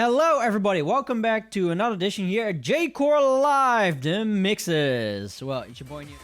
Hello everybody, welcome back to another edition here at J-Core Live, the mixes. Well, it's your boy New.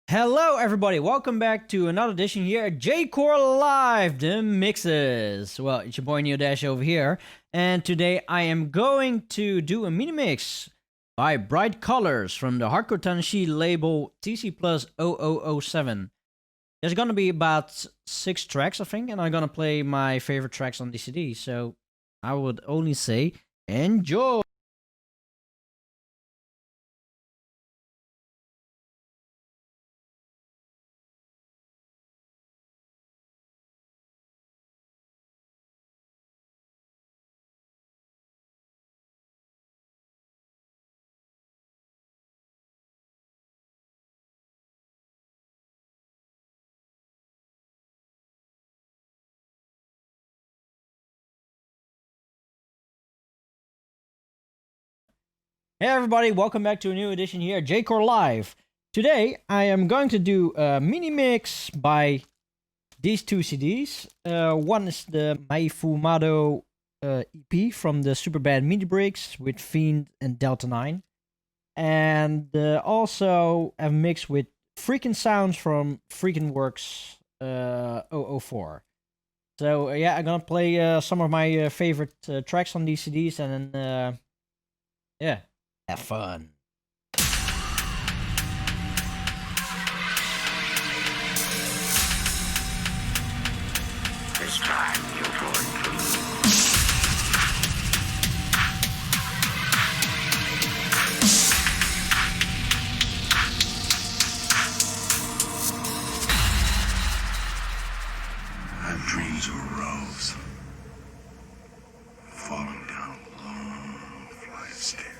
Hello everybody, welcome back to another edition here at J-Core Live, the mixes. Well, it's your boy Neodash over here, and today I am going to do a mini mix by Bright Colors from the Hardcore Tano-c label TC Plus 0007. There's gonna be about 6 tracks, I think, and I'm gonna play my favorite tracks on the CD, so I would only say enjoy! Hey everybody, welcome back to a new edition here at J-Core Live. Today I am going to do a mini mix by these 2 CDs. One is the Mai Fumado EP from the Superbad mini breaks with Fiend and Delta 9. And also a mix with Freakin' Sounds from Freakin' Works 004. So yeah, I'm gonna play some of my favorite tracks on these CDs and then yeah. Have fun. This time you're going to I have dreams of a rose falling down a long flight of stairs.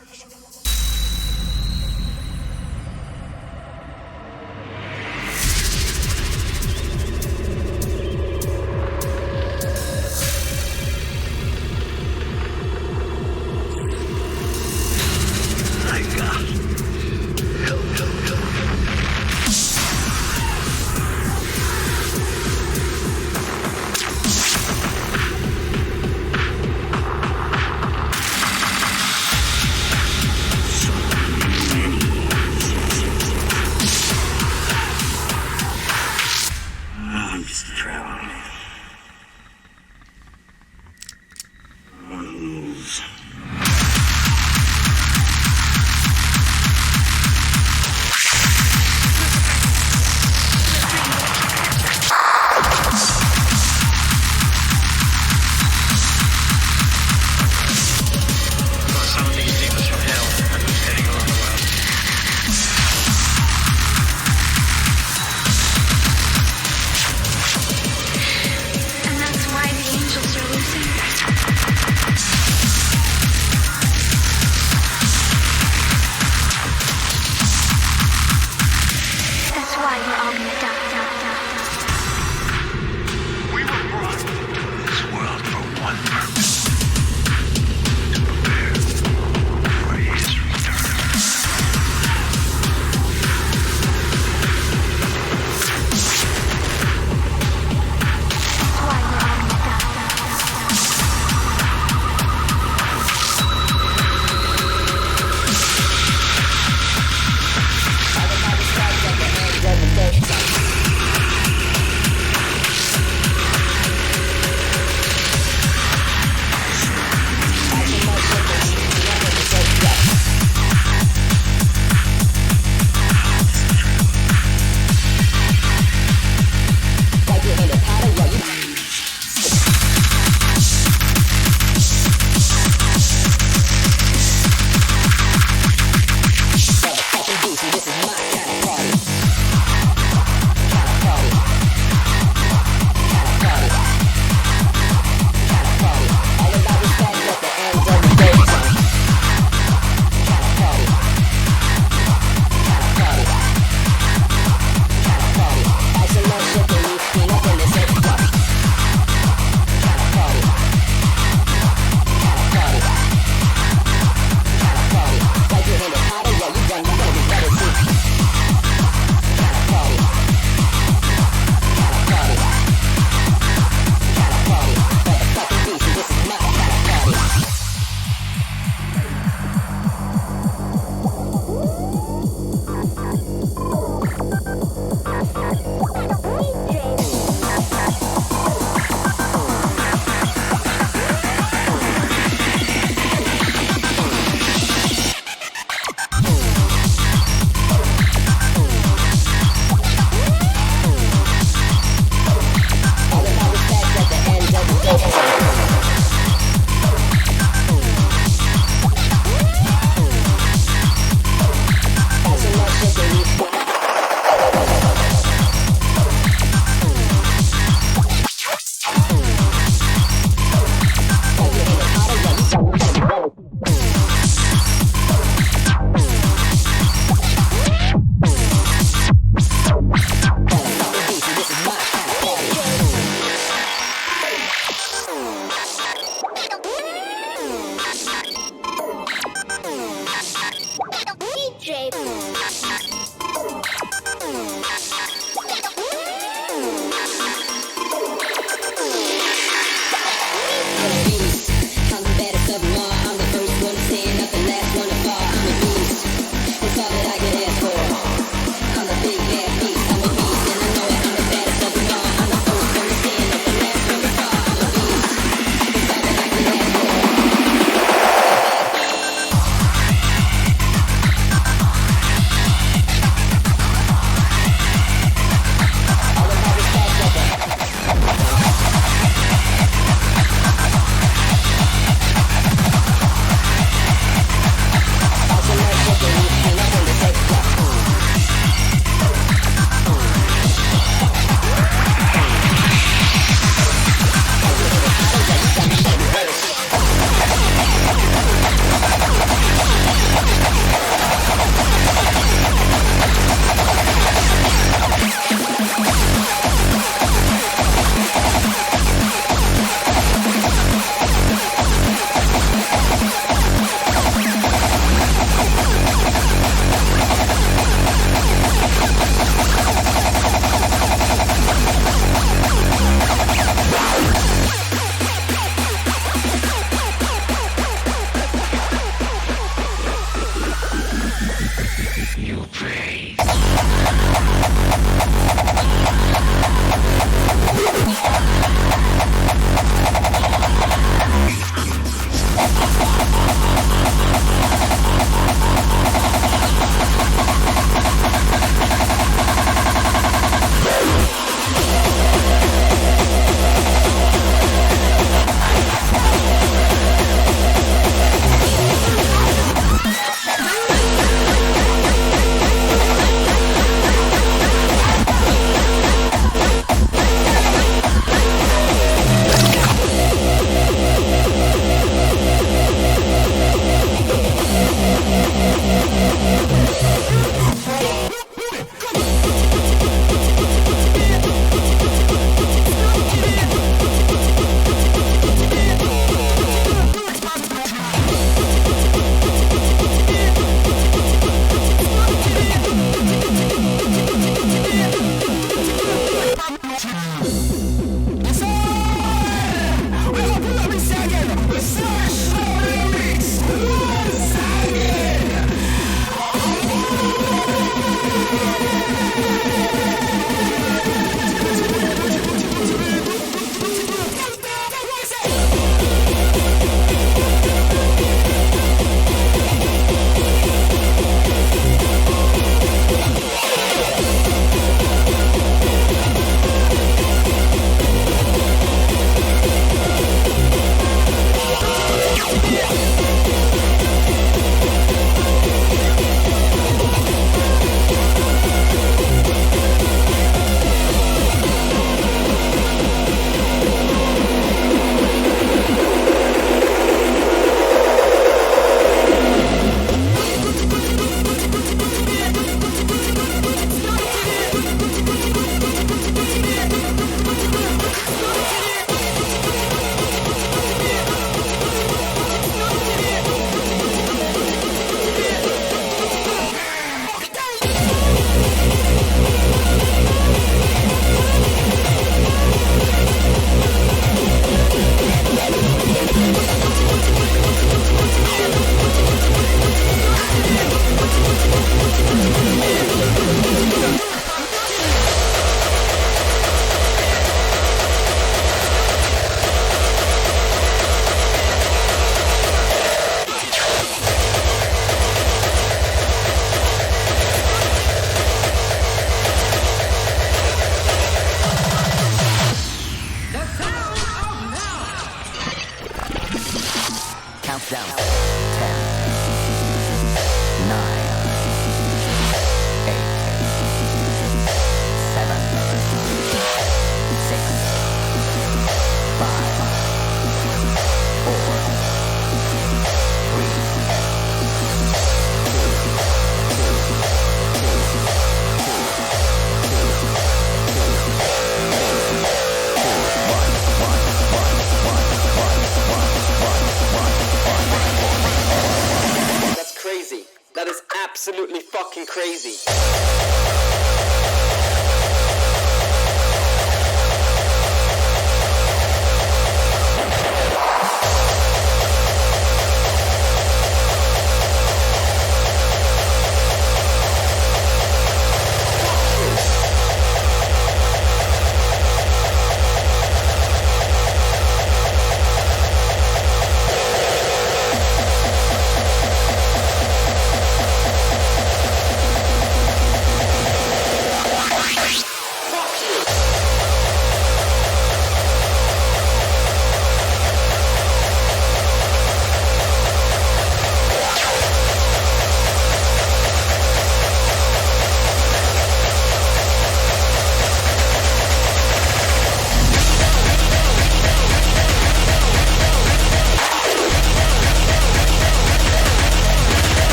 fucking crazy.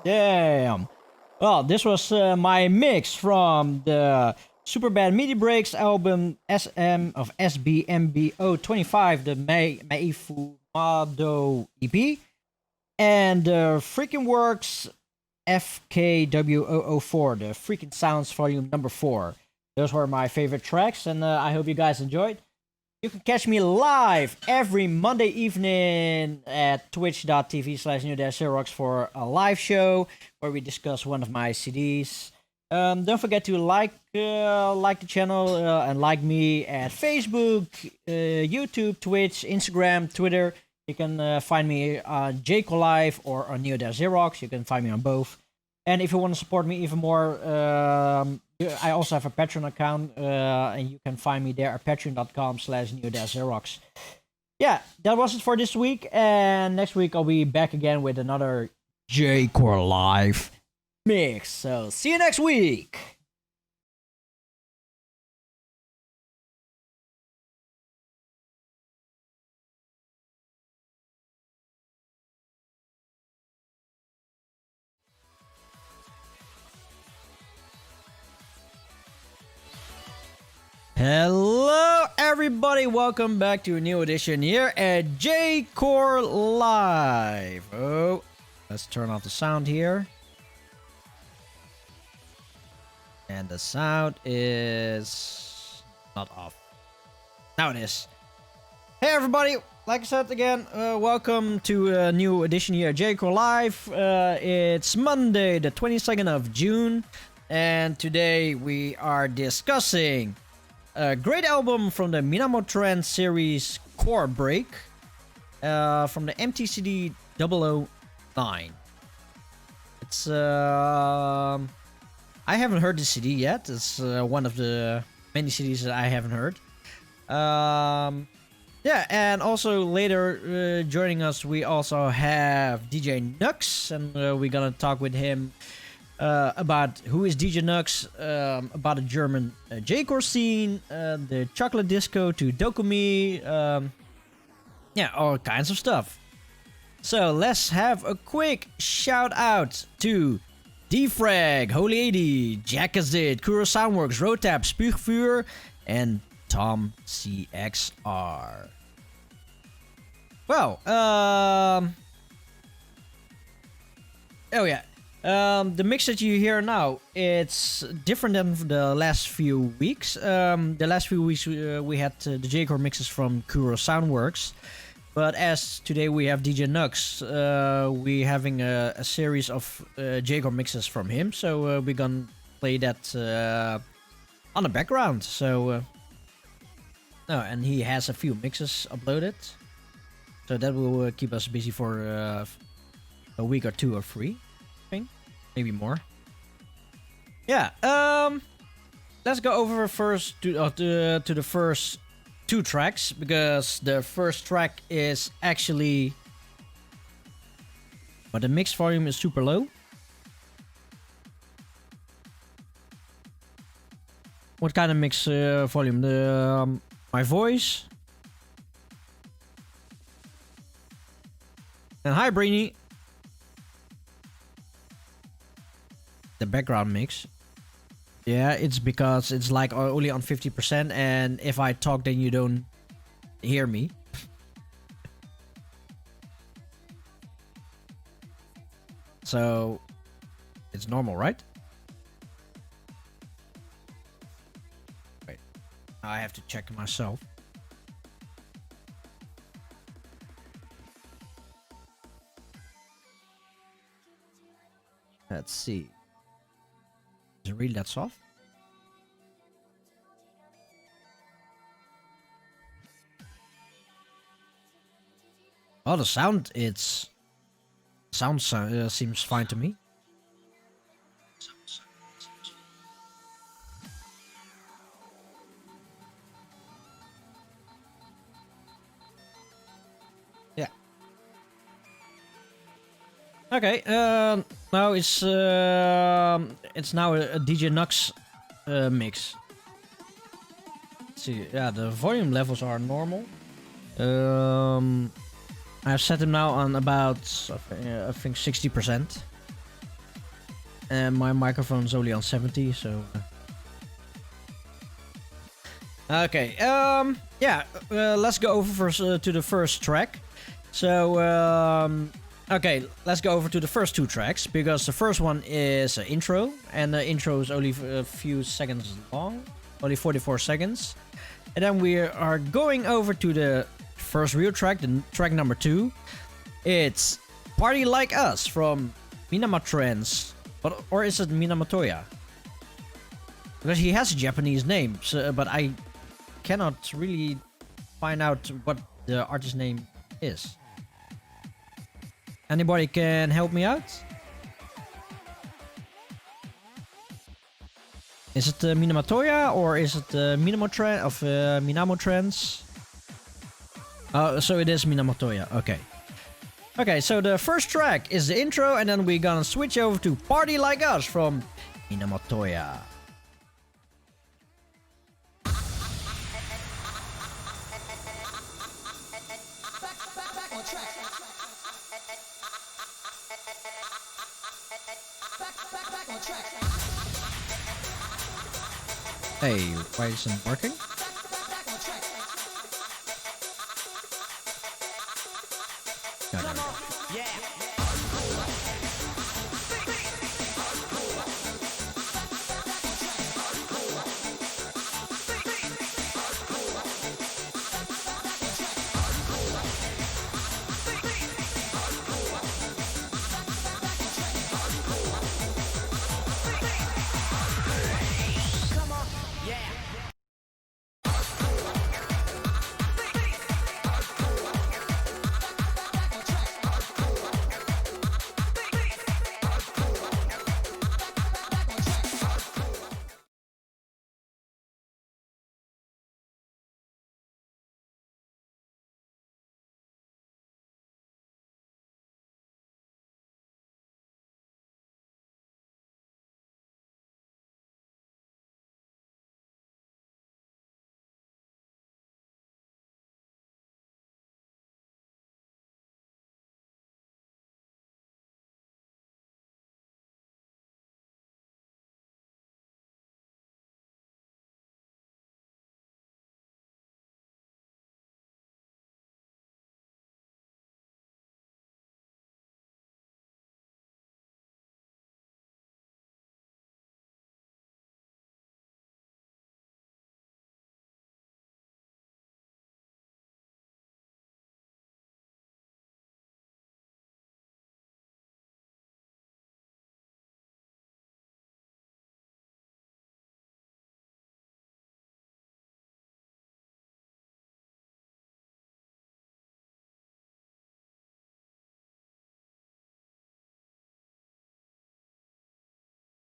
Damn. Well, this was my mix from the Superbad MIDI Breaks album SM of SBMBO25, the Meifu Mado EP, and Freaking Works FKW004, the Freaking Sounds Volume number 4. Those were my favorite tracks, and I hope you guys enjoyed. You can catch me live every Monday evening at twitch.tv/Zerox for a live show where we discuss one of my CDs. Don't forget to like the channel and like me at Facebook, YouTube, Twitch, Instagram, Twitter. You can find me on JCO Live or on Neodash Zerox. You can find me on both. And if you want to support me even more, I also have a Patreon account, and you can find me there at patreon.com/Neodash-Zerox. Yeah, that was it for this week, and next week I'll be back again with another J-Core Live mix. So, see you next week! Hello everybody, welcome back to a new edition here at J-Core Live. Oh, let's turn off the sound here. And the sound is not off. Now it is. Hey everybody, like I said again, welcome to a new edition here at J-Core Live. It's Monday the 22nd of June, and today we are discussing a great album from the Minamotrance series Core Break from the MTCD 009. It's I haven't heard the CD yet. It's one of the many CDs that I haven't heard. Yeah, and also later joining us we also have DJ Knux, and we're gonna talk with him about who is DJ Knux, about the German J-Core scene, the chocolate disco to DoKoMi, yeah, all kinds of stuff. So let's have a quick shout out to Defrag, Holy 80, Jackazit, Kuro Soundworks, Rotap, Spuugvuur, and Tom CXR. Well, oh yeah. The mix that you hear now, it's different than the last few weeks. The last few weeks we had the J-Core mixes from Kuro Soundworks. But as today we have DJ Knux, we're having a series of J-Core mixes from him. So we're gonna play that on the background. So, no, and he has a few mixes uploaded. So that will keep us busy for a week or two or three. Maybe more. Yeah. Let's go over first to the first two tracks, because the first track is actually, but the mix volume is super low. What kind of mix volume? The my voice. And hi, Brainy. The background mix. Yeah, it's because it's like only on 50%, and if I talk, then you don't hear me. So it's normal, right? Wait, I have to check myself. Let's see. Is it really that soft? Oh, the sound, seems fine to me. Yeah. Okay. Now it's now a DJ Knux mix. Let's see. Yeah, the volume levels are normal. I've set them now on about I think 60%, and my microphone's only on 70. So. Okay. Yeah. Let's go over first to the first track. So. Okay, let's go over to the first two tracks, because the first one is an intro, and the intro is only a few seconds long, only 44 seconds. And then we are going over to the first real track, the track number 2. It's Party Like Us from Minamotrance, or is it Minamotoya? Because he has a Japanese name, so, but I cannot really find out what the artist name is. Anybody can help me out? Is it Minamotoya, or is it Minamotrance? Oh, so it is Minamotoya. Okay. Okay, so the first track is the intro, and then we're gonna switch over to Party Like Us from Minamotoya. Hey, why isn't it working? No, there we go.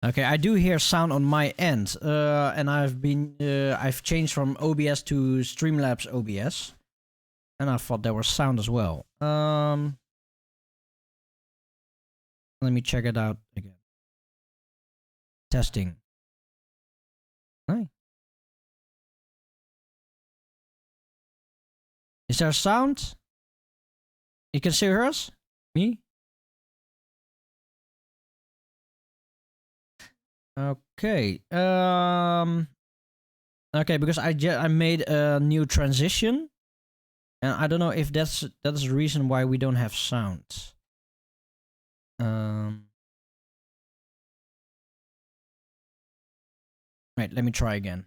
Okay, I do hear sound on my end, and I've changed from OBS to Streamlabs OBS, and I thought there was sound as well. Let me check it out again. Testing. Hi. Is there sound? You can still hear us? Me? Okay. Okay, because I made a new transition, and I don't know if that's the reason why we don't have sound. Wait, let me try again.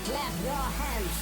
Clap your hands.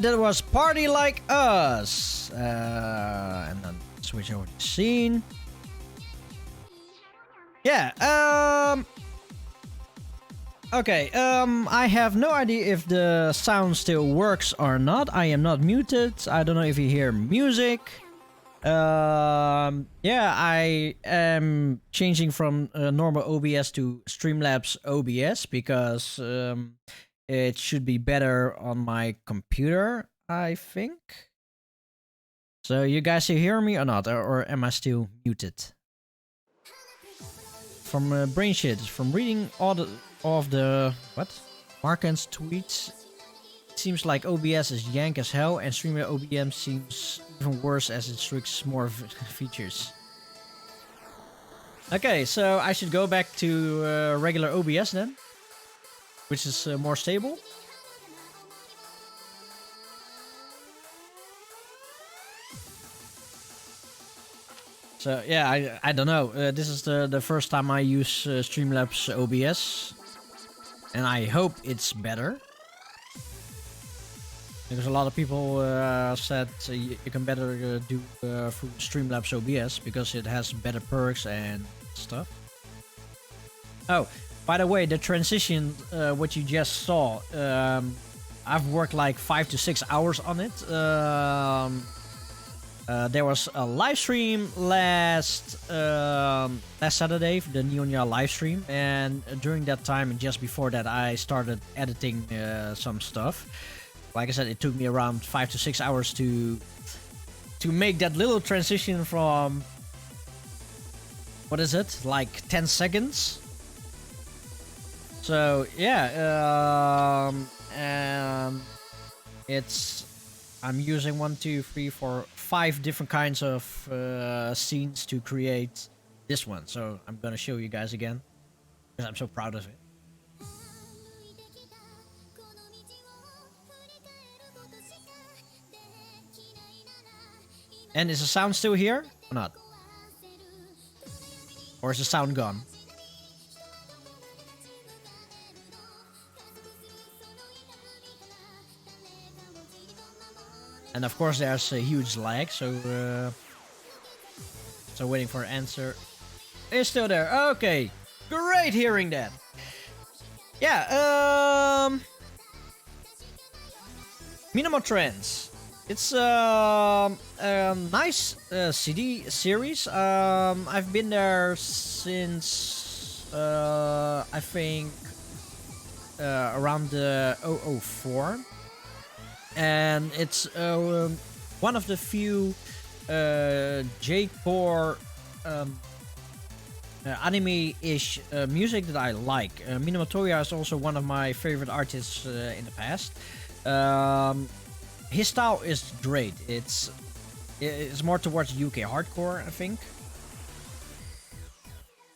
that was Party Like Us. And then switch over to scene. Yeah, okay, I have no idea if the sound still works or not. I am not muted. I don't know if you hear music. Yeah, I am changing from normal OBS to Streamlabs OBS because it should be better on my computer, I think. So you guys hear me or not, or am I still muted? From brain shit, from reading all of the what Markens tweets, it seems like OBS is yank as hell, and Streamer OBM seems even worse as it restricts more features. Okay, so I should go back to regular OBS then, which is more stable. So yeah, I don't know. This is the first time I use Streamlabs OBS, and I hope it's better. Because a lot of people said you can better do through Streamlabs OBS because it has better perks and stuff. Oh, by the way, the transition, what you just saw, I've worked like 5 to 6 hours on it. There was a live stream last Saturday, the Neonya live stream, and during that time and just before that, I started editing some stuff. Like I said, it took me around 5 to 6 hours to make that little transition from, what is it, like 10 seconds. So yeah, I'm using 1, 2, 3, 4, 5 different kinds of scenes to create this one. So I'm gonna show you guys again because I'm so proud of it. And is the sound still here or not? Or is the sound gone? And of course there's a huge lag, so waiting for an answer. It's still there. Okay, great hearing that. Yeah, Minamotrance. It's a nice CD series. I've been there since I think around the 004. And it's one of the few J-core anime-ish music that I like. Minamotoya is also one of my favorite artists in the past. His style is great. It's more towards UK hardcore, I think.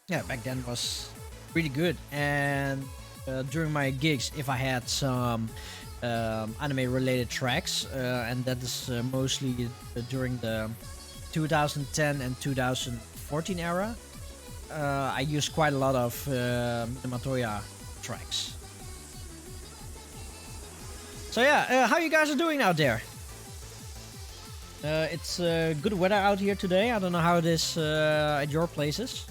Yeah, back then was really good. And during my gigs, if I had some anime-related tracks, and that is mostly during the 2010 and 2014 era, I used quite a lot of Minamotoya tracks. So yeah, how you guys are doing out there? It's good weather out here today. I don't know how it is at your places.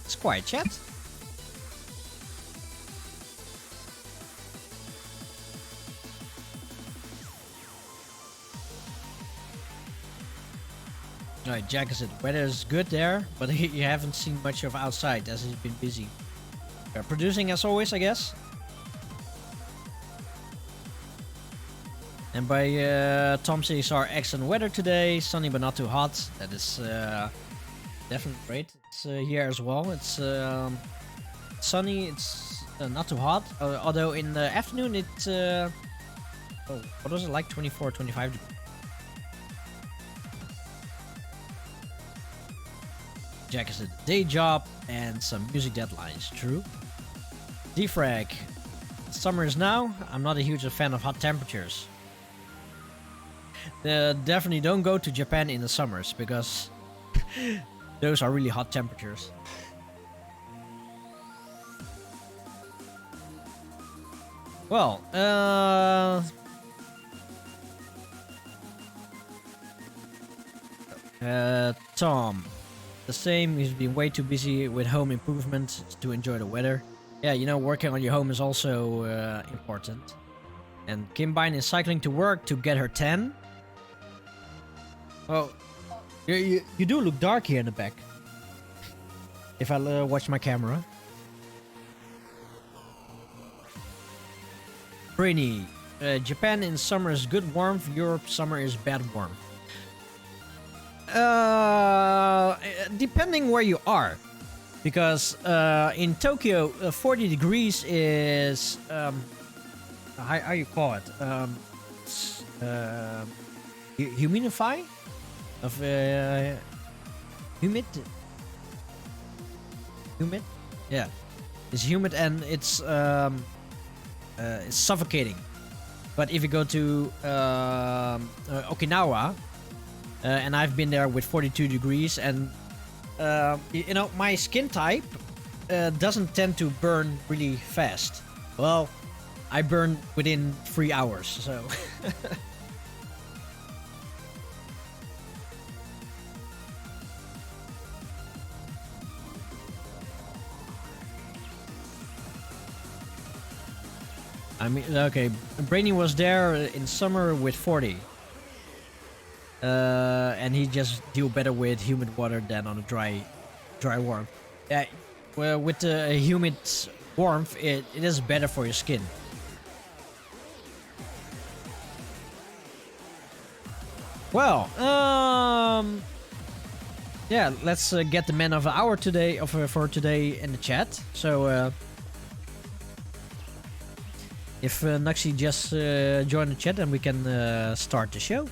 It's quiet, chat. Alright, Jack said weather is good there, but you haven't seen much of outside as he's been busy. Producing as always, I guess. And by Tom says our excellent weather today, sunny but not too hot. That is definitely great. It's here as well. It's sunny. It's not too hot. Although in the afternoon it's what was it like? 24, 25 degrees. Jack is a day job and some music deadlines. True. Defrag. Summer is now. I'm not a huge fan of hot temperatures. Definitely don't go to Japan in the summers because Those are really hot temperatures. Well, Tom, the same. He's been way too busy with home improvement to enjoy the weather. Yeah, you know, working on your home is also important. And Kimbine is cycling to work to get her tan. Oh, you do look dark here in the back. If I watch my camera. Brainy. Japan in summer is good warmth. Europe summer is bad warmth. Depending where you are. Because in Tokyo, 40 degrees is... how you call it? Humidify? Of humid? Humid? Yeah. It's humid and it's suffocating. But if you go to Okinawa, and I've been there with 42 degrees, and you know, my skin type doesn't tend to burn really fast. Well, I burn within 3 hours, so. I mean, okay, Brainy was there in summer with 40. And he just deal better with humid water than on a dry warmth. Yeah, well, with the humid warmth, it is better for your skin. Well, yeah, let's get the man of the hour today for today in the chat. So, if Knux just join the chat, then we can start the show.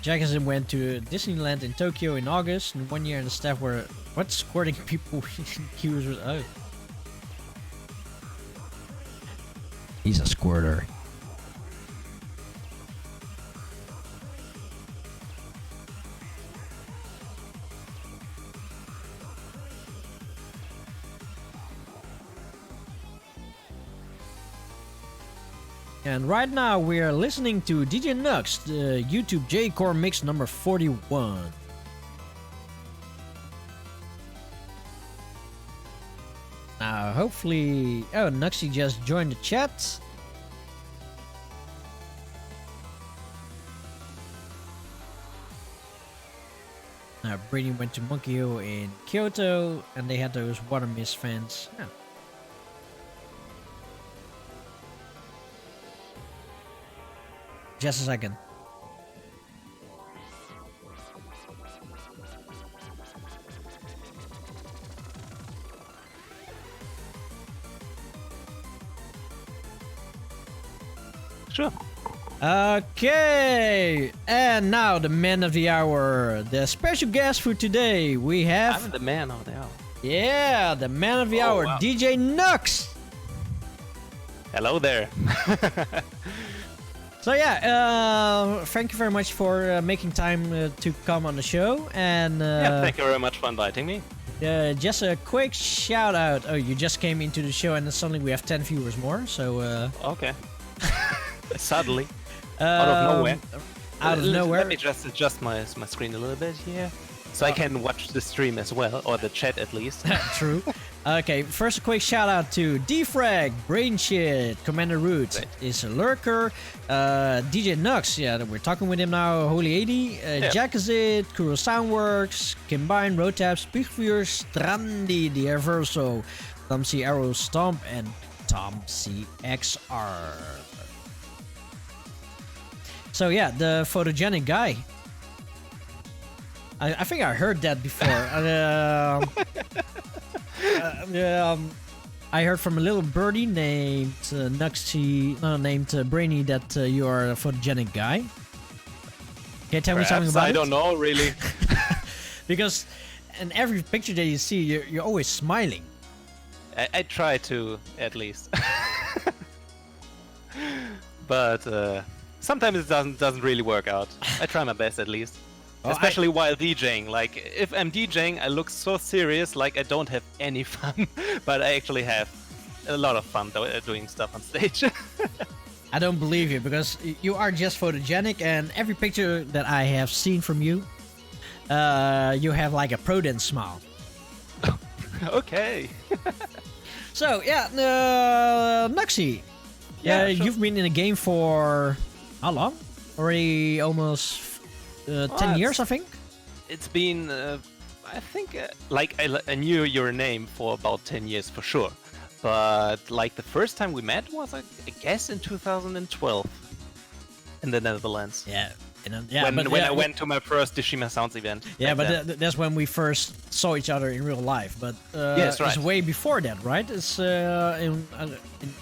Jackson went to Disneyland in Tokyo in August, and 1 year and the staff were squirting people in queues with. Oh, he's a squirter. And right now we are listening to DJ Knux, the YouTube J-Core mix number 41. Now hopefully... Oh, Knux just joined the chat. Now Brady went to Monkey Hill in Kyoto and they had those water mist fans. Yeah. Just a second. Sure. Okay, and now the man of the hour, the special guest for today. We have I'm the man of the hour. Yeah, the man of the hour, wow. DJ Knux. Hello there. So yeah, thank you very much for making time to come on the show. And Yeah, thank you very much for inviting me. just a quick shout out. Oh, you just came into the show and suddenly we have 10 viewers more. So Okay. Suddenly, out of nowhere. Out of nowhere. Let me just adjust my screen a little bit here, so I can watch the stream as well, or the chat at least. True. Okay, first a quick shout out to Defrag, Brainshit, Commander Root is a lurker, DJ Knux, yeah, we're talking with him now, Holy 80, Jackazit, Kuro Soundworks, Kimbine, Rotaps, Pigvuur, Strandi, The Averso, Tom-c Arrow Stomp, and Tom-c XR. So yeah, the photogenic guy. I think I heard that before. I heard from a little birdie named named Brainy that you are a photogenic guy. Can you tell me something about it? I don't know really. Because in every picture that you see, you're always smiling. I try to, at least. but sometimes it doesn't really work out. I try my best at least. Oh, Especially while DJing. Like, if I'm DJing, I look so serious, like I don't have any fun, but I actually have a lot of fun doing stuff on stage. I don't believe you because you are just photogenic, and every picture that I have seen from you, you have like a pro dance smile. Okay. So yeah, Knux, Yeah, sure. you've been in the game for how long? Already almost 10 years, I think. It's been, I think, like I knew your name for about 10 years for sure. But like the first time we met was, I guess, in 2012 in the Netherlands. Yeah. When I went to my first Dishima Sounds event. Yeah, back but then. that's when we first saw each other in real life. But Yes, right. it's way before that, right? It's in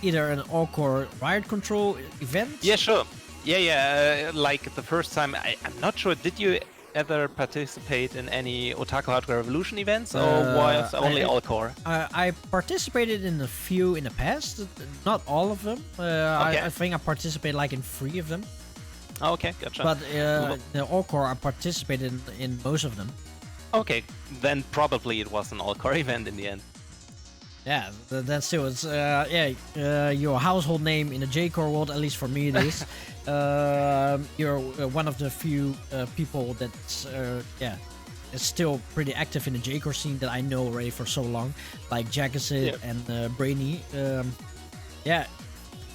either an All-Core Riot Control event. Yeah, sure. Yeah. Like the first time, I'm not sure. Did you ever participate in any Otaku Hardcore Revolution events, or was only All-Core? I participated in a few in the past, not all of them. Okay. I think I participated like in 3 of them. Oh, okay, gotcha. But the All-Core, I participated in most of them. Okay, then probably it was an All-Core event in the end. Yeah, that's still it's your household name in the J-Core world, at least for me it is. You're one of the few people that's is still pretty active in the J-Core scene that I know already for so long, like Jackacid and Brainy.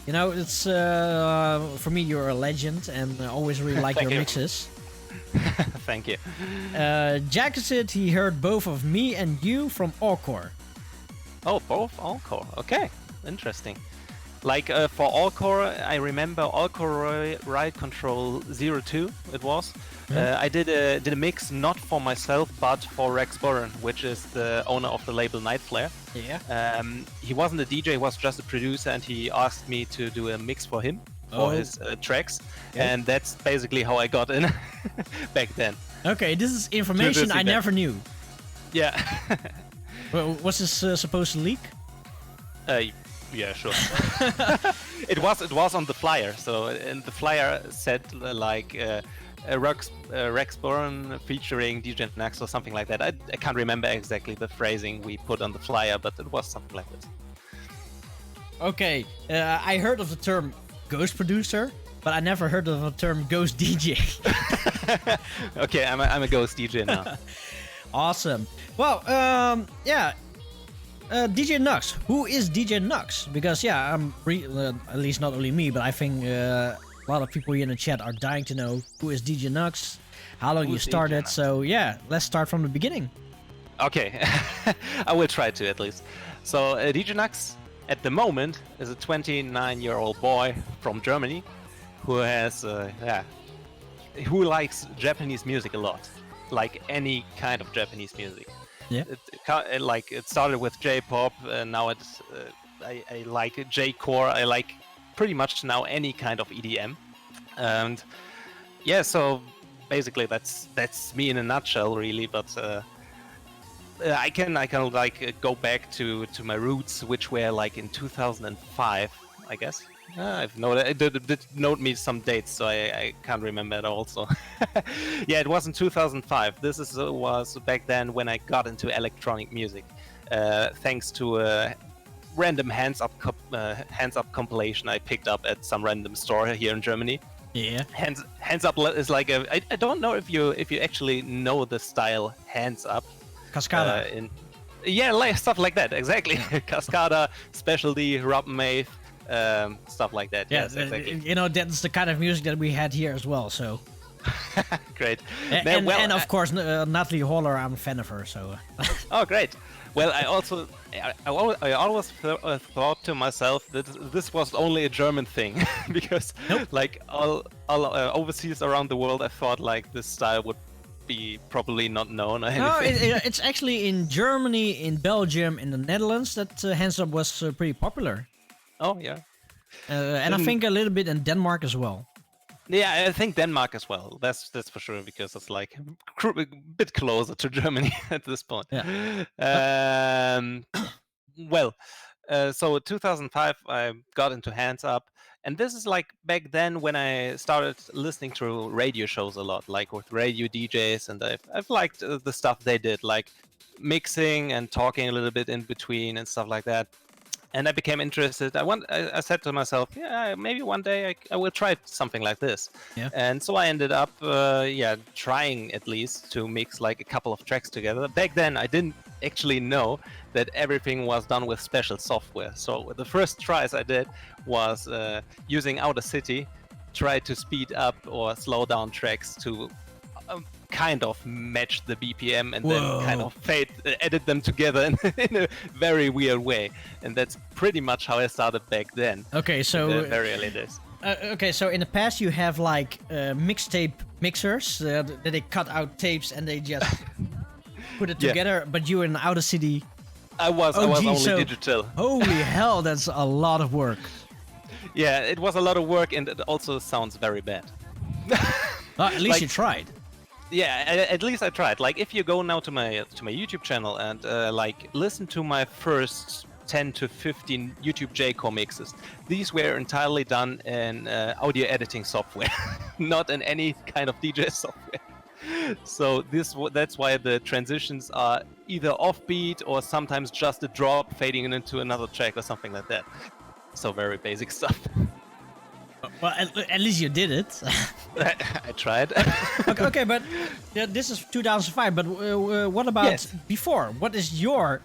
You know, it's for me you're a legend, and I always really like your you. mixes. Thank you. Jackacid, he heard both of me and you from All-Core. Oh, both All-Core. Okay, interesting. Like for All-Core, I remember All-Core Riot Control 02, it was. I did a mix not for myself, but for Rex Boren, which is the owner of the label Night Flare. Yeah. He wasn't a DJ, he was just a producer, and he asked me to do a mix for him, for his tracks. Okay. And that's basically how I got in back then. Okay, this is information I event. never knew. Yeah. Was this supposed to leak? Yeah, sure. it was on the flyer. So, and the flyer said like Rex Boren featuring DJ Knux or something like that. I can't remember exactly the phrasing we put on the flyer, but it was something like this. Okay, I heard of the term ghost producer, but I never heard of the term ghost DJ. Okay, I'm a ghost DJ now. Awesome. Well, DJ Knux. Who is DJ Knux? Because I'm at least not only me, but I think a lot of people here in the chat are dying to know who is DJ Knux, how long you started. So let's start from the beginning. Okay, I will try to at least. So DJ Knux at the moment is a 29-year-old boy from Germany who has who likes Japanese music a lot, like any kind of Japanese music. Yeah. It started with J-pop, and now it's I like J-core. I like pretty much now any kind of EDM, and so basically that's me in a nutshell, really. But I can like go back to my roots, which were like in 2005, I guess. I did note me some dates, so I can't remember it all. So yeah, it was in 2005. This was back then when I got into electronic music, thanks to a random hands up compilation I picked up at some random store here in Germany. Yeah. Hands up is like I don't know if you actually know the style hands up. Cascada. Like stuff like that, exactly. Cascada, Specialty, Rob Maeve. Stuff like that. Yeah, yes, exactly. You know, that's the kind of music that we had here as well. So great. And of course, Natalie Holler, I'm a fan of her. So oh, great. Well, I always thought to myself that this was only a German thing because, like all overseas around the world, I thought like this style would be probably not known or anything. No, it's actually in Germany, in Belgium, in the Netherlands that Hands Up was pretty popular. Oh yeah, and I think a little bit in Denmark as well. Yeah, I think Denmark as well. That's for sure because it's like a bit closer to Germany at this point. Yeah. So 2005, I got into Hands Up. And this is like back then when I started listening to radio shows a lot, like with radio DJs, and I've liked the stuff they did, like mixing and talking a little bit in between and stuff like that. And I became interested. I said to myself, yeah, maybe one day I will try something like this. Yeah. And so I ended up, trying at least to mix like a couple of tracks together. Back then, I didn't actually know that everything was done with special software. So the first tries I did was using Audacity, try to speed up or slow down tracks to kind of match the BPM and then kind of edit them together in a very weird way. And that's pretty much how I started back then. Okay, so in the very early days. Okay, so in the past you have like mixtape mixers that they cut out tapes and they just put it together. But you in Audacity. I was only digital. Holy hell, that's a lot of work. Yeah, it was a lot of work, and it also sounds very bad. At least you tried. Yeah, at least I tried. Like, if you go now to my YouTube channel and like listen to my first 10 to 15 YouTube J-Core mixes, these were entirely done in audio editing software, not in any kind of DJ software. So that's why the transitions are either offbeat or sometimes just a drop fading into another track or something like that. So very basic stuff. Well, at least you did it. I tried. Okay, but this is 2005. But what about before? What is your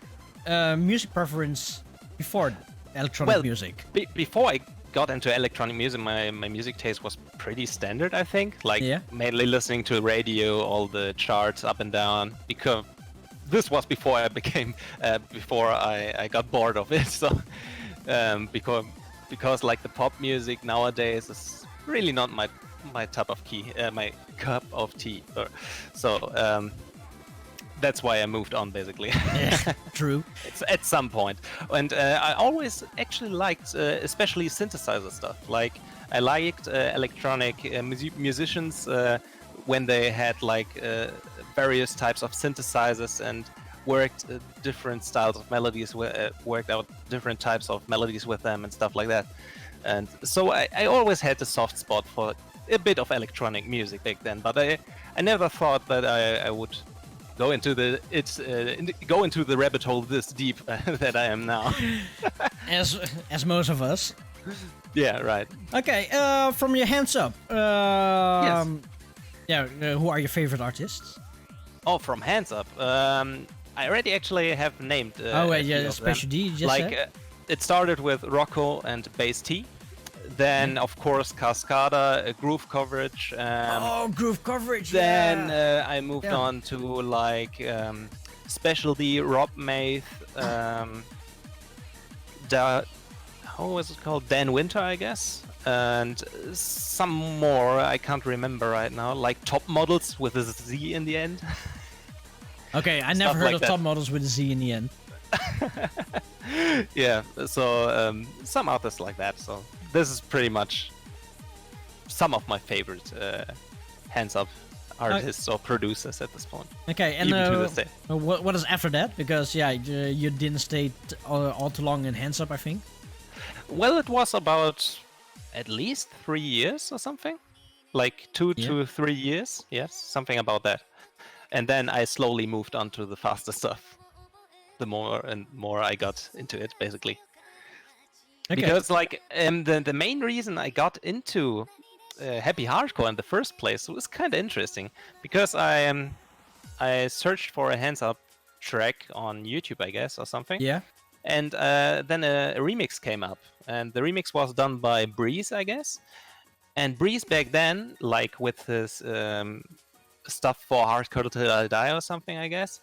music preference before electronic music? Before I got into electronic music, my music taste was pretty standard, I think. Like mainly listening to radio, all the charts up and down. Because this was before I became, before I got bored of it. So because like the pop music nowadays is really not my cup of tea. So that's why I moved on, basically. Yeah, true. It's at some point. And I always actually liked especially synthesizer stuff. Like I liked electronic musicians when they had like various types of synthesizers and worked different styles of melodies, worked out different types of melodies with them and stuff like that. And so I always had a soft spot for a bit of electronic music back then, but I never thought that I would go into the rabbit hole this deep that I am now. as most of us. Yeah, right. Okay, from your hands up. Yes. Yeah, who are your favorite artists? Oh, from hands up. I already actually have named. Special D. You just like said? it started with Rocco and Bass T. Then, of course, Cascada, Groove Coverage. Groove Coverage. Then I moved on to like Special D, Rob Maith, how was it called? Dan Winter, I guess, and some more I can't remember right now. Like Top Models with a Z in the end. Okay, I never heard of Top Models with a Z in the end. Yeah, so some artists like that. So this is pretty much some of my favorite hands-up artists or producers at this point. Okay, and even to this day. What is after that? Because you didn't stay all too long in hands-up, I think. Well, it was about at least 3 years or something, like 2 to 3 years. Yes, something about that. And then I slowly moved on to the faster stuff. The more and more I got into it, basically. Okay. Because like the main reason I got into happy hardcore in the first place was kind of interesting. Because I searched for a hands-up track on YouTube, I guess, or something. Yeah. And then a remix came up, and the remix was done by Breeze, I guess. And Breeze back then, like with his stuff for Hardcore Till I Die or something, I guess,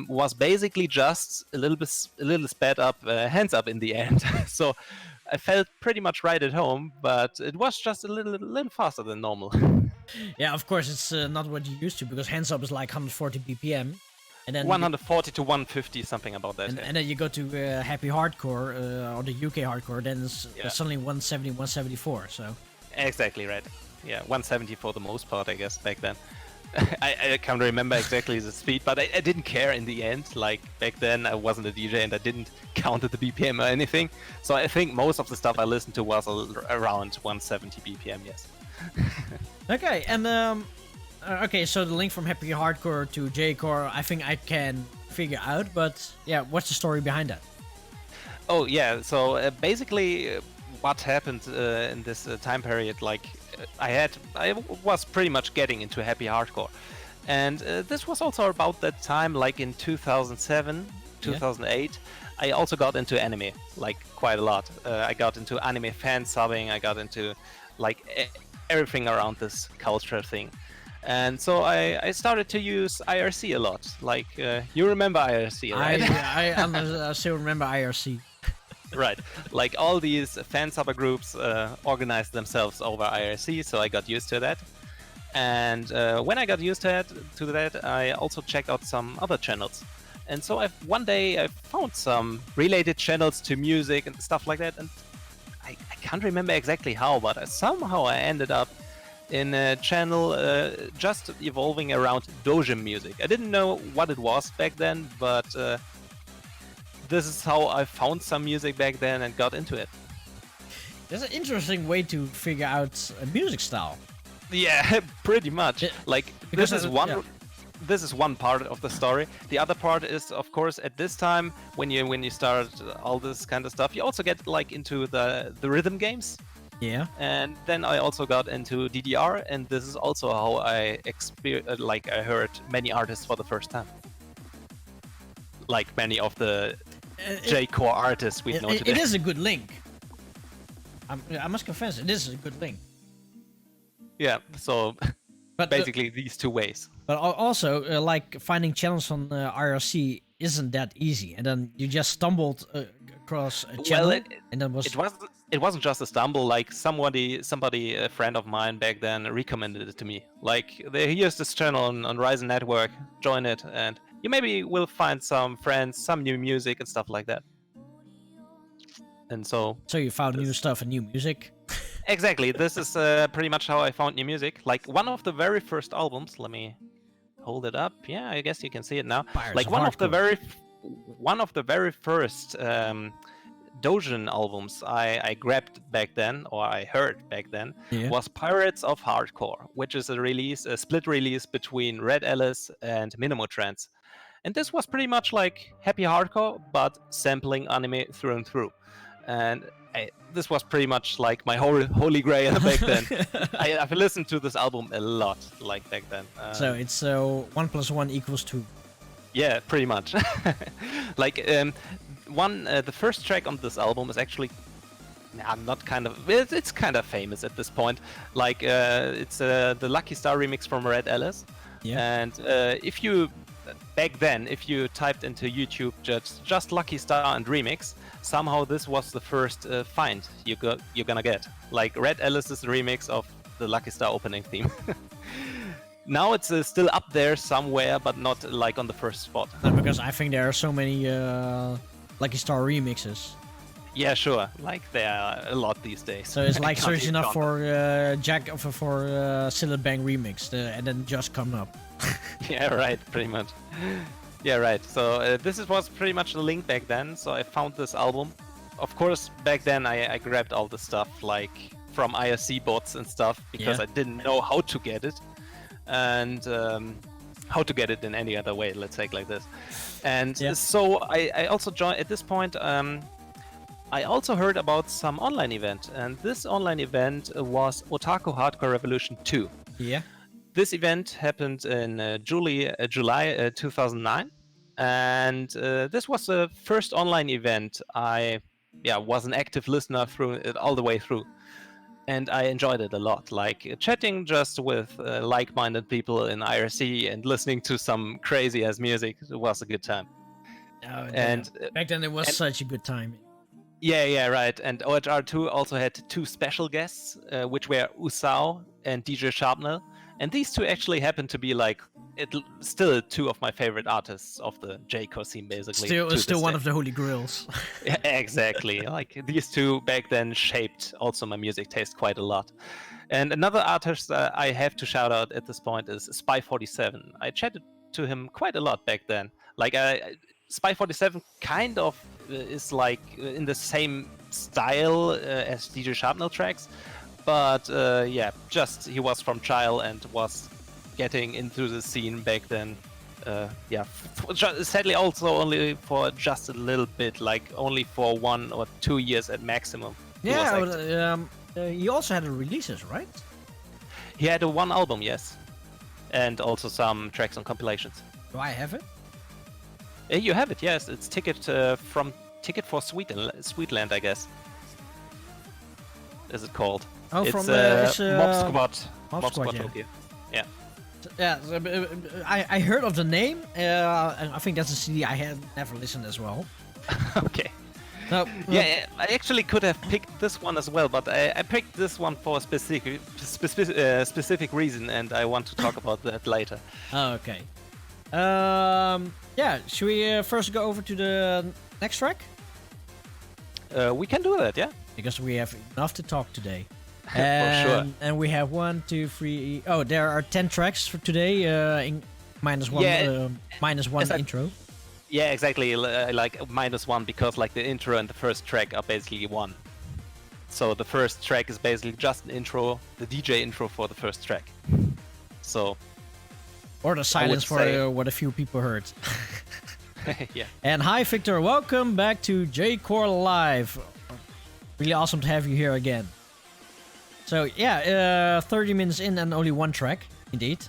was basically just a little sped up, hands up in the end. So I felt pretty much right at home, but it was just a little faster than normal. Yeah, of course, it's not what you used to, because hands up is like 140 BPM. And then 140 to 150, something about that. And then you go to Happy Hardcore or the UK Hardcore, then it's suddenly 170, 174. So exactly right. Yeah, 170 for the most part, I guess, back then. I can't remember exactly the speed, but I didn't care in the end. Like back then, I wasn't a DJ and I didn't count the BPM or anything. So I think most of the stuff I listened to was around 170 BPM. Yes. Okay, and okay, so the link from Happy Hardcore to J-Core, I think I can figure out. But yeah, what's the story behind that? Oh yeah. So basically, what happened in this time period? Like I was pretty much getting into Happy Hardcore. And this was also about that time, like in 2007, 2008. I also got into anime, like quite a lot. I got into anime fan subbing. I got into like everything around this culture thing. And so I started to use IRC a lot. Like you remember IRC, right? I still remember IRC. Right. Like all these fan subber groups organized themselves over IRC, so I got used to that. And when I got used to that, I also checked out some other channels. And so one day I found some related channels to music and stuff like that. And I can't remember exactly how, but somehow I ended up in a channel just evolving around doujin music. I didn't know what it was back then, but this is how I found some music back then and got into it. That's an interesting way to figure out a music style. Yeah, pretty much. Like Because this is one part of the story. The other part is, of course, at this time when you start all this kind of stuff, you also get like into the rhythm games. Yeah. And then I also got into DDR, and this is also how I I heard many artists for the first time. Like many of the J-Core artists we know today. It is a good link. I must confess, it is a good link. Yeah, so But basically these two ways. But also, like finding channels on IRC isn't that easy, and then you just stumbled across a channel, and then it wasn't just a stumble. Like somebody, a friend of mine back then recommended it to me. Like here's this channel on Ryzen Network, join it, and you maybe will find some friends, some new music and stuff like that. And so you found new stuff and new music. Exactly. This is pretty much how I found new music. Like one of the very first albums. Let me hold it up. Yeah, I guess you can see it now. Like one of the very first doujin albums I grabbed back then, or I heard back then, was Pirates of Hardcore, which is a split release between Red Alice and Minamotrance. And this was pretty much like Happy Hardcore, but sampling anime through and through. And this was pretty much like my holy grail back then. I've listened to this album a lot, like back then. So it's 1 + 1 = 2. Yeah, pretty much. Like the first track on this album is actually, it's kind of famous at this point. Like it's the Lucky Star remix from Red Alice. Yeah. And if you typed into YouTube just Lucky Star and remix, somehow this was the first find you're gonna get. Like Red Alice's remix of the Lucky Star opening theme. Now it's still up there somewhere, but not like on the first spot. Because I think there are so many Lucky Star remixes. Yeah, sure. Like there are a lot these days. So it's like searching up for Silent Bang remix, and then just come up. Yeah, right. Pretty much. Yeah, right. So this was pretty much the link back then. So I found this album. Of course, back then I grabbed all the stuff like from IRC bots and stuff because I didn't know how to get it, and how to get it in any other way. Let's say it like this. And so I also joined at this point. I also heard about some online event, and this online event was Otaku Hardcore Revolution 2. Yeah. This event happened in July 2009, and this was the first online event I was an active listener through it all the way through, and I enjoyed it a lot. Like chatting just with like-minded people in IRC and listening to some crazy ass music. It was a good time. Oh, and back then it was such a good time. Yeah, right. And OHR2 also had two special guests, which were Usao and DJ Sharpnel. And these two actually happen to be like still two of my favorite artists of the J-Core scene, basically. Still one of the holy grails. Yeah, exactly. Like these two back then shaped also my music taste quite a lot. And another artist I have to shout out at this point is Spy47. I chatted to him quite a lot back then. Like Spy47 kind of is like in the same style as DJ Sharpnel tracks, but yeah, just he was from Chile and was getting into the scene back then. Yeah, sadly also only for just a little bit, like only for 1 or 2 years at maximum. Yeah, he also had releases, right? He had one album, yes, and also some tracks on compilations. Do I have it? You have it, yes. It's Ticket for Sweetland, I guess. Is it called? Oh, it's from Mob Squad yeah. Tokyo. Yeah. Yeah, I heard of the name. And I think that's a CD I had never listened as well. Okay. No, yeah, I actually could have picked this one as well, but I picked this one for a specific reason, and I want to talk about that later. Oh, okay. Yeah, should we first go over to the next track? We can do that, yeah. Because we have enough to talk today. For sure. And we have 1, 2, 3. Oh, there are 10 tracks for today. Minus one intro. Yeah, exactly. Like -1 because like the intro and the first track are basically one. So the first track is basically just an intro, the DJ intro for the first track. So. Or the silence for what a few people heard. Yeah. And hi, Victor. Welcome back to J-Core Live. Really awesome to have you here again. So yeah, 30 minutes in and only one track, indeed.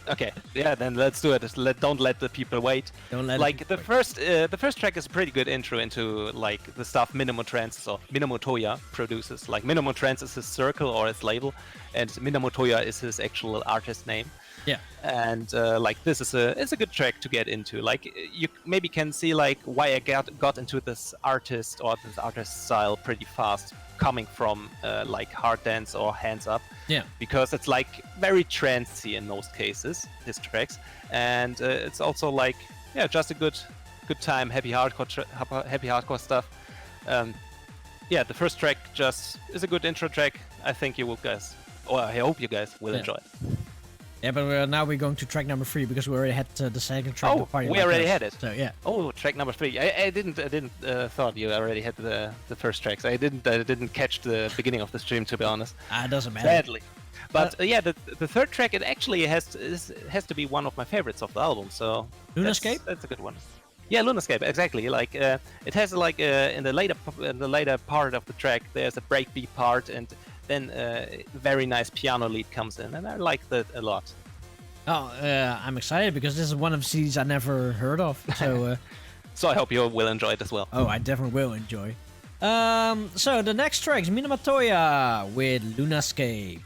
Okay, yeah, then let's do it. Don't let the people wait. Don't let like the first track is a pretty good intro into like the stuff Minamotrance or Minamotoya produces. Like Minamotrance is his circle or his label, and Minamotoya is his actual artist name. Yeah. And like this is a good track to get into. Like you maybe can see like why I got into this artist style pretty fast, coming from like hard dance or hands up. Yeah. Because it's like very trancey in most cases, his tracks, and it's also like just a good time, happy hardcore stuff. Yeah, the first track just is a good intro track. I think you will guys, or I hope you guys will enjoy it. Yeah, but now we're going to track number 3 because we already had the second track. Oh, we already had it. So yeah. Oh, track number 3. I didn't thought you already had the first tracks. I didn't catch the beginning of the stream, to be honest. It doesn't matter. Sadly. But yeah, the third track, it actually has to be one of my favorites of the album. So Lunascape? That's a good one. Yeah, Lunascape, exactly. Like it has like in the later part of the track, there's a breakbeat part, and then very nice piano lead comes in, and I like that a lot. Oh, I'm excited because this is one of the CDs I never heard of. So, so I hope you will enjoy it as well. Oh, I definitely will enjoy. So the next track is Minamotoya with Lunascape.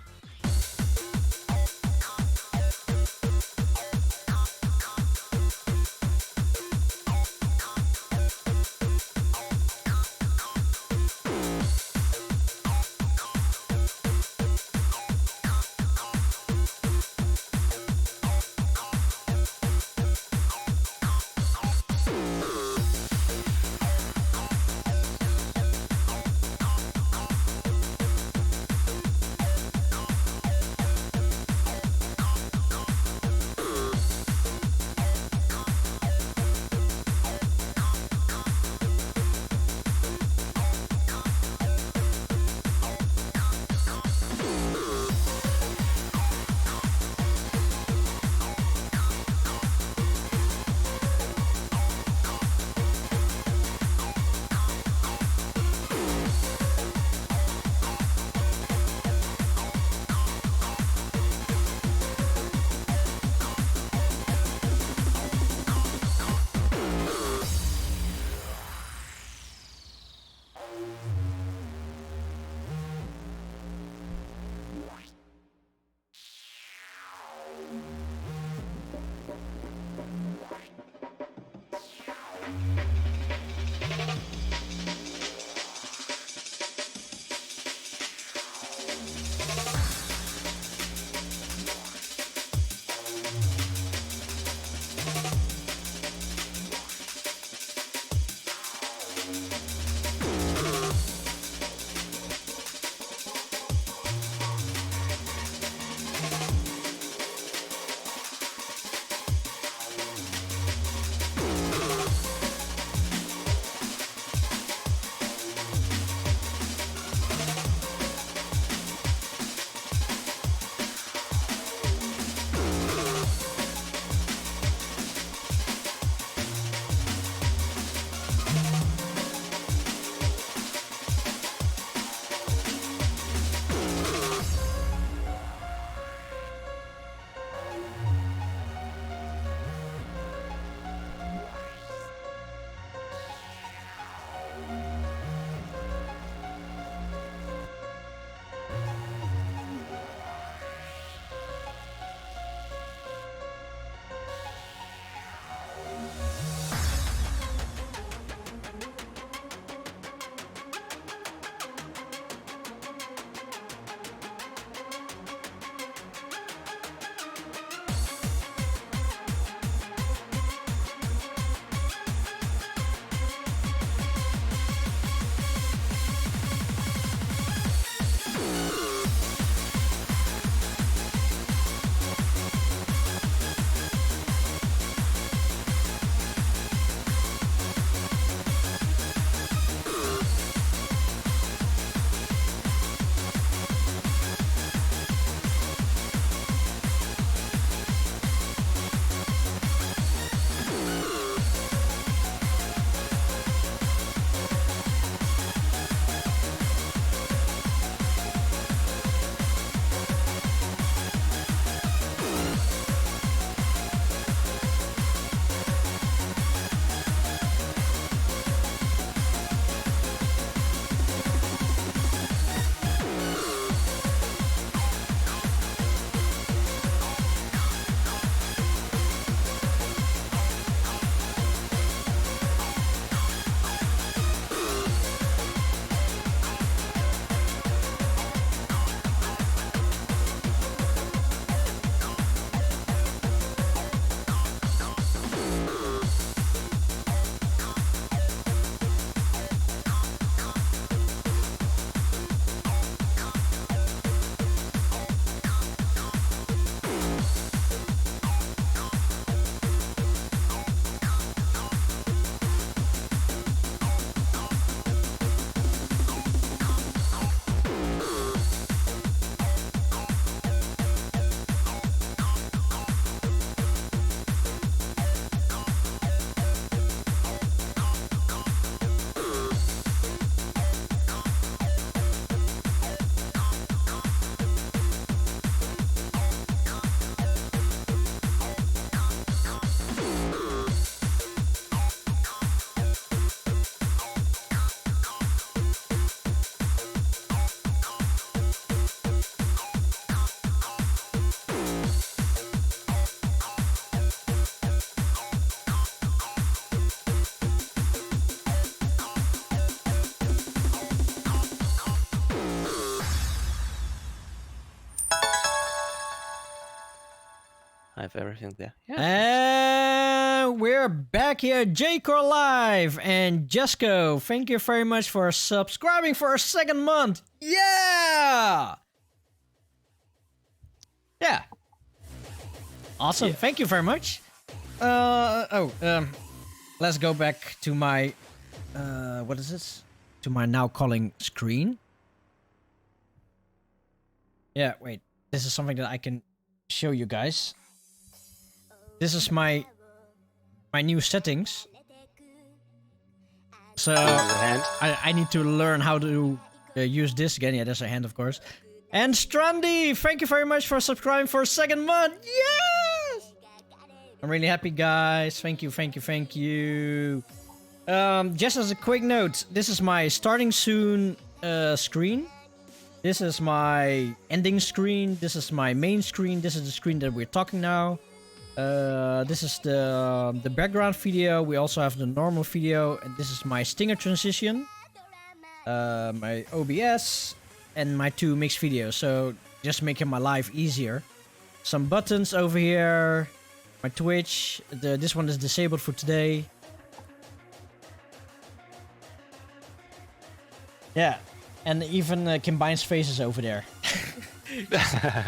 I have everything there. Yeah. And we're back here, J-Core Live. And Jesco, thank you very much for subscribing for a second month. Yeah! Yeah. Awesome. Yeah. Thank you very much. Let's go back to my, what is this? To my now calling screen. Yeah, wait. This is something that I can show you guys. This is my new settings. So hand. I need to learn how to use this again. Yeah, there's a hand, of course. And Strandy, thank you very much for subscribing for a second month. Yes! I'm really happy, guys. Thank you, thank you, thank you. Just as a quick note, this is my starting soon screen. This is my ending screen. This is my main screen. This is the screen that we're talking now. This is the background video. We also have the normal video, and this is my stinger transition, my OBS, and my 2 mixed videos. So just making my life easier. Some buttons over here. My Twitch. This one is disabled for today. Yeah, and even combines faces over there,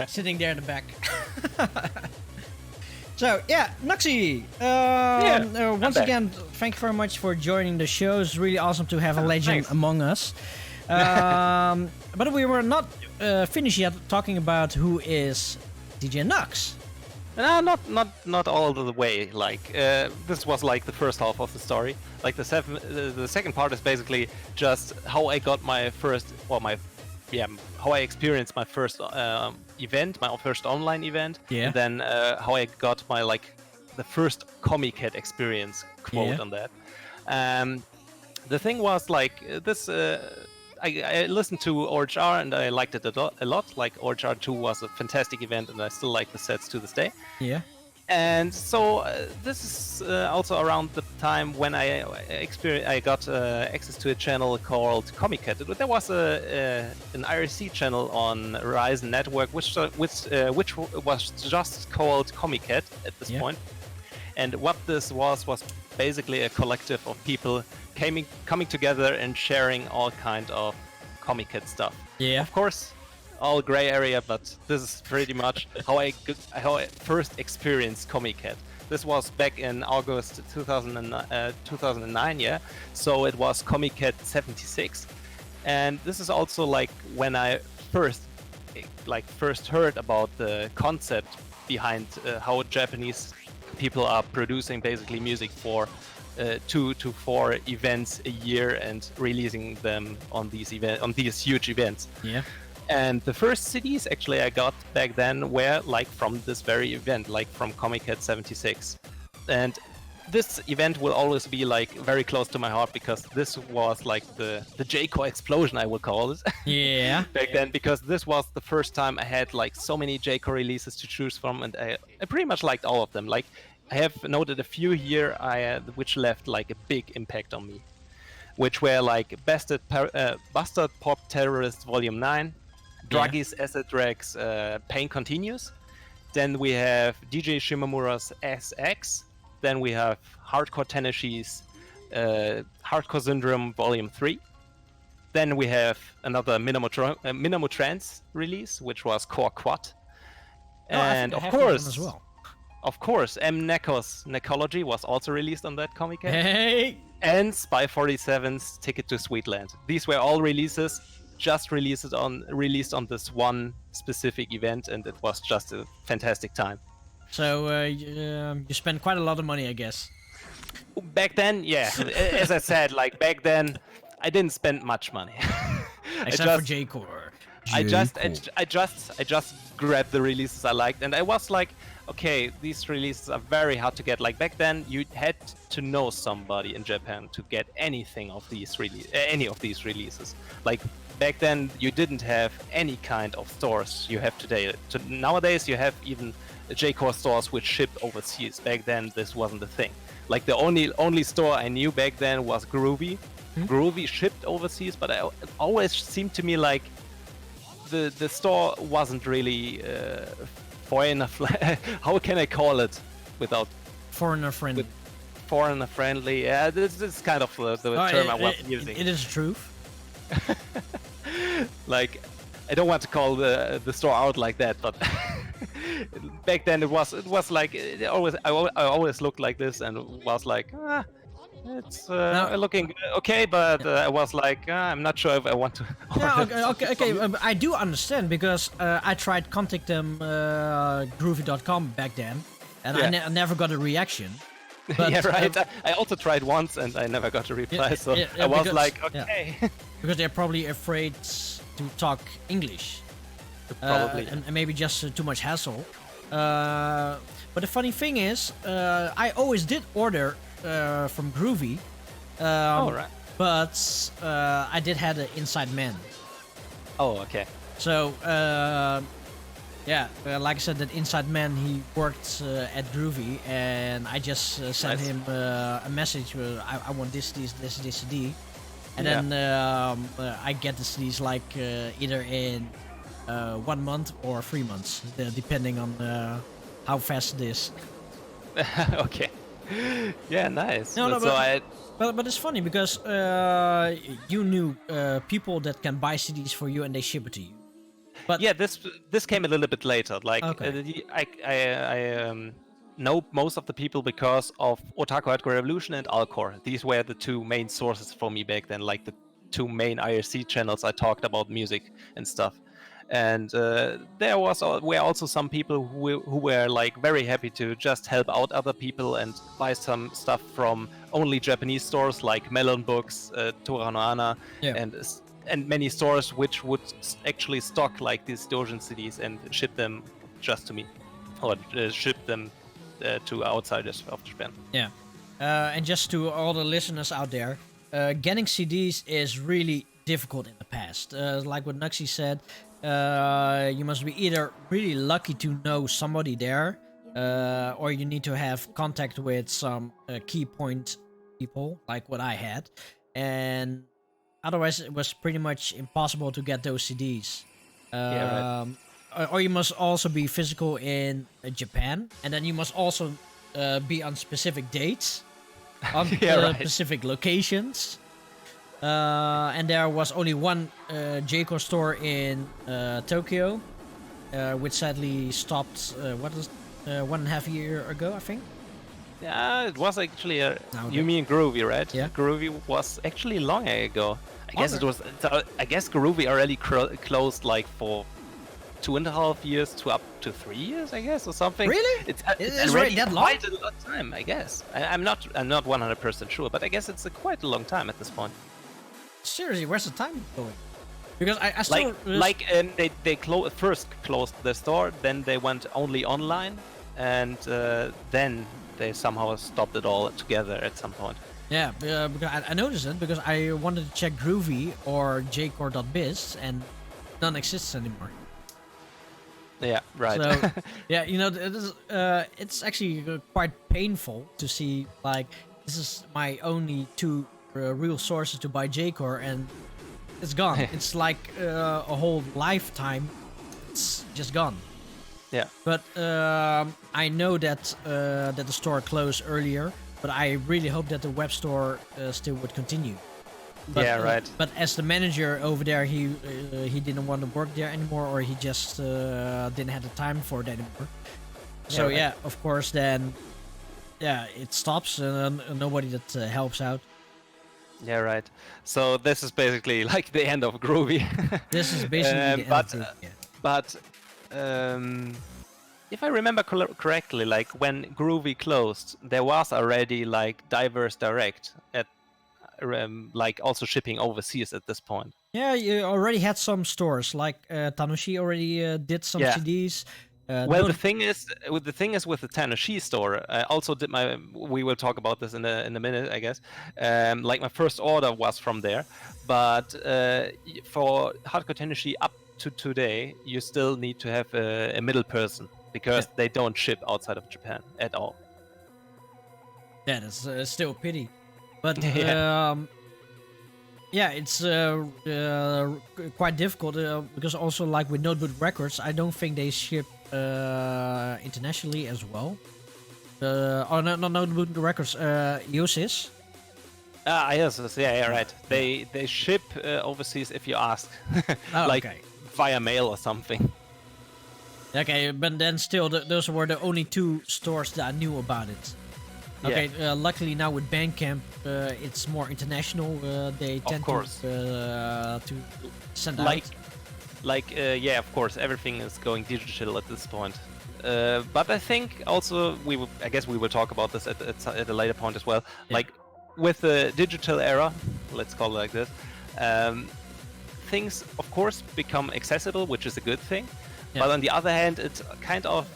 sitting there in the back. So yeah, Knux, once again, thank you very much for joining the show. It's really awesome to have a legend among us. But we were not finished yet talking about who is DJ Knux. No, not all the way. Like this was like the first half of the story. Like the second part is basically just how I got my first, how I experienced my first event, my first online event. Yeah. And then how I got my the first Comiket experience quote on that. The thing was this. I listened to ORHR and I liked it a lot. Like ORHR 2 was a fantastic event and I still like the sets to this day. Yeah. And so this is also around the time when I got access to a channel called Comiket. There was an IRC channel on Horizon Network which was just called Comiket at this point. And what this was basically a collective of people coming together and sharing all kind of Comiket stuff. Yeah. Of course, all gray area, but this is pretty much how I first experienced Comiket. This was back in August 2009, yeah. So it was Comiket 76, and this is also when I first heard about the concept behind how Japanese people are producing basically music for 2 to 4 events a year and releasing them on these huge events. Yeah. And the first CDs actually I got back then were from this very event, from Comiket 76. And this event will always be very close to my heart because this was the J-Core explosion, I would call it. Yeah. Back then, because this was the first time I had so many J-Core releases to choose from, and I pretty much liked all of them. I have noted a few here which left a big impact on me, which were Bastard Pop Terrorist Volume 9, Druggies, Acid Rex, Pain Continues. Then we have DJ Shimamura's SX. Then we have Hardcore Tano-c's Hardcore Syndrome Volume 3. Then we have another Minamotrance release, which was Core Quad. And of course, as well. Of course, M-Neko's Necology was also released on that Comiket. Hey! And Spy 47's Ticket to Sweetland. These were all releases, just released on this one specific event, and it was just a fantastic time. So you spent quite a lot of money, I guess. Back then, yeah. As I said, back then, I didn't spend much money. Except for J-Core. I just grabbed the releases I liked, and I was okay, these releases are very hard to get. Back then, you had to know somebody in Japan to get anything of these any of these releases. Back then, you didn't have any kind of stores you have today. Nowadays, you have even J-Core stores which ship overseas. Back then, this wasn't a thing. The only store I knew back then was Groovy. Groovy shipped overseas, but it always seemed to me the store wasn't really foreigner how can I call it without Foreigner friendly. foreigner friendly? Yeah, this is kind of the term I was using. It is the truth. Like, I don't want to call the store out like that, but back then it was like I always looked like this and was like, it's looking okay, but I was like, I'm not sure if I want to. Yeah, okay. I do understand because I tried contact them groovy.com back then, and I never got a reaction. But, yeah, right. I also tried once and I never got a reply, so I was because, like, okay. Because they're probably afraid to talk English. Probably. And maybe just too much hassle. But the funny thing is, I always did order from Groovy. Right. But I did have an inside man. Oh, okay. So, like I said, that inside man, he worked at Groovy, and I just sent him a message. I want this, CD, and then I get the CDs like either in 1 month or 3 months, depending on how fast it is. Okay. Yeah, nice. But it's funny because you knew people that can buy CDs for you and they ship it to you. But yeah, this came a little bit later. Like, okay. I know most of the people because of Otaku Hardcore Revolution and Alcor. These were the two main sources for me back then, like the two main IRC channels I talked about music and stuff. And there were also some people who were like very happy to just help out other people and buy some stuff from only Japanese stores like Melon Books, Toranoana, and many stores which would actually stock like these Dojin CDs and ship them just to me, or ship them to outsiders of Japan. Yeah, and just to all the listeners out there, getting CDs is really difficult in the past. Like what Knuxy said, you must be either really lucky to know somebody there, or you need to have contact with some key point people, like what I had, and otherwise it was pretty much impossible to get those CDs. Or you must also be physical in Japan, and then you must also be on specific dates, on specific locations. And there was only one J-Core store in Tokyo, which sadly stopped 1.5 years ago, I think. Yeah, it was actually you mean Groovy, right? Yeah. Groovy was actually long ago. I guess Groovy already closed like for 2.5 years to up to 3 years, I guess, or something. Really? It's already that long? quite a long time, I guess. I'm not 100% sure, but I guess it's quite a long time at this point. Seriously, where's the time going? Because I still they first closed the store, then they went only online, and then they somehow stopped it all together at some point. Yeah, because I noticed it because I wanted to check Groovy or jcore.biz, and none exists anymore. Yeah, right. So, yeah, it's actually quite painful to see, like, this is my only two real sources to buy J-Core, and it's gone. It's like a whole lifetime. It's just gone. Yeah. But I know that the store closed earlier, but I really hope that the web store still would continue. But, yeah, right. But as the manager over there, he didn't want to work there anymore, or he just didn't have the time for it anymore. So yeah, of course, then it stops, and nobody that helps out. Yeah, right. So this is basically like the end of Groovy. This is basically the end of it. But if I remember correctly, like when Groovy closed, there was already like Diverse Direct at like also shipping overseas at this point. Yeah, you already had some stores like Tano-c already did some CDs. Well, the thing is with the Tano-c store, I also did we will talk about this in a minute, I guess. Like my first order was from there, but for Hardcore Tano-c up to today, you still need to have a middle person because they don't ship outside of Japan at all. Yeah, that's still a pity. But it's quite difficult because also like with Notebook Records, I don't think they ship internationally as well. No, the records. Usis. Yes, yeah, right. They ship overseas if you ask, Oh, like okay. via mail or something. Okay, but then still, those were the only 2 stores that I knew about it. Okay, luckily now with Bandcamp, it's more international. They tend to send out. Yeah, of course, everything is going digital at this point. But I think also I guess we will talk about this at a later point as well. Yeah. Like with the digital era, let's call it like this, things of course become accessible, which is a good thing. Yeah. But on the other hand, it kind of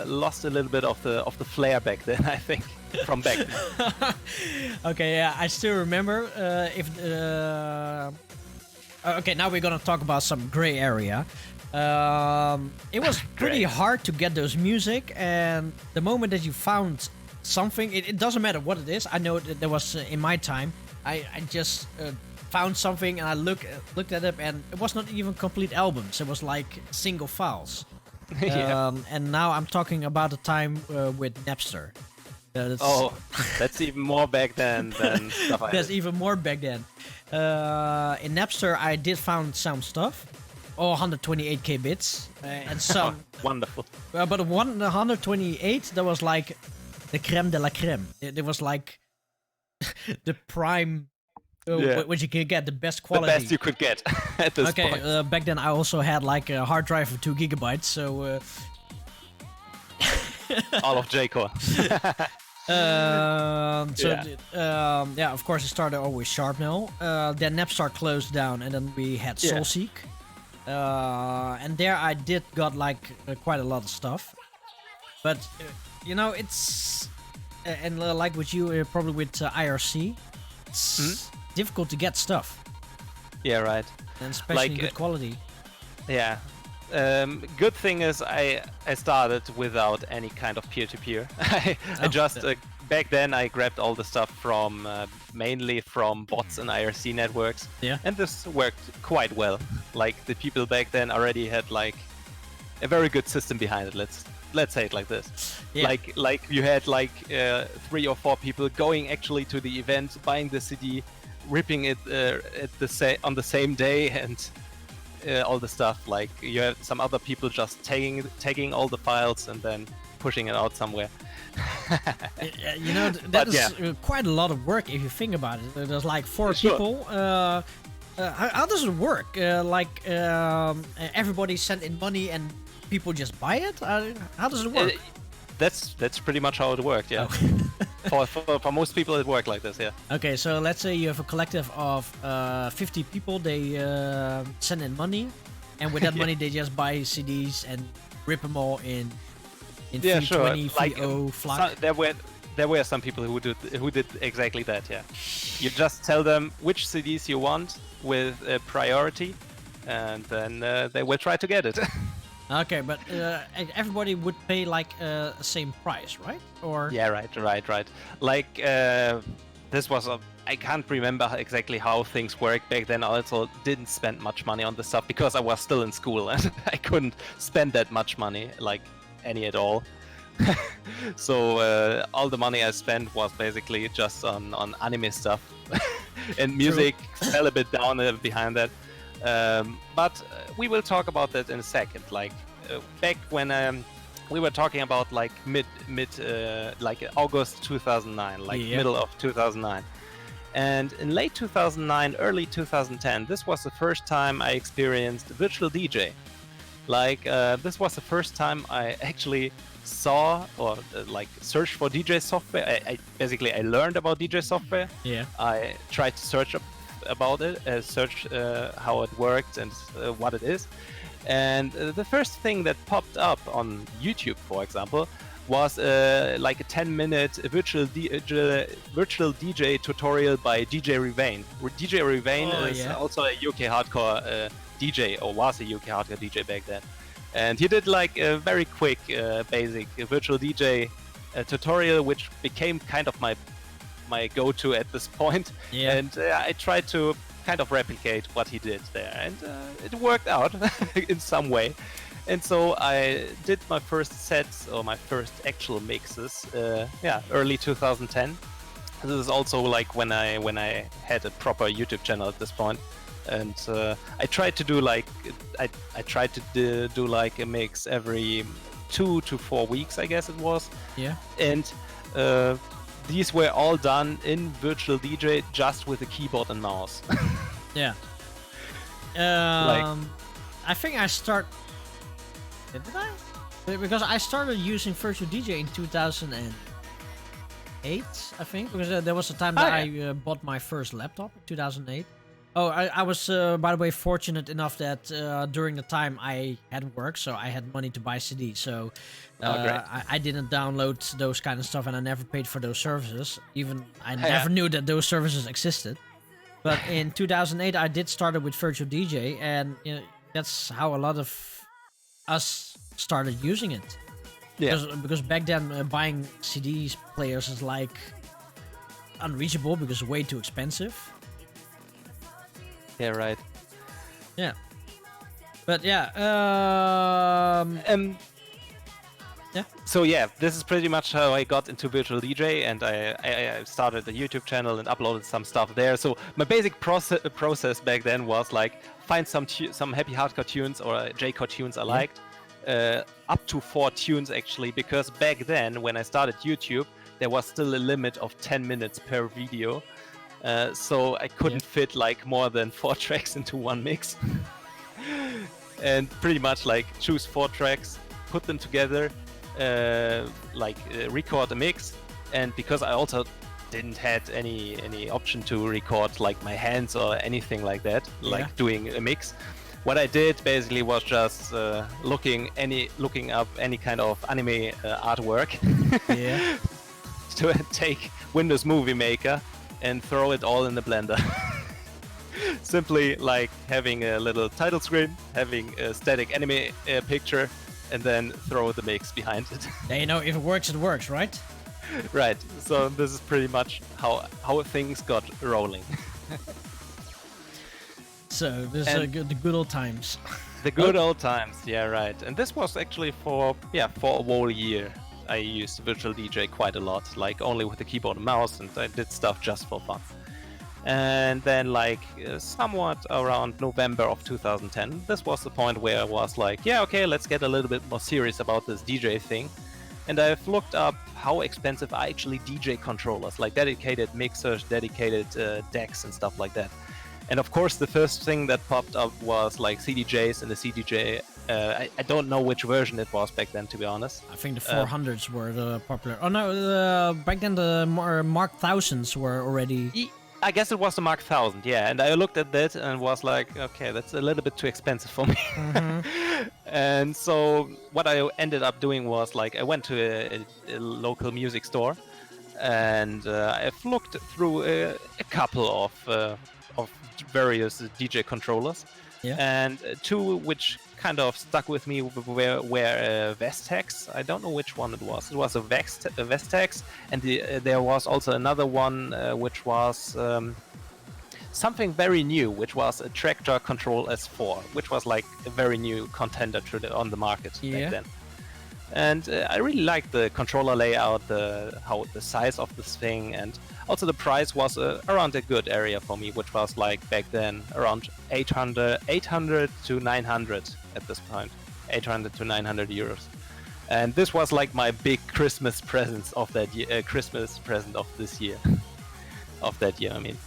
lost a little bit of the flair back then. I think from back then. Okay, yeah, I still remember. Okay, now we're gonna talk about some gray area. It was pretty hard to get those music, and the moment that you found something, it doesn't matter what it is. I know that there was in my time, I just found something and I looked at it, and it was not even complete albums. It was like single files. Yeah. And now I'm talking about the time with Napster. That's even more back then than stuff I That's did. even more back then. In Napster, I did found some stuff, all 128k bits, and some. Wonderful. But 128, that was like the creme de la creme. It was like the prime, what you could get, the best quality. The best you could get at this point. Okay, back then I also had like a hard drive of 2 gigabytes, so. All of J-Core. Yeah, of course it started always Sharpnel. Then Napstar closed down, and then we had Soulseek. And there I did got like quite a lot of stuff. But it's and like with you, probably with IRC, it's difficult to get stuff, Yeah, right. and especially Like, good quality. Yeah. Good thing is I started without any kind of peer-to-peer. I just back then I grabbed all the stuff from mainly from bots and IRC networks. Yeah. And this worked quite well. Like the people back then already had like a very good system behind it. Let's say it like this. Yeah. Like you had like 3 or 4 people going actually to the event, buying the CD, ripping it on the same day, and all the stuff. Like you have some other people just taking all the files and then pushing it out somewhere. That is quite a lot of work if you think about it. There's like 4 people. How does it work? Everybody sent in money and people just buy it? How does it work? That's pretty much how it worked. Yeah. For most people, it worked like this. Yeah. Okay, so let's say you have a collective of 50 people. They send in money, and with that money, they just buy CDs and rip them all in 320, 30 FLAC. There were some people who did exactly that. Yeah. You just tell them which CDs you want with priority, and then they will try to get it. Okay, but everybody would pay like same price, right? Or yeah, right. Like this was I can't remember exactly how things worked back then. I also didn't spend much money on the stuff because I was still in school and I couldn't spend that much money, like any at all. So all the money I spent was basically just on anime stuff, and music fell a bit down behind that. But we will talk about that in a second. Like back when we were talking about like mid like August 2009, like middle of 2009, and in late 2009, early 2010, this was the first time I experienced virtual DJ. Like this was the first time I actually saw or like searched for DJ software. I learned about DJ software. Yeah. I tried to search about it, search how it worked and what it is. And the first thing that popped up on YouTube, for example, was like a 10-minute virtual DJ tutorial by DJ Revane. DJ Revane is also a UK hardcore DJ, or was a UK hardcore DJ back then. And he did like a very quick, basic virtual DJ tutorial, which became kind of my go-to at this point. Yeah. And I tried to kind of replicate what he did there, and it worked out in some way. And so I did my first sets or my first actual mixes, early 2010. This is also like when I had a proper YouTube channel at this point, and I tried to do like do like a mix every 2 to 4 weeks, I guess it was. Yeah. And these were all done in Virtual DJ just with a keyboard and mouse. Yeah. I think I did I? Because I started using Virtual DJ in 2008, I think, because there was a time that I bought my first laptop in 2008. Oh, I was, by the way, fortunate enough that during the time I had work, so I had money to buy CDs. So I didn't download those kind of stuff, and I never paid for those services. Even I never knew that those services existed. But in 2008, I did start with Virtual DJ, and that's how a lot of us started using it. Yeah. Because back then, buying CDs players is like unreachable because way too expensive. Yeah, right. Yeah. But yeah. So yeah, this is pretty much how I got into Virtual DJ, and I started a YouTube channel and uploaded some stuff there. So my basic process back then was like find some happy hardcore tunes or J-core tunes I liked, up to 4 tunes actually, because back then when I started YouTube, there was still a limit of 10 minutes per video. So I couldn't fit like more than 4 tracks into one mix. And pretty much like choose 4 tracks, put them together, record a mix. And because I also didn't had any option to record like my hands or anything like that, doing a mix, what I did basically was just looking up any kind of anime artwork to take Windows Movie Maker and throw it all in the blender. Simply like having a little title screen, having a static anime picture, and then throw the mix behind it. Yeah, if it works, right? Right. So this is pretty much how things got rolling. So this is the good old times. The good old times, yeah, right. And this was actually for a whole year. I used Virtual DJ quite a lot, like only with the keyboard and mouse, and I did stuff just for fun. And then somewhat around November of 2010, this was the point where I was like, yeah, okay, let's get a little bit more serious about this DJ thing. And I've looked up how expensive are actually DJ controllers, like dedicated mixers, dedicated decks and stuff like that. And of course, the first thing that popped up was like CDJs and the CDJ. I don't know which version it was back then, to be honest. I think the 400s were the popular. Oh no, back then the Mark 1000s were already. I guess it was the Mark 1000, yeah. And I looked at that and was like, okay, that's a little bit too expensive for me. Mm-hmm. And so what I ended up doing was like I went to a local music store, and I've looked through a couple of various DJ controllers, and 2 which kind of stuck with me were Vestax. I don't know which one it was. It was a Vestax, and there was also another one which was something very new, which was a Tractor Control S4, which was like a very new contender on the market back then. And I really liked the controller layout, the size of this thing, and also the price was around a good area for me, which was like back then around 800 to 900 at this point, 800 to 900 euros. And this was like my big Christmas present of that year, Christmas present of this year, of that year, I mean.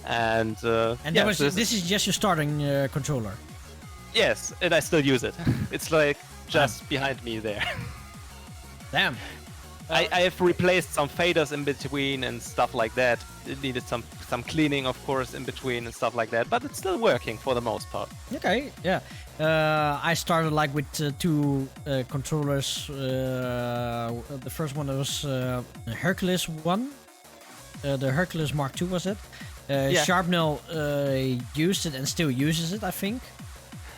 And this is just your starting controller. Yes, and I still use it. It's like just behind me there. Damn. I have replaced some faders in between and stuff like that. It needed some cleaning, of course, in between and stuff like that, but it's still working for the most part. Okay, yeah. I started like with 2 controllers. The first one was the Hercules one. The Hercules Mark II was it. Sharpnel used it and still uses it, I think.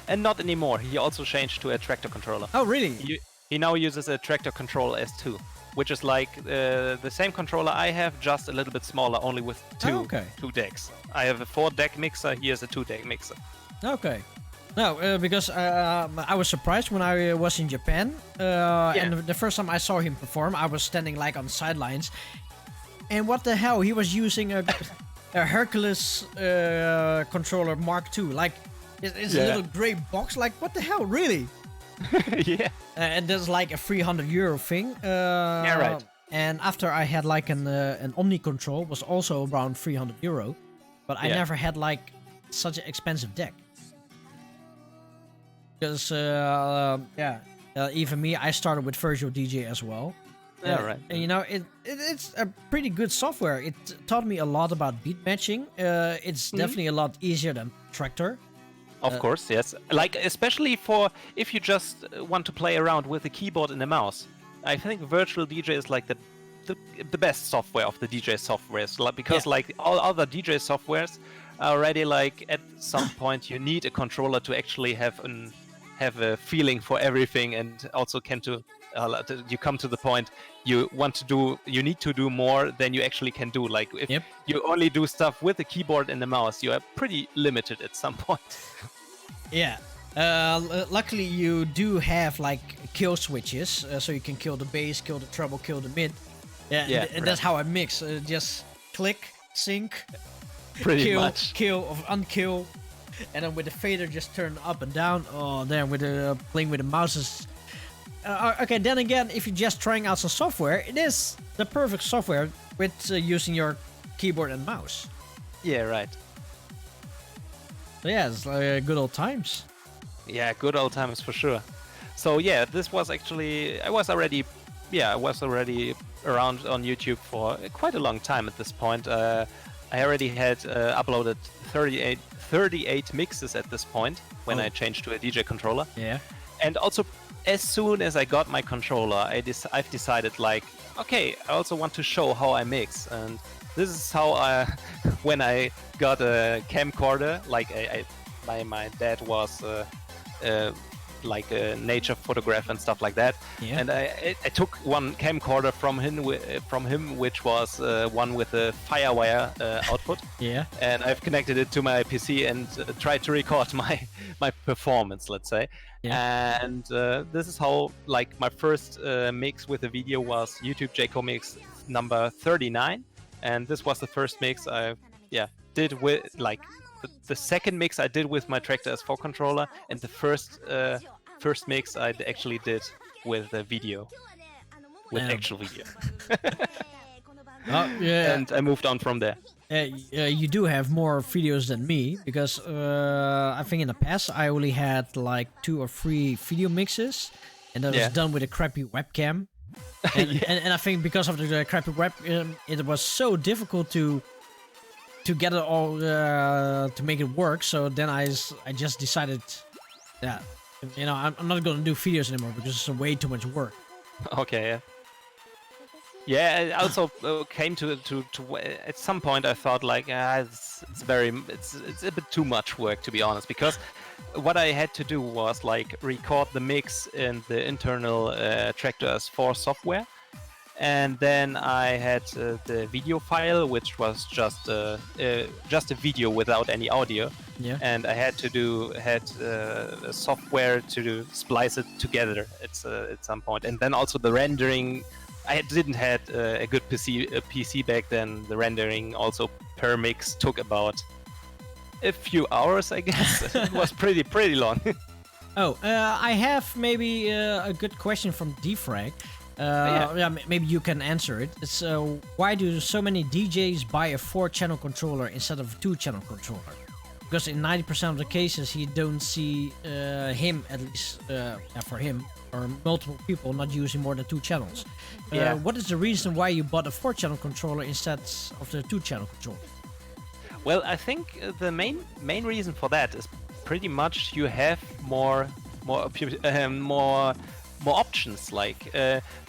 And not anymore. He also changed to a Tractor controller. Oh, really? He now uses a Tractor Control S2, which is like the same controller I have, just a little bit smaller, only with 2 decks. I have a 4-deck mixer. He has a 2-deck mixer. Okay. No, because I was surprised when I was in Japan, and the first time I saw him perform, I was standing like on the sidelines, and what the hell, he was using a Hercules controller Mark II, like it's a little gray box, like what the hell, really? Yeah. And that's like a €300 thing. Yeah, right. And after I had like an Omni control, was also around €300, but I never had like such an expensive deck. Because even me, I started with Virtual DJ as well. Yeah, right. And you know, it's a pretty good software. It taught me a lot about beat matching. It's definitely a lot easier than Tractor. Of course, yes. Like, especially for if you just want to play around with a keyboard and a mouse. I think Virtual DJ is like the best software of the DJ softwares. Because like all other DJ softwares are already like at some point you need a controller to actually have a feeling for everything, and also you come to the point you need to do more than you actually can do. Like if you only do stuff with a keyboard and a mouse, you are pretty limited at some point. Yeah. Luckily you do have like kill switches, so you can kill the bass, kill the treble, kill the mid. And that's how I mix. Just click, sync, kill or unkill. And then with the fader, just turn up and down. Oh, then with the playing with the mouses. Okay, then again, if you're just trying out some software, it is the perfect software with using your keyboard and mouse. Yeah, right. So yeah, it's good old times. Yeah, good old times for sure. So yeah, this was actually I was already around on YouTube for quite a long time at this point. I already had uploaded 38 mixes at this point when I changed to a DJ controller. Yeah. And also, as soon as I got my controller, I've decided like, okay, I also want to show how I mix, and this is how when I got a camcorder, like my dad was like a nature photographer and stuff like that. Yeah. And I took one camcorder from him, which was one with a FireWire output. Yeah. And I've connected it to my PC and tried to record my performance, let's say. Yeah. And this is how like my first mix with a video was YouTube DoKoMi mix number 39, and this was the first mix I did with like. The second mix I did with my Tractor S4 controller, and the first mix I actually did with a video, with actual video. And I moved on from there. You do have more videos than me, because I think in the past I only had like 2 or 3 video mixes, and that was done with a crappy webcam. And I think because of the crappy webcam, it was so difficult to get it all to make it work. So then I just decided that I'm not gonna do videos anymore because it's way too much work. Okay. Yeah, I also came to at some point I thought like it's a bit too much work, to be honest, because what I had to do was like record the mix in the internal Tractor S4 software. And then I had the video file, which was just a video without any audio. Yeah. And I had a software to splice it together at some point. And then also the rendering. I didn't had a good PC back then. The rendering also per mix took about a few hours, I guess. It was pretty long. I have maybe a good question from Defrag. Maybe you can answer it. It's why do so many DJs buy a 4-channel controller instead of a 2-channel controller? Because in 90% of the cases, you don't see him, at least for him, or multiple people not using more than 2 channels. What is the reason why you bought a 4-channel controller instead of the 2-channel controller? Well, I think the main reason for that is pretty much you have more options. Like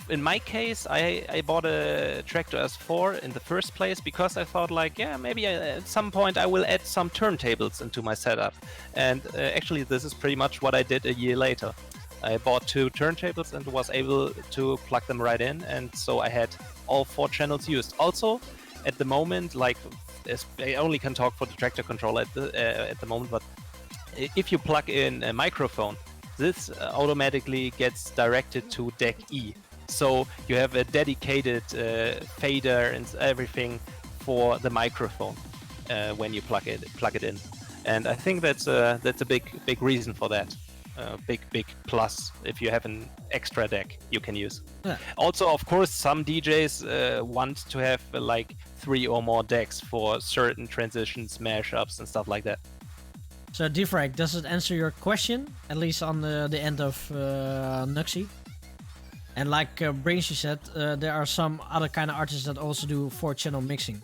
in my case, I bought a Tractor S4 in the first place because I thought like, maybe at some point I will add some turntables into my setup. And actually this is pretty much what I did a year later. I bought 2 turntables and was able to plug them right in, and so I had all 4 channels used. Also, at the moment, like I only can talk for the Tractor controller at the moment, but if you plug in a microphone, this automatically gets directed to deck E. So you have a dedicated fader and everything for the microphone when you plug it in. And I think that's a big reason for that. Big plus if you have an extra deck you can use. Yeah. Also, of course, some DJs want to have like 3 or more decks for certain transitions, mashups, and stuff like that. So, Defrag, does it answer your question? At least on the end of Knux? And like Brainsy said, there are some other kind of artists that also do 4-channel mixing.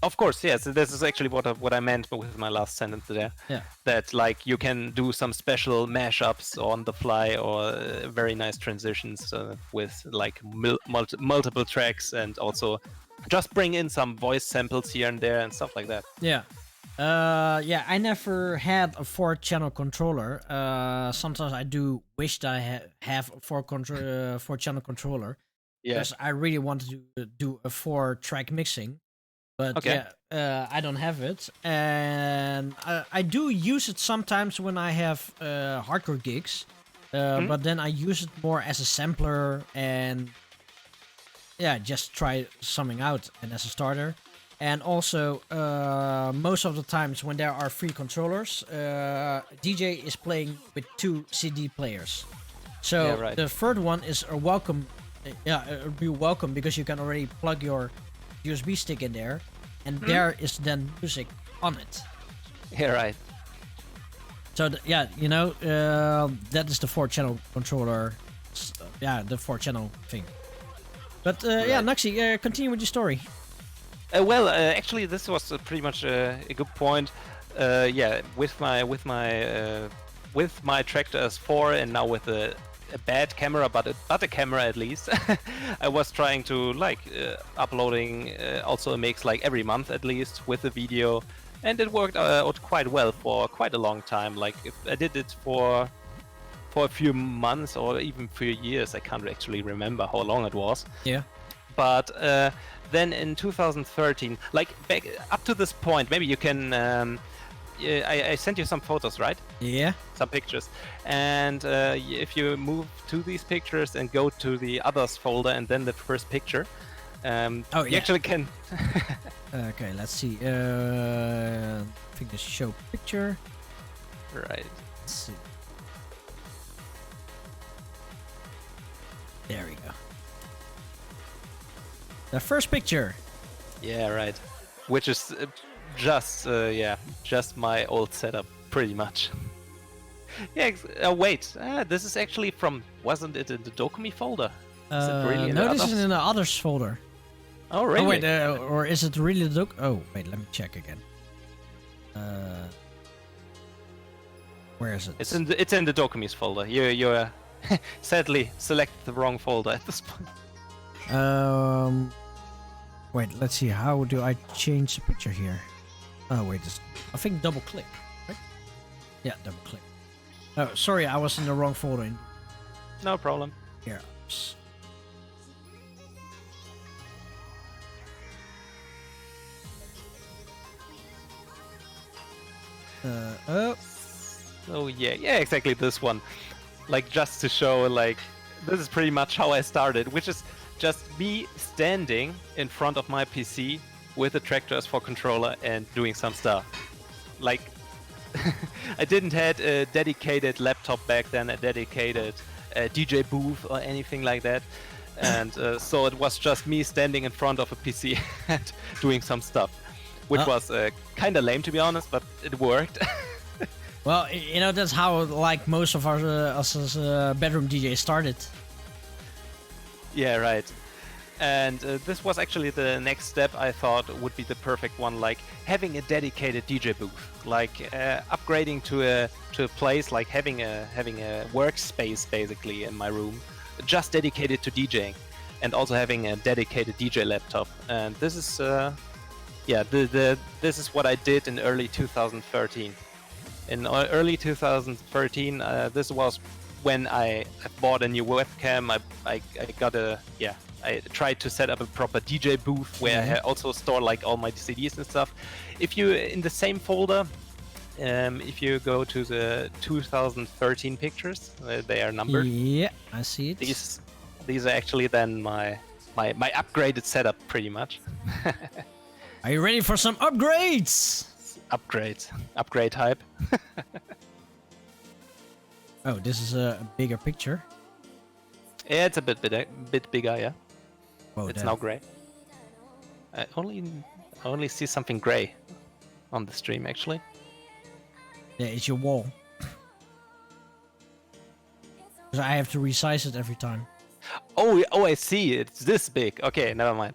Of course, yes. This is actually what I meant with my last sentence there. Yeah. That like you can do some special mashups on the fly or very nice transitions with like multiple tracks, and also just bring in some voice samples here and there and stuff like that. Yeah. I never had a 4-channel controller. Sometimes I do wish that I have a 4-channel controller. Yeah. Because I really wanted to do a 4-track mixing. But Okay. I don't have it. And I do use it sometimes when I have hardcore gigs. But then I use it more as a sampler and just try something out and as a starter. And also, most of the times when there are free controllers, DJ is playing with 2 CD players. So Yeah, right. the third one is a welcome. It'll be welcome because you can already plug your USB stick in there, and there is then music on it. Yeah, right. So that is the 4-channel controller. The 4-channel thing. But Knux, continue with your story. Actually, this was pretty much a good point. With my Tractor S4 and now with a bad camera, but a camera at least, I was trying to uploading also a mix like every month at least with a video, and it worked out quite well for quite a long time. Like if I did it for a few months or even few years. I can't actually remember how long it was. Yeah. But then in 2013, like back up to this point, maybe you can. I sent you some photos, right? Yeah. Some pictures, and if you move to these pictures and go to the others folder and then the first picture, you actually can. Okay, let's see. I think the show picture. Right. Let's see. There we go. The first picture. Yeah, right. Which is just my old setup, pretty much. Wait, this is actually from. Wasn't it in the DoKoMi folder? Is it really in no, the this others? is in the others folder. Oh, really? Oh wait, or is it really the Oh wait, let me check again. Where is it? It's in the DoKoMi's folder. You're sadly selected the wrong folder at this point. Wait, let's see. How do I change the picture here? Oh wait, I think double click. Right? Yeah, double click. Oh, sorry, I was in the wrong folder. No problem. Here. Oops. Oh yeah, exactly this one. Like just to show, like this is pretty much how I started, which is just me standing in front of my PC with the Tractor S4 controller and doing some stuff. Like I didn't had a dedicated laptop back then, a dedicated DJ booth or anything like that, and so it was just me standing in front of a PC and doing some stuff, which was kind of lame to be honest, but it worked. Well, that's how like most of our us as bedroom DJs started. Yeah, right. And this was actually the next step I thought would be the perfect one, like having a dedicated DJ booth, like upgrading to a place, like having a workspace basically in my room, just dedicated to DJing, and also having a dedicated DJ laptop. And this is this is what I did in early 2013. In early 2013, this was when I bought a new webcam. I tried to set up a proper DJ booth where I also store like all my CDs and stuff. If you in the same folder, If you go to the 2013 pictures, they are numbered. Yeah, I see it. These are actually then my upgraded setup, pretty much. Are you ready for some upgrades? Upgrade hype. Oh, this is a bigger picture. Yeah, it's a bit bigger, yeah. Oh, It's damn. now gray. I only see something gray on the stream, actually. Yeah, it's your wall. Because I have to resize it every time. Oh, I see. It's this big. Okay, never mind.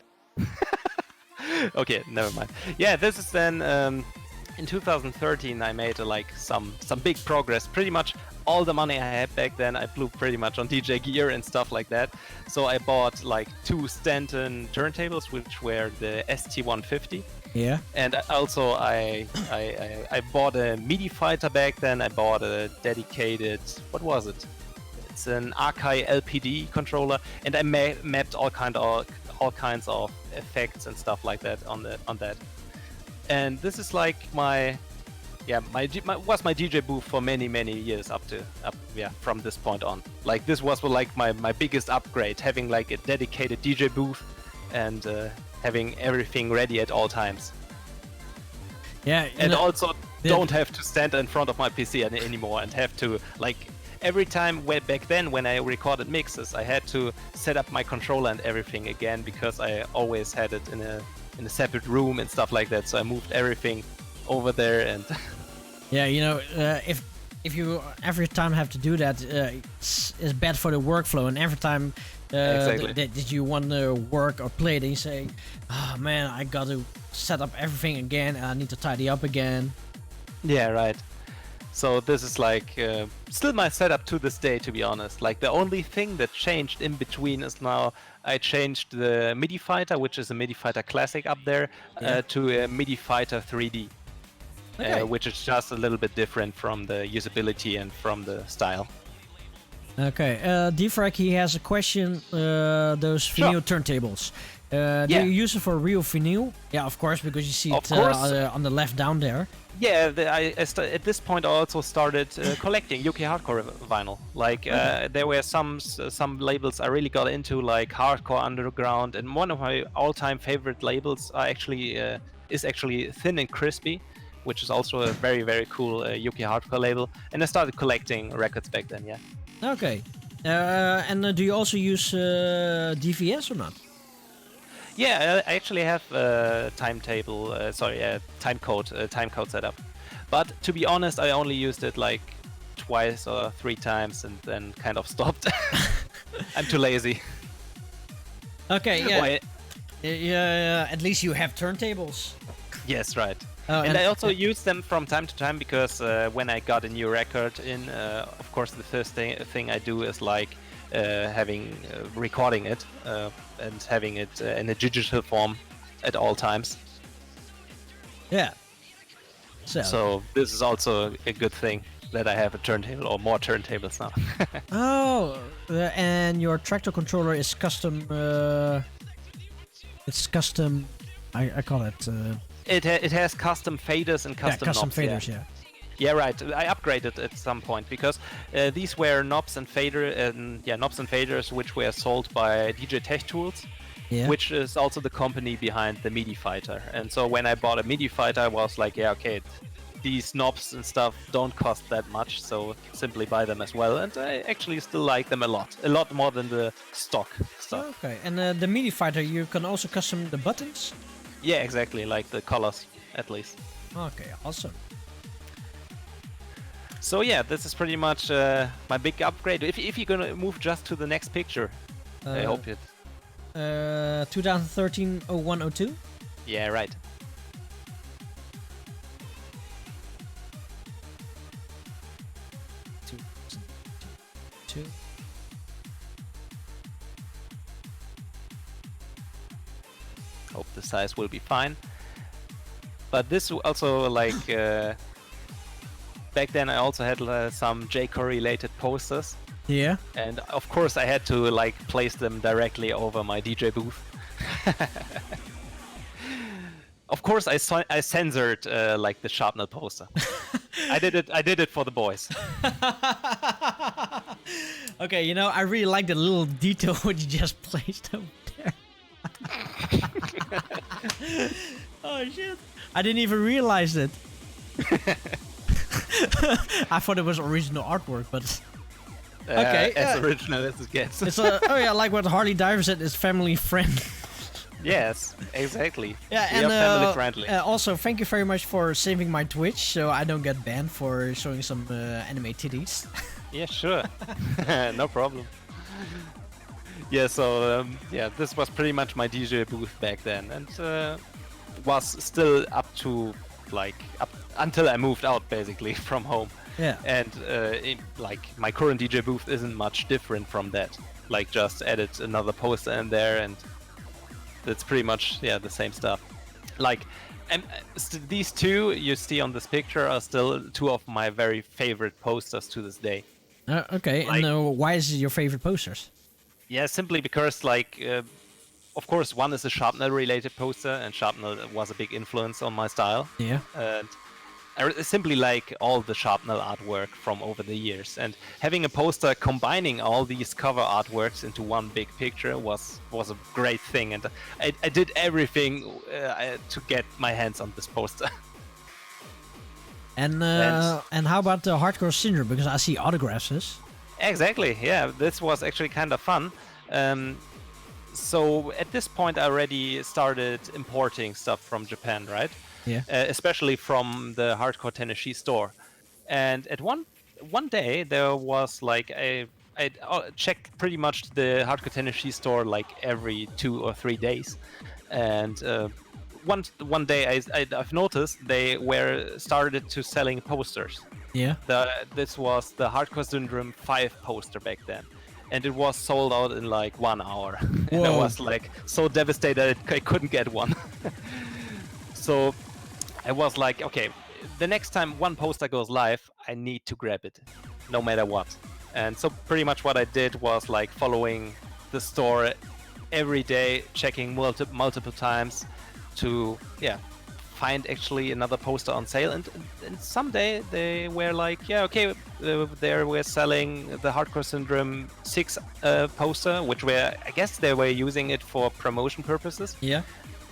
Okay, never mind. Yeah, this is then in 2013 I made like some big progress. Pretty much all the money I had back then I blew pretty much on DJ gear and stuff like that. So I bought like 2 Stanton turntables, which were the ST150. Yeah. And also I bought a MIDI fighter back then. I bought a dedicated, what was it? It's an Akai LPD controller, and I mapped all kinds of effects and stuff like that on that. And this is like my DJ booth for many years from this point on. Like this was like my biggest upgrade, having like a dedicated DJ booth and having everything ready at all times. Yeah. And also don't have to stand in front of my PC anymore and have to like every time back then when I recorded mixes, I had to set up my controller and everything again because I always had it in a separate room and stuff like that. So I moved everything over there and Yeah, you know, if you every time have to do that, it's bad for the workflow. And every time Exactly. that you want to work or play, then you say, "Oh man, I got to set up everything again. I need to tidy up again." yeah, right. So this is like still my setup to this day, to be honest. Like the only thing that changed in between is now I changed the MIDI fighter, which is a MIDI fighter classic up there, to a MIDI fighter 3D. Okay. Which is just a little bit different from the usability and from the style. Okay, Defrag, he has a question. Those Sure. vinyl turntables. Do Yeah. you use it for real vinyl? Yeah, of course, because you see Of it course. on the left down there. Yeah, at this point I also started collecting UK hardcore vinyl. Like there were some labels I really got into, like Hardcore Underground, and one of my all-time favorite labels is actually Thin and Crispy, which is also a very cool UK hardcore label. And I started collecting records back then. Yeah. Okay. And do you also use DVS or not? Yeah, I actually have a time code setup. But to be honest, I only used it like twice or 3 times and then kind of stopped. I'm too lazy. Okay, yeah. Why- Yeah, at least you have turntables. Yes, right. Oh, And I also use them from time to time because when I got a new record in, of course, the first thing I do is like recording it and having it in a digital form at all times. Yeah. So this is also a good thing that I have a turntable or more turntables now. Oh, and your tractor controller is custom. It's custom. I call it. It has custom faders and custom custom knobs, faders. Yeah. Yeah, right. I upgraded at some point because these were knobs and faders which were sold by DJ Tech Tools, Yeah. which is also the company behind the MIDI fighter. And so when I bought a MIDI fighter, I was like, yeah, okay, these knobs and stuff don't cost that much, so simply buy them as well. And I actually still like them a lot more than the stock stuff. Okay, and the MIDI fighter, you can also custom the buttons. Yeah, exactly, like the colors at least. Okay, awesome. So yeah, this is pretty much my big upgrade. If you're gonna move just to the next picture, I hope it. 2013 0102. Yeah, right. Two. Hope the size will be fine. But this also like back then I also had some J-Core related posters, Yeah. and of course I had to like place them directly over my DJ booth. Of course I censored like the Sharpnel poster. I did it for the boys. Okay, you know, I really like the little detail what you just placed over there. Oh shit! I didn't even realize it. I thought it was original artwork, but okay, As original as it gets. it's oh yeah, like what Harley Diver said, it's family friendly. Yes, exactly. Yeah, We and are family friendly. also thank you very much for saving my Twitch, so I don't get banned for showing some anime titties. Yeah, sure. No problem. Yeah, so yeah, this was pretty much my DJ booth back then, and was still up to up until I moved out basically from home. Yeah. And my current DJ booth isn't much different from that. Like just added another poster in there, and it's pretty much the same stuff. Like, and these two you see on this picture are still two of my very favorite posters to this day. Okay, Like- and why is it your favorite posters? Yeah, simply because of course, one is a Sharpnel related poster, and Sharpnel was a big influence on my style. Yeah. And I simply like all the Sharpnel artwork from over the years, and having a poster combining all these cover artworks into one big picture was a great thing, and I did everything to get my hands on this poster. And how about the Hardcore Syndrome? Because I see autographs. Exactly, yeah, this was actually kind of fun. So at this point I already started importing stuff from Japan, right? Yeah. Especially from the Hardcore Tano-c store. And at one day there was like I checked pretty much the Hardcore Tano-c store like every 2 or 3 days, and one day I've noticed they started to selling posters. Yeah. This was the Hardcore Syndrome 5 poster back then, and it was sold out in like 1 hour. And I Whoa. was like so devastated I couldn't get one. So I was like, okay, the next time one poster goes live, I need to grab it, no matter what. And so pretty much what I did was like following the store every day, checking multiple times to find actually another poster on sale. And someday they were like, they were selling the Hardcore Syndrome 6 poster, which I guess they were using it for promotion purposes. Yeah.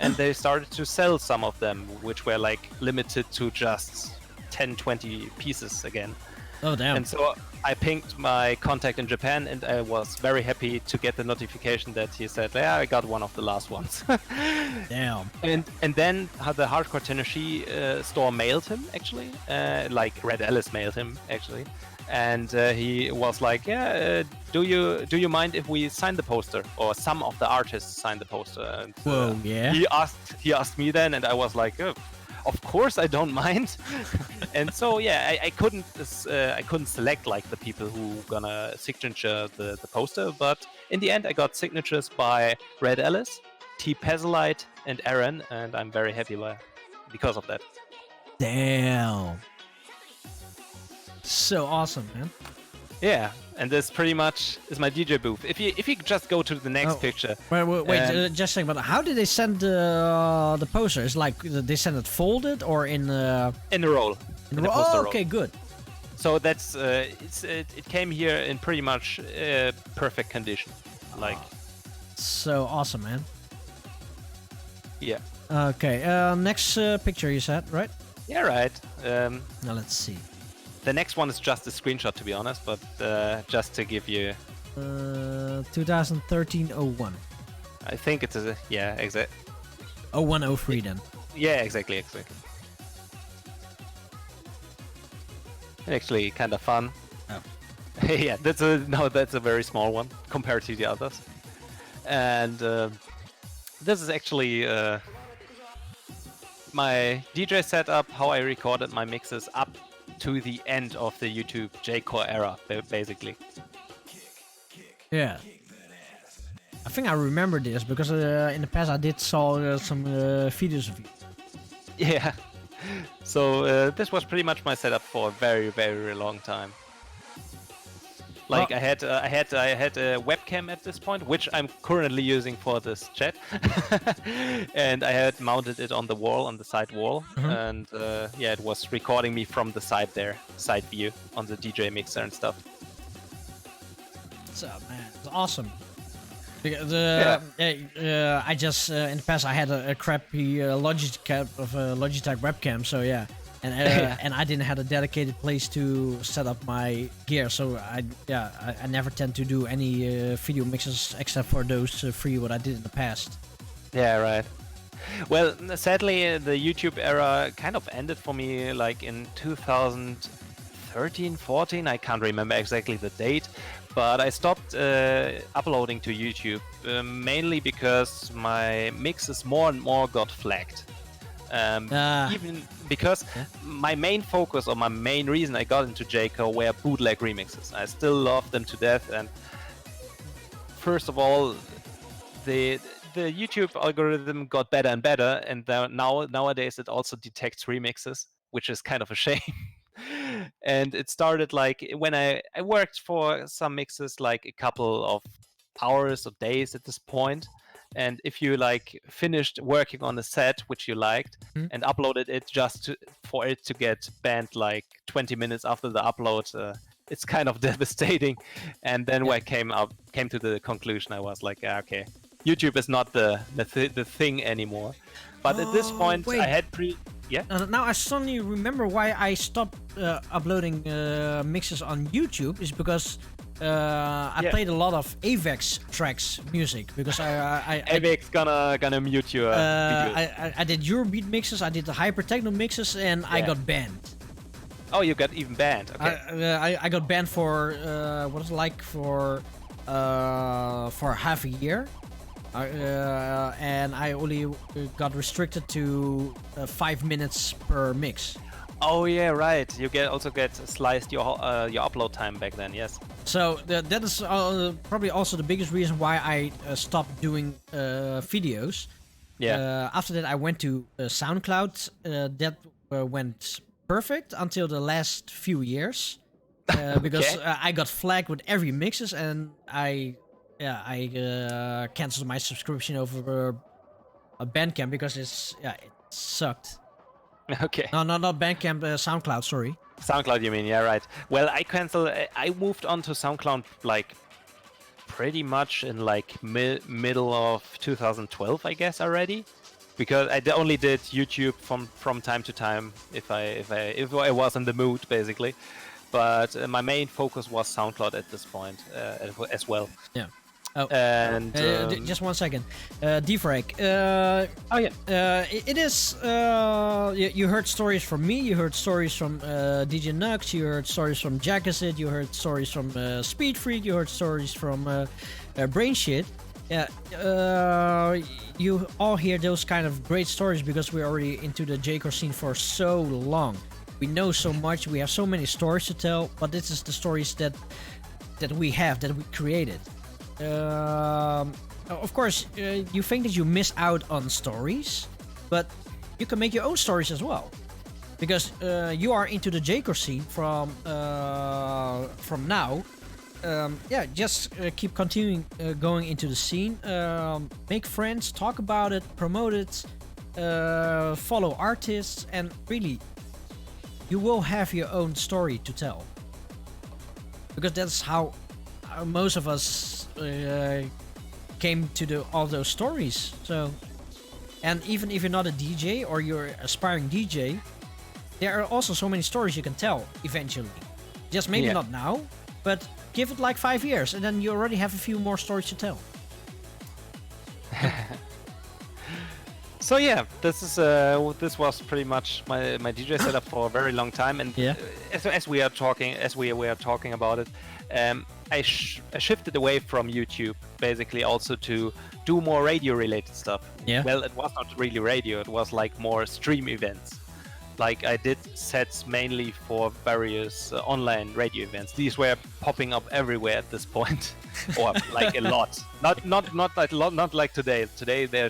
And they started to sell some of them, which were like limited to just 10-20 pieces again. Oh damn. And so I pinged my contact in Japan, and I was very happy to get the notification that he said, yeah, I got one of the last ones. Damn. And then the Hardcore Tano-c store mailed him, actually. Like Red Alice mailed him, actually. And he was like, do you mind if we sign the poster, or some of the artists sign the poster? And, Whoa, yeah. He asked me then, and I was like, of course I don't mind. And so I couldn't select like the people who gonna signature the poster, but in the end I got signatures by Red Alice, T Pezolite, and Aaron, and I'm very happy because of that. Damn. So awesome, man. Yeah, and this pretty much is my DJ booth. If you just go to the next picture. Wait, just a second. But how did they send the posters? Like they send it folded or in in a roll. in In a poster roll. okay, good. So that's it came here in pretty much perfect condition. Like, So awesome, man. yeah. Okay, next picture you said, right? Yeah, right. Now let's see. The next one is just a screenshot, to be honest, but just to give you... 2013-01. I think it's a... Yeah, exact. 01-03 then. Yeah, exactly. Actually, kind of fun. Oh. Yeah, that's a very small one compared to the others. And this is actually my DJ setup, how I recorded my mixes up to the end of the YouTube J-Core era, basically. Yeah. I think I remember this because in the past I did saw some videos of you. Yeah. So this was pretty much my setup for a very, very long time. Like Well- I had a webcam at this point, which I'm currently using for this chat, and I had mounted it on the wall, on the side wall, and yeah, it was recording me from the side there, side view on the DJ mixer and stuff. So man, it's awesome. Because, I just in the past I had a crappy Logitech webcam, so yeah, and and I didn't have a dedicated place to set up my gear, so I never tend to do any video mixes except for those three what I did in the past. Yeah, right. Well, sadly, the YouTube era kind of ended for me like in 2013, 14. I can't remember exactly the date, but I stopped uploading to YouTube mainly because my mixes more and more got flagged. Even because my main focus or my main reason I got into J-Core were bootleg remixes. I still love them to death, and first of all, the YouTube algorithm got better and better, and nowadays it also detects remixes, which is kind of a shame. And it started like when I worked for some mixes like a couple of hours or days at this point, and if you like finished working on a set which you liked and uploaded it for it to get banned like 20 minutes after the upload, it's kind of devastating. And then when I came to the conclusion, I was like, okay, YouTube is not the thing anymore. But at this point, wait. I had Now I suddenly remember why I stopped uploading mixes on YouTube is because I played a lot of Avex tracks music because I Avex gonna mute your videos. I did Eurobeat mixes, I did the hyper techno mixes, and I got banned. Oh, you got even banned. Okay. I got banned for what is it like for half a year. And I only got restricted to 5 minutes per mix. Oh yeah, right. You also get sliced your upload time back then. Yes. So that is probably also the biggest reason why I stopped doing videos. Yeah. After that, I went to SoundCloud. That went perfect until the last few years, because I got flagged with every mixes, and I canceled my subscription over a Bandcamp because it sucked. Okay. No, not Bandcamp, SoundCloud. Sorry. SoundCloud, you mean? Yeah, right. Well, I moved on to SoundCloud like pretty much in like middle of 2012, I guess already, because I only did YouTube from time to time if I was in the mood, basically. But my main focus was SoundCloud at this point as well. Yeah. Oh, and just 1 second. Defrag. Oh yeah. It is. You heard stories from me. You heard stories from DJ Knux. You heard stories from Jackasset. You heard stories from Speed Freak. You heard stories from Brain Shit. Yeah. You all hear those kind of great stories because we're already into the J-Core scene for so long. We know so much. We have so many stories to tell. But this is the stories that we have, that we created. Of course, you think that you miss out on stories, but you can make your own stories as well, because you are into the J-Core scene from now. Just keep continuing going into the scene, make friends, talk about it, promote it, follow artists, and really, you will have your own story to tell, because that's how most of us came to all those stories. So, and even if you're not a DJ or you're an aspiring DJ, there are also so many stories you can tell eventually. Just maybe not now, but give it like 5 years and then you already have a few more stories to tell. So yeah, this was pretty much my DJ setup for a very long time, and as we are talking about it, I shifted away from YouTube basically also to do more radio related stuff. Yeah. Well, it was not really radio; it was like more stream events. Like I did sets mainly for various online radio events. These were popping up everywhere at this point, or like a lot. Not like today. Today there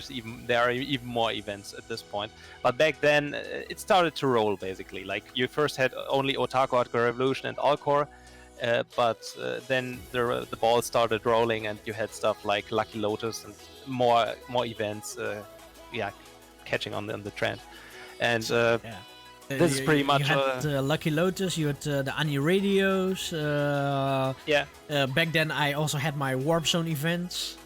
are even more events at this point. But back then it started to roll basically. Like you first had only Otaku Hardcore Revolution and Allcore, But then the ball started rolling, and you had stuff like Lucky Lotus and more events. Yeah, catching on the trend, and Yeah. this is pretty much. You had Lucky Lotus, you had the Ani radios. Yeah. Back then, I also had my Warp Zone events.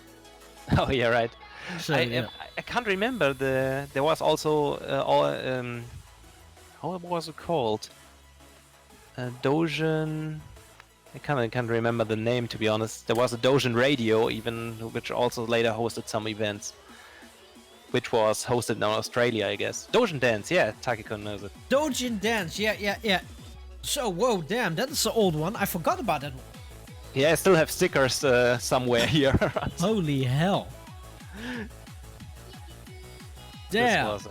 Oh yeah, right. So, I can't remember there was also how was it called? Dogen. I can't remember the name, to be honest. There was a Dogen radio even, which also later hosted some events, which was hosted in Australia, I guess. Dogen Dance, yeah, Takiko knows it. Dogen Dance, yeah. So, whoa, damn, that's the old one. I forgot about that one. Yeah, I still have stickers somewhere here. Holy hell. Damn. This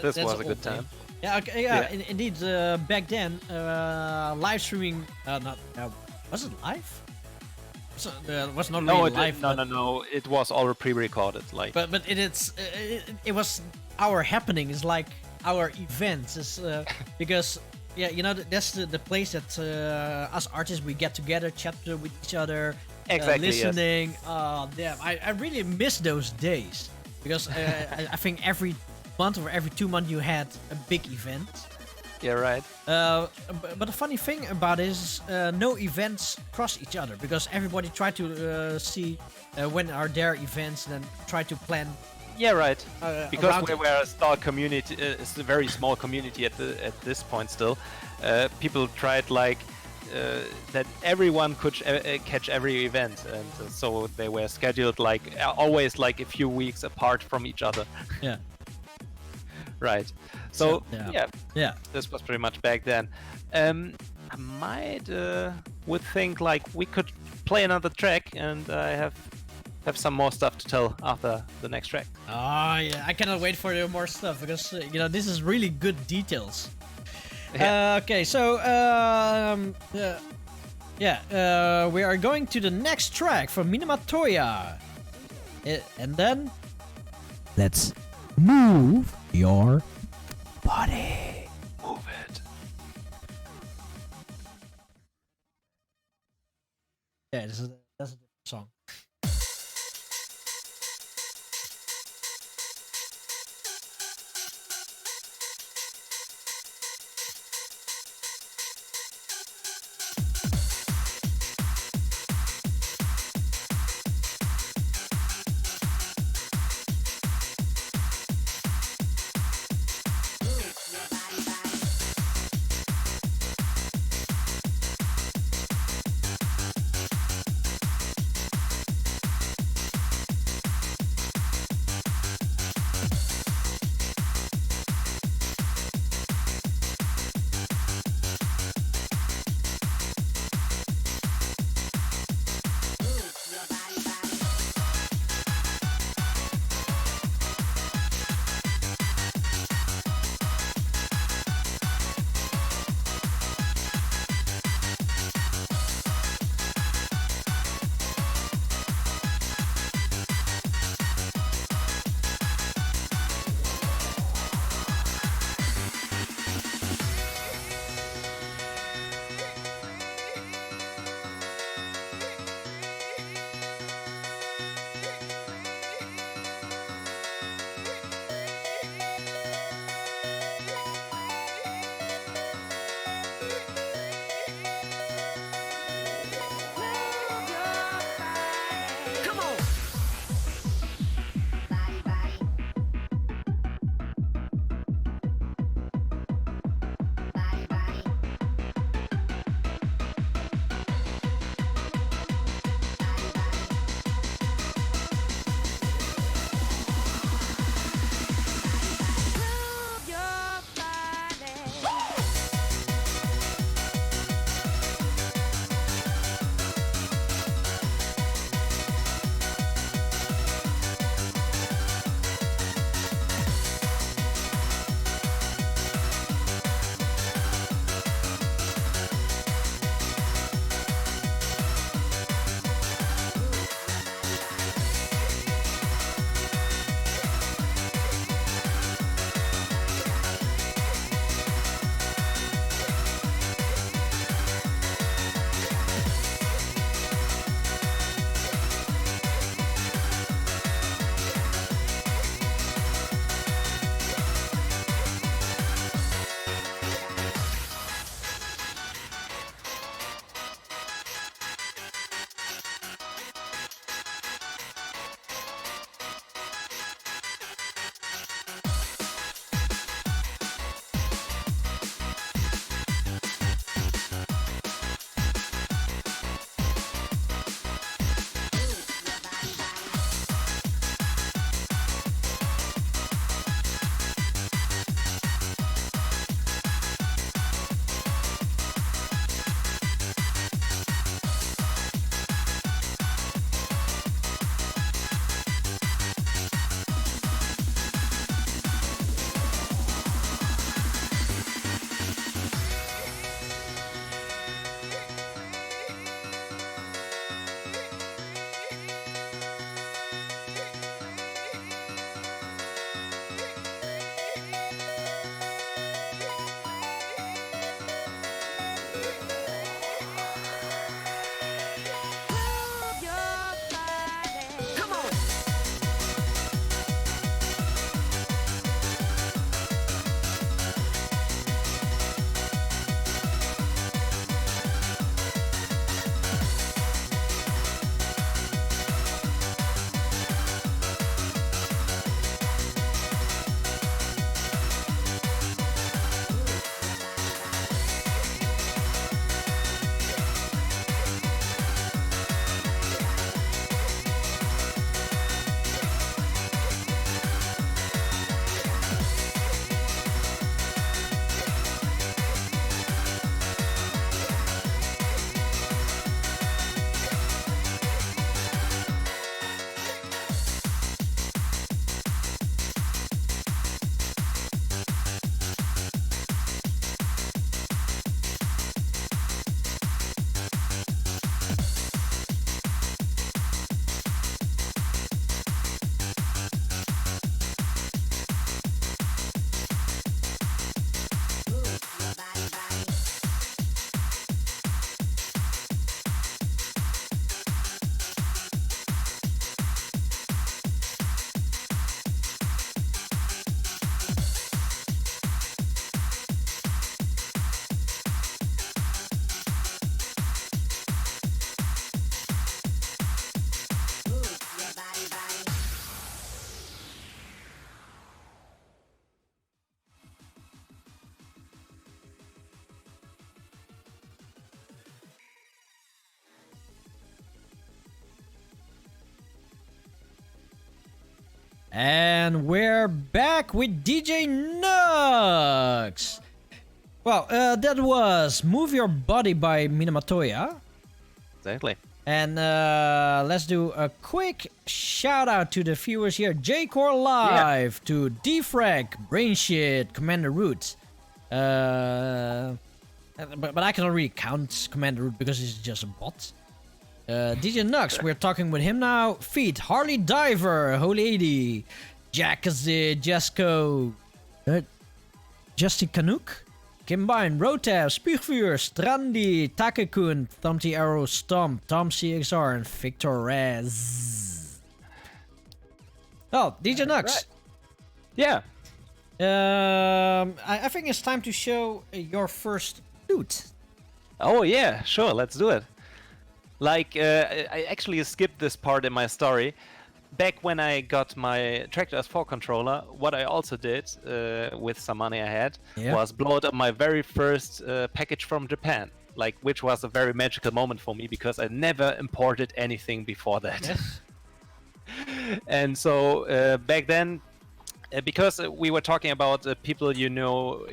That's was a old, good time. man. Yeah, okay, Yeah. Indeed. Back then, live streaming. Was it live? Was not really live. No. It was all pre-recorded. Like, But it was our happening. It's like our events. It's because that's the place that us artists we get together, chat with each other, Exactly, yes. listening. Damn, I really miss those days because I think every month or every 2 months you had a big event. yeah, right. But the funny thing about it is no events cross each other because everybody tried to see when are their events and then try to plan. Yeah, right. Because around we it. were a small community, it's a very small community at this point still. People tried like that everyone could catch every event, and so they were scheduled like always like a few weeks apart from each other. Yeah. Right. So Yeah. this was pretty much back then. I might would think like we could play another track, and I have some more stuff to tell after the next track. Oh yeah, I cannot wait for more stuff because this is really good details. Yeah. Okay, so we are going to the next track from Minamotrance, and then let's move your body. Move it. Yeah, that's a different song. And we're back with DJ Knux. Well, that was Move Your Body by Minamotoya. Exactly. And let's do a quick shout out to the viewers here. J-Core Live, to Defrag, Brain Shit, Commander Root. But I cannot really count Commander Root because he's just a bot. DJ Knux, we're talking with him now. Feet, Harley Diver, Holy 80, Jackazid, Jesco, Justy Canuck, Combine, Rotab, Spuugvuur, Strandi, Takekun, Thumpty Arrow, Stomp, Tom CXR, and Victor Rez. Oh, DJ Knux. Right. Yeah. I think it's time to show your first loot. Oh yeah, sure, let's do it. Like, I actually skipped this part in my story. Back when I got my Tractor S4 controller, what I also did, with some money I had, was blow up my very first package from Japan. Like, which was a very magical moment for me because I never imported anything before that. Yes. And so, back then, because we were talking about people you know,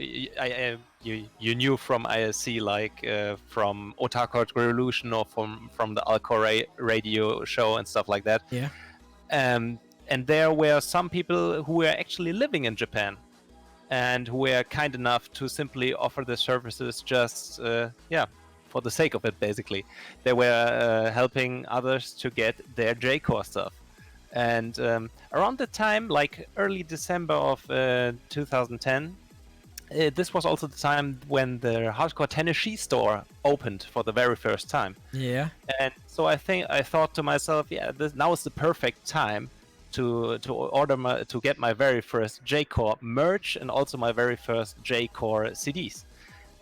you knew from ISC, like from Otaku Revolution or from the Alcor radio show and stuff like that. Yeah. And there were some people who were actually living in Japan and who were kind enough to simply offer the services just, for the sake of it, basically. They were helping others to get their J-Core stuff. And around the time, like early December of 2010, this was also the time when the Hardcore Tano-c store opened for the very first time. Yeah. And so I thought to myself, now is the perfect time to get my very first J-Core merch and also my very first J-Core CDs.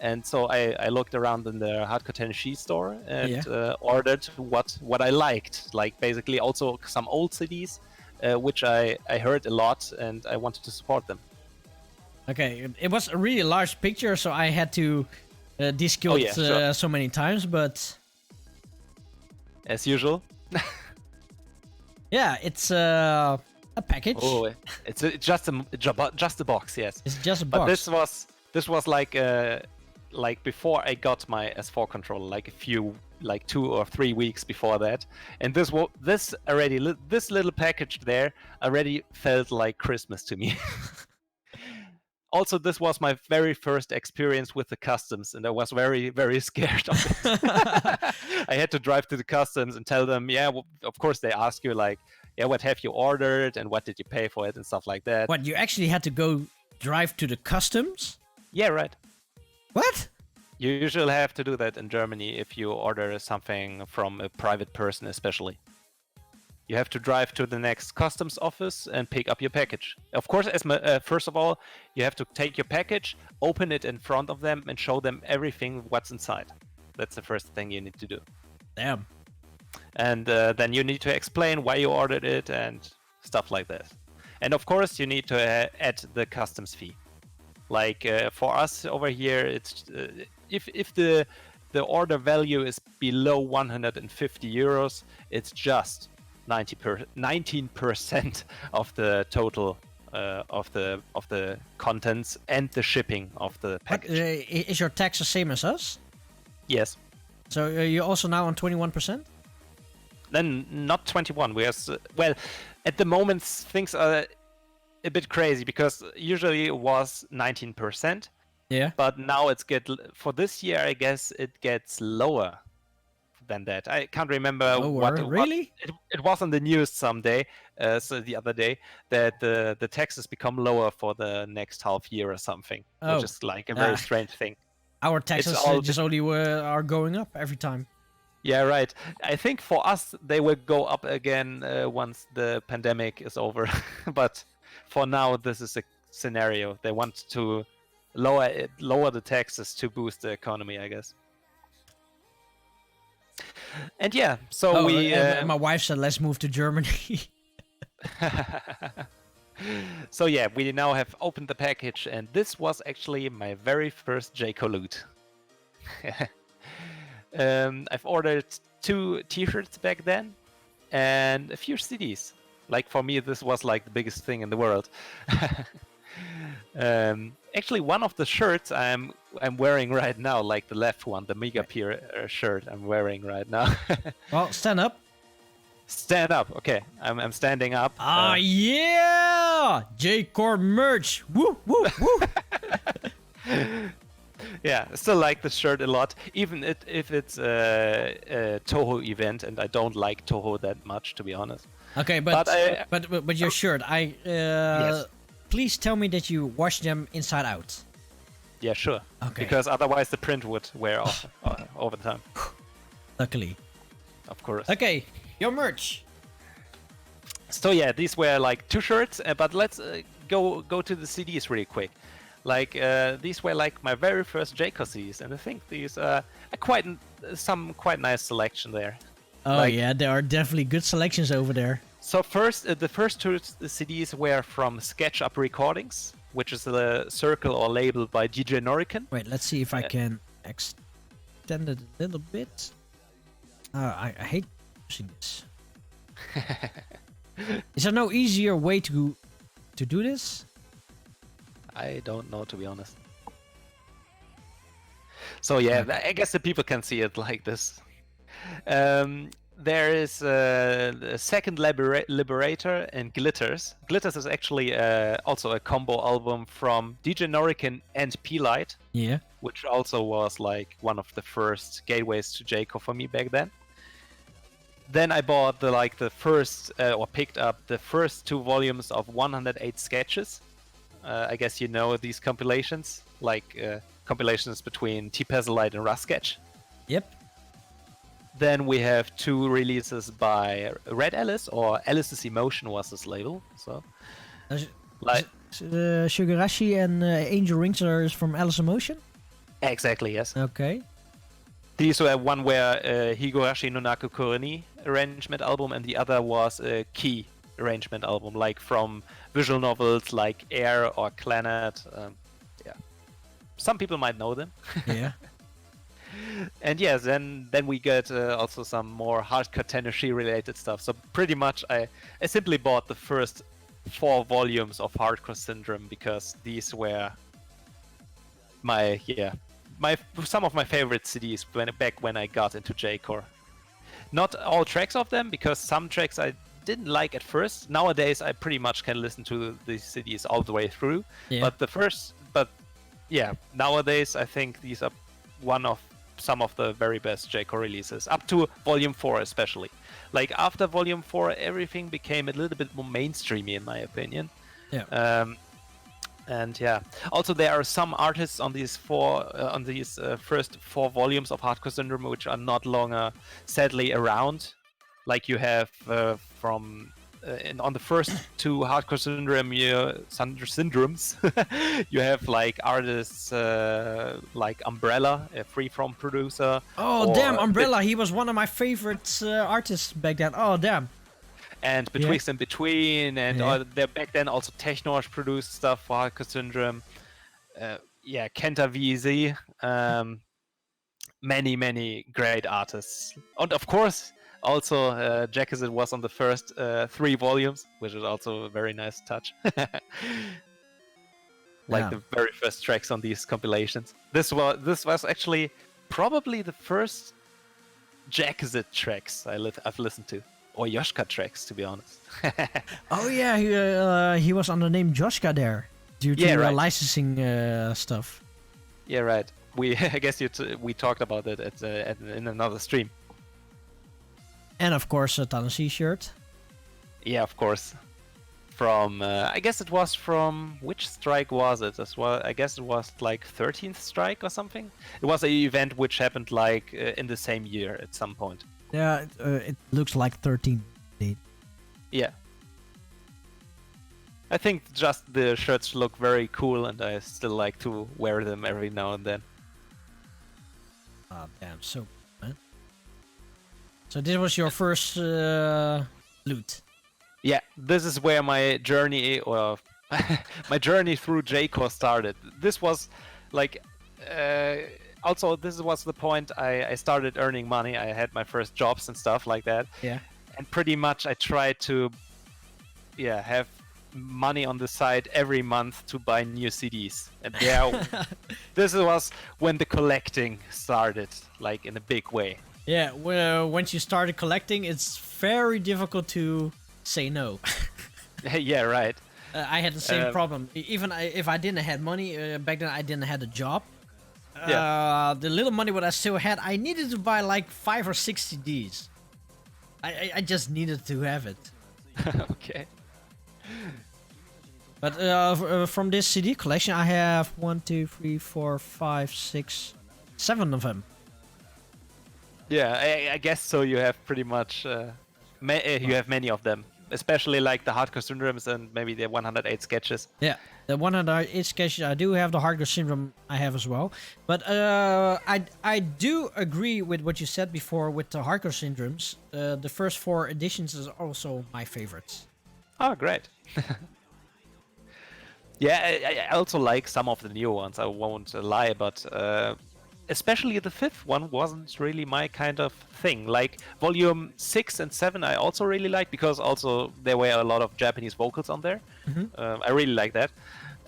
And so I looked around in the Hardcore Tano-c store and ordered what I liked, like basically also some old CDs, which I heard a lot and I wanted to support them. Okay, it was a really large picture, so I had to deskill it so many times, but... As usual. Yeah, it's a package. Oh, it's just a box, yes. It's just a box. But this was like before I got my S4 controller, like 2 or 3 weeks before that, and this little package there already felt like Christmas to me. Also, this was my very first experience with the customs, and I was very, very scared of it. I had to drive to the customs and tell them, of course they ask you like, what have you ordered and what did you pay for it and stuff like that. What, you actually had to go drive to the customs? Yeah, right. What? You usually have to do that in Germany if you order something from a private person, especially. You have to drive to the next customs office and pick up your package. Of course, first of all, you have to take your package, open it in front of them, and show them everything what's inside. That's the first thing you need to do. Damn. And then you need to explain why you ordered it and stuff like that. And of course, you need to add the customs fee. Like for us over here, it's if the order value is below 150 euros, it's just 19% of the total of the contents and the shipping of the package. Is your tax the same as us? Yes. So you're also now on 21%? Then not 21. Well, at the moment things are a bit crazy because usually it was 19%. Yeah. But now for this year, I guess it gets lower than that. I can't remember really? It was on the news someday, so the other day, that the taxes become lower for the next half year or something, which is like a very strange thing. Our taxes just only are going up every time. Yeah, right. I think for us they will go up again once the pandemic is over. But for now, this is a scenario. They want to lower the taxes to boost the economy, I guess. And so my wife said, let's move to Germany. So we now have opened the package, and this was actually my very first J-Core loot. I've ordered 2 t-shirts back then, and a few CDs. Like for me, this was like the biggest thing in the world. Actually, one of the shirts I'm wearing right now, like the left one, the Mega Peer shirt I'm wearing right now. Well, stand up. Stand up. Okay, I'm standing up. Ah, yeah! J-Core merch. Woo, woo, woo. Yeah, I still like the shirt a lot, even if it's a Toho event, and I don't like Toho that much, to be honest. Okay, but your shirt, Yes. please tell me that you wash them inside out. Yeah, sure. Okay. Because otherwise the print would wear off over time. Luckily. Of course. Okay, your merch. So yeah, these were like 2 shirts, but let's go to the CDs really quick. Like these were like my very first J-Core CDs, and I think these are some quite nice selection there. Oh Like- yeah, there are definitely good selections over there. So first, the first 2 CDs were from SketchUp Recordings, which is a circle or label by DJ Knux. Wait, let's see if I can extend it a little bit. I hate using this. Is there no easier way to do this? I don't know, to be honest. So yeah, I guess the people can see it like this. There is the second Liberator and Glitters. Glitters is actually also a combo album from DJ Knux and P-Light, Yeah. which also was like one of the first gateways to J-Core for me back then. Then I bought the first or picked up the first 2 volumes of 108 sketches. I guess you know these compilations, like compilations between T-Pezzolite and Sketch. Yep. Then we have 2 releases by Red Alice, or Alice's Emotion was this label. So, like, Sugarashi and Angel Rings are from Alice in Motion? exactly, yes. Okay. These were one were Higurashi no Naku Koreni arrangement album, and the other was a Key arrangement album, like from visual novels like Air or Clannad. Yeah, some people might know them. Yeah. And yes, then we get also some more hardcore Tano-c related stuff. So pretty much I simply bought the first 4 volumes of Hardcore Syndrome because these were some of my favorite CDs back when I got into J-Core. Not all tracks of them, because some tracks I didn't like at first. Nowadays I pretty much can listen to these CDs all the way through. Yeah. But nowadays I think these are some of the very best J-Core releases, up to Volume 4 especially. Like after Volume 4, everything became a little bit more mainstreamy in my opinion. Yeah. And yeah, also there are some artists on these first 4 volumes of Hardcore Syndrome which are not longer sadly around. Like you have on the first 2 Hardcore Syndromes, you have like artists like Umbrella, a freeform producer. Oh, damn, Umbrella, he was one of my favorite artists back then. Oh, damn. And Betwixt and Between, and back then also Technosh produced stuff for Hardcore Syndrome. Kenta VZ, many great artists. And of course, also Jackazit was on the first 3 volumes, which is also a very nice touch. Like the very first tracks on these compilations. This was actually probably the first Jackazit tracks I've listened to. Or Yoshka tracks, to be honest. Oh yeah, he was on the name Joshka there, due to licensing stuff. Yeah, right. I guess we talked about it in another stream. And of course, a Tano-c shirt. Yeah, of course. From I guess it was from which strike was it as well? I guess it was like 13th strike or something. It was an event which happened like in the same year at some point. Yeah, it looks like 13. Yeah. I think just the shirts look very cool, and I still like to wear them every now and then. Oh, damn, so man. So this was your first loot. Yeah, this is where my journey my journey through J-Core started. This was like also this was the point I started earning money. I had my first jobs and stuff like that. Yeah. And pretty much I tried to have money on the side every month to buy new CDs. And there, this was when the collecting started, like in a big way. Yeah, well, once you started collecting, it's very difficult to say no. Yeah, right. I had the same problem. Even if I didn't have money back then, I didn't have a job. The little money what I still had, I needed to buy like 5 or 6 CDs. I just needed to have it. Okay. But from this CD collection, I have 1, 2, 3, 4, 5, 6, 7 of them. Yeah, I guess so. You have pretty much you have many of them, especially like the Hardcore Syndromes and maybe the 108 sketches. Yeah, the 108 sketches I do have. The Hardcore Syndrome I have as well. But I do agree with what you said before with the Hardcore Syndromes. The first 4 editions is also my favorites. Oh, great. Yeah, I also like some of the new ones. I won't lie, but especially the 5th one wasn't really my kind of thing. Like volume 6 and 7 I also really liked, because also there were a lot of Japanese vocals on there. I really like that.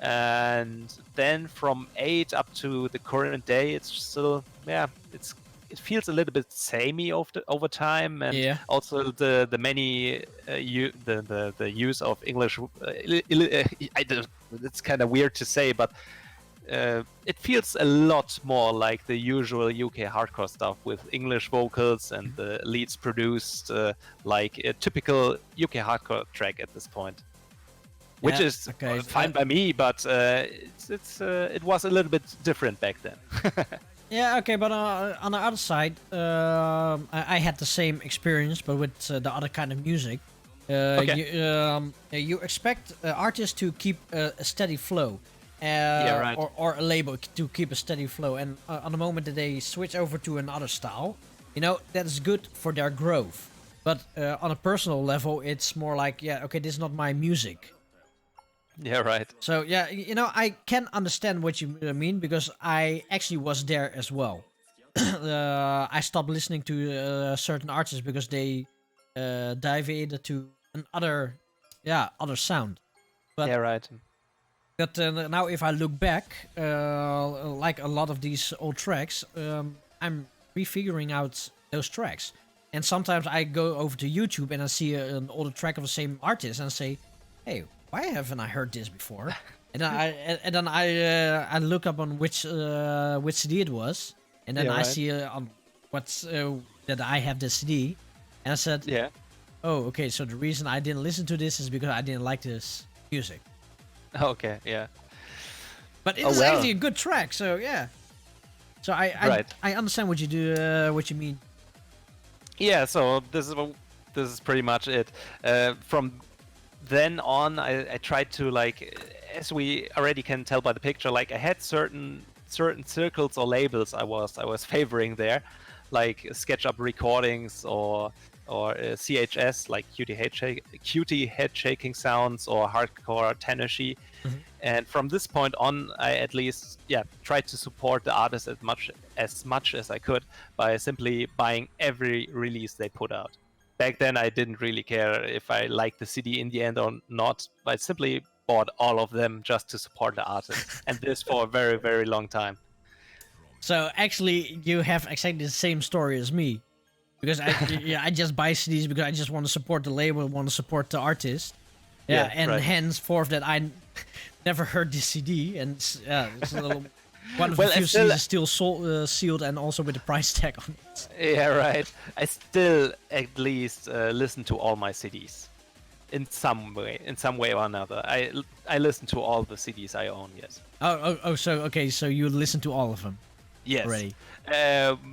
And then from 8 up to the current day, it's still, it feels a little bit samey over time, and also the many the use of English. It's kind of weird to say, but it feels a lot more like the usual UK hardcore stuff with English vocals and the leads produced like a typical UK hardcore track at this point, which is fine by me, but it was a little bit different back then. Yeah, okay, but on the other side, I had the same experience, but with the other kind of music. You expect artists to keep a steady flow, or a label to keep a steady flow, and on the moment that they switch over to another style, that is good for their growth. But on a personal level, it's more like, this is not my music. Yeah, right. So yeah, I can understand what you mean, because I actually was there as well. I stopped listening to certain artists because they deviated to another sound. But, yeah, right. But now, if I look back, like a lot of these old tracks, I'm refiguring out those tracks. And sometimes I go over to YouTube and I see an older track of the same artist and say, "Hey, why haven't I heard this before?" And then I look up on which CD it was, and then I see on what's that I have this CD, and I said, "Oh, okay. So the reason I didn't listen to this is because I didn't like this music." Okay, yeah. But it's actually a good track, so yeah. So I understand what you do, what you mean. Yeah, so this is pretty much it. From then on, I tried to, like, as we already can tell by the picture, like I had certain circles or labels I was favoring there, like SketchUp Recordings or CHS, like QT head shaking sounds, or hardcore Tano-c. And from this point on, I at least tried to support the artist as much as I could by simply buying every release they put out. Back then, I didn't really care if I liked the CD in the end or not. I simply bought all of them just to support the artist, and this for a very, very long time. So actually, you have exactly the same story as me, because I just buy CDs because I just want to support the label, want to support the artist. Henceforth that I never heard this CD, and it's a little. One of the few CDs is still sealed and also with the price tag on it. Yeah, right. I still at least listen to all my CDs in some way or another. I listen to all the CDs I own. Yes. So you listen to all of them. Yes. Already.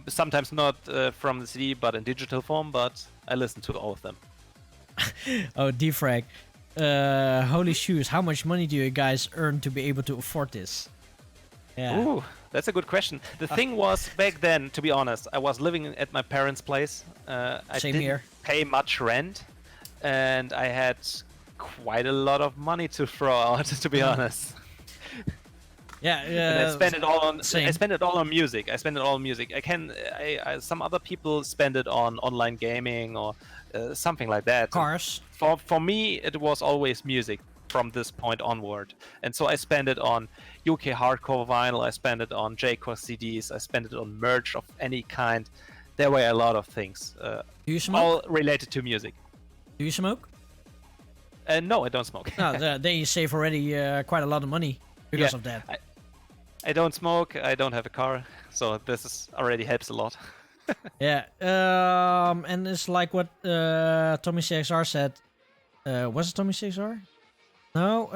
Sometimes not from the CD, but in digital form. But I listen to all of them. Oh, Defrag. Holy shoes! How much money do you guys earn to be able to afford this? Yeah. Ooh, that's a good question. The thing was, back then, to be honest, I was living at my parents' place. I didn't pay much rent, and I had quite a lot of money to throw out, to be honest. Yeah, And I spend it all on. same. I spend it all on music. Some other people spend it on online gaming or something like that. Cars. For me, it was always music from this point onward, and so I spend it on UK hardcore vinyl. I spend it on J-Core CDs. I spend it on merch of any kind. There were a lot of things, Do you smoke? all related to music. Do you smoke? No, I don't smoke. No, then you save already quite a lot of money because Yeah, of that. I don't smoke. I don't have a car, so already helps a lot. Yeah, and it's like what Tommy CXR said. Was it Tommy CXR? No,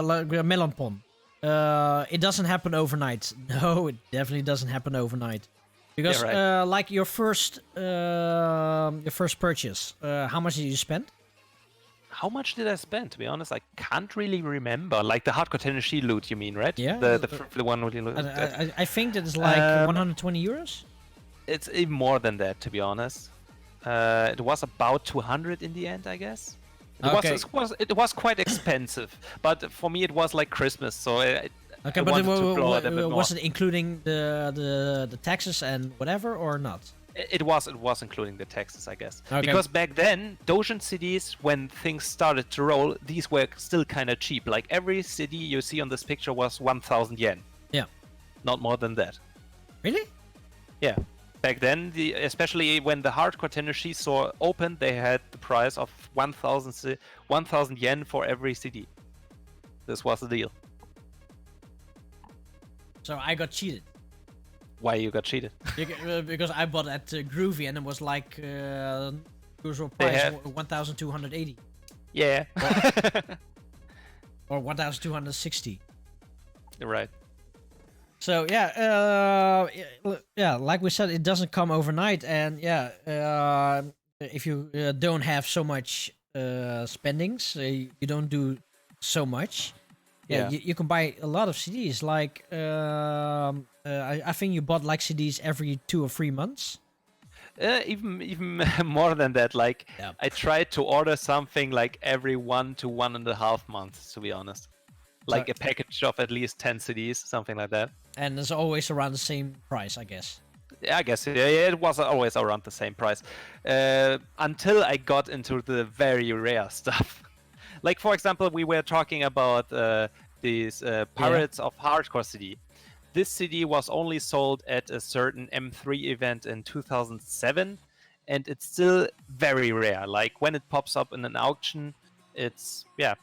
like Melon Pond. It doesn't happen overnight. No, it definitely doesn't happen overnight. Because Yeah, right. like your first purchase, how much did you spend? How much did I spend? To be honest, I can't really remember. Like the hardcore Tano-c loot, you mean, right? Yeah, the one with the loot. I think that is like 120 euros. It's even more than that, to be honest. It was about 200 in the end, I guess. It was quite expensive, but for me it was like Christmas, so I But wanted to blow it a bit more. was it including the taxes and whatever or not? It was including the taxes, I guess. Okay. Because back then, Dojin CDs, when things started to roll, these were still kind of cheap. Like every CD you see on this picture was 1,000 yen. Yeah. Not more than that. Really? Yeah. Back then, especially when the hardcore Tano-c store opened, they had the price of 1,000 yen for every CD. This was the deal. So I got cheated. Why you got cheated? Because I bought at Groovy and it was like usual They price have- 1,280 Yeah. or 1,260. Right. So yeah, like we said, it doesn't come overnight, and if you don't have so much spendings, you don't do so much. Yeah, Yeah. you can buy a lot of CDs. Like I think you bought like CDs every 2 or 3 months. Even more than that. Like Yeah. I tried to order something like every 1 to 1.5 months, to be honest. Like a package of at least 10 CDs, something like that. And it's always around the same price, I guess. Yeah, I guess it was always around the same price. Until I got into the very rare stuff. Like, for example, we were talking about these Pirates of Hardcore CD. This CD was only sold at a certain M3 event in 2007, and it's still very rare. Like, when it pops up in an auction, it's a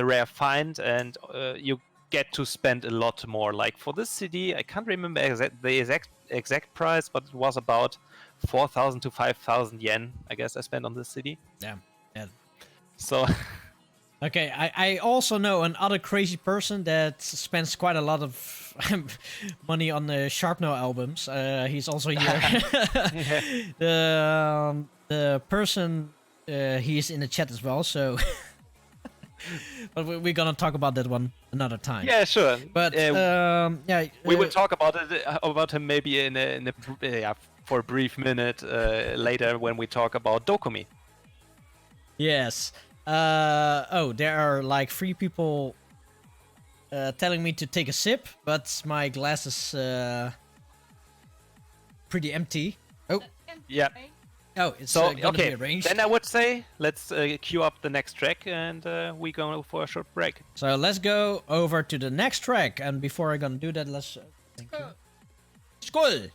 rare find, and you get to spend a lot more. Like for this CD, I can't remember the exact price, but it was about 4,000 to 5,000 yen, I guess I spent on this CD. Damn. Yeah. So Okay, I also know another crazy person that spends quite a lot of money on the Sharpno albums. He's also here. The person, he is in the chat as well, so... But we're gonna talk about that one another time. yeah, sure. But we will talk about him maybe for a brief minute later when we talk about DoKoMi. Yes. There are like 3 people telling me to take a sip, but my glass is pretty empty. Oh, Yeah. it's So gonna be okay, arranged. then I would say let's queue up the next track, and we go for a short break. So let's go over to the next track, and before I'm gonna do that, let's Skål!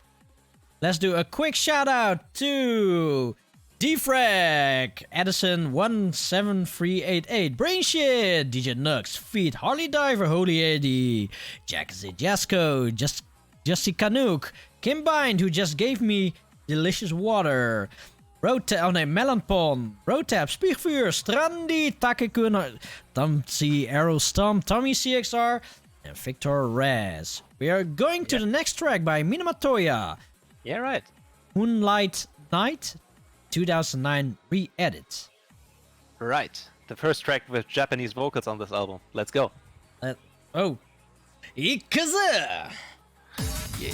Let's do a quick shout out to Defrag, Edison 17388, Brain Shit, DJ Knux, Feet, Harley Diver, Holy Eddie, Jack Z Jasco, Justy Canuck, Kim Bind, who just gave me delicious water, Melonpon, Rotap, Spiegvuur, Strandi, Takekun, Tano-c, Arrow Stomp, Tommy CXR, and Victor Raz. We are going to the next track by Minamotrance, Yeah, right. Moonlight Night, 2009 re-edit. Right. The first track with Japanese vocals on this album. Let's go. Ikuzu! Yeah.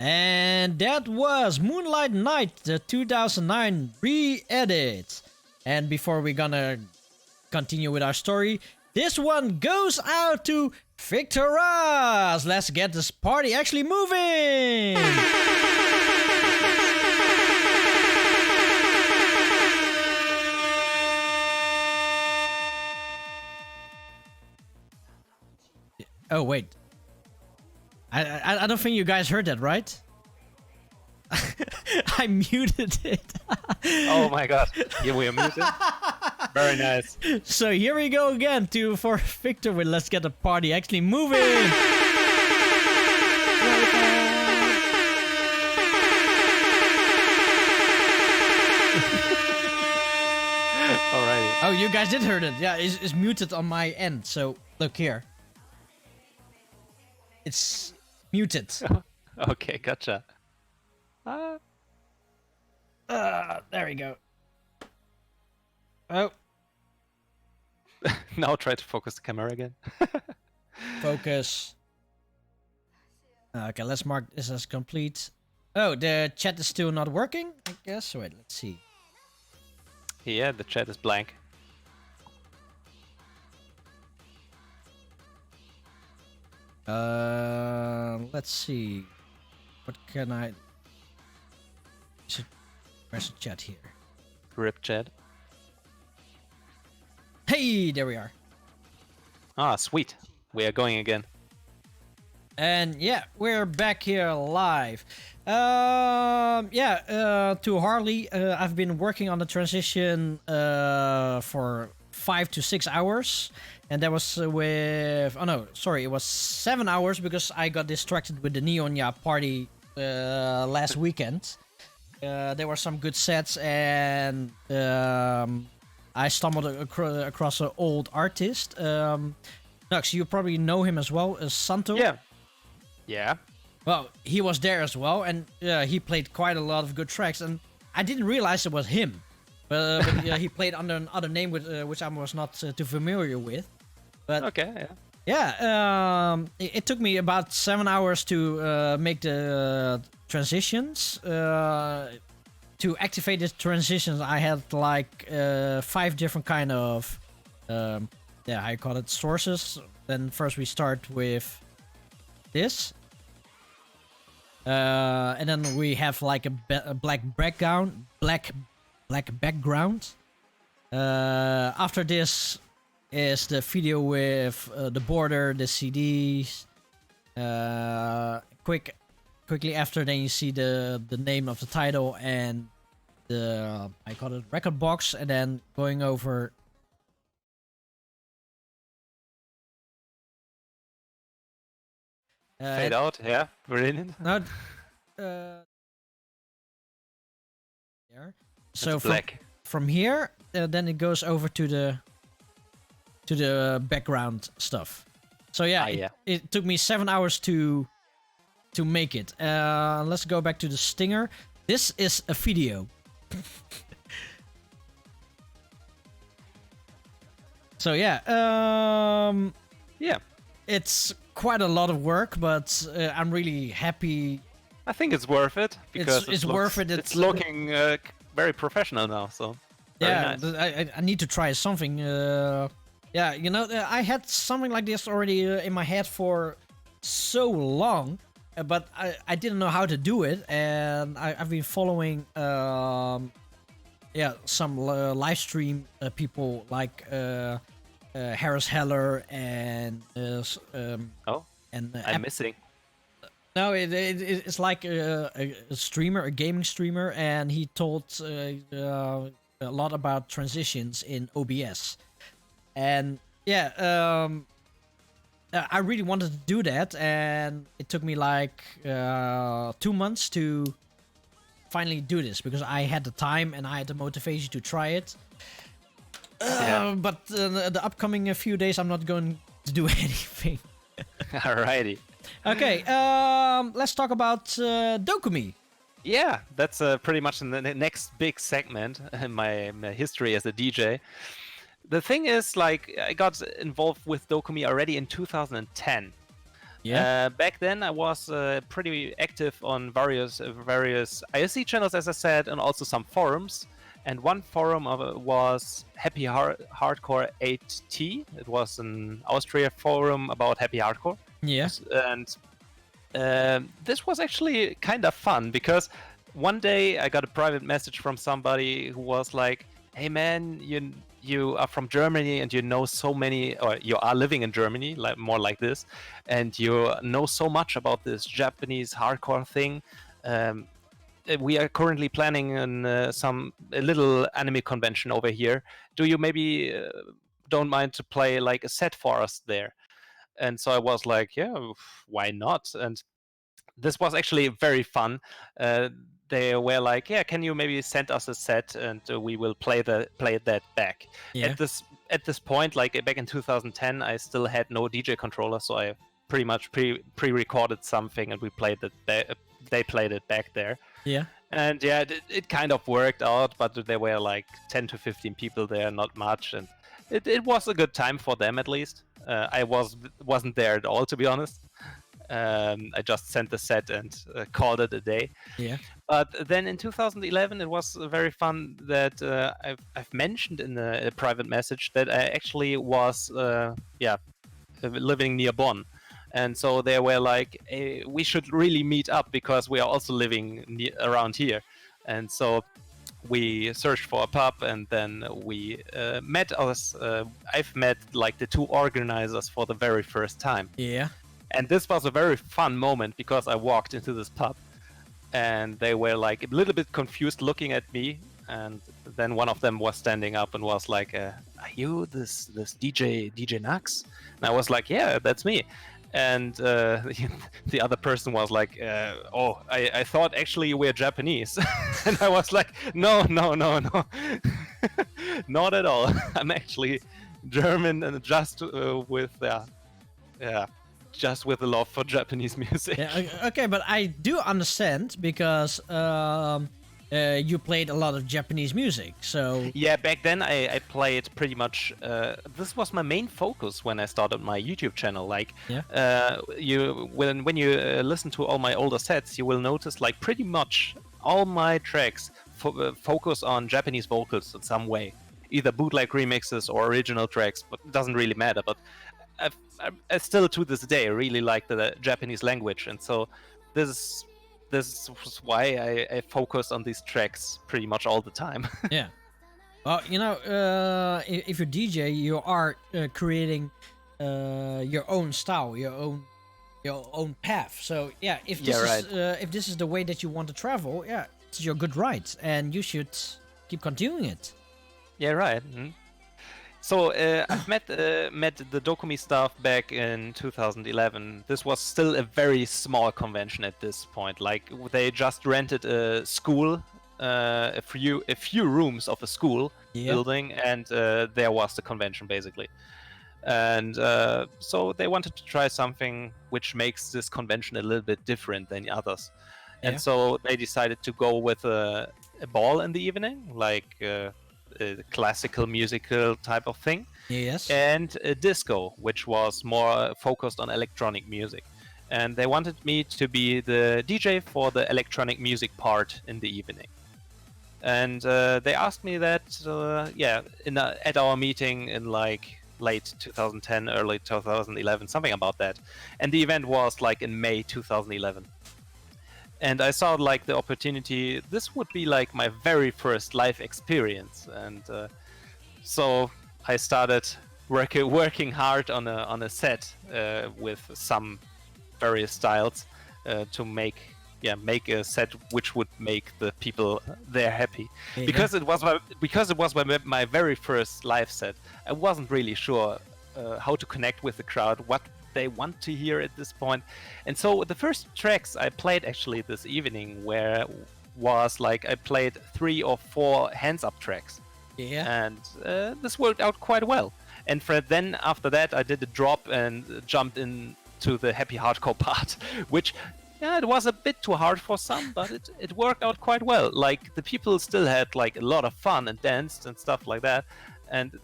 And that was Moonlight Night, the 2009 re-edit. And before we're gonna continue with our story, this one goes out to Victoras. Let's get this party actually moving. Oh wait, I don't think you guys heard that, right? I muted it. Oh my god. Yeah, we are muted. Very nice. So here we go again for Victor with Let's Get the Party actually moving. Alrighty. Oh, you guys did heard it. Yeah, it's muted on my end. So look here. It's muted. Okay, gotcha. There we go. Oh, Now try to focus the camera again. focus. Okay, let's mark this as complete. Oh, the chat is still not working, I guess. Wait, let's see. Yeah, the chat is blank. Let's see. What can I... Where's the chat here? Rip chat. Hey, there we are. Ah, sweet. We are going again. And yeah, we're back here live. To Harley, I've been working on the transition for 5 to 6 hours. And that was with... Oh no, sorry, it was 7 hours because I got distracted with the Neonya party last weekend. There were some good sets and I stumbled across an old artist. Knux, you probably know him as well as Santo. Yeah. Yeah. Well, he was there as well, and he played quite a lot of good tracks, and I didn't realize it was him. But he played under another name, which I was not too familiar with. But Okay, yeah. yeah, it took me about 7 hours to make the transitions. To activate the transitions, I had like 5 different kind of, I call it sources. Then first we start with this. And then we have like a black background, black background. After this is the video with the border, the CDs. Quickly after, then you see the name of the title and the I call it record box, and then going over. Fade out, yeah. Brilliant. No. There. So Black. from here, then it goes over to the background stuff. So yeah, Yeah. It took me 7 hours to make it. Let's go back to the stinger. This is a video. So yeah, Yeah. it's quite a lot of work, but I'm really happy. I think it's worth it because It's worth it. It's looking very professional now, so very Yeah, nice. I need to try something. Yeah, you know, I had something like this already in my head for so long, but I didn't know how to do it, and I've been following some live stream people like Harris Heller and Oh, and I'm missing. no, it's like a streamer, a gaming streamer, and he told a lot about transitions in OBS. And yeah, I really wanted to do that, and it took me like 2 months to finally do this because I had the time and I had the motivation to try it. Yeah. But the upcoming few days, I'm not going to do anything. Alrighty. Okay, let's talk about DoKoMi. Yeah, that's pretty much the next big segment in my history as a DJ. The thing is, like, I got involved with DoKoMi already in 2010. Yeah. Back then, I was pretty active on various IRC channels, as I said, and also some forums. And one forum was Happy Hardcore 8T. It was an Austria forum about Happy Hardcore. Yeah. And this was actually kind of fun because one day I got a private message from somebody who was like, "Hey man, you are from Germany and you know so many, or you are living in Germany, like more like this, and you know so much about this Japanese hardcore thing. We are currently planning a little anime convention over here. Do you maybe don't mind to play like a set for us there?" And so I was like, "Yeah, why not?" And this was actually very fun. They were like, "Yeah, can you maybe send us a set and we will play that back." Yeah. At this point, like back in 2010, I still had no DJ controller, so I pretty much pre-recorded something and we played it. They played it back there. Yeah. And yeah, it kind of worked out, but there were like 10 to 15 people there, not much, and it was a good time for them at least. I wasn't there at all, to be honest. I just sent the set and called it a day. Yeah. But then in 2011, it was very fun that I've mentioned in a private message that I actually was living near Bonn. And so they were like, "Hey, we should really meet up because we are also living around here." And so we searched for a pub, and then we met us. I've met like the two organizers for the very first time. Yeah. And this was a very fun moment because I walked into this pub and they were like a little bit confused looking at me. And then one of them was standing up and was like, "Are you this DJ Knux?" And I was like, "Yeah, that's me." And the other person was like, "Oh, I thought actually you were Japanese." And I was like, no, not at all. I'm actually German and just just with a love for Japanese music. Yeah, okay, but I do understand because you played a lot of Japanese music, so Yeah, back then I played pretty much. This was my main focus when I started my YouTube channel. Like, when you listen to all my older sets, you will notice like pretty much all my tracks focus on Japanese vocals in some way, either bootleg remixes or original tracks, but it doesn't really matter. But I still to this day really like the Japanese language, and so this was why I focused on these tracks pretty much all the time. yeah. Well, if you're DJ, you are creating your own style, your own path. So yeah, if this is the way that you want to travel, yeah, it's your good right, and you should keep continuing it. Yeah, right. Mm-hmm. So I've met the DoKoMi staff back in 2011. This was still a very small convention at this point. Like they just rented a school, a few rooms of a school building, and there was the convention basically. And so they wanted to try something which makes this convention a little bit different than the others. And so they decided to go with a ball in the evening, like a classical musical type of thing. Yes. And a disco, which was more focused on electronic music. And they wanted me to be the DJ for the electronic music part in the evening. And they asked me that, at our meeting in like late 2010, early 2011, something about that. And the event was like in May 2011. And I saw like the opportunity. This would be like my very first live experience, and so I started working hard on a set with some various styles to make a set which would make the people there happy. Yeah. Because it was my very first live set. I wasn't really sure how to connect with the crowd, what they want to hear at this point. And so the first tracks I played actually this evening was like I played 3 or 4 hands up tracks. Yeah. And this worked out quite well. And then after that I did a drop and jumped into the happy hardcore part, which it was a bit too hard for some, but it worked out quite well. Like the people still had like a lot of fun and danced and stuff like that. And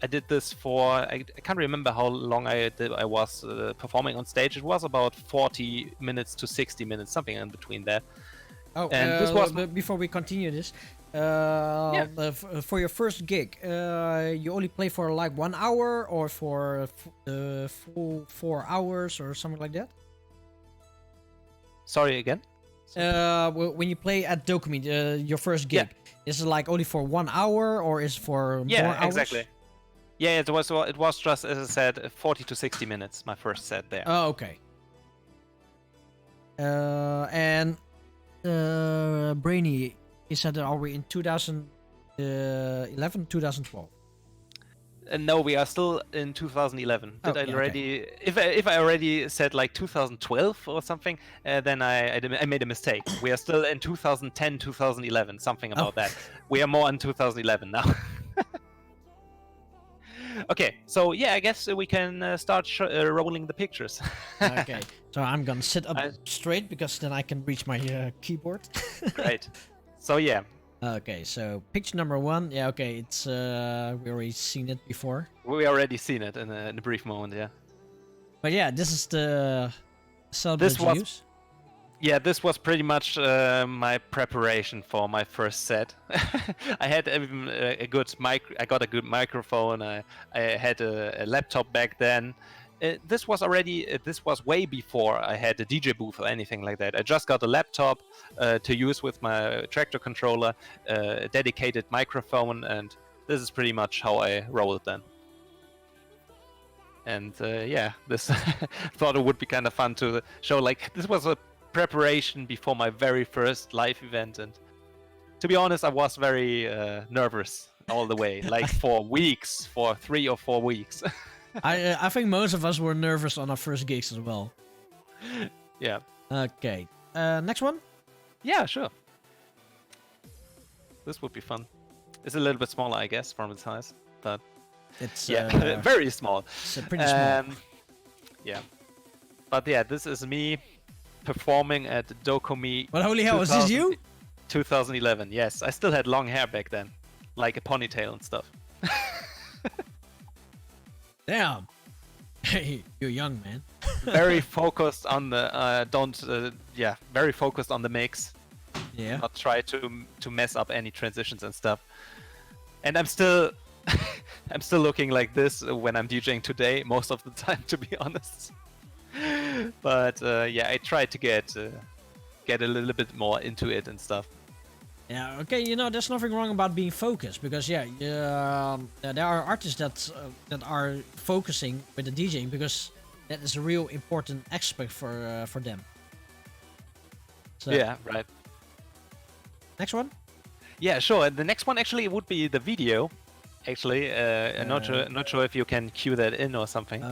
I did this for I can't remember how long I was performing on stage. It was about 40 minutes to 60 minutes, something in between that. Oh, And this was but before we continue this, for your first gig, you only play for like 1 hour or for full 4 hours or something like that? Sorry again. When you play at DoKoMi, your first gig, is it like only for 1 hour or is it for more hours? Exactly. Yeah, it was just, as I said, 40 to 60 minutes. My first set there. Oh, okay. And Brainy, he said that are we in 2011, 2012? No, we are still in 2011. Did I yeah, already? If I already said like 2012 or something, then I made a mistake. We are still in 2010, 2011, something about that. We are more in 2011 now. Okay, so yeah, I guess we can start rolling the pictures. Okay, so I'm gonna sit up straight because then I can reach my keyboard. Right. So yeah. Okay, so picture number 1. Yeah, okay, it's we already seen it before. We already seen it in a brief moment, yeah. But yeah, this is the celebrate use. Yeah, this was pretty much my preparation for my first set. I had even a good I got a good microphone. I had a laptop back then. This was way before I had a DJ booth or anything like that. I just got a laptop to use with my tractor controller, a dedicated microphone, and this is pretty much how I roll it then. And yeah, this thought it would be kind of fun to show. Like, this was a preparation before my very first live event, and to be honest, I was very nervous all the way, like for 3 or 4 weeks. I think most of us were nervous on our first gigs as well. Yeah. Okay. Next one? Yeah, sure. This would be fun. It's a little bit smaller, I guess, from its size, but it's very small. It's pretty small. Yeah. But yeah, this is me performing at DoKoMi. Well, holy hell, is this you? 2011. Yes, I still had long hair back then, like a ponytail and stuff. Damn. Hey, you're young, man. Very focused on the very focused on the mix. Yeah. Not try to mess up any transitions and stuff. And I'm still looking like this when I'm DJing today, most of the time, to be honest. But yeah, I try to get a little bit more into it and stuff. Yeah, okay, you know, there's nothing wrong about being focused, because yeah, there are artists that are focusing with the DJing because that is a real important aspect for them. So, yeah, right. Next one? Yeah, sure. The next one actually would be the video. Actually, I'm not sure if you can cue that in or something.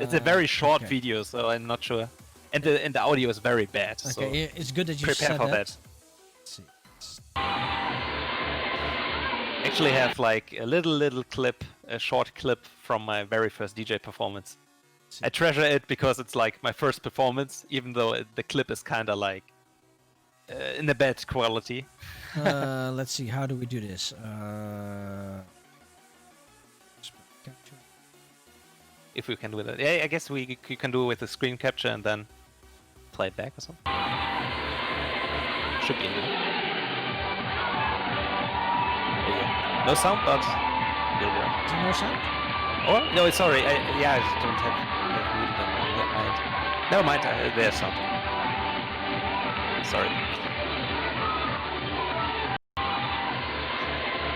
It's a very short video, so I'm not sure. And the audio is very bad. Okay, so it's good that you prepare said for that. Let's see. Actually have like a little clip, a short clip from my very first DJ performance. I treasure it because it's like my first performance, even though the clip is kind of like in a bad quality. Let's see, how do we do this? If we can do that. Yeah, I guess we can do it with the screen capture and then play it back or something. Should be enough. Yeah. No sound, but will work. Is there more sound? Oh, no, sorry. I just don't have muted on my mind. Never mind, there's sound. Sorry.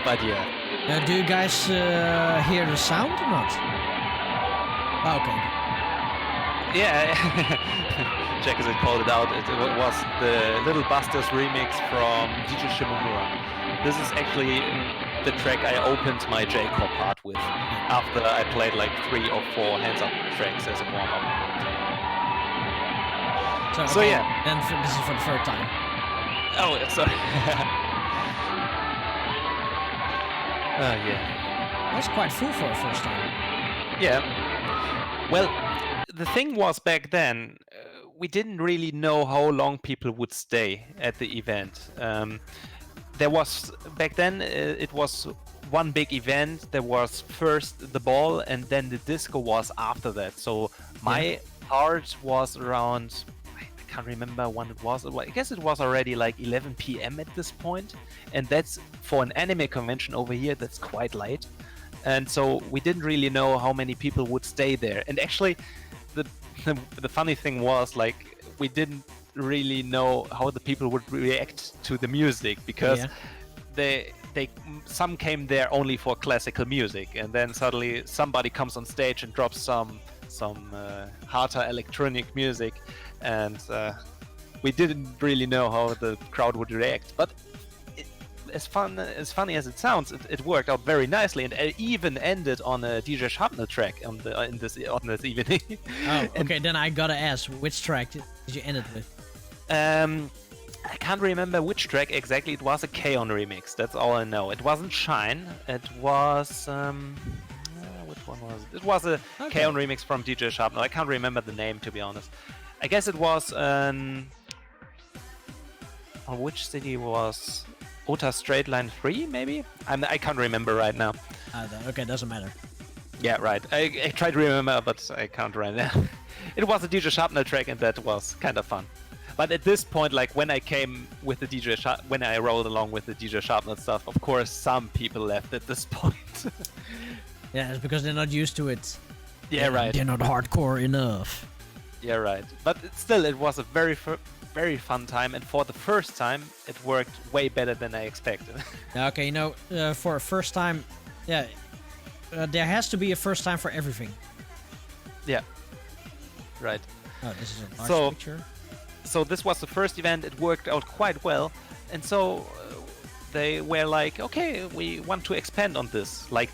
But yeah. Do you guys hear the sound or not? Oh, okay. Yeah, Jack as it called it out. It was the Little Busters remix from DJ Shimomura. This is actually the track I opened my J-Core part with after I played like 3 or 4 hands-up tracks as a warm-up. So yeah. Then this is for the third time. Oh, sorry. Yeah. That's quite full for a first time. Yeah. Well, the thing was back then, we didn't really know how long people would stay at the event. there was back then it was one big event. There was first the ball, and then the disco was after that. So my part was around, I can't remember when it was. I guess it was already like 11 p.m. at this point, and that's for an anime convention over here. That's quite late, and so we didn't really know how many people would stay there. And actually, the funny thing was, like, we didn't really know how the people would react to the music, because some came there only for classical music, and then suddenly somebody comes on stage and drops some harder electronic music, and we didn't really know how the crowd would react. But as funny as it sounds, it worked out very nicely, and it even ended on a DJ Sharpner track on this evening. Oh, okay. Then I gotta ask, which track did you end it with? I can't remember which track exactly. It was a K-On! Remix. That's all I know. It wasn't Shine. It was which one was it? It was a K-On! Remix from DJ Sharpner. I can't remember the name, to be honest. I guess it was on which city was Ota Straight Line 3, maybe? I can't remember right now. Okay, doesn't matter. Yeah, right. I tried to remember, but I can't right now. It was a DJ Sharpner track, and that was kind of fun. But at this point, like when I came with the when I rolled along with the DJ Sharpner stuff, of course some people left at this point. Yeah, it's because they're not used to it. Yeah, right. They're not hardcore enough. Yeah, right. But still, it was a very fun time, and for the first time, it worked way better than I expected. Okay, you know, for a first time, there has to be a first time for everything. Yeah. Right. Oh, this is a large picture. So this was the first event. It worked out quite well, and so they were like, okay, we want to expand on this, like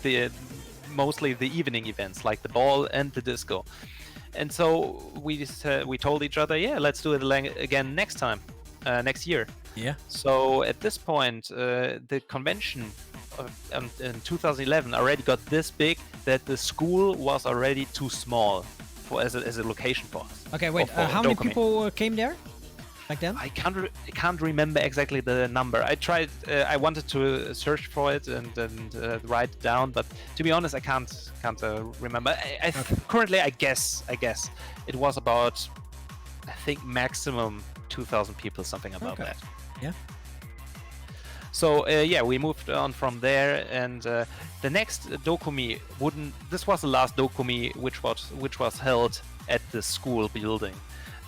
mostly the evening events, like the ball and the disco. And so we told each other, yeah, let's do it again next year. Yeah. So at this point, the convention in 2011 already got this big that the school was already too small as a location for us. Okay, wait. How many people came there back then? I can't remember exactly the number. I tried. I wanted to search for it and write it down, but to be honest, I can't remember. Currently, I guess it was about, I think, maximum 2,000 people, something about that. Yeah. So we moved on from there, and the next DoKoMi this was the last DoKoMi which was held at the school building.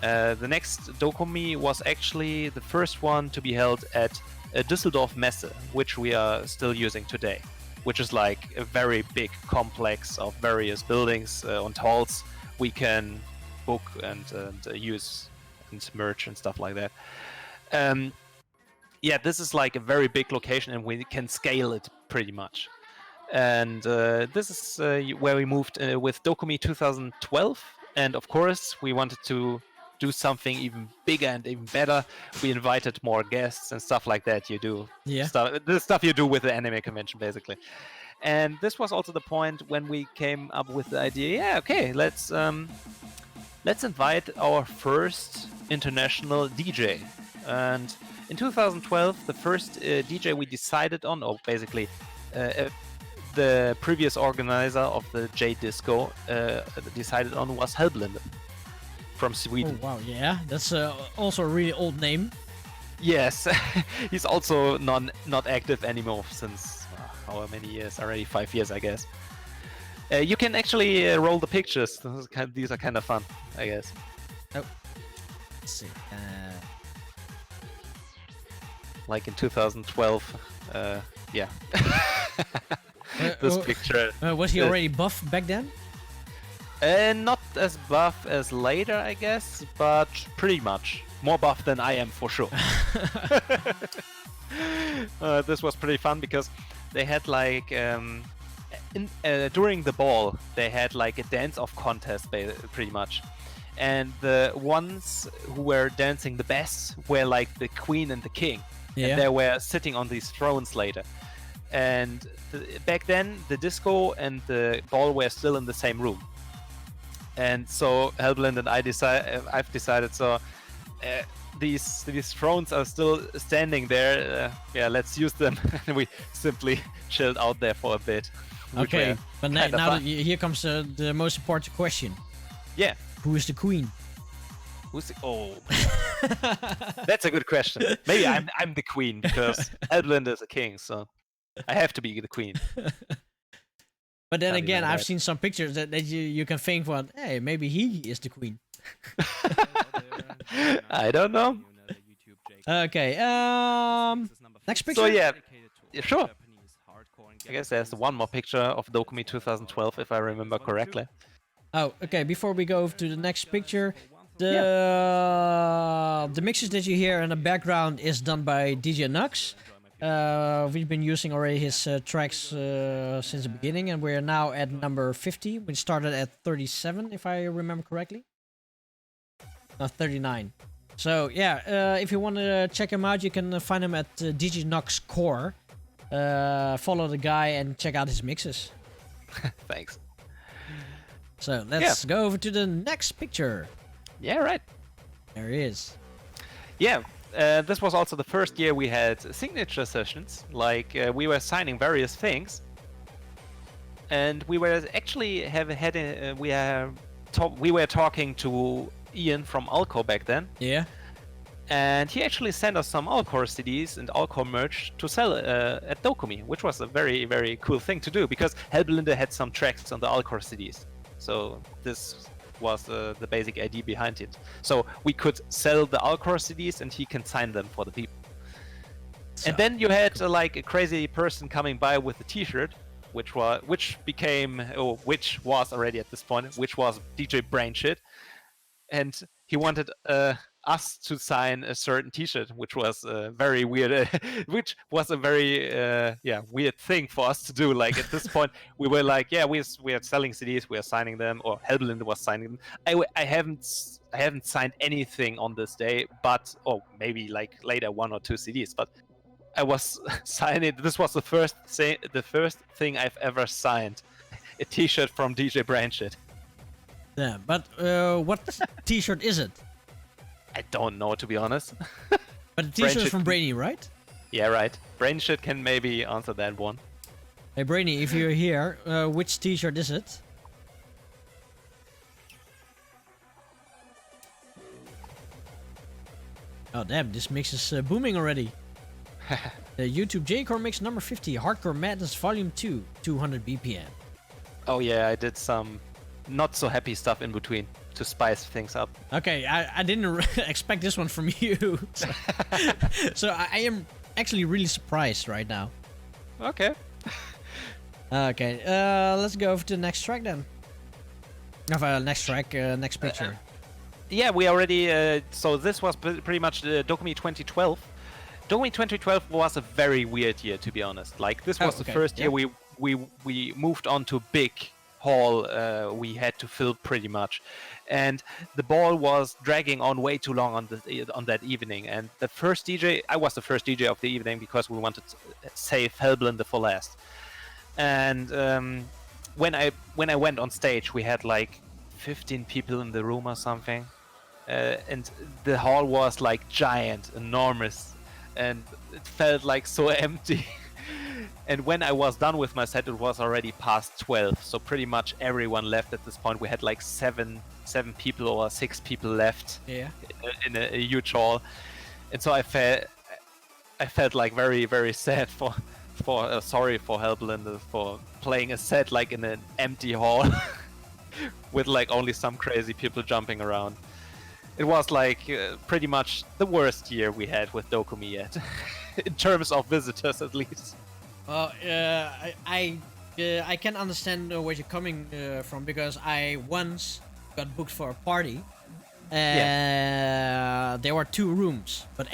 The next DoKoMi was actually the first one to be held at Düsseldorf Messe, which we are still using today, which is like a very big complex of various buildings on halls we can book and use and merch and stuff like that. This is like a very big location, and we can scale it pretty much. And this is where we moved with DoKoMi 2012. And of course, we wanted to do something even bigger and even better. We invited more guests and stuff like that. The stuff you do with the anime convention, basically. And this was also the point when we came up with the idea. Let's invite our first international DJ. And in 2012, the first DJ we decided on, or basically the previous organizer of the J Disco decided on, was Hellblinded from Sweden. Oh, wow, yeah. That's also a really old name. Yes, he's also not active anymore since how many years? Already 5 years, I guess. You can actually roll the pictures. These are kind of fun, I guess. Oh, let's see. Like in 2012, this picture. Was he already buff back then? Not as buff as later, I guess, but pretty much. More buff than I am, for sure. This was pretty fun because they had like during the ball they had like a dance-off contest, pretty much, and the ones who were dancing the best were like the queen and the king. Yeah. And they were sitting on these thrones later. And back then, the disco and the ball were still in the same room. And so Hellblind and I've decided, so these thrones are still standing there. Yeah, let's use them. And we simply chilled out there for a bit. which Okay, were but kinda now fun. here comes the most important question. Yeah. Who is the queen? Who's the... Oh, that's a good question. Maybe I'm the queen because Edlund is a king, so I have to be the queen. But then Can't again, deny I've that. seen some pictures that you can think, well, hey, maybe he is the queen. I don't know. Okay, next picture. So yeah, sure. I guess there's one more picture of DoKoMi 2012, if I remember correctly. Oh, okay. Before we go to the next picture, the mixes that you hear in the background is done by DJ Knux. We've been using already his tracks since the beginning, and we're now at number 50. We started at 37, if I remember correctly. 39. So yeah, if you want to check him out, you can find him at DJ Knux Core. Follow the guy and check out his mixes. Thanks. So let's go over to the next picture. Yeah, right. There he is. Yeah, this was also the first year we had signature sessions. Like we were signing various things, and we were actually we were talking to Ian from Alco back then. Yeah. And he actually sent us some Alcor CDs and Alcor merch to sell at DoKoMi, which was a very, very cool thing to do because Hellblinde had some tracks on the Alcor CDs. So this was the basic idea behind it. So we could sell the Alcor CDs and he can sign them for the people. So, and then you had like a crazy person coming by with a T-shirt, which was already at this point, which was DJ Brainshit, and he wanted us to sign a certain T-shirt, which was very weird, which was a very weird thing for us to do. Like at this point, we were like, yeah, we are selling CDs, we are signing them, or Hellblinde was signing them. I haven't signed anything on this day, but maybe like later 1 or 2 CDs, but I was signing. This was the first thing I've ever signed, a T-shirt from DJ Brainshit. yeah, but what T-shirt is it? I don't know, to be honest. But the T-shirt is Brainshit- from Brainy, right? Yeah, right. Brainshit can maybe answer that one. Hey Brainy, if you're here, which T-shirt is it? Oh damn, this mix is booming already. The YouTube J-Core mix number 50, Hardcore Madness Volume 2, 200 BPM. Oh yeah, I did some not so happy stuff in between to spice things up. Okay, I didn't expect this one from you. So I am actually really surprised right now. Okay. Okay, let's go over to the next track then. Next track, next picture. Yeah, we already. So this was pretty much the DoKoMi 2012. DoKoMi 2012 was a very weird year, to be honest. Like this was the first year we moved on to big hall. We had to fill pretty much, and the ball was dragging on way too long on that evening. And the first DJ, I was the first DJ of the evening because we wanted to save Hellblinde for last. And when I went on stage, we had like 15 people in the room or something, and the hall was like giant, enormous, and it felt like so empty. And when I was done with my set, it was already past 12, so pretty much everyone left at this point. We had like seven people or 6 people left in a huge hall, and so I felt like very, very sad sorry for Hellblinde for playing a set like in an empty hall with like only some crazy people jumping around. It was like pretty much the worst year we had with DoKoMi yet, in terms of visitors at least. Well, I can understand where you're coming from because I once got booked for a party. There were 2 rooms, but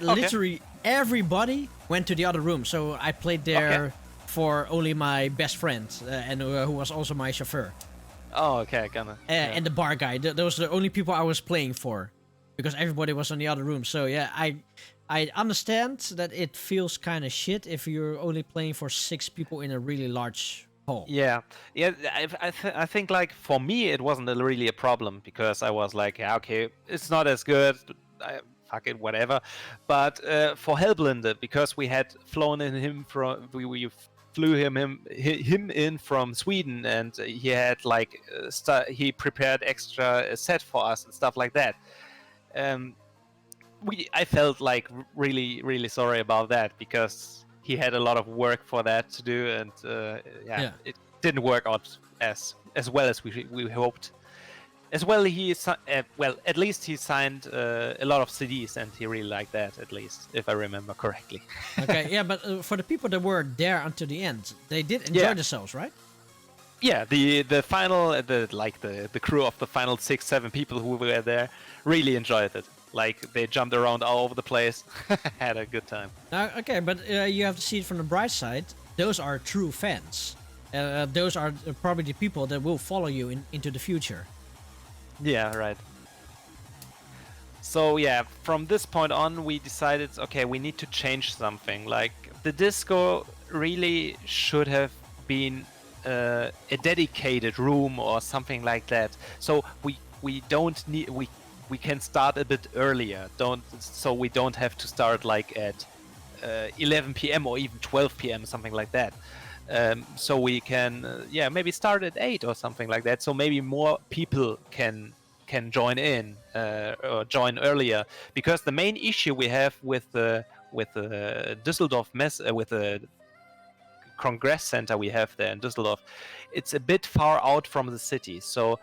literally everybody went to the other room. So I played there for only my best friend and who was also my chauffeur. Oh, okay, And the bar guy. Those were the only people I was playing for, because everybody was in the other room. So yeah, I understand that it feels kind of shit if you're only playing for 6 people in a really large hall. Yeah. I think like for me it wasn't really a problem because I was like, yeah, okay, it's not as good, fuck it, whatever. But for Hellblender, because we had flown in him from, we flew him in from Sweden, and he had like he prepared extra set for us and stuff like that. I felt like really sorry about that, because he had a lot of work for that to do, and it didn't work out as well as we hoped. As well, at least he signed a lot of CDs, and he really liked that, at least, if I remember correctly. Okay, yeah, but for the people that were there until the end, they did enjoy themselves, right? Yeah, the final, the crew of the final 6-7 people who were there really enjoyed it. Like, they jumped around all over the place, had a good time. Okay, but you have to see it from the bright side. Those are true fans. Those are probably the people that will follow you into the future. Yeah, right. So yeah, from this point on, we decided, okay, we need to change something. Like, the disco really should have been a dedicated room or something like that. So we don't need we can start a bit earlier. So we don't have to start like at 11 p.m. or even 12 p.m. something like that. So we can maybe start at 8 or something like that. So maybe more people can join in or join earlier, because the main issue we have with the Düsseldorf with the Congress Center we have there in Düsseldorf, it's a bit far out from the city. So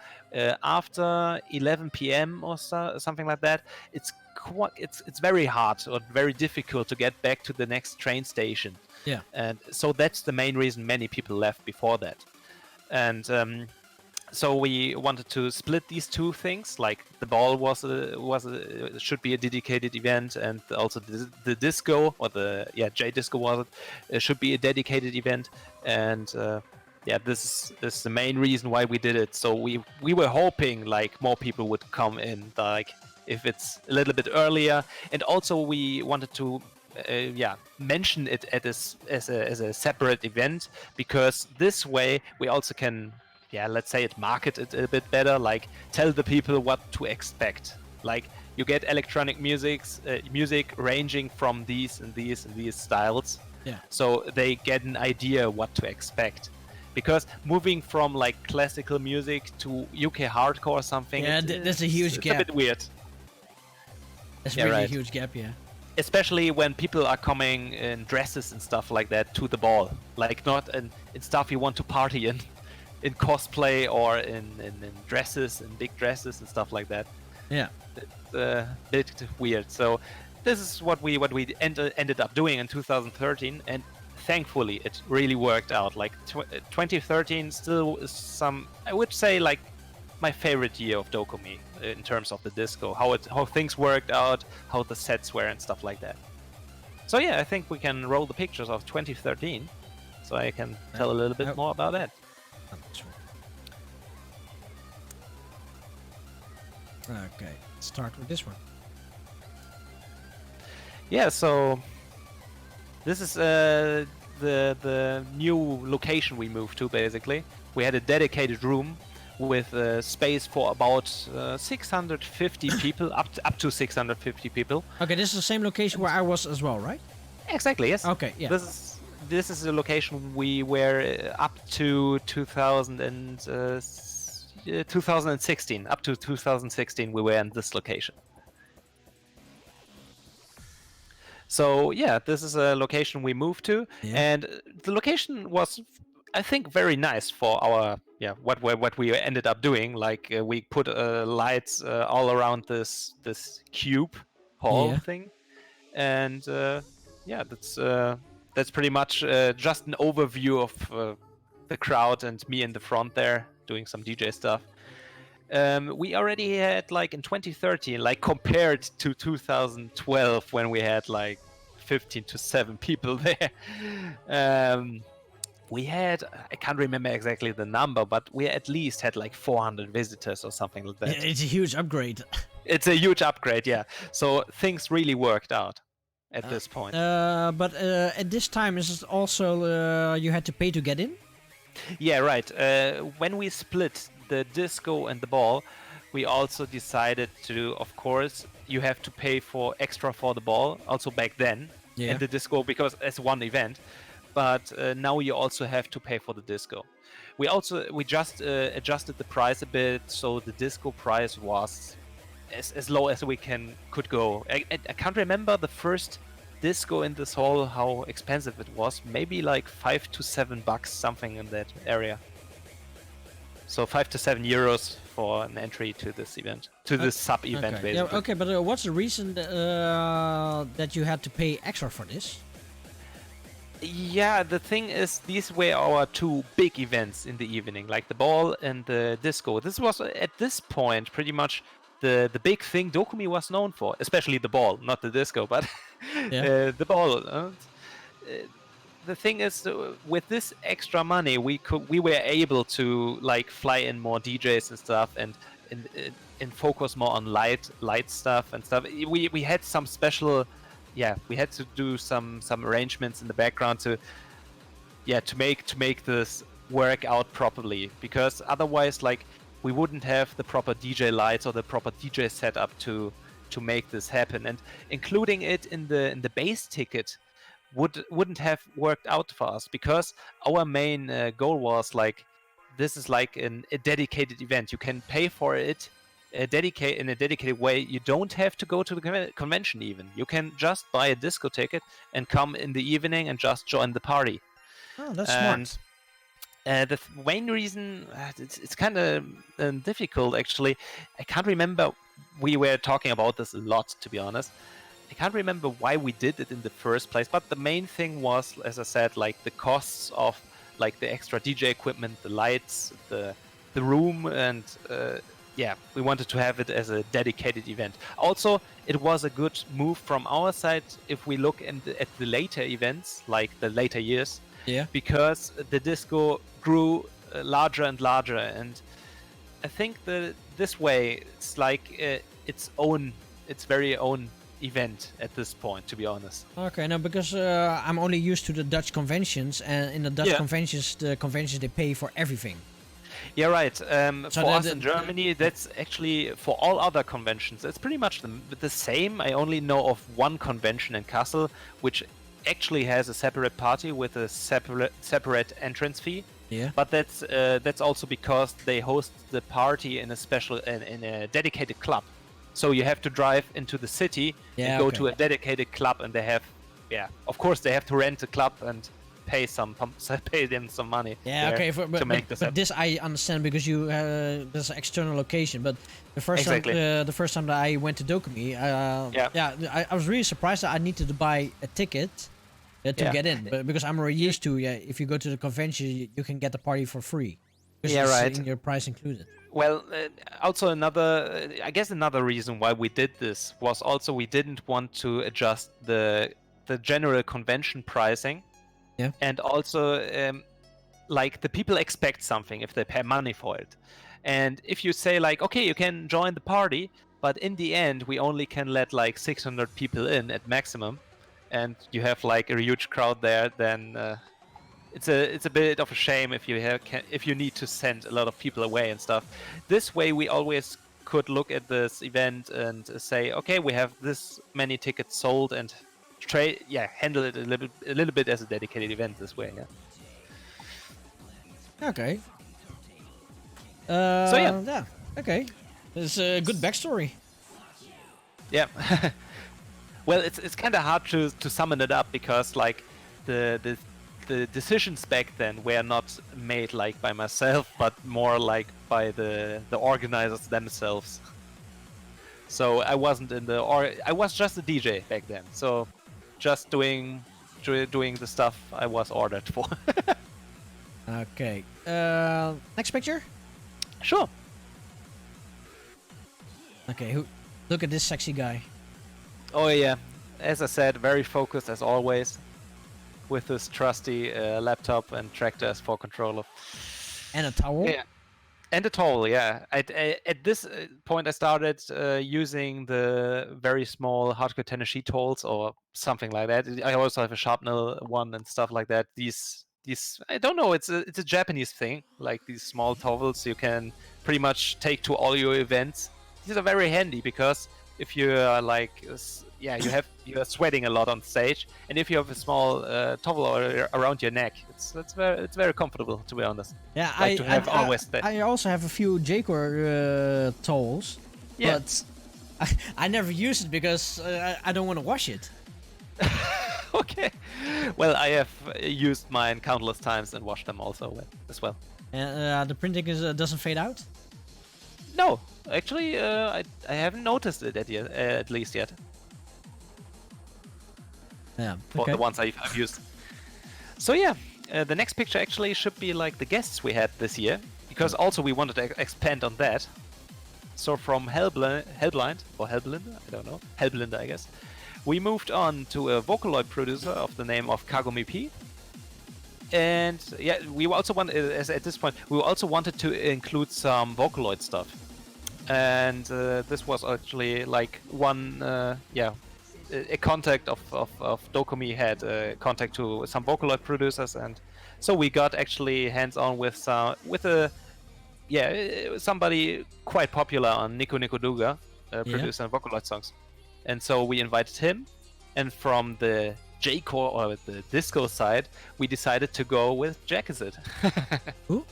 after 11 p.m. or something like that, it's very hard or very difficult to get back to the next train station. Yeah. And so that's the main reason many people left before that. And so we wanted to split these two things. Like, the ball should be a dedicated event, and also the disco, or J Disco was it, should be a dedicated event. And this is the main reason why we did it. So we were hoping like more people would come in, like if it's a little bit earlier. And also we wanted to mention it as a separate event, because this way we also can let's say market it a bit better, like tell the people what to expect. Like, you get electronic music ranging from these and these and these styles, so they get an idea what to expect. Because moving from like classical music to UK hardcore or something, that's a huge gap. It's a bit weird. That's really a huge gap, Especially when people are coming in dresses and stuff like that to the ball, like not in stuff you want to party in cosplay or in dresses and big dresses and stuff like that. Yeah, it's a bit weird. So this is what we ended up doing in 2013, and thankfully it really worked out. Like 2013 still is I would say, like my favorite year of DoKoMi in terms of the disco, how things worked out, how the sets were and stuff like that. So yeah, I think we can roll the pictures of 2013, so I can tell a little bit more about that. Okay, start with this one. Yeah, so this is the new location we moved to. Basically, we had a dedicated room with space for about 650 people, up to 650 people. Okay, this is the same location where I was as well, right? Exactly. Yes. Okay. Yeah. This is the location we were up to 2016. Up to 2016, we were in this location. So yeah, this is a location we moved to, and the location was, I think, very nice for our what we ended up doing. Like we put lights all around this cube hall thing, and that's pretty much just an overview of the crowd and me in the front there doing some DJ stuff. We already had, like, in 2013, like compared to 2012 when we had like 15 to 7 people there, we had, I can't remember exactly the number, but we at least had like 400 visitors or something like that. It's a huge upgrade. It's a huge upgrade, yeah. So things really worked out at this point. But at this time, is it also you had to pay to get in? Yeah, right. When we split the disco and the ball, we also decided to, of course, you have to pay for extra for the ball, also back then, in the disco, because as one event. But now you also have to pay for the disco. We just adjusted the price a bit, so the disco price was as low as we could go. I can't remember the first disco in this hall how expensive it was. Maybe like $5 to $7, something in that area. So 5 to 7 euros for an entry to this event, to this sub event, Okay. basically. Yeah, okay, but what's the reason that you had to pay extra for this? Yeah, the thing is, these were our two big events in the evening, like the ball and the disco. This was at this point pretty much the big thing DoKoMi was known for, especially the ball, not the disco, but the ball. The thing is, with this extra money, we were able to like fly in more DJs and stuff, and focus more on light stuff and stuff. We had some special. Yeah, we had to do some arrangements in the background to make this work out properly, because otherwise, like, we wouldn't have the proper DJ lights or the proper DJ setup to make this happen, and including it in the base ticket wouldn't have worked out for us, because our main goal was like, this is like a dedicated event. You can pay for it in a dedicated way. You don't have to go to the convention even. You can just buy a disco ticket and come in the evening and just join the party. Oh, that's smart. The main reason, it's kind of difficult actually. I can't remember. We were talking about this a lot, to be honest. I can't remember why we did it in the first place, but the main thing was, as I said, like the costs of like the extra DJ equipment, the lights, the room, and we wanted to have it as a dedicated event. Also, it was a good move from our side if we look at the later events, like the later years, because the disco grew larger and larger, and I think that this way it's like its very own event at this point, to be honest. Okay, no, because I'm only used to the Dutch conventions, and in the Dutch conventions, they pay for everything. Yeah, right. For us in Germany, that's actually for all other conventions. It's pretty much the same. I only know of one convention in Kassel, which actually has a separate party with a separate entrance fee. Yeah. But that's also because they host the party in a dedicated club. So you have to drive into the city and go to a dedicated club, and they have, of course they have to rent a club and pay them some money. Yeah, okay. But this I understand, because you there's an external location. But the first time that I went to DoKoMi, I was really surprised that I needed to buy a ticket to get in. But because I'm already used to, if you go to the convention, you can get the party for free. In your price included. Well, also another reason why we did this was also we didn't want to adjust the general convention pricing. Yeah. And also, like, the people expect something if they pay money for it. And if you say like, okay, you can join the party, but in the end we only can let like 600 people in at maximum, and you have like a huge crowd there, then it's a bit of a shame if you need to send a lot of people away and stuff. This way we always could look at this event and say, okay, we have this many tickets sold, and handle it a little bit as a dedicated event this way. Okay. Okay. It's a good backstory. Yeah. Well, it's kind of hard to summon it up, because like the decisions back then were not made like by myself, but more like by the organizers themselves. So I wasn't I was just a DJ back then. So just doing the stuff I was ordered for. Okay. Next picture? Sure. Okay, look at this sexy guy. Oh yeah, as I said, very focused as always, with this trusty laptop and tractor as for controller. And a towel? Yeah. And a towel, yeah. At this point, I started using the very small hardcore Tano-c towels or something like that. I also have a sharpener one and stuff like that. These these, I don't know, it's a Japanese thing, like these small towels you can pretty much take to all your events. These are very handy because if you are like, you are sweating a lot on stage, and if you have a small towel around your neck, it's very comfortable, to be honest. Yeah, Like to have always that. I also have a few J-Core towels, Yeah. but I never use it because I don't want to wash it. Okay. Well, I have used mine countless times and washed them also as well. And the printing doesn't fade out. No, actually, I haven't noticed it at least yet. Yeah. For Okay. the ones I've used. So yeah, the next picture actually should be like the guests we had this year, because also we wanted to expand on that. So from Hellblind, I don't know, Hellblinder, I guess, we moved on to a Vocaloid producer of the name of Kagome P. And yeah, we also at this point, we also wanted to include some Vocaloid stuff. And this was actually like one, a contact of DoKoMi had contact to some Vocaloid producers, and so we got actually hands-on with somebody quite popular on Nico Nico Duga, producing Vocaloid songs. And so we invited him, and from the J-Core or the disco side, we decided to go with Jackazit. Who?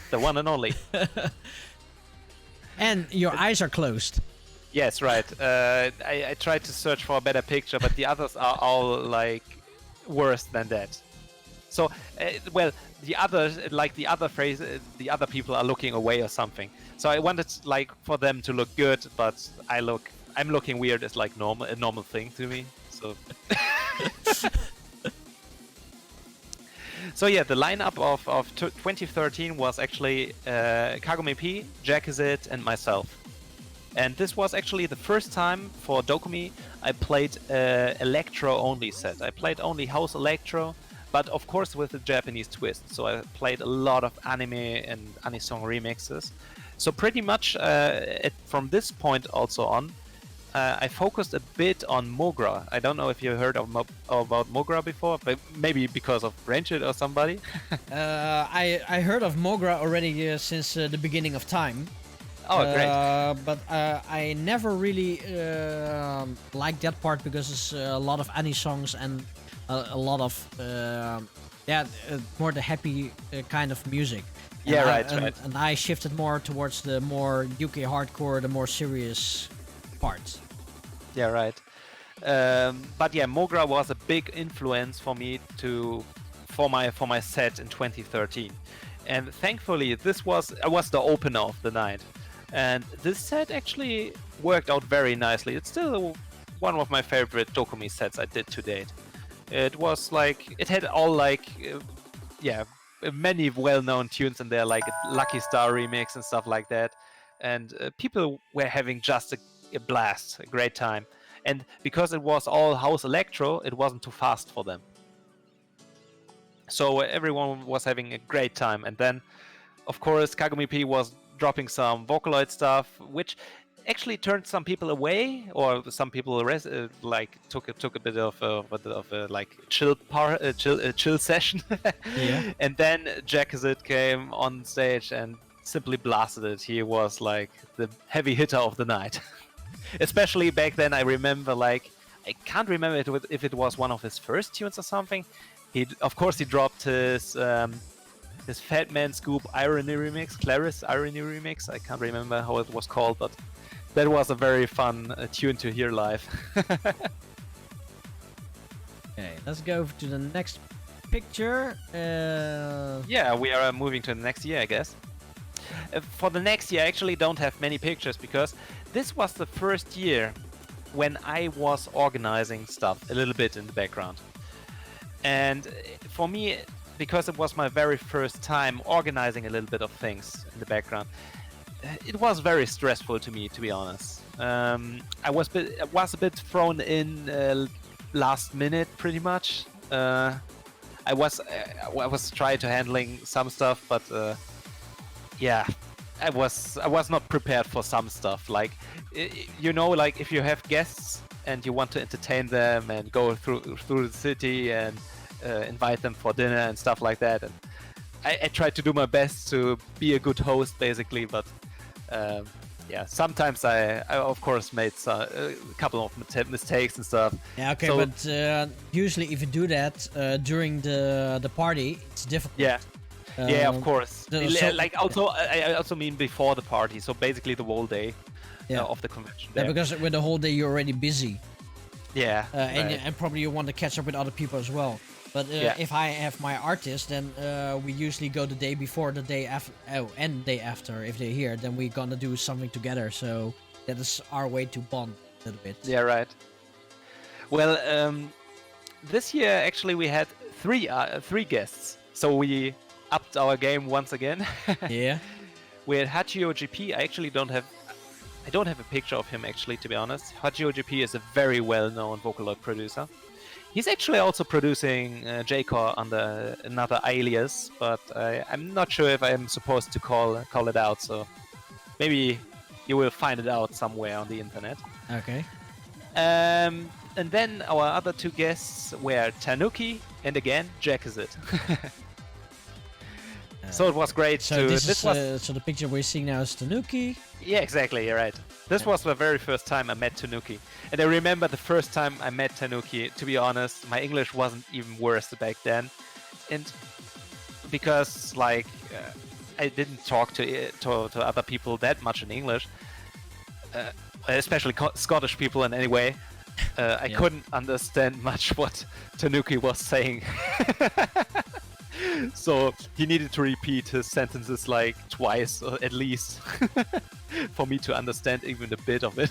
The one and only. And your eyes are closed. Yes, right. I tried to search for a better picture, but the others are all like worse than that. So, the other phrase, the other people are looking away or something. So I wanted like for them to look good, but I'm looking weird as like a normal thing to me. So. So yeah, the lineup of 2013 was actually Kagome P, Jackazit, and myself. And this was actually the first time for DoKoMi I played electro-only set. I played only house electro, but of course with a Japanese twist. So I played a lot of anime and anisong remixes. So pretty much from this point also on, I focused a bit on Mogra. I don't know if you heard about Mogra before, but maybe because of Rancid or somebody. I heard of Mogra already since the beginning of time. Oh, great. But I never really liked that part because it's a lot of songs and a lot of more the happy kind of music. And Right. And I shifted more towards the more UK hardcore, the more serious parts. Yeah, right. But yeah, Mogra was a big influence for me for my set in 2013, and thankfully I was the opener of the night, and this set actually worked out very nicely. It's still one of my favorite DoKoMi sets I did to date. It was like it had all like many well-known tunes in there, like a Lucky Star remix and stuff like that, and people were having just a blast, a great time. And because it was all house electro, it wasn't too fast for them. So everyone was having a great time. And then, of course, Kagome P was dropping some Vocaloid stuff, which actually turned some people away, or some people took a bit of a like chill session. Yeah. And then Jackazit came on stage and simply blasted it. He was like the heavy hitter of the night. Especially back then, I remember, like, I can't remember if it was one of his first tunes or something. Of course, he dropped his Fat Man Scoop Irony remix, Clarice Irony remix. I can't remember how it was called, but that was a very fun tune to hear live. Okay, let's go to the next picture. Yeah, we are moving to the next year, I guess. For the next year, I actually don't have many pictures because this was the first year when I was organizing stuff a little bit in the background. And for me, because it was my very first time organizing a little bit of things in the background, it was very stressful to me, to be honest. I was a bit thrown in last minute, pretty much. I was trying to handling some stuff, but yeah, I was not prepared for some stuff. Like, like if you have guests and you want to entertain them and go through the city and invite them for dinner and stuff like that. And I try to do my best to be a good host, basically. But yeah, sometimes I of course made a couple of mistakes and stuff. Yeah, okay, So- but usually if you do that during the party, it's difficult. Yeah. Yeah, of Um, course. so- Like also, I also mean before the party. So basically the whole day Yeah. of the convention. Yeah, there. because with the whole day you're already busy, Yeah. and, right. and probably you want to catch up with other people as well. But Yeah. if I have my artist, then we usually go the day before, the day after, and the day after. If they're here, then we're gonna do something together. So that is our way to bond a little bit. Yeah, right. Well, this year actually we had three guests, so we upped our game once again. Yeah. We had Hachio GP. I actually don't have a picture of him actually, to be honest. Hachio GP is a very well-known Vocaloid producer. He's actually also producing J-Core under another alias, but I'm not sure if I'm supposed to call it out. So maybe you will find it out somewhere on the internet. Okay. And then our other two guests were Tano-c and again Jack is it. So it was great So to. this was is so the picture we're seeing now is Tano-c. yeah, exactly. You're right. This was the very first time I met Tano-c, and I remember the first time I met Tano-c. To be honest, my English wasn't even worse back then, and because like I didn't talk to other people that much in English, especially Scottish people in any way. I Yeah. couldn't understand much what Tano-c was saying. So he needed to repeat his sentences like twice at least for me to understand even a bit of it.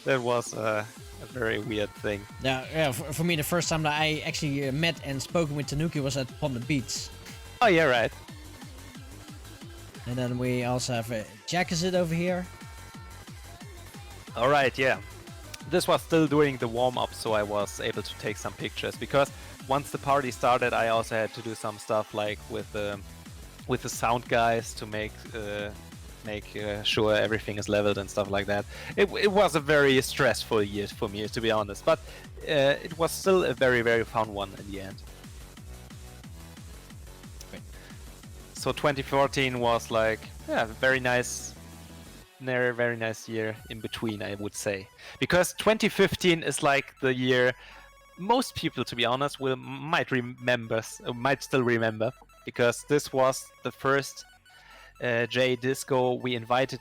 That was a very weird thing. Yeah, for me, the first time that I actually met and spoken with Tano-c was at Pond the Beats. Oh yeah, right. And then we also have Jack is it over here. All right, yeah. This was still during the warm-up, so I was able to take some pictures because once the party started, I also had to do some stuff like with the sound guys to make sure everything is leveled and stuff like that. It was a very stressful year for me, to be honest, but it was still a very, very fun one in the end. Great. So 2014 was like, yeah, very nice year in between, I would say, because 2015 is like the year most people, to be honest, might still remember, because this was the first J Disco we invited.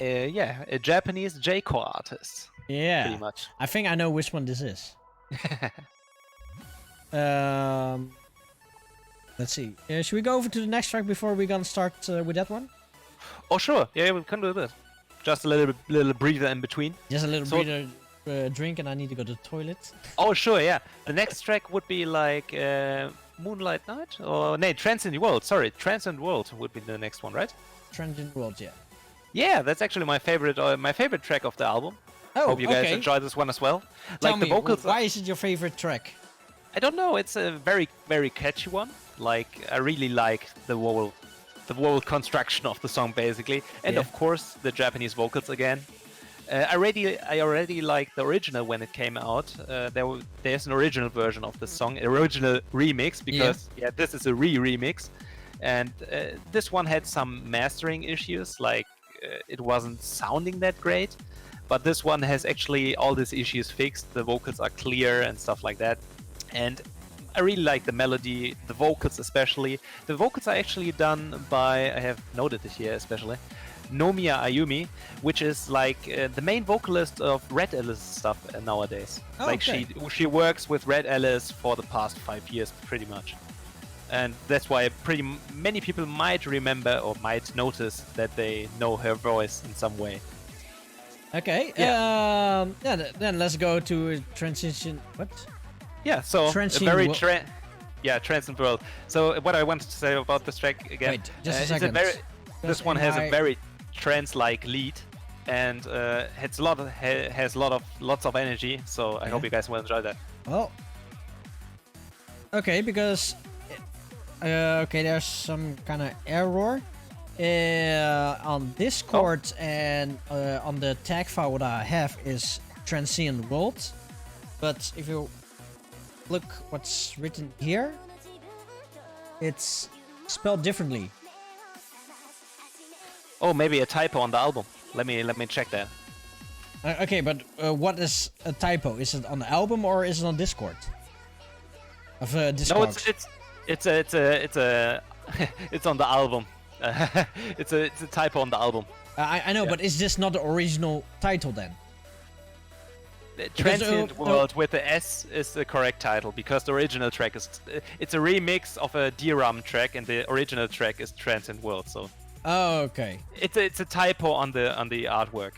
A Japanese J-Core artist. Yeah, Pretty much. I think I know which one this is. Let's see. Should we go over to the next track before we're gonna start with that one? Oh sure, yeah, we can do that. Just a little breather in between. Just a little So- breather, drink, and I need to go to the toilet. Oh sure, yeah. The next track would be like Moonlight Night, or no, Transcend World. Sorry, Transcend World would be the next one, right? Transient World, yeah. Yeah, that's actually my favorite track of the album. Oh, Hope you guys okay. enjoy this one as well. Tell Like me, the vocals. why is it your favorite track? I don't know. It's a very, very catchy one. Like I really like the whole construction of the song, basically, and Yeah. of course the Japanese vocals again. I already liked the original when it came out. There's an original version of the song, original remix, because this is a remix, and this one had some mastering issues, like it wasn't sounding that great. But this one has actually all these issues fixed. The vocals are clear and stuff like that, and I really like the melody, the vocals especially. The vocals are actually done by, I have noted it here especially, Nomiya Ayumi, which is like the main vocalist of Red Alice stuff nowadays. Oh, like okay. she works with Red Alice for the past 5 years pretty much. And that's why many people might remember or might notice that they know her voice in some way. Okay. Then let's go to transition. What? Yeah, so Transcend a very Wo- Transcend World. So what I wanted to say about this track again, Wait, just a it's second. this one has my- a very trance-like lead, and has lots of energy. So I hope you guys will enjoy that. Oh. Okay, because okay, there's some kind of error on Discord, and on the tag file what I have is Transient World, but if you look what's written here. It's spelled differently. Oh, maybe a typo on the album. Let me check that. Okay, but what is a typo? Is it on the album or is it on Discord? Of Discord. No, it's a it's on the album. It's a typo on the album. I know, Yeah. but is this not the original title then? The Transient no. World with the S is the correct title because the original track is it's a remix of a DRAM track and the original track is Transient World. So Oh, okay. it's a typo on the artwork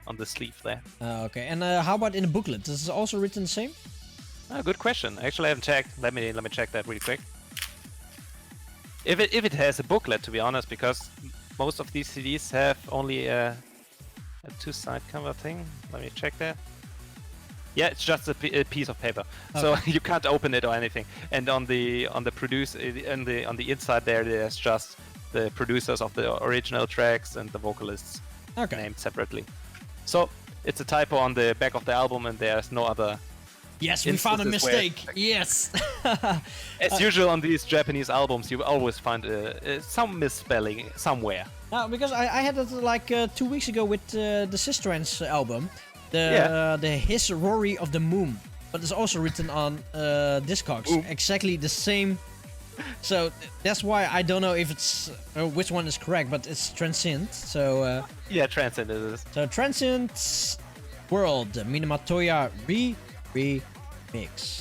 on the sleeve there. Okay, and how about in the booklet? Is it also written the same? Good question. Actually, I haven't checked. Let me check that really quick. If it has a booklet, to be honest, because most of these CDs have only a two-side cover thing. Let me check that. Yeah, it's just a piece of paper, so you can't open it or anything. And on the on the inside there's just the producers of the original tracks and the vocalists named separately. So it's a typo on the back of the album, and there's no other. Yes, we found a instances where- mistake. Yes. As usual on these Japanese albums, you always find some misspelling somewhere. No, because I had it like 2 weeks ago with the Sistrans album, the His Rory of the Moon, but it's also written on Discogs, exactly the same. So that's why I don't know if it's which one is correct, but it's Transient. So Yeah, Transient is. so Transient World Minamotoya remix.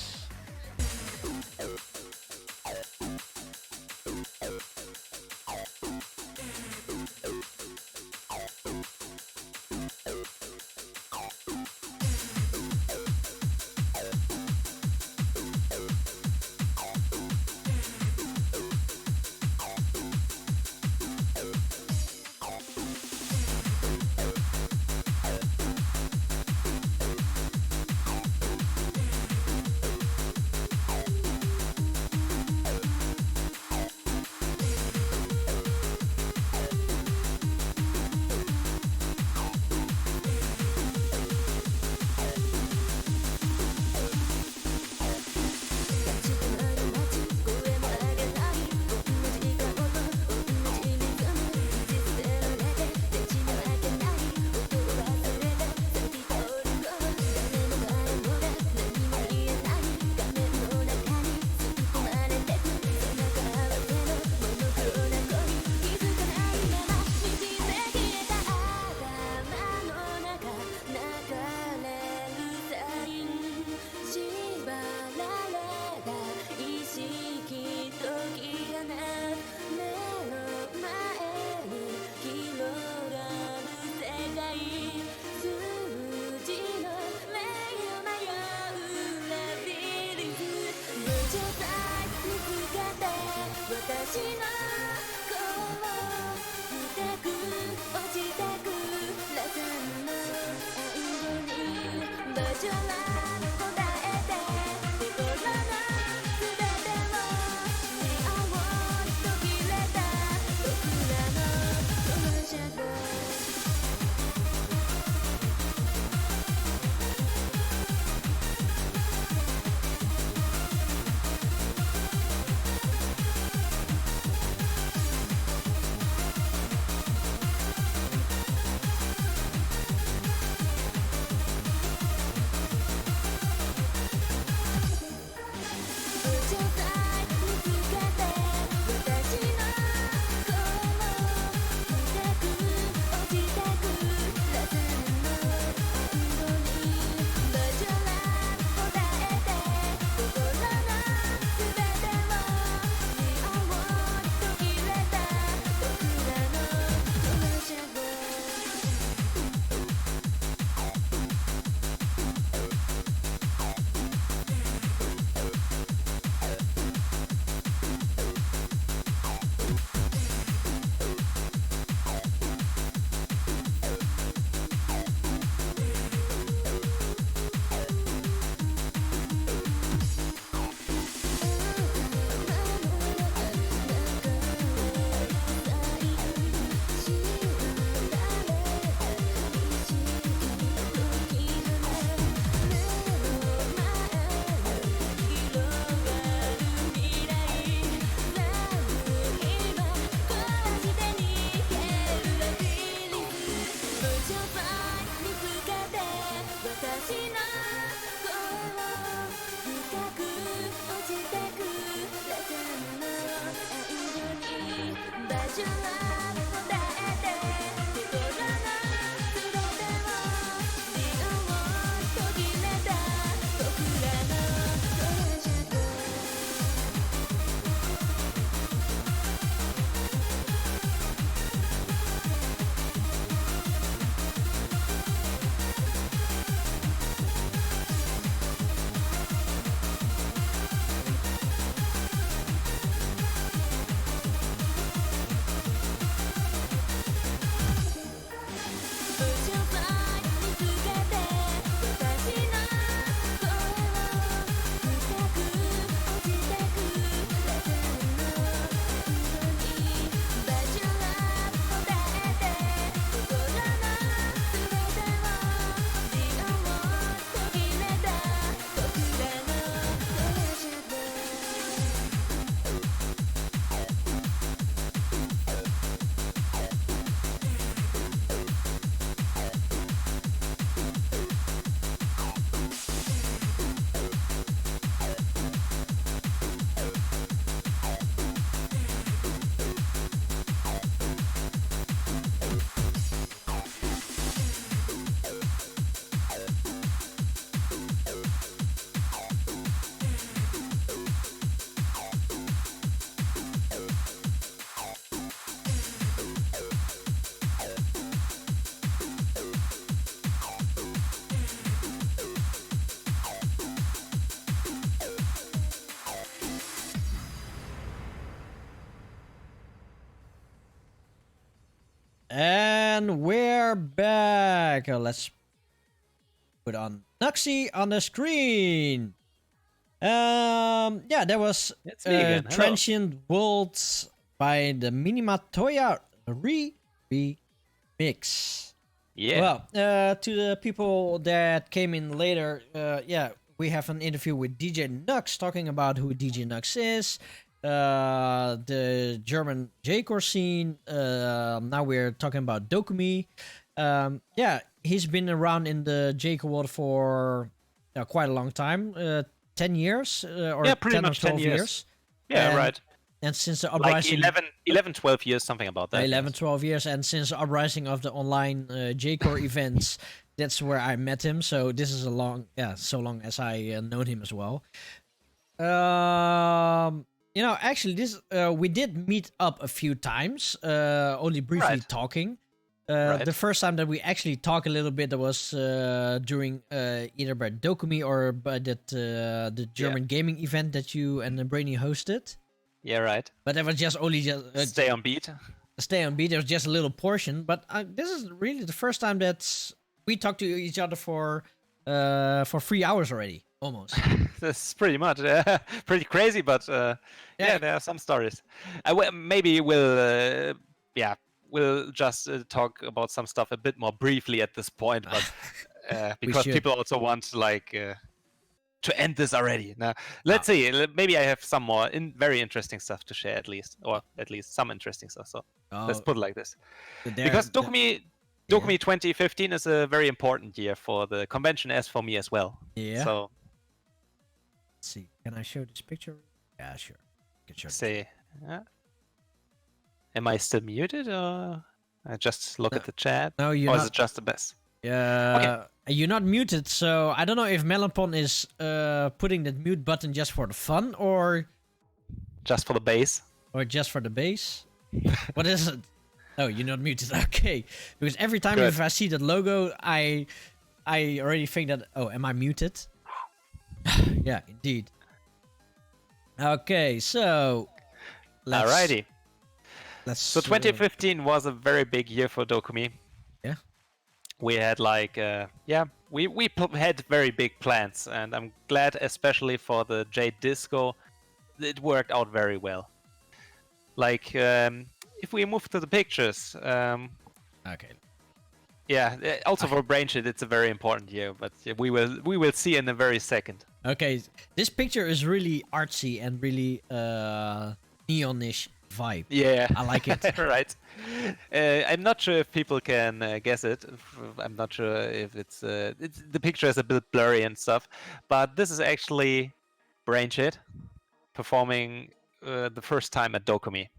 And we're back. Let's put on Knux on the screen. Yeah, there was It's me again. Hello. Transient Worlds by the Minamotrance remix. Yeah. Well, to the people that came in later, yeah, we have an interview with DJ Knux talking about who DJ Knux is, the German J-core scene. Now we're talking about DoKoMi. Yeah, he's been around in the J-core world for quite a long time, 10 years or Yeah, pretty 10 much or 12 10 years. years. Yeah, And- right. And since the Like uprising, 11, 12 years, something about that. 11, 12 years, and since the uprising of the online J-core events, that's where I met him. So this is so long as I known him as well. You know, actually, this we did meet up a few times, only briefly Right. talking. Right. The first time that we actually talked a little bit, that was during either by DoKoMi or by the German gaming event that you and Brainy hosted. Yeah, right. But that was just Stay on beat. stay on beat. There was just a little portion, but this is really the first time that we talked to each other for 3 hours already, almost. That's pretty much pretty crazy, but yeah, there are some stories. Maybe we'll just talk about some stuff a bit more briefly at this point, but because should. people also want like to end this already. Now, let's see. Maybe I have some more very interesting stuff to share at least, or at least some interesting stuff. So let's put it like this. Because DoKoMi 2015 is a very important year for the convention as for me as well. Yeah. So Let's see. Can I show this picture? Yeah, sure. Can show. say, am I still muted or I just look at the chat? No, you're or is not. it just the best? Yeah. You're not muted, so I don't know if Melonpon is putting that mute button just for the fun or Just for the bass? just for the bass. What is it? Oh, you're not muted. Okay, because every time Good. if I see that logo, I already think that, oh, am I muted? Yeah, indeed. Okay, so Alrighty. Let's. So 2015 was a very big year for DoKoMi. Yeah. We had like, we had very big plans, and I'm glad, especially for the J Disco, it worked out very well. Like, if we move to the pictures, Okay. yeah, also for BrainShit, it's a very important year, but we will see in a very second. Okay, this picture is really artsy and really neonish vibe. Yeah, I like it. Right. I'm not sure if people can guess it. I'm not sure if it's the picture is a bit blurry and stuff, but this is actually BrainShit performing the first time at DoKoMi.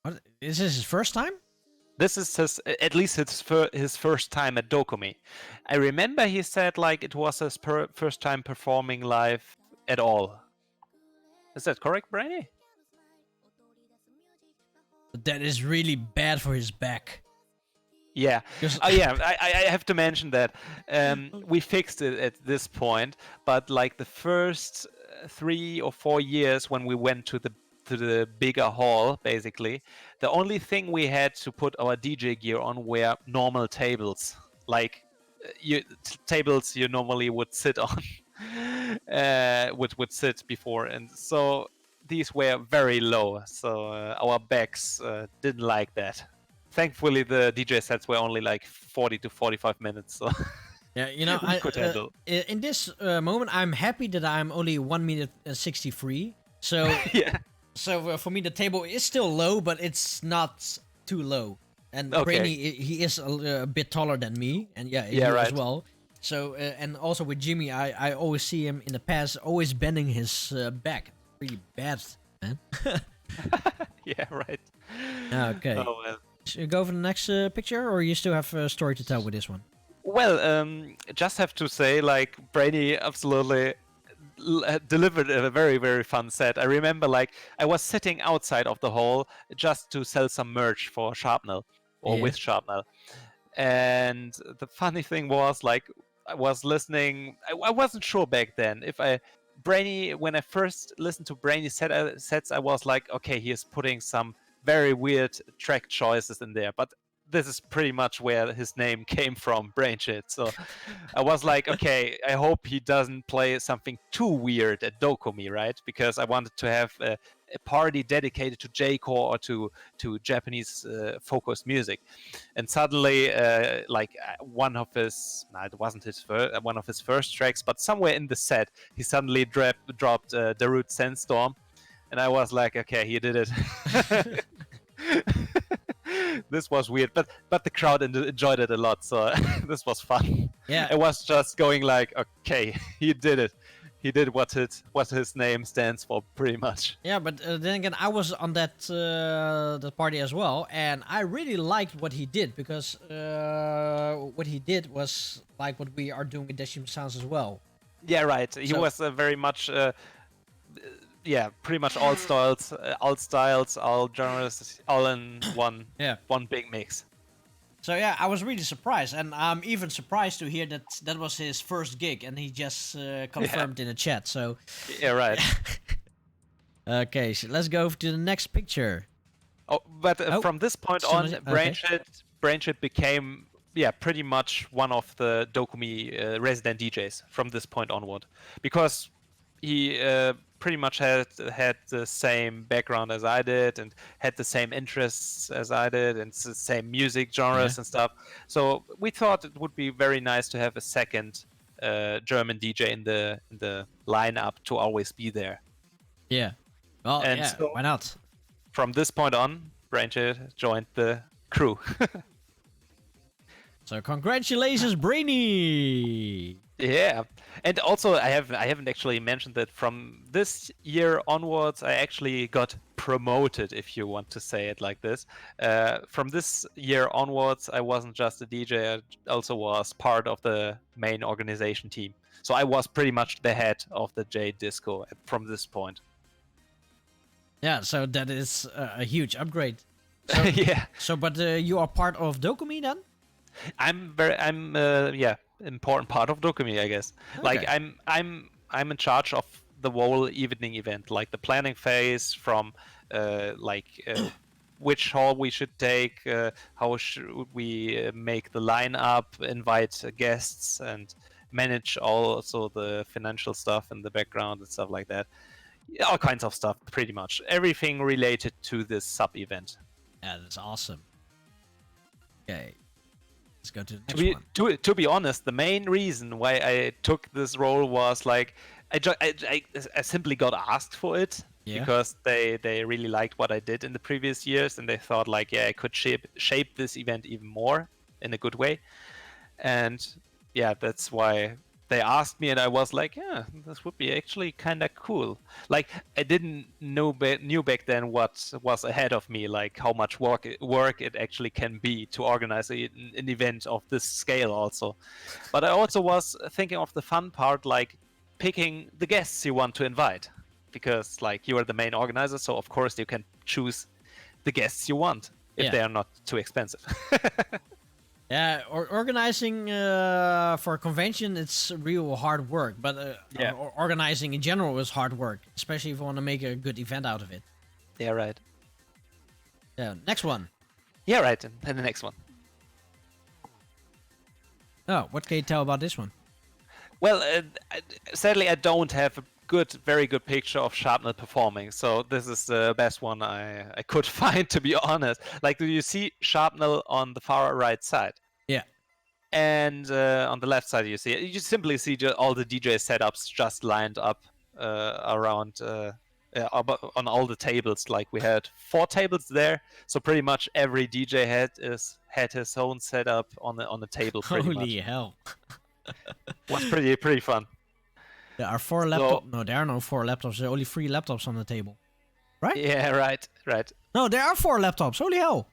What? Is this his first time? This is at least his first time at DoKoMi. I remember he said like it was his first time performing live at all. Is that correct, Brainy? That is really bad for his back. Yeah. Because- Oh yeah. I have to mention that we fixed it at this point, but like the first 3 or 4 years when we went to the bigger hall, basically, the only thing we had to put our DJ gear on were normal tables, like tables you normally would sit on, would sit before, and so these were very low. So our backs didn't like that. Thankfully, the DJ sets were only like 40 to 45 minutes. So Yeah, you know, we could handle. In this moment, I'm happy that I'm only 1 minute 63. So, Yeah. so for me, the table is still low, but it's not too low. And Okay. Brainy, he is a bit taller than me, and yeah, you right. as well. So, and also with Jimmy, I always see him in the past always bending his back. Really bad, man. Yeah, right. Okay. Oh, well. Should we go for the next picture, or you still have a story to tell with this one? Well, just have to say, like, Brady absolutely delivered a very, very fun set. I remember, like, I was sitting outside of the hall just to sell some merch for Sharpnel, or Yeah. with Sharpnel. And the funny thing was, like, I was listening, I wasn't sure back then if when I first listened to Brainy sets, I was like, okay, he is putting some very weird track choices in there, but this is pretty much where his name came from, Brainshit. So I was like, okay, I hope he doesn't play something too weird at DoKoMi, right? Because I wanted to have a party dedicated to J-core or to Japanese focused music. And suddenly, one of his, no, it wasn't his first, one of his first tracks, but somewhere in the set, he suddenly dropped Darude Sandstorm. And I was like, okay, he did it. This was weird, but the crowd enjoyed it a lot, so this was fun. Yeah. It was just going like, okay, he did it. He did what his name stands for, pretty much. Yeah, but then again, I was on that party as well, and I really liked what he did, because what he did was like what we are doing with Decim Sounds as well. Yeah, right. He was very much, pretty much all styles, all genres, all in one. Yeah. One big mix. So yeah, I was really surprised, and I'm even surprised to hear that that was his first gig, and he just confirmed in the chat. So yeah, right. Okay, so let's go to the next picture. Oh, but from this point on, Brainshit became pretty much one of the DoKoMi resident DJs from this point onward, because he pretty much had the same background as I did, and had the same interests as I did, and the same music genres and stuff. So we thought it would be very nice to have a second German DJ in the lineup to always be there. Yeah. Well, and yeah, so why not? From this point on, Brainshit joined the crew. So congratulations, Brainy! Yeah, and also I haven't actually mentioned that from this year onwards I actually got promoted, if you want to say it like this. From this year onwards, I wasn't just a DJ; I also was part of the main organization team. So I was pretty much the head of the J Disco from this point. Yeah, so that is a huge upgrade. So, yeah. So, but you are part of DoKoMi then? I'm important part of DoKoMi, I guess. Okay. Like I'm in charge of the whole evening event, like the planning phase, from which hall we should take, how should we make the lineup, invite guests, and manage also the financial stuff in the background and stuff like that. All kinds of stuff, pretty much everything related to this sub event. Yeah, that's awesome. Okay. Let's go to the next one. To be honest, the main reason why I took this role was like I simply got asked for it, because they really liked what I did in the previous years, and they thought like, yeah, I could shape this event even more in a good way, and yeah, that's why they asked me, and I was like, yeah, this would be actually kind of cool. Like I didn't knew back then what was ahead of me, like how much work it actually can be to organize an event of this scale also. But I also was thinking of the fun part, like picking the guests you want to invite, because like you are the main organizer, so of course you can choose the guests you want if they are not too expensive. Yeah, organizing for a convention, it's real hard work. But organizing in general is hard work, especially if you want to make a good event out of it. Yeah, right. Yeah, next one. Yeah, right. And the next one. Oh, what can you tell about this one? Well, sadly, I don't have a very good picture of Sharpnel performing. So this is the best one I could find, to be honest. Like, do you see Sharpnel on the far right side? Yeah. And on the left side, you simply see all the DJ setups just lined up around on all the tables. Like we had 4 tables there, so pretty much every DJ had his own setup on the table. Holy hell! Was pretty fun. There are 4 laptops. No, there are no 4 laptops. There are only 3 laptops on the table. Right? Yeah, right. No, there are 4 laptops. Holy hell!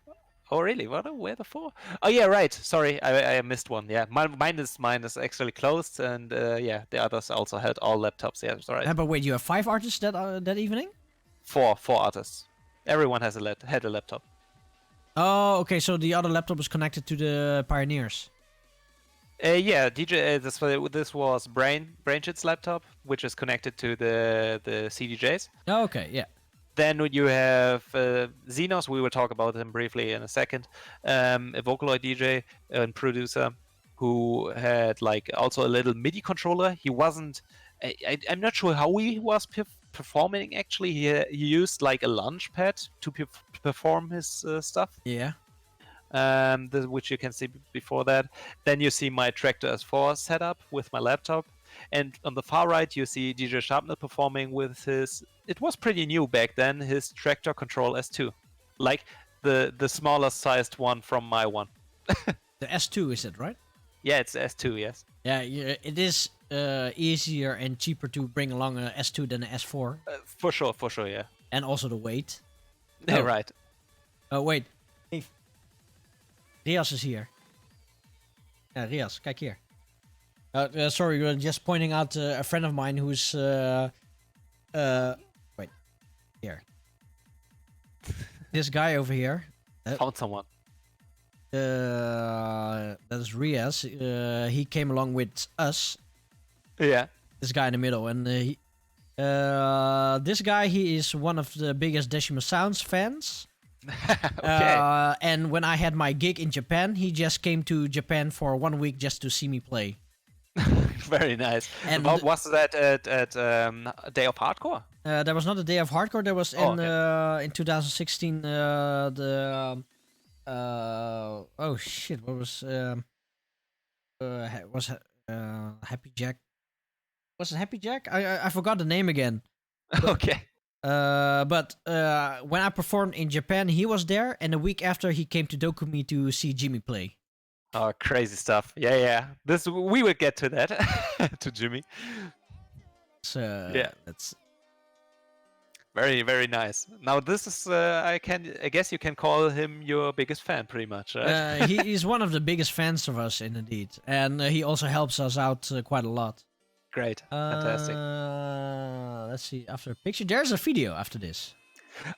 Oh, really? Where the 4? Oh, yeah, right. Sorry, I missed one. Yeah, mine is actually closed, and the others also had all laptops. Yeah, that's right. Yeah, but wait, you have 5 artists that evening? 4 artists. Everyone had a laptop. Oh, okay. So the other laptop is connected to the Pioneers. Yeah, DJ. This was Brainshit's laptop, which is connected to the CDJs. Oh, okay, yeah. Then you have Xenos. We will talk about him briefly in a second. A Vocaloid DJ and producer who had like also a little MIDI controller. He wasn't. I'm not sure how he was performing. Actually, he used like a launch pad to perform his stuff. Yeah. Which you can see before that. Then you see my Tractor S4 setup with my laptop. And on the far right, you see DJ Sharpner performing with his, it was pretty new back then, his Tractor Control S2. Like the smaller sized one from my one. The S2, is it, right? Yeah, it's S2, yes. Yeah, it is easier and cheaper to bring along a S2 than a S4. For sure, yeah. And also the weight. Yeah, Oh. right. Oh, wait. Rias is here. Yeah, Rias, kijk hier. Sorry, we were just pointing out a friend of mine who's... wait. Here. This guy over here. Found someone. That is Rias. He came along with us. Yeah. This guy in the middle. And this guy, he is one of the biggest Decima Sounds fans. Okay. And when I had my gig in Japan, he just came to Japan for 1 week just to see me play. Very nice. And what was that at Day of Hardcore? There was not a Day of Hardcore. There was in 2016 the oh shit, what was Happy Jack? Was it Happy Jack? I forgot the name again. Okay. But when I performed in Japan, he was there, and a week after he came to DoKoMi to see Jimmy play. Oh, crazy stuff. Yeah. We will get to that. To Jimmy. So yeah, that's very, very nice. Now this is I guess you can call him your biggest fan, pretty much, right? He is one of the biggest fans of us, indeed, and he also helps us out quite a lot. Great, fantastic. Let's see. After a picture, there's a video after this.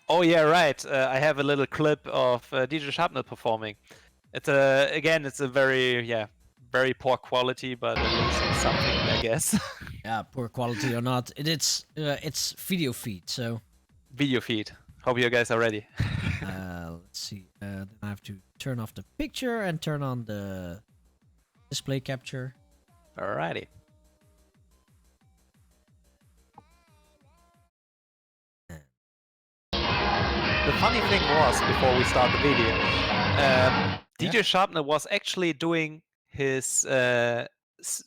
Oh yeah, right. I have a little clip of DJ Sharpner performing. It's a very poor quality, but at least it's something, I guess. Yeah, poor quality or not, it's video feed. So video feed. Hope you guys are ready. Let's see. Then I have to turn off the picture and turn on the display capture. Alrighty. The funny thing was, before we start the video, DJ Sharpner was actually doing his...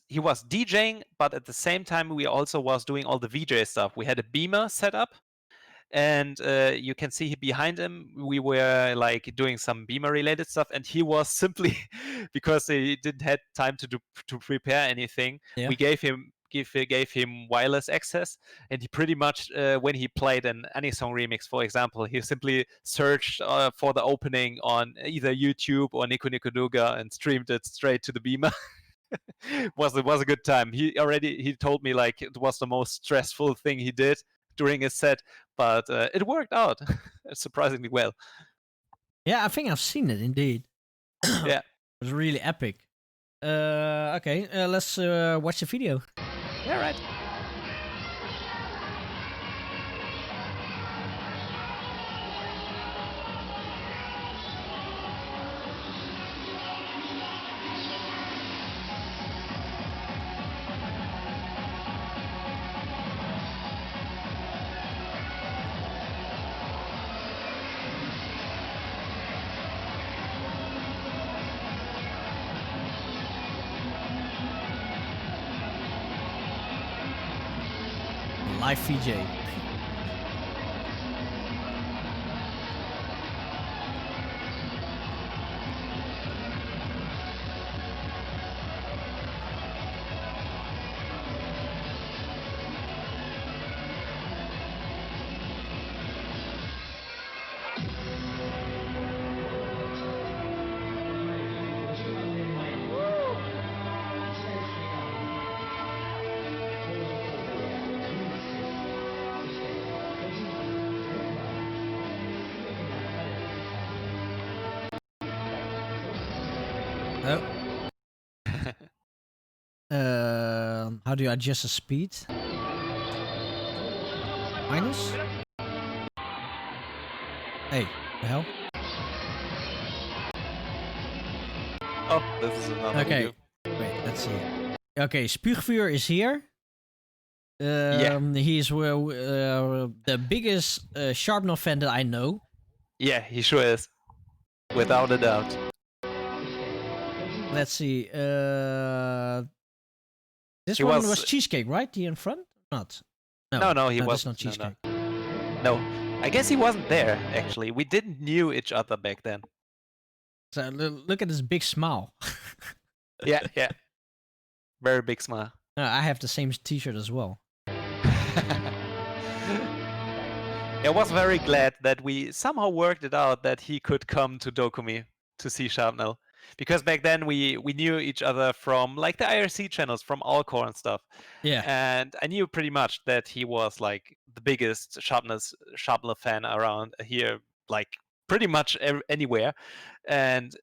he was DJing, but at the same time we also was doing all the VJ stuff. We had a beamer set up, and you can see behind him, we were like doing some beamer related stuff, and he was simply, because he didn't have time to prepare anything, we gave him wireless access, and he pretty much when he played an Anisong remix, for example, he simply searched for the opening on either YouTube or Nico Nico Nuga and streamed it straight to the beamer. It was a good time. He told me like it was the most stressful thing he did during his set, but it worked out surprisingly well. Yeah, I think I've seen it indeed. Yeah, it was really epic. Okay, let's watch the video. Yeah, right. Live VJ. How do you adjust the speed? Minus? Hey, the hell? Oh, this is another Okay, video. wait, let's see. Okay, Spuugvuur is here. Yeah. He's the biggest Sharpnel fan that I know. Yeah, he sure is. Without a doubt. Let's see. This He one was- was Cheesecake, right? The in front? Not. No, he that's wasn't. not Cheesecake. No. I guess he wasn't there, actually. We didn't knew each other back then. So look at this big smile. Yeah, yeah. Very big smile. I have the same T-shirt as well. I was very glad that we somehow worked it out that he could come to DoKoMi to see Sharpnel. Because back then we knew each other from like the IRC channels, from Alcor and stuff. Yeah. And I knew pretty much that he was like the biggest Sharpnel fan around here, like pretty much anywhere. And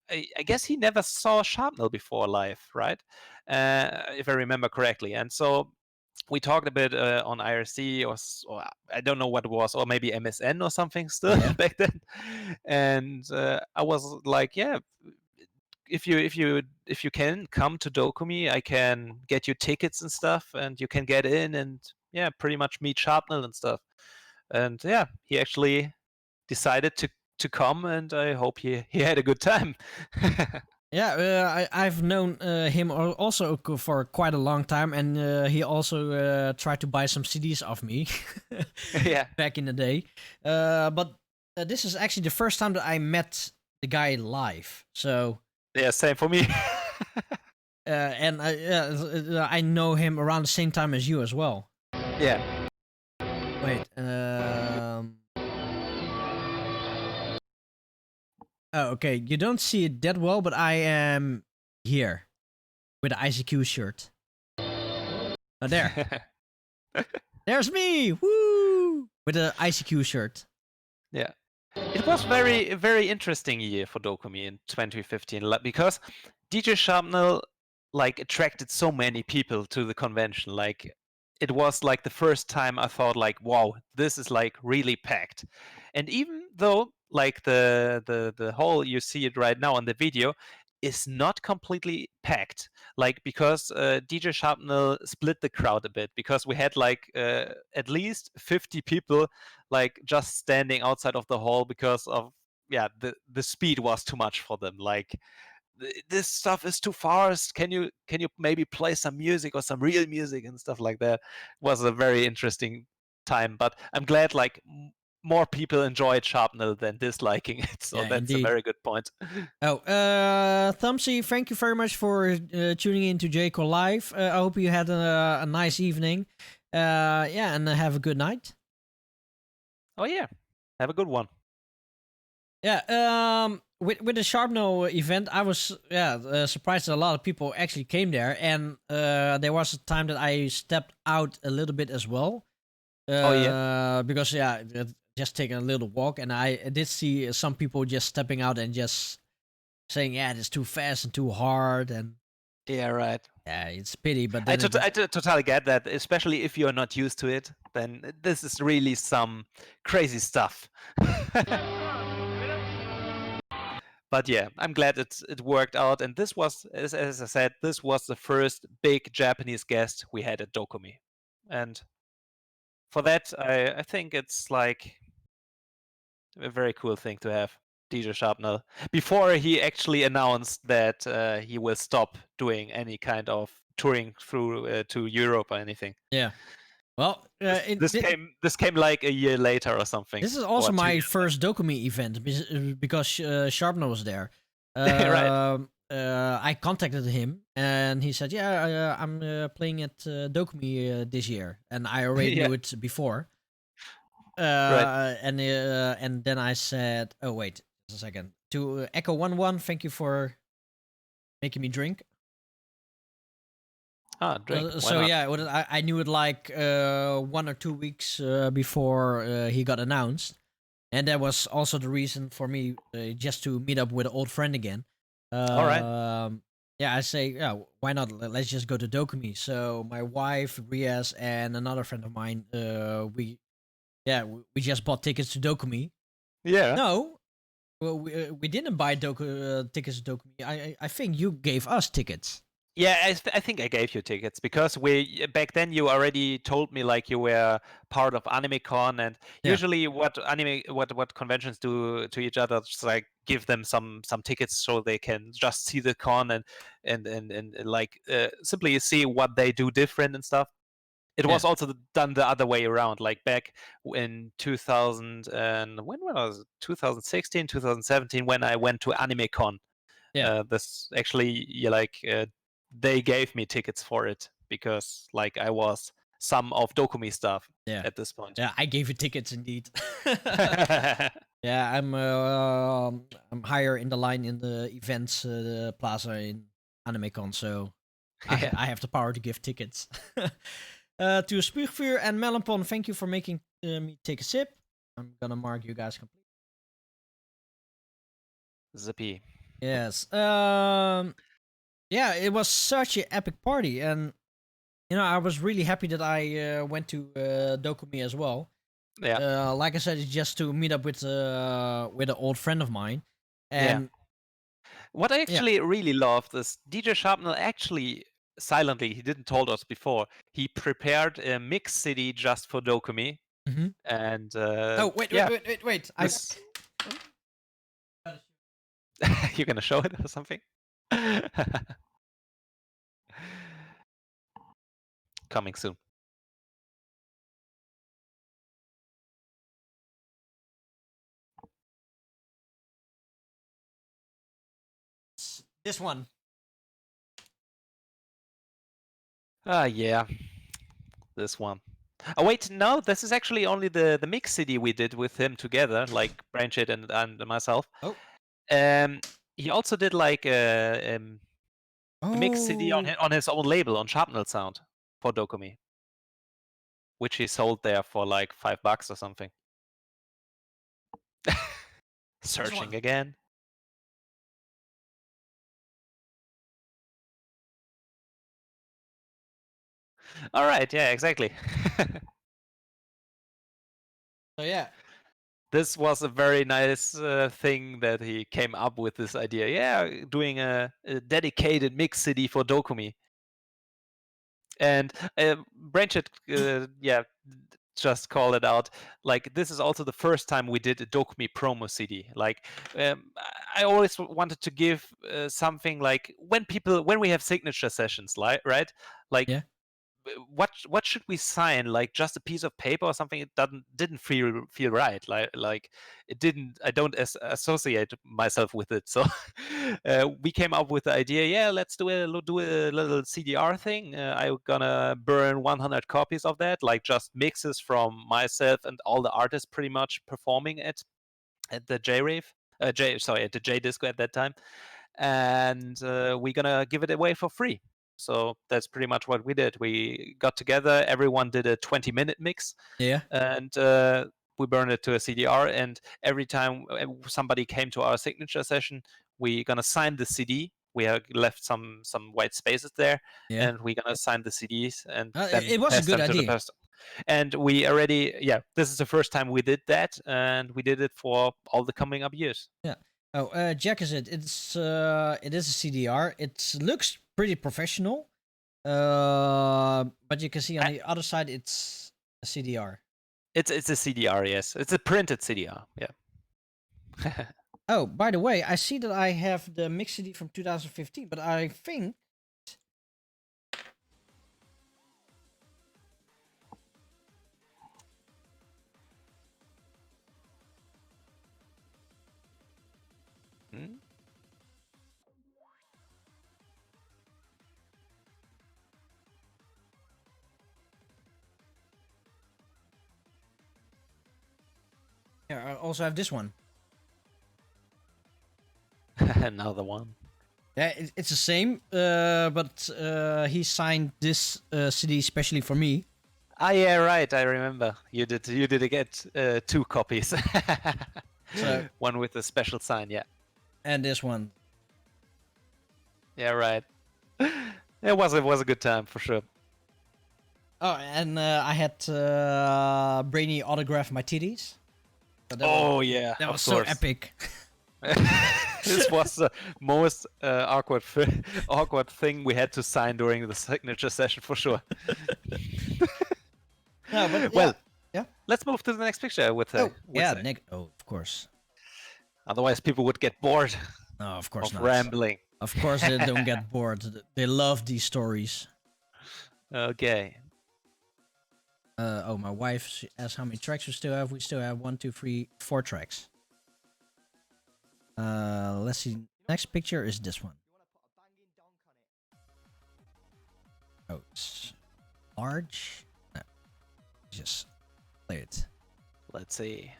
I guess he never saw Sharpnel before live, right? If I remember correctly. And so we talked a bit on IRC or I don't know what it was, or maybe MSN or something still back then. And I was like, yeah, if you can come to DoKoMi, I can get you tickets and stuff, and you can get in and yeah, pretty much meet Sharpnel and stuff. And yeah, he actually decided to come, and I hope he had a good time. Yeah, I've known him also for quite a long time, and he also tried to buy some CDs off me. Yeah. Back in the day. But this is actually the first time that I met the guy live. So. Yeah, same for me. And I know him around the same time as you as well. Yeah. Wait. Oh, okay. You don't see it that well, but I am here with the ICQ shirt. Oh, there. There's me. Woo! With the ICQ shirt. Yeah. It was very, very interesting year for DoKoMi in 2015 because DJ Sharpnel like attracted so many people to the convention. Like it was like the first time I thought like, wow, this is like really packed. And even though like the hall you see it right now on the video is not completely packed, like because DJ Sharpnel split the crowd a bit because we had like at least 50 people like just standing outside of the hall because of the speed was too much for them. Like this stuff is too fast. Can you maybe play some music or some real music and stuff like that? It was a very interesting time, but I'm glad like more people enjoyed Sharpnel than disliking it. So Yeah, that's indeed. a very good point. Oh, Tano-c, thank you very much for tuning in to JCore Live. I hope you had a nice evening. Yeah, and have a good night. Oh yeah, have a good one. Yeah, with the Sharpnel event, I was surprised that a lot of people actually came there, and there was a time that I stepped out a little bit as well. Because just taking a little walk, and I did see some people just stepping out and just saying, "Yeah, it's too fast and too hard," and Yeah, right. yeah, it's pity. But I then totally get that, especially if you're not used to it. Then this is really some crazy stuff. But yeah, I'm glad it worked out. And this was, as I said, this was the first big Japanese guest we had at DoKoMi. And for that, I think it's like a very cool thing to have DJ Sharpnel before he actually announced that he will stop doing any kind of touring through to Europe or anything. yeah. Well, This came like a year later or something. This is also or 2 my years first DoKoMi event because Sharpnel was there. Right. I contacted him and he said, "Yeah, I'm playing at DoKoMi this year," and I already Yeah. knew it before. Right. And then I said, "Oh wait, just a second." To Echo 11, thank you for making me drink. Ah, drink. Why So not? yeah, I knew it like 1 or 2 weeks before he got announced, and that was also the reason for me just to meet up with an old friend again. All right. Yeah, I say, yeah, why not? Let's just go to DoKoMi. So my wife, Riaz, and another friend of mine, we just bought tickets to DoKoMi, Yeah. No, well, we didn't buy tickets to DoKoMi. I think you gave us tickets. Yeah, I think I gave you tickets because we back then you already told me like you were part of AnimeCon, and Yeah. usually what conventions do to each other, just like give them some tickets so they can just see the con and like simply see what they do different and stuff. It Yeah. was also done the other way around, like back in 2000 and when was it? 2016, 2017 when I went to AnimeCon. Yeah. This actually, they gave me tickets for it because like I was some of DoKoMi stuff Yeah. at this point. Yeah, I gave you tickets indeed. Yeah, I'm higher in the line in the events plaza in AnimeCon, so Yeah. I have the power to give tickets. To Spuugvuur and Melonpon, thank you for making me take a sip. I'm gonna mark you guys complete. Zippy. Yes. Yeah, it was such an epic party, and I was really happy that I went to DoKoMi as well. Yeah. Like I said, it's just to meet up with an old friend of mine, and What I actually really loved is DJ Sharpnel actually silently, he didn't told us before, he prepared a mix CD just for DoKoMi. Mhm. And Oh wait, yeah, wait! this... You're gonna show it or something? Coming soon. This one. Yeah, this one. Oh wait, no, this is actually only the mix CD we did with him together, like Branchit and myself. Oh. He also did like a mix CD Oh. on his own label on Sharpnel Sound for DoKoMi, which he sold there for like $5 or something. Searching again. All right, yeah, exactly. So yeah. This was a very nice thing that he came up with this idea. Yeah, doing a dedicated mix CD for DoKoMi. And Branchit, just call it out. Like, this is also the first time we did a DoKoMi promo CD. Like, I always wanted to give something like when we have signature sessions, right? Like, Yeah. what should we sign? Like just a piece of paper or something? It didn't feel right. Like it didn't. I don't associate myself with it. So we came up with the idea. Yeah, let's do a little CDR thing. I'm gonna burn 100 copies of that, like just mixes from myself and all the artists pretty much performing at the J Rave. At the J Disco at that time, and we're gonna give it away for free. So that's pretty much what we did. We got together, everyone did a 20-minute mix, Yeah. and we burned it to a CDR. And every time somebody came to our signature session, we gonna sign the CD. We have left some white spaces there, Yeah. and we're gonna sign the CDs and It was a pass good them to the idea. person. And we already, this is the first time we did that, and we did it for all the coming up years. Yeah. Oh, Jack is it? It is a CDR. It looks pretty professional. But you can see on the other side it's a CDR. It's a CDR, yes. It's a printed CDR, yeah. Oh, by the way, I see that I have the mix CD from 2015, but I think Hmm? yeah, I also have this one. Another one. Yeah, it's the same, but he signed this CD especially for me. Ah, yeah, right. I remember. You did get 2 copies. So- One with a special sign, yeah. And this one. Yeah, right. It was a good time for sure. Oh, and I had Brainy autograph my titties. That Oh yeah, that of was so course. epic. This was the most awkward thing we had to sign during the signature session for sure. No, but Well, yeah. let's move to the next picture with Oh, yeah, say. Nick. Oh, of course. Otherwise, people would get bored No, of course of not. rambling. Of course, they don't get bored. They love these stories. Okay. Oh, my wife she asked how many tracks we still have. We still have 1, 2, 3, 4 tracks. Let's see. Next picture is this one. Oh, it's large. No, just play it. Let's see.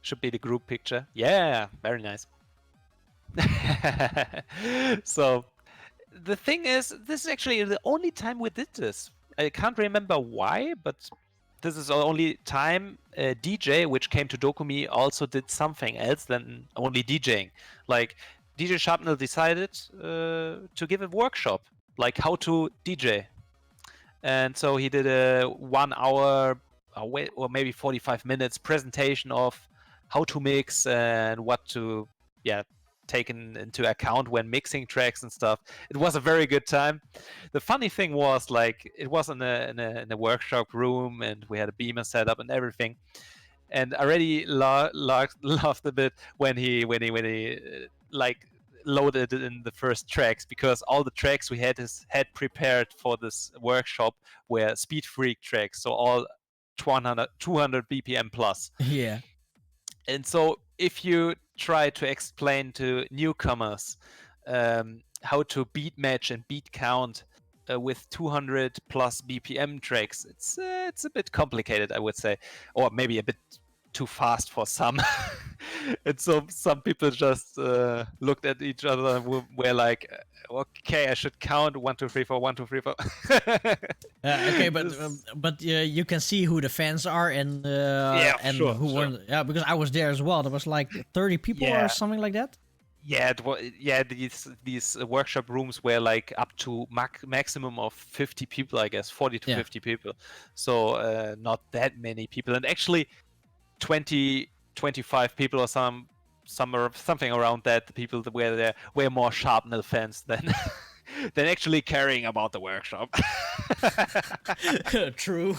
Should be the group picture. Yeah, very nice. So, the thing is, this is actually the only time we did this. I can't remember why, but this is the only time DJ, which came to DoKoMi, also did something else than only DJing. Like, DJ Sharpnel decided to give a workshop, like how to DJ. And so he did a 1 hour or maybe 45 minutes presentation of how to mix and what to take into account when mixing tracks and stuff. It was a very good time. The funny thing was, like, it was in a workshop room and we had a beamer set up and everything. And I already laughed a bit when he like loaded in the first tracks, because all the tracks we had prepared for this workshop were speed freak tracks, so all 200 BPM plus. Yeah. And so if you try to explain to newcomers how to beat match and beat count with 200 plus BPM tracks, it's a bit complicated, I would say, or maybe a bit too fast for some. And so some people just looked at each other and were like, okay, I should count 1 2 3 4 1 2 3 4. Okay, but you can see who the fans are and sure, who sure. weren't. Yeah, because I was there as well. There was like 30 people Yeah. or something like that. Yeah, these workshop rooms were like up to maximum of 50 people, I guess, 40 to Yeah. 50 people. So not that many people, and actually 20, 25 people or something around that. The people that were there were more Sharpnel fans than than actually caring about the workshop. True.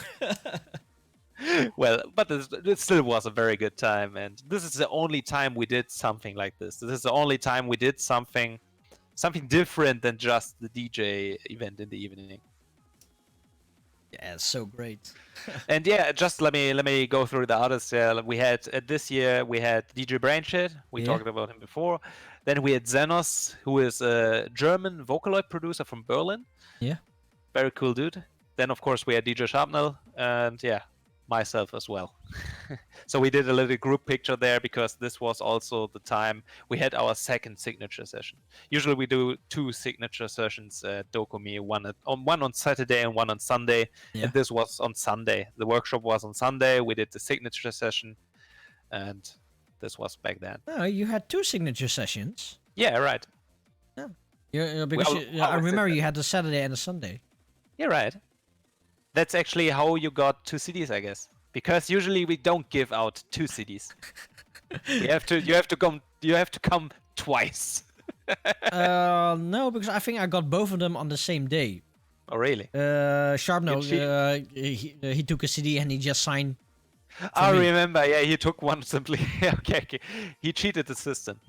Well, but it still was a very good time, and this is the only time we did something like this. This is the only time we did something different than just the DJ event in the evening. Yeah, it's so great. And yeah, just let me go through the others. We had this year we had DJ Brainshed. We Yeah. talked about him before. Then we had Zenos, who is a German Vocaloid producer from Berlin. Yeah. Very cool dude. Then of course we had DJ Sharpnel and myself as well. So we did a little group picture there because this was also the time we had our second signature session. Usually we do 2 signature sessions at DoKoMi, one on Saturday and one on Sunday. Yeah. And this was on Sunday. The workshop was on Sunday. We did the signature session, and this was back then. No, you had 2 signature sessions. Yeah, right. Yeah, because Well, I how was it remember then? you had the Saturday and the Sunday. Yeah, right. That's actually how you got 2 CDs, I guess. Because usually we don't give out 2 CDs. You have to come twice. No, because I think I got both of them on the same day. Oh, really? Sharpnel, he took a CD and he just signed. I me. remember. Yeah, he took one simply. Okay. He cheated the system.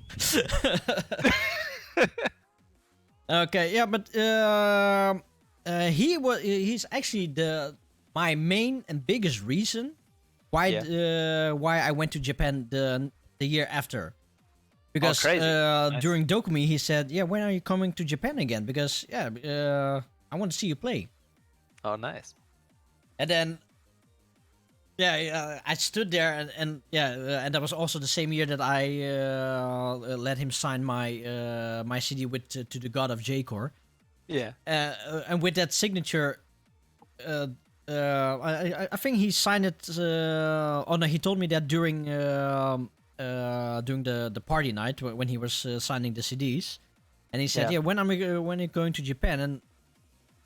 Okay, yeah, but he's actually my main and biggest reason why I went to Japan the year after. Because crazy. Nice. during DoKoMi he said, "Yeah, when are you coming to Japan again? Because I want to see you play." Oh, nice. And then I stood there and that was also the same year that I let him sign my my CD with to the God of J-Core. Yeah. And with that signature, I think he signed it. Oh no, he told me that during the party night when he was signing the CDs, and he said, Yeah. when are you going to Japan? And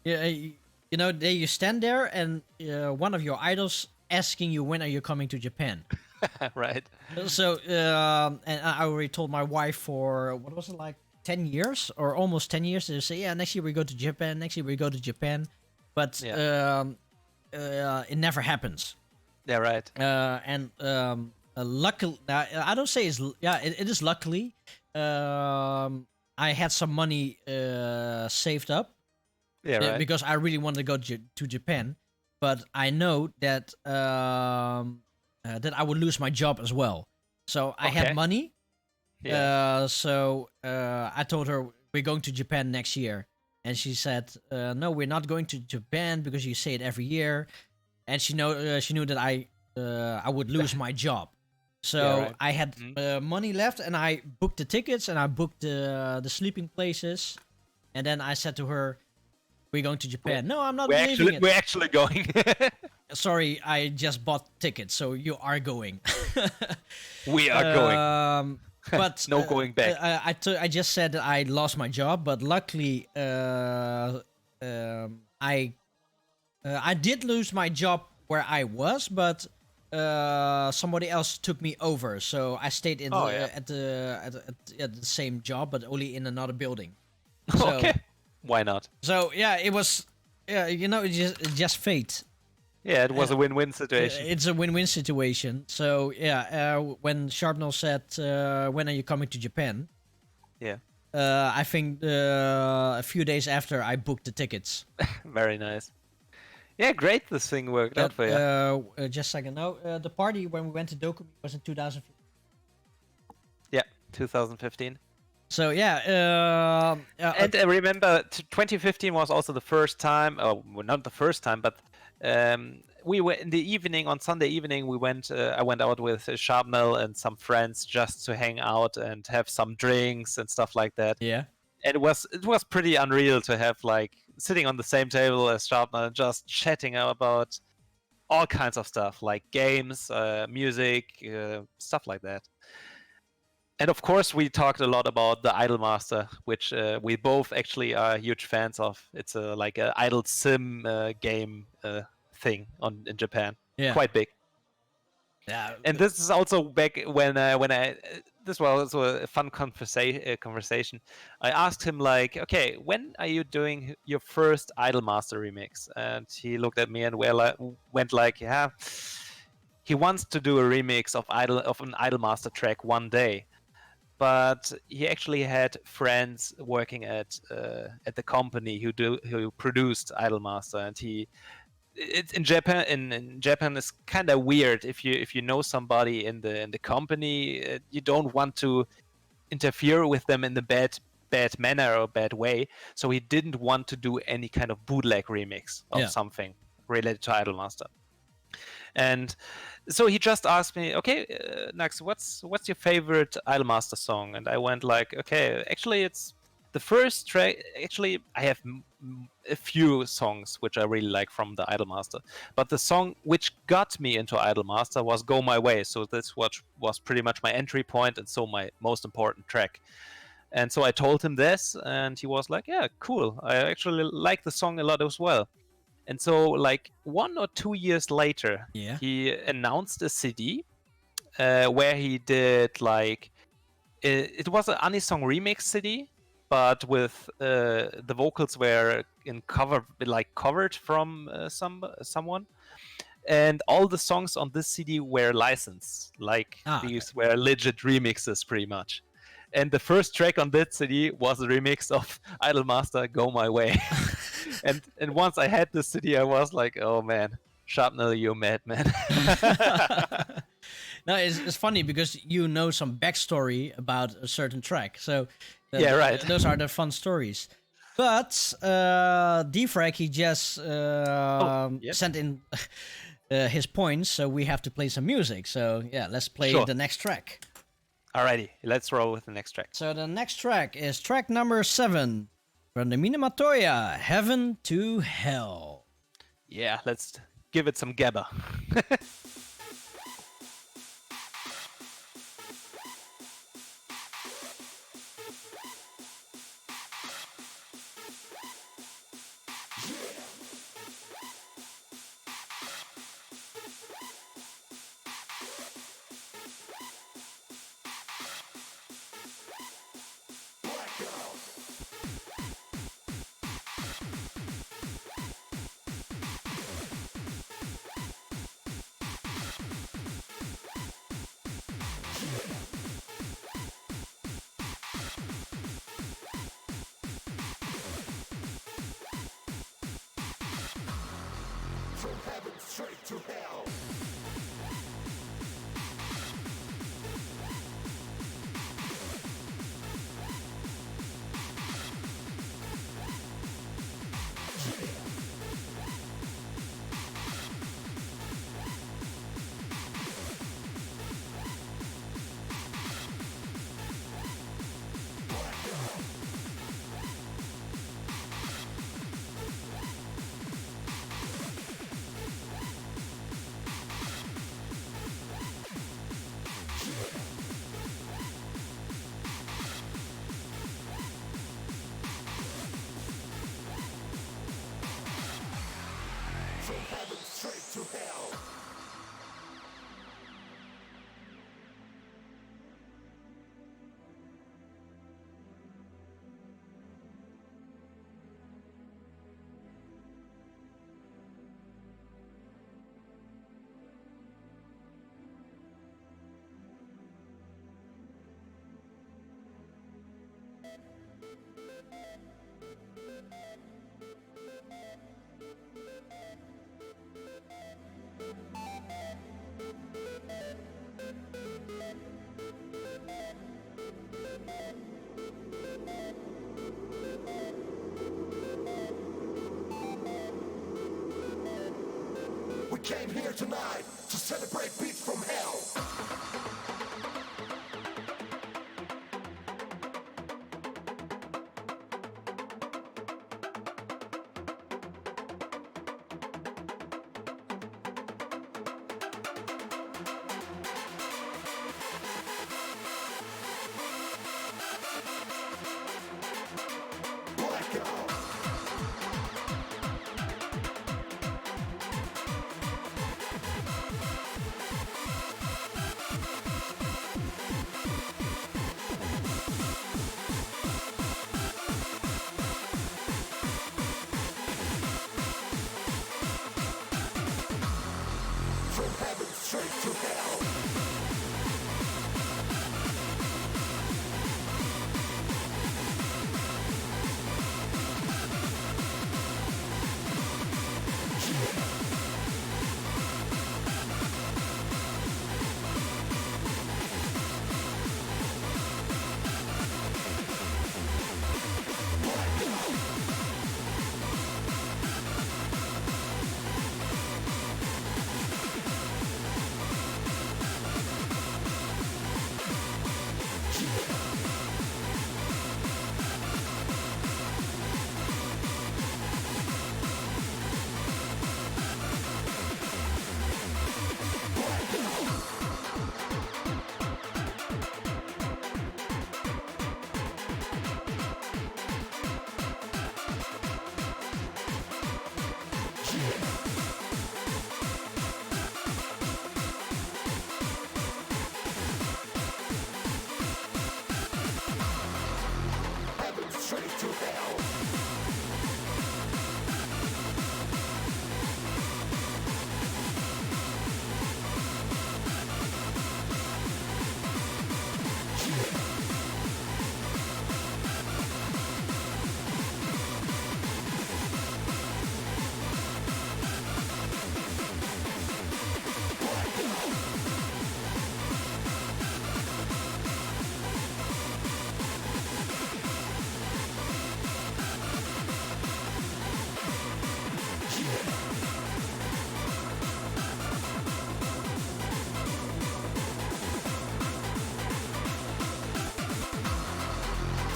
you know, you stand there and one of your idols asking you when are you coming to Japan. Right. So and I already told my wife for what was it, like 10 years or almost 10 years. They say, yeah, next year we go to Japan. Next year we go to Japan, but it never happens. Yeah, right. And luckily, I don't say it is luckily. I had some money saved up. Yeah, right. Because I really wanted to go to Japan, but I know that that I would lose my job as well. So I had money. Yeah. So I told her we're going to Japan next year, and she said, "No, we're not going to Japan because you say it every year." And she knew that I would lose my job. So I had money left, and I booked the tickets and I booked the sleeping places, and then I said to her, "We're going to Japan." No, I'm not believing it. We're actually going. Sorry, I just bought tickets, so you are going. We are going. But No going back. I just said that I lost my job, but luckily I did lose my job where I was, but somebody else took me over, so I stayed in at the same job, but only in another building. So, Okay. Why not? So yeah, it was it's just fate. Yeah, it was a win-win situation. It's a win-win situation. So yeah, when Sharpnel said, "When are you coming to Japan?" Yeah. I think a few days after I booked the tickets. Very nice. Yeah, great. This thing worked out for you. Just a second. No, the party when we went to DoKoMi was in 2015. Yeah, 2015. So yeah, and remember, 2015 was also the first time. Oh, well, not the first time, but we were in the evening on Sunday evening. We went. I went out with Sharpnel and some friends just to hang out and have some drinks and stuff like that. Yeah. And it was pretty unreal to have like sitting on the same table as Sharpnel and just chatting about all kinds of stuff like games, music, stuff like that. And of course, we talked a lot about the Idolmaster, which we both actually are huge fans of. It's like an idle sim game thing in Japan. Yeah. Quite big. Yeah. And this is also back when this was a fun conversation. I asked him like, okay, when are you doing your first Idolmaster remix? And he looked at me and went like, yeah, he wants to do a remix of an Idolmaster track one day. But he actually had friends working at the company who produced Idolmaster, and it's in Japan. In Japan, it's kind of weird if you know somebody in the company, you don't want to interfere with them in the bad manner or bad way. So he didn't want to do any kind of bootleg remix of something related to Idolmaster. And so he just asked me, okay, Knux, what's your favorite Idolmaster song? And I went like, okay, actually it's the first track. Actually, I have a few songs which I really like from the Idolmaster, but the song which got me into Idolmaster was "Go My Way." So this was pretty much my entry point, and so my most important track. And so I told him this, and he was like, yeah, cool. I actually like the song a lot as well. And so, like 1 or 2 years later, he announced a CD where he did like it was an Anisong remix CD, but with the vocals were covered from someone, and all the songs on this CD were licensed. These were legit remixes, pretty much. And the first track on that CD was a remix of Idolmaster "Go My Way." and once I had the CD, I was like, "Oh man, Sharpnel, you madman!" No, it's funny because you know some backstory about a certain track, so right. Those are the fun stories. But Defrag, he just sent in his points, so we have to play some music. So yeah, let's play the next track. Alrighty, let's roll with the next track. So the next track is track number 7 from the Minamotrance, Heaven to Hell. Yeah, let's give it some gabba. came here tonight to celebrate beats from hell. From heaven straight to hell. Heaven straight to hell.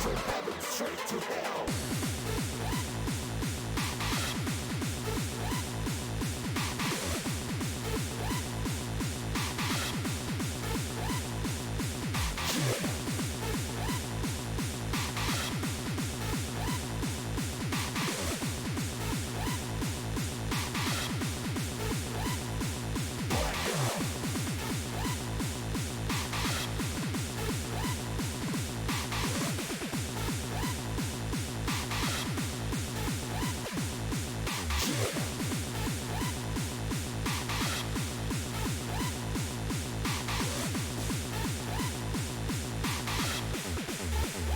From heaven straight to hell.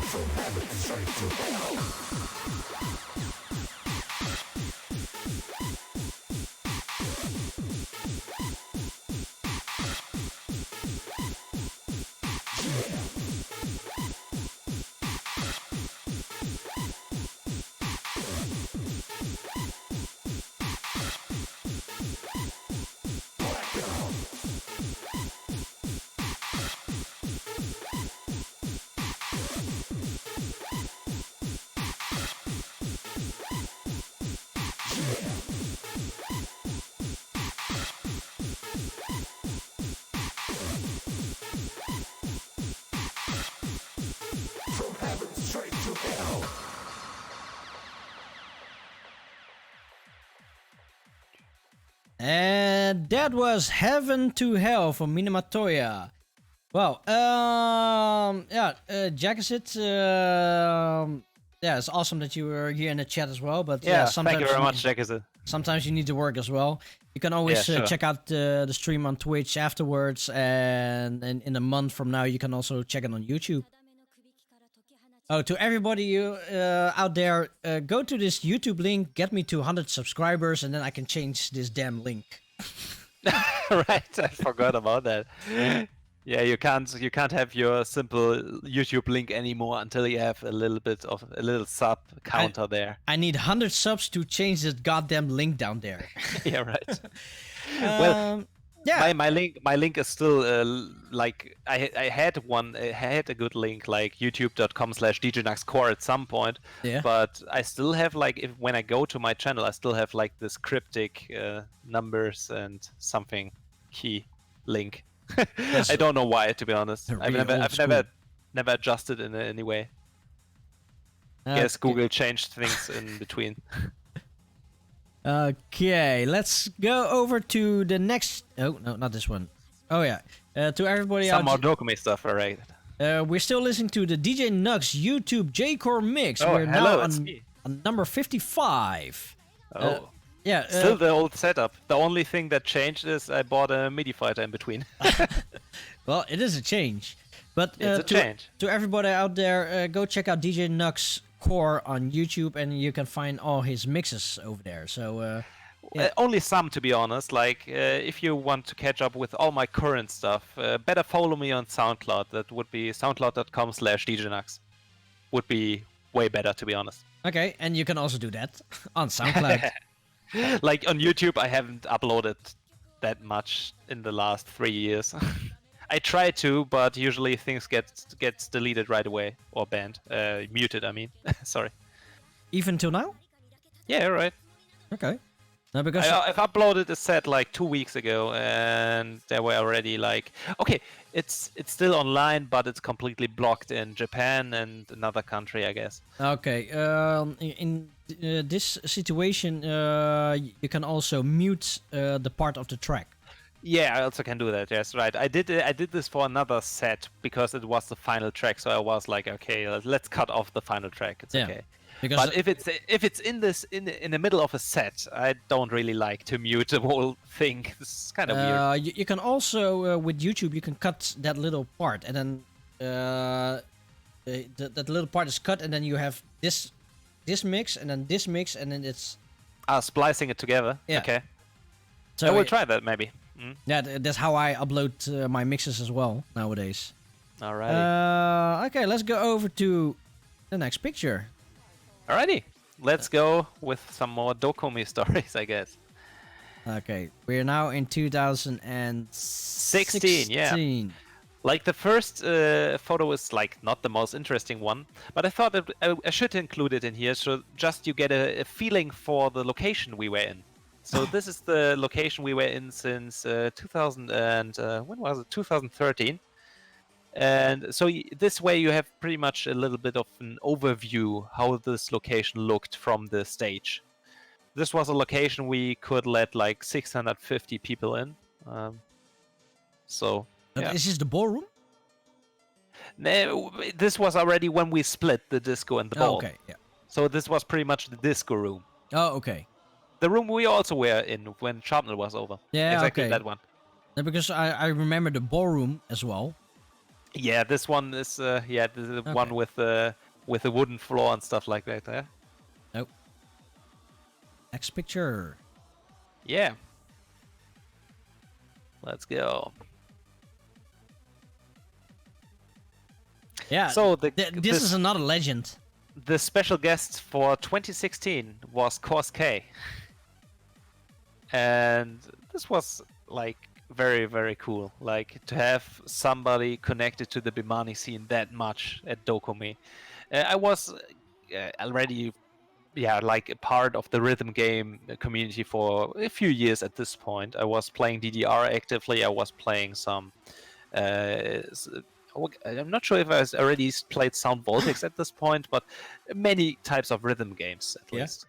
From heaven straight to hell. From heaven straight to hell. And that was Heaven to Hell from Minamotrance. Well, Jack, is it? Yeah, it's awesome that you were here in the chat as well. But Yeah, sometimes thank you very much, Jack. sometimes you need to work as well. You can always Yeah, sure. check out the stream on Twitch afterwards, and in a month from now, you can also check it on YouTube. Oh, to everybody you out there, go to this YouTube link, get me to 100 subscribers, and then I can change this damn link. Right, I forgot about that. Yeah, you can't have your simple YouTube link anymore until you have a little sub counter there. I need 100 subs to change this goddamn link down there. Yeah, right. Well, Yeah. my link is still like I had a good link like youtube.com/DJ Knux Core at some point, Yeah. but I still have like if when I go to my channel I still have like this cryptic numbers and something key link. That's I don't know why, to be honest. really I've old never adjusted in any way. school. Guess Google changed things in between. Okay, let's go over to the next. Oh no, not this one. Oh yeah, to everybody Some more out. DoKoMi stuff, alright. We're still listening to the DJ Knux YouTube J-Core mix. Oh, We're hello, now it's on, me. on number 55. Oh. Yeah. Still the old setup. The only thing that changed is I bought a MIDI fighter in between. Well, it is a change, but It's a change. to everybody out there, go check out DJ Knux Core on YouTube, and you can find all his mixes over there. So yeah. Only some, to be honest. Like, if you want to catch up with all my current stuff, better follow me on SoundCloud. That would be soundcloud.com/DJKnux. Would be way better, to be honest. Okay, and you can also do that on SoundCloud. Like on YouTube, I haven't uploaded that much in the last 3 years. I try to, but usually things gets deleted right away or banned, muted. I mean, sorry. Even till now? Yeah, right. Okay. No, because I've uploaded a set like 2 weeks ago, and they were already like, okay, it's still online, but it's completely blocked in Japan and another country, I guess. okay. In this situation, you can also mute the part of the track. Yeah, I also can do that. Yes, right. I did this for another set because it was the final track, so I was like, okay, let's cut off the final track. It's Yeah. okay. Because But if it's in the middle of a set, I don't really like to mute the whole thing. It's kind of weird. you can also with YouTube you can cut that little part, and then that little part is cut, and then you have this mix, and then this mix, and then it's Splicing it together. Yeah. Okay. so I will try that maybe. Yeah, that's how I upload my mixes as well nowadays. Alrighty. Okay, let's go over to the next picture. Alrighty. Let's go with some more DoKoMi stories, I guess. Okay, we're now in 2016. Yeah. Like the first photo is like not the most interesting one, but I thought that I should include it in here so just you get a feeling for the location we were in. So this is the location we were in since 2000 and when was it? 2013. And so this way you have pretty much a little bit of an overview how this location looked from the stage. This was a location we could let like 650 people in. So yeah. Is this the ballroom? No, this was already when we split the disco and the ball. Okay, yeah. So this was pretty much the disco room. Oh, okay. The room we also were in when Sharpnel was over. Yeah, exactly okay. that one. No, because I remember the ballroom as well. Yeah, this one is the one with the wooden floor and stuff like that. Yeah. Nope. Next picture. Yeah. Let's go. Yeah. So this is another legend. The special guest for 2016 was Course K. And this was like very, very cool. Like to have somebody connected to the Bimani scene that much at DoKoMi. I was already like a part of the rhythm game community for a few years at this point. I was playing DDR actively. I was playing some I'm not sure if I already played Sound Voltex at this point, but many types of rhythm games at least.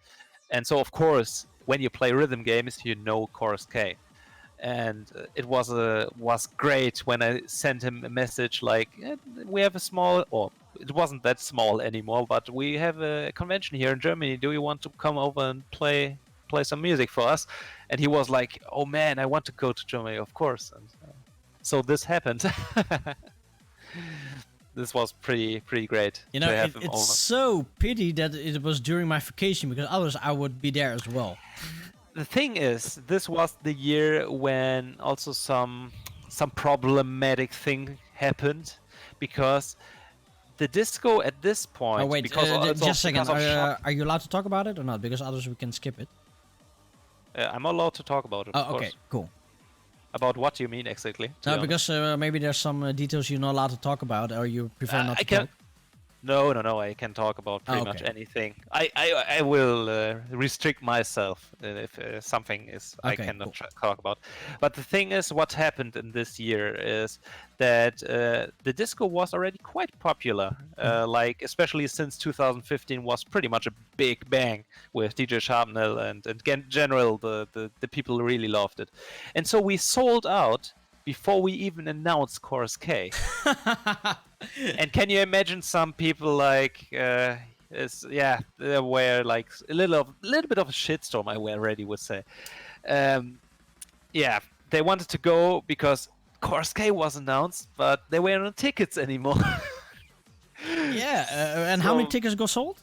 And so, of course, when you play rhythm games, you know Chorus K. And it was great when I sent him a message like, we have a small, or it wasn't that small anymore, but we have a convention here in Germany. Do you want to come over and play some music for us? And he was like, oh man, I want to go to Germany, of course. And so this happened. This was pretty great. You know, to have him it's over. so pity that it was during my vacation, because otherwise I would be there as well. The thing is, this was the year when also some problematic thing happened, because the disco at this point. Oh wait, because just a second. because of Are you allowed to talk about it or not? Because otherwise we can skip it. I'm allowed to talk about it, of Oh, okay, course. cool. About what do you mean exactly? to be No, honest? because maybe there's some details you're not allowed to talk about, or you prefer not I to can. talk. No, no, no. I can talk about pretty much okay. anything. I will restrict myself if something is I Okay, cannot cool. talk about. But the thing is, what happened in this year is that the disco was already quite popular. Like especially since 2015 was pretty much a big bang with DJ Sharpnel and general the people really loved it, and so we sold out before we even announced Chorus K. And can you imagine some people like they were like a little bit of a shitstorm, I already would say. Yeah, they wanted to go because Chorus K was announced, but they weren't on tickets anymore. Yeah, and how many So- tickets got sold?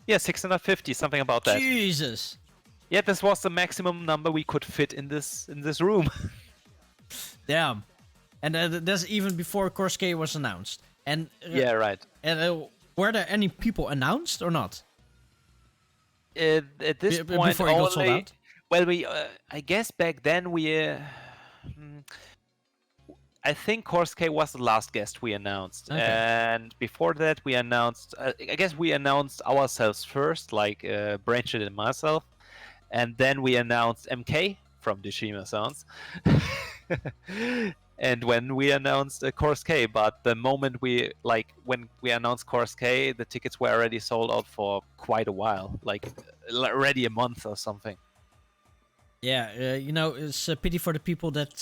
Yeah, 650, something about that. Jesus. Yeah, this was the maximum number we could fit in this room. Damn. And that's even before Course K was announced. And Yeah, right. And were there any people announced or not? At this point, Before it got sold only. out? Well, we I guess back then I think Course K was the last guest we announced, Okay. and before that we announced. I guess we announced ourselves first, like Branchit and myself, and then we announced MK from Deshima Sounds. And when we announced Course K, but the moment when we announced Course K, the tickets were already sold out for quite a while, like already a month or something. Yeah, it's a pity for the people that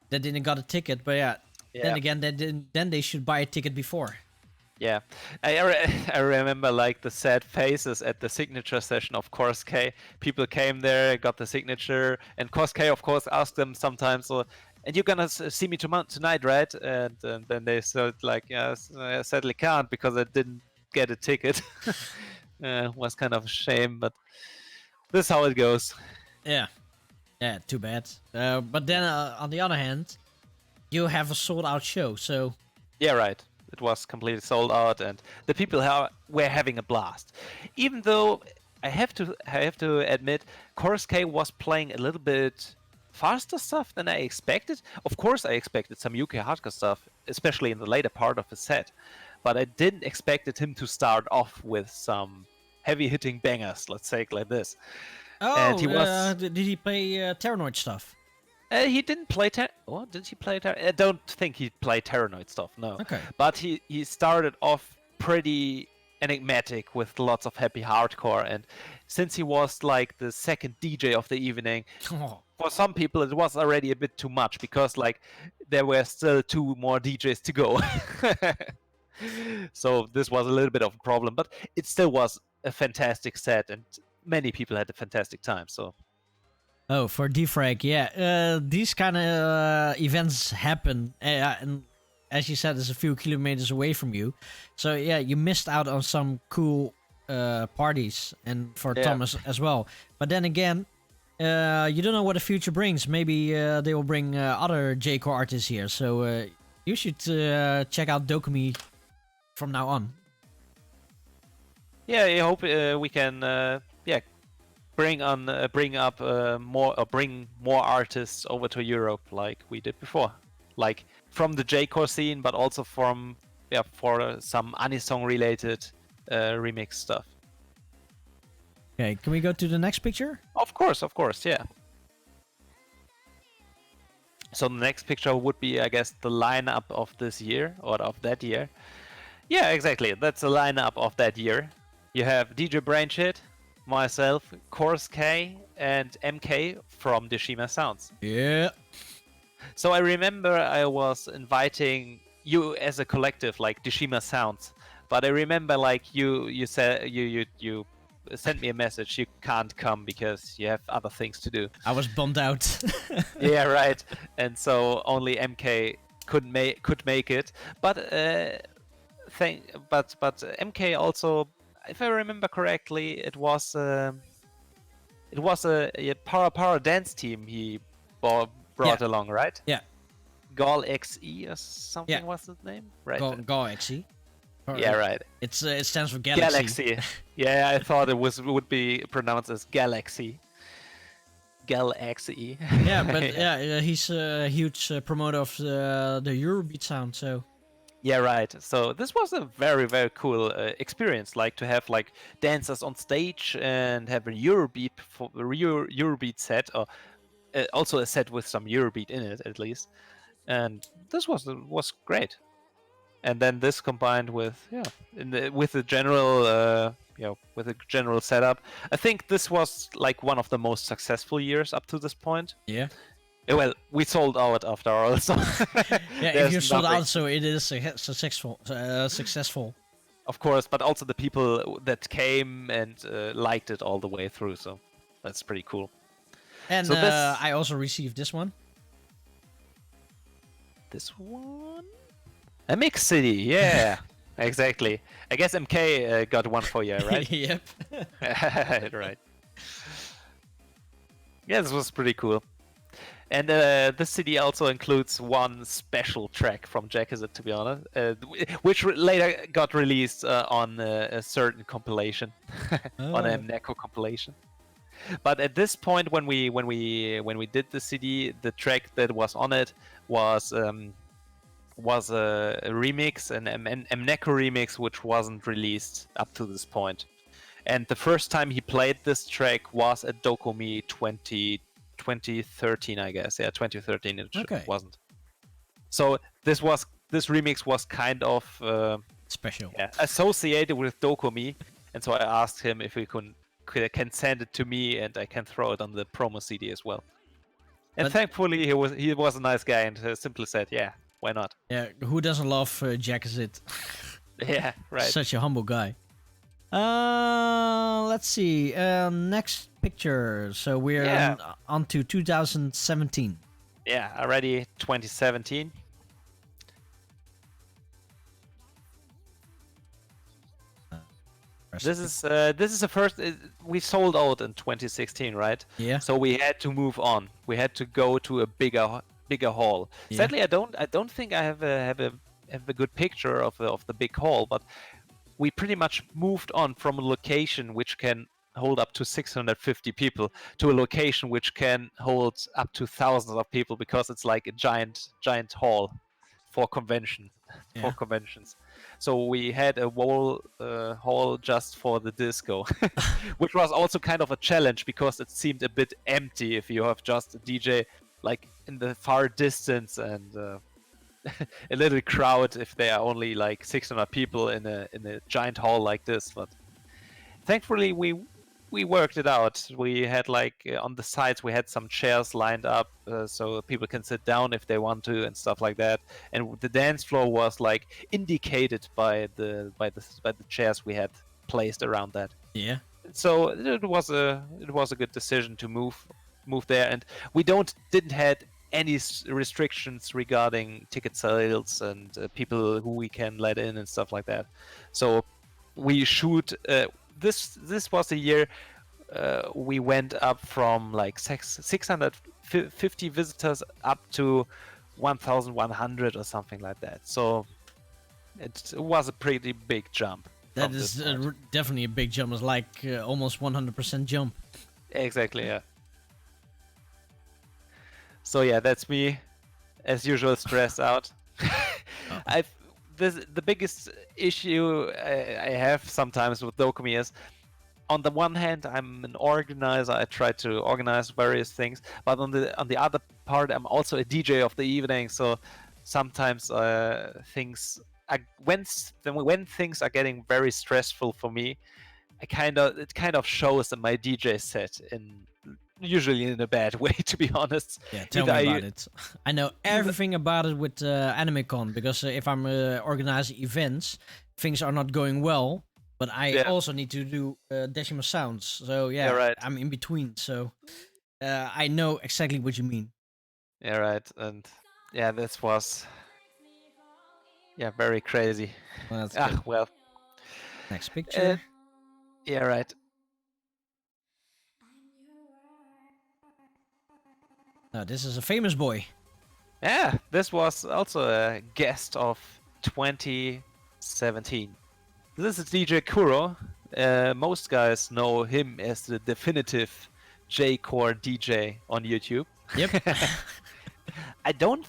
didn't got a ticket. But yeah, then again, then they should buy a ticket before. Yeah, I remember like the sad faces at the signature session of Course K. People came there, got the signature, and Course K, of course, asked them sometimes, so, and you're gonna see me tonight, right? And then they said like, yes, I sadly can't because I didn't get a ticket. Was kind of a shame, but this is how it goes. Yeah, too bad. But then on the other hand, you have a sold out show, so Yeah, right. It was completely sold out, and the people were having a blast. Even though I have to admit, Chorus K was playing a little bit faster stuff than I expected. Of course, I expected some UK hardcore stuff, especially in the later part of the set, but I didn't expect him to start off with some heavy-hitting bangers. Let's say it like this. And he was. did he play Terranoid stuff? He didn't play did he play I don't think he played Terranoid stuff, no. Okay. But he started off pretty enigmatic with lots of happy hardcore, and since he was like the second DJ of the evening, Oh, for some people it was already a bit too much because like there were still 2 more DJs to go. So this was a little bit of a problem, but it still was a fantastic set, and many people had a fantastic time. So Oh, for defrag, yeah. These kind of events happen, and as you said, it's a few kilometers away from you. So yeah, you missed out on some cool parties, and for Yeah. Thomas as well. But then again, you don't know what the future brings. Maybe they will bring other J-Core artists here. So you should check out DoKoMi from now on. yeah, I hope we can bring more artists over to Europe like we did before, like from the J-Core scene, but also from for some Anisong related remix stuff. Okay, can we go to the next picture? Of course, yeah. So the next picture would be, I guess, the lineup of this year or of that year. Yeah, exactly. That's the lineup of that year. You have DJ Brainshit, myself, Course K, and MK from Deshima Sounds. Yeah. So I remember I was inviting you as a collective, like Deshima Sounds, but I remember like you said you sent me a message you can't come because you have other things to do. I was bummed out. Yeah, right. And so only MK could make it, but MK also, if I remember correctly, it was a para dance team he brought along, right? Yeah. Gall XE or something Yeah. was his name, right? Go actually. Yeah, right. It's it stands for galaxy. Galaxy. Yeah, I thought it would be pronounced as Galaxy. Galaxy. Yeah, but he's a huge promoter of the Eurobeat sound. So Yeah, right. So this was a very, very cool experience, like to have like dancers on stage and have a Eurobeat Eurobeat set, or also a set with some Eurobeat in it at least. And this was great. And then this combined with with the general with the general setup, I think this was like one of the most successful years up to this point. yeah, Well, we sold out after all, so yeah. If there's you sold nothing. out, so it is successful. Successful. Of course, but also the people that came and liked it all the way through, so that's pretty cool. And So this- I also received this one. This one? A Mix City, yeah, exactly. I guess MK got one for you, right? Yep. Right. Yeah, this was pretty cool. And this CD also includes one special track from Jack, is it, to be honest, which later got released on a certain compilation, on an M-Neko compilation. But at this point, when we did the CD, the track that was on it was a remix, an M-Neko remix, which wasn't released up to this point. And the first time he played this track was at DoKoMi 2013, I guess. Yeah, 2013. It Okay. wasn't. So this remix was kind of Special. associated with DoKoMi, and so I asked him if he can send it to me, and I can throw it on the promo CD as well. And But- thankfully, he was a nice guy and simply said, "Yeah, why not?" Yeah, who doesn't love Jack? Is it? Yeah, right. Such a humble guy. Let's see. Next picture. So we're Yeah. on to 2017. Yeah, already 2017. This is the first. We sold out in 2016, right? Yeah. So we had to move on. We had to go to a bigger hall. Yeah. Sadly, I don't think I have a good picture of the big hall, but we pretty much moved on from a location which can hold up to 650 people to a location which can hold up to thousands of people, because it's like a giant hall for conventions. So we had a whole hall just for the disco, which was also kind of a challenge because it seemed a bit empty if you have just a DJ like in the far distance and a little crowd if there are only like 600 people in a giant hall like this. But thankfully we worked it out. We had like on the sides we had some chairs lined up so people can sit down if they want to and stuff like that. And the dance floor was like indicated by the chairs we had placed around that. Yeah. So it was a good decision to move there, and we didn't had any restrictions regarding ticket sales and people who we can let in and stuff like that. So we shoot. This was a year we went up from like 650 visitors up to 1,100 or something like that. So it was a pretty big jump. That from is this point. definitely a big jump. It's like almost 100% jump. Exactly, yeah. So yeah, that's me, as usual, stressed out. The biggest issue I have sometimes with DoKoMi is, on the one hand, I'm an organizer. I try to organize various things, but on the other part, I'm also a DJ of the evening. So sometimes things are, when things are getting very stressful for me, it kind of shows in my DJ set, usually in a bad way, to be honest. Yeah, tell me about it. I know everything about it with AnimeCon, because if I'm organizing events, things are not going well, but I also need to do decimal sounds. So yeah, right. I'm in between. So I know exactly what you mean. Yeah, right. And yeah, this was very crazy. Well, that's good. Well. Next picture. Yeah, right. Now, this is a famous boy. Yeah, this was also a guest of 20 17. This is DJ Kuro. Most guys know him as the definitive J-Core DJ on YouTube. Yep. I don't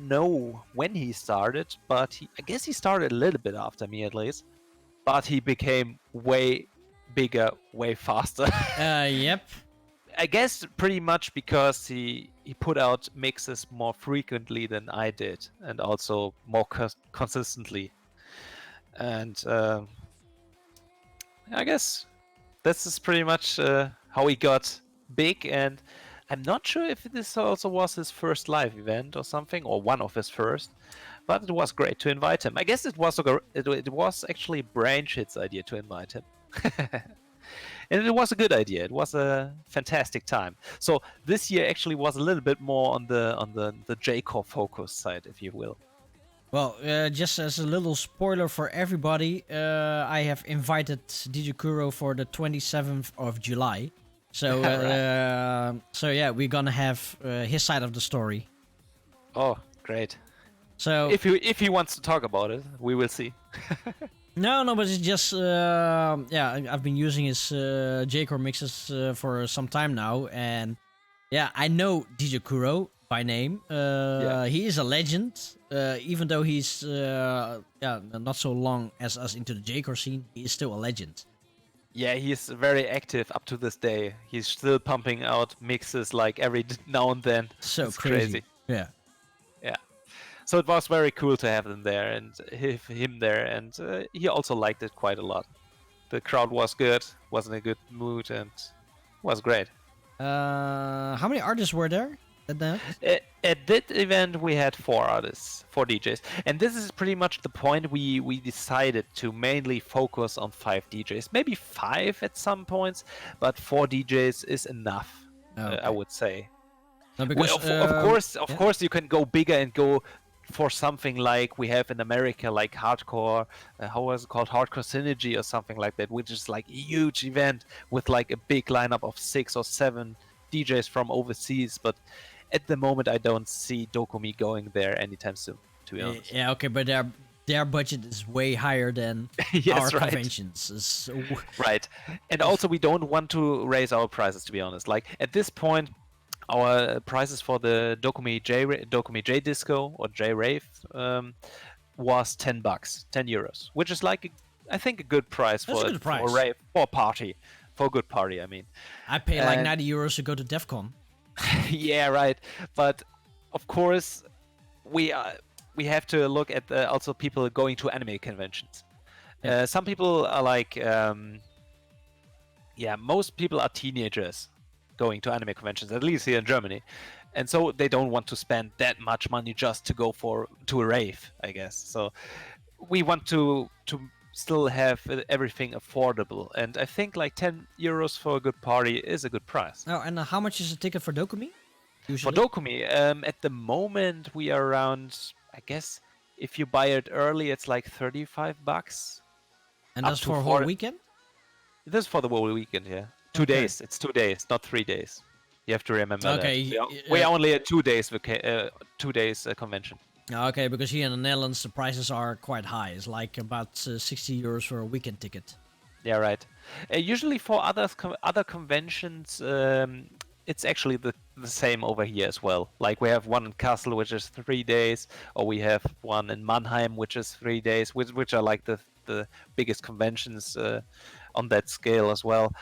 know when he started, but I guess he started a little bit after me at least. But he became way bigger, way faster. Yep. I guess pretty much because he put out mixes more frequently than I did, and also more consistently. And I guess this is pretty much how he got big. And I'm not sure if this also was his first live event or something, or one of his first. But it was great to invite him. I guess it was actually Branchit's idea to invite him. And it was a good idea. It was a fantastic time. So this year actually was a little bit more on the J-Core focus side, if you will. Well, just as a little spoiler for everybody, I have invited DJ Kuro for the 27th of July. So, so yeah, we're gonna have his side of the story. Oh, great. So If he wants to talk about it, we will see. no, but it's just yeah, I've been using his J-Core mixes for some time now, and yeah, I know DJ Kuro by name. He is a legend, even though he's not so long as us into the J-Core scene. He is still a legend. Yeah, he's very active up to this day. He's still pumping out mixes like every now and then. So It's crazy. Yeah. Yeah. So it was very cool to have him there and him there, and he also liked it quite a lot. The crowd was good, was in a good mood, and was great. How many artists were there at that? At that event, we had 4 artists, 4 DJs, and this is pretty much the point. We decided to mainly focus on 5 DJs, maybe 5 at some points, but 4 DJs is enough. Okay. I would say. No, because, Of course, you can go bigger and go for something like we have in America, like hardcore. How was it called? Hardcore Synergy or something like that, which is like a huge event with like a big lineup of 6 or 7 DJs from overseas. But at the moment, I don't see DoKoMi going there anytime soon. To be honest. Yeah, okay, but their budget is way higher than Yes, our right. conventions. So, Right, and also we don't want to raise our prices. To be honest, like at this point, our prices for the DoKoMi J Disco or J Rave was $10, €10, which is like I think a good price That's for a good price. for a rave, for a party, for a good party. I mean, I pay like And- €90 to go to DEF CON. yeah, right. But of course, we have to look at also people going to anime conventions. Yeah. Some people are like, most people are teenagers going to anime conventions, at least here in Germany, and so they don't want to spend that much money just to go to a rave, I guess. So we want to still have everything affordable, and I think like €10 for a good party is a good price. Oh, and how much is a ticket for DoKoMi? For Usually? DoKoMi, at the moment we are around, I guess, if you buy it early, it's like $35. And up that's to for a whole 40 weekend? This is for the whole weekend, yeah. 2 Okay. days. It's 2 days, not 3 days. You have to remember Okay, that. We are only a 2 days 2 days convention. Okay, because here in the Netherlands the prices are quite high. It's like about €60 for a weekend ticket. Yeah, right. Usually for other conventions, it's actually the same over here as well. Like we have one in Kassel, which is 3 days, or we have one in Mannheim, which is 3 days, which are like the biggest conventions on that scale as well.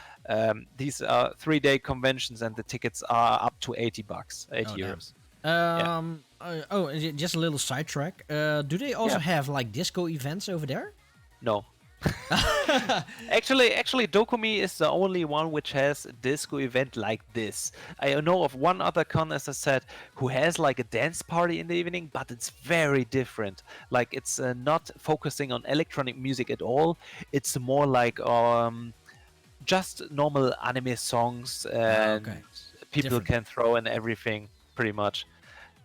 These are 3-day conventions, and the tickets are up to $80, €80. Just a little sidetrack. Do they also have like disco events over there? No. Actually, DoKoMi is the only one which has a disco event like this. I know of one other con, as I said, who has like a dance party in the evening, but it's very different. Like it's not focusing on electronic music at all. It's more like just normal anime songs, and okay. people Different. can throw in everything pretty much.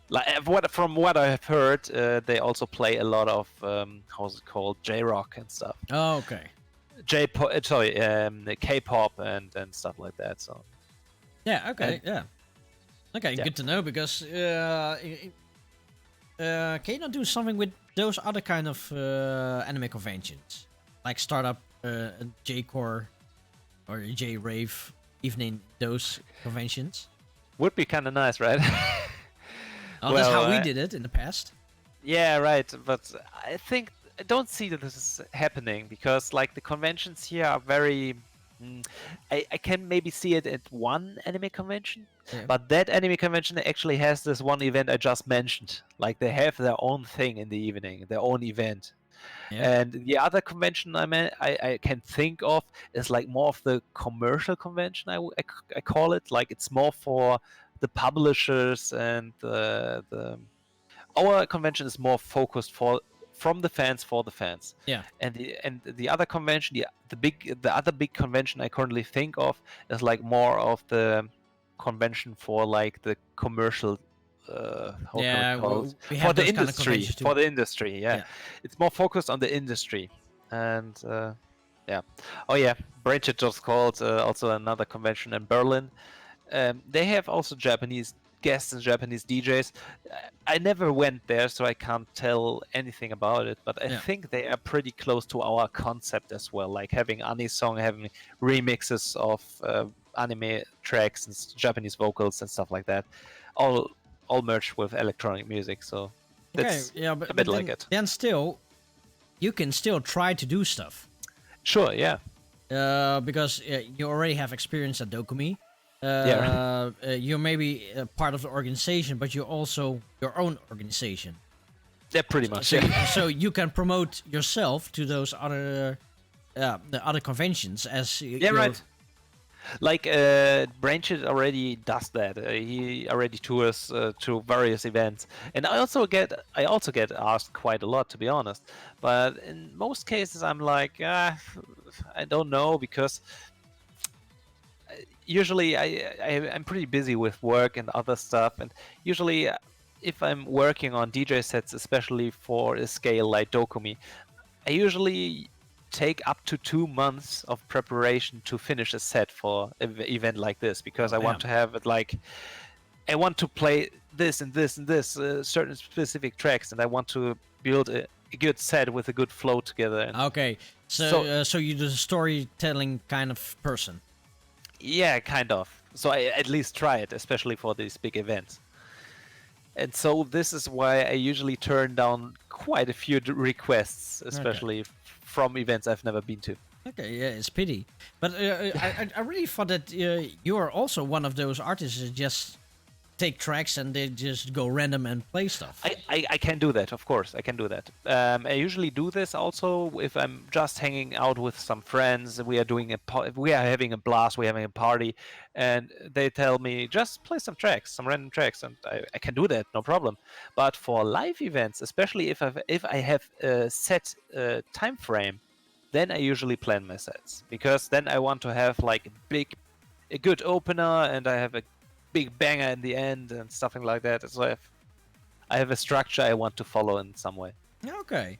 Like from what I have heard, they also play a lot of how's it called, J-rock and stuff. Oh, okay. K-pop and stuff like that. So Yeah, okay, And- yeah. Okay, Yeah. good to know, because can you not do something with those other kind of anime conventions, like Startup, J-Core, or J-Rave, evening those conventions? Would be kind of nice, right? Oh, that's how we Well, did it in the past. Yeah, right. But I don't see that this is happening because like the conventions here are very. I can maybe see it at one anime convention, Yeah. but that anime convention actually has this one event I just mentioned. Like they have their own thing in the evening, their own event. Yeah. And the other convention I can think of is like more of the commercial convention. I call it like it's more for the publishers and the our convention is more focused from the fans for the fans. Yeah. And the other convention, the other big convention I currently think of is like more of the convention for like the commercial. How can Yeah, we call we it? we For have the those kind of industry, conventions too. for the industry, yeah. Yeah. It's more focused on the industry, and yeah. Oh yeah, Brainchit just called also another convention in Berlin. They have also Japanese guests and Japanese DJs. I never went there, so I can't tell anything about it. But I Yeah. think they are pretty close to our concept as well, like having anisong, having remixes of anime tracks and Japanese vocals and stuff like that, all merged with electronic music. So Okay, that's yeah, but, a bit but like then, it. then still, you can still try to do stuff. Sure, yeah. Because you already have experience at DoKoMi. Yeah. You're maybe part of the organization, but you're also your own organization. Yeah, pretty much. So, Yeah. so you can promote yourself to those other the other conventions as Yeah, you're- right. Like Brainchit already does that. He already tours to various events, and I also get asked quite a lot, to be honest. But in most cases, I'm like, I don't know, because usually I'm pretty busy with work and other stuff, and usually if I'm working on DJ sets, especially for a scale like DoKoMi, I usually take up to 2 months of preparation to finish a set for an event like this, because I want to have it like I want to play this and this and this certain specific tracks, and I want to build a good set with a good flow together. And Okay, so you're the storytelling kind of person. yeah, kind of. So I at least try it, especially for these big events. And so this is why I usually turn down quite a few requests, especially from events I've never been to. Okay, yeah, it's pity. But I really thought that you are also one of those artists that just take tracks and they just go random and play stuff. I can do that, of course. I can do that. I usually do this also if I'm just hanging out with some friends. We are doing we are having a blast. We're having a party, and they tell me just play some tracks, some random tracks, and I can do that, no problem. But for live events, especially if I have a set time frame, then I usually plan my sets, because then I want to have like a good opener, and I have a big banger in the end and stuff like that. So I have a structure I want to follow in some way. Okay.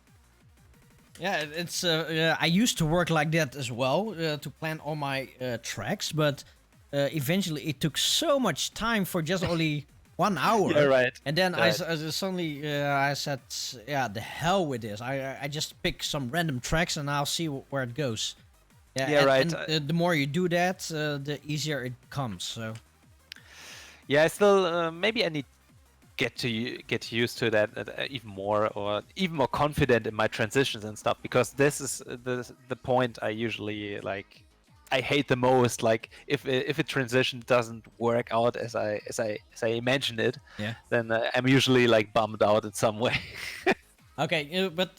Yeah, it's. I used to work like that as well, to plan all my tracks, but eventually it took so much time for just only 1 hour. Yeah, right. And then Right. I suddenly I said, yeah, the hell with this. I just pick some random tracks and I'll see where it goes. Yeah, and, right. And the more you do that, the easier it becomes. So. Yeah, I still maybe I need get used to that even more, or even more confident in my transitions and stuff, because this is the point I usually like. I hate the most, like if a transition doesn't work out as I imagined it, Yeah. then I'm usually like bummed out in some way. Okay, but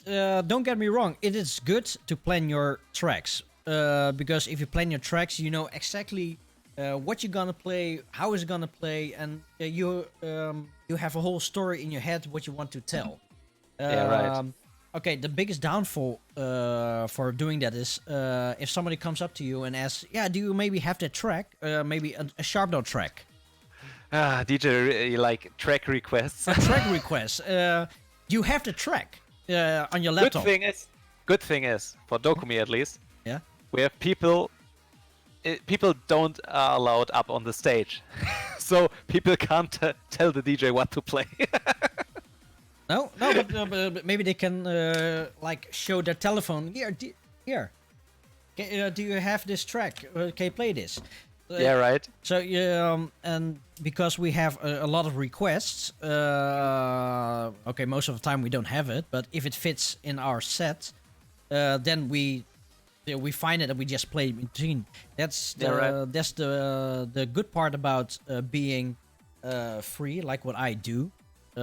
don't get me wrong. It is good to plan your tracks, because if you plan your tracks, you know exactly what you're gonna play, how it's gonna play, and you have a whole story in your head what you want to tell. Yeah, right. Okay, the biggest downfall for doing that is if somebody comes up to you and asks, "Yeah, do you maybe have that track? Maybe a sharp note track, DJ, you like track requests. a track request? You have the track on your laptop." Good thing is for DoKoMi at least, Yeah. we have people don't are allowed up on the stage, so people can't tell the DJ what to play. No, but maybe they can like show their telephone. Here. Do you have this track? Can you play this? Yeah, right. So and because we have a lot of requests, okay, most of the time we don't have it, but if it fits in our set, then we find it and we just play it in between. That's the good part about being free, like what I do,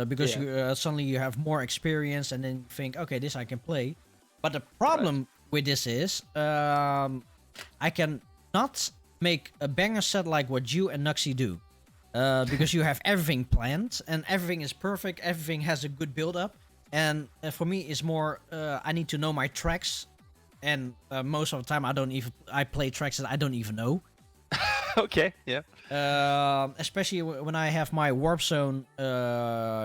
because you suddenly you have more experience and then you think, okay, this I can play. But the problem with this is I can not make a banger set like what you and Knux do, because you have everything planned and everything is perfect, everything has a good build up, and for me it's more I need to know my tracks, and most of the time I play tracks that I don't even know. Okay, yeah. Especially when I have my Warp Zone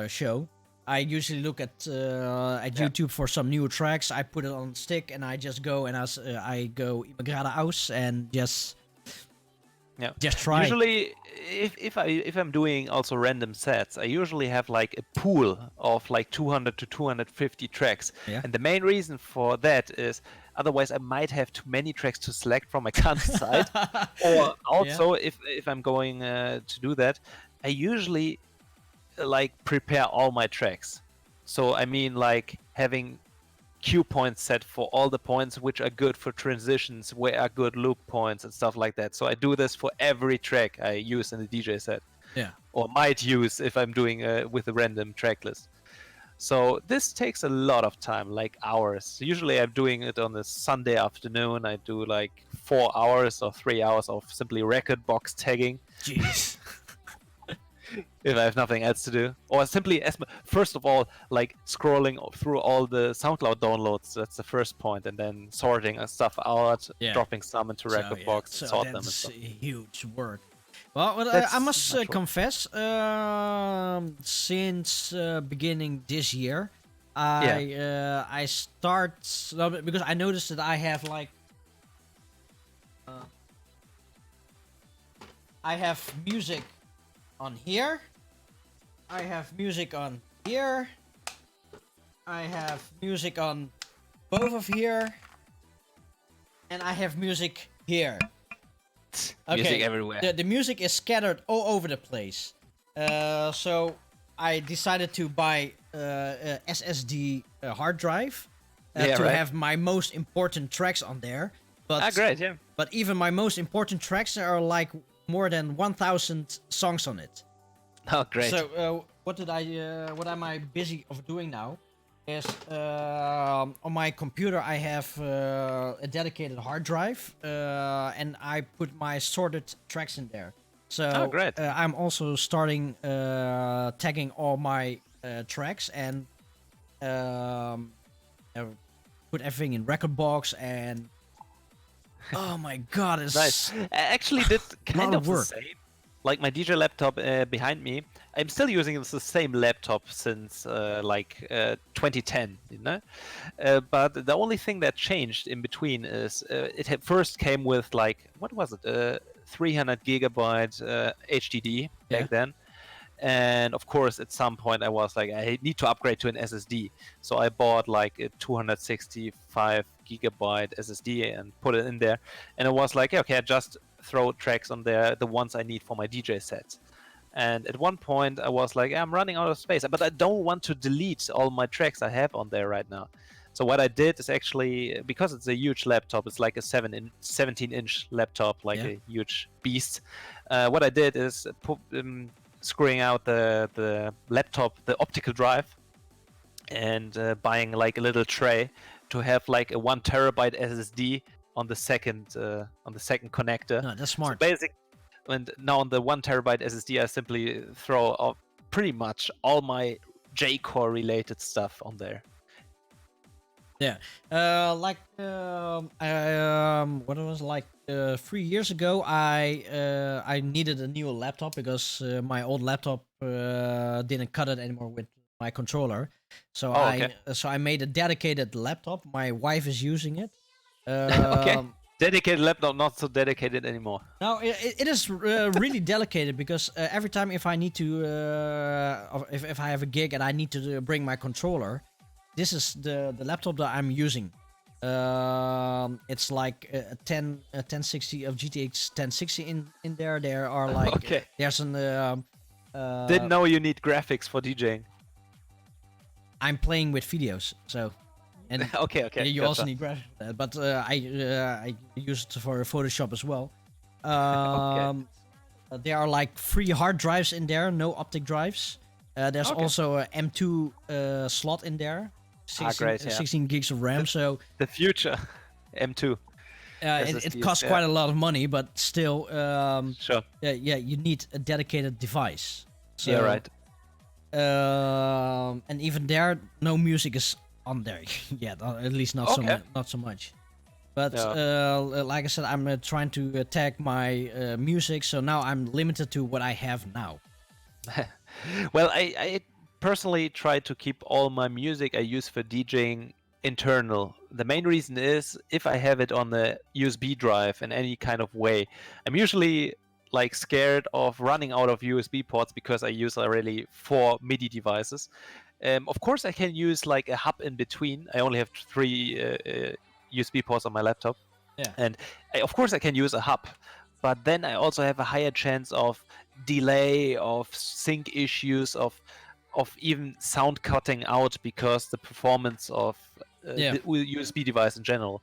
show, I usually look at YouTube for some new tracks. I put it on stick and I just go and I go Immigrada aus and just try. Usually, if I'm doing also random sets, I usually have like a pool of like 200 to 250 tracks. Yeah. And the main reason for that is otherwise I might have too many tracks to select from my country side. Or also, if I'm going to do that, I usually like prepare all my tracks. So I mean like having cue points set for all the points which are good for transitions, where are good loop points and stuff like that. So I do this for every track I use in the DJ set. Yeah. Or might use if I'm doing with a random track list. So this takes a lot of time, like hours. Usually I'm doing it on a Sunday afternoon. I do like 4 hours or 3 hours of simply record box tagging. Jeez. If I have nothing else to do, or simply first of all, like scrolling through all the SoundCloud downloads. That's the first point, and then sorting stuff out, dropping some into record box, sort them. And stuff. Huge work. Well, I must confess, since beginning this year, I start because I noticed that I have like I have music on here, I have music on here, I have music on both of here, and I have music here. Okay. Music everywhere. The music is scattered all over the place. So I decided to buy a SSD hard drive to have my most important tracks on there. But great, yeah. But even my most important tracks, there are like more than 1,000 songs on it. Oh, great. So what am I busy of doing now? Is on my computer I have a dedicated hard drive, and I put my sorted tracks in there. So great. I'm also starting tagging all my tracks and put everything in record box and. Oh my god, it's nice. I actually did kind of work. the same. Like my DJ laptop behind me, I'm still using the same laptop since 2010, you know. But the only thing that changed in between is it first came with like, what was it, 300 gigabyte HDD back then. And of course, at some point, I was like, I need to upgrade to an SSD. So I bought like a 265 gigabyte SSD and put it in there. And it was like, okay, I just throw tracks on there, the ones I need for my DJ sets. And at one point, I was like, I'm running out of space, but I don't want to delete all my tracks I have on there right now. So what I did is actually, because it's a huge laptop, it's like a 17-inch laptop, like a huge beast. What I did is screwing out the laptop, the optical drive, and buying like a little tray to have like a 1 terabyte SSD on the second connector. No, that's smart. So and now on the 1 terabyte SSD, I simply throw off pretty much all my J-Core related stuff on there. Yeah, what it was like 3 years ago, I needed a new laptop because my old laptop didn't cut it anymore with my controller. So I made a dedicated laptop. My wife is using it. Okay. Dedicated laptop, not so dedicated anymore. No, it is really delicate because every time if I need to, if I have a gig and I need to bring my controller, this is the laptop that I'm using. It's like a 1060 of GTX 1060 in there. There are like Okay. there's an Didn't know you need graphics for DJing. I'm playing with videos, so and Okay. you gotcha. also need graphics for that, but I use it for Photoshop as well. There are like 3 hard drives in there, no optic drives. There's Okay. also a M2 slot in there, 16, great, yeah. 16 gigs of RAM. So The future. M2. it SSDs, costs yeah. quite a lot of money, but still, Sure. yeah, you need a dedicated device. So, Yeah, right. And even there, no music is on there yet, or at least not Okay. not so much. But Yeah. like I said, I'm trying to tag my music, so now I'm limited to what I have now. Well, I personally try to keep all my music I use for DJing internal. The main reason is if I have it on the USB drive in any kind of way, I'm usually like scared of running out of USB ports because I use already 4 MIDI devices. Of course, I can use like a hub in between. I only have 3 USB ports on my laptop. Yeah. And of course, I can use a hub. But then I also have a higher chance of delay, of sync issues, of even sound cutting out because the performance of Yeah. the USB device in general.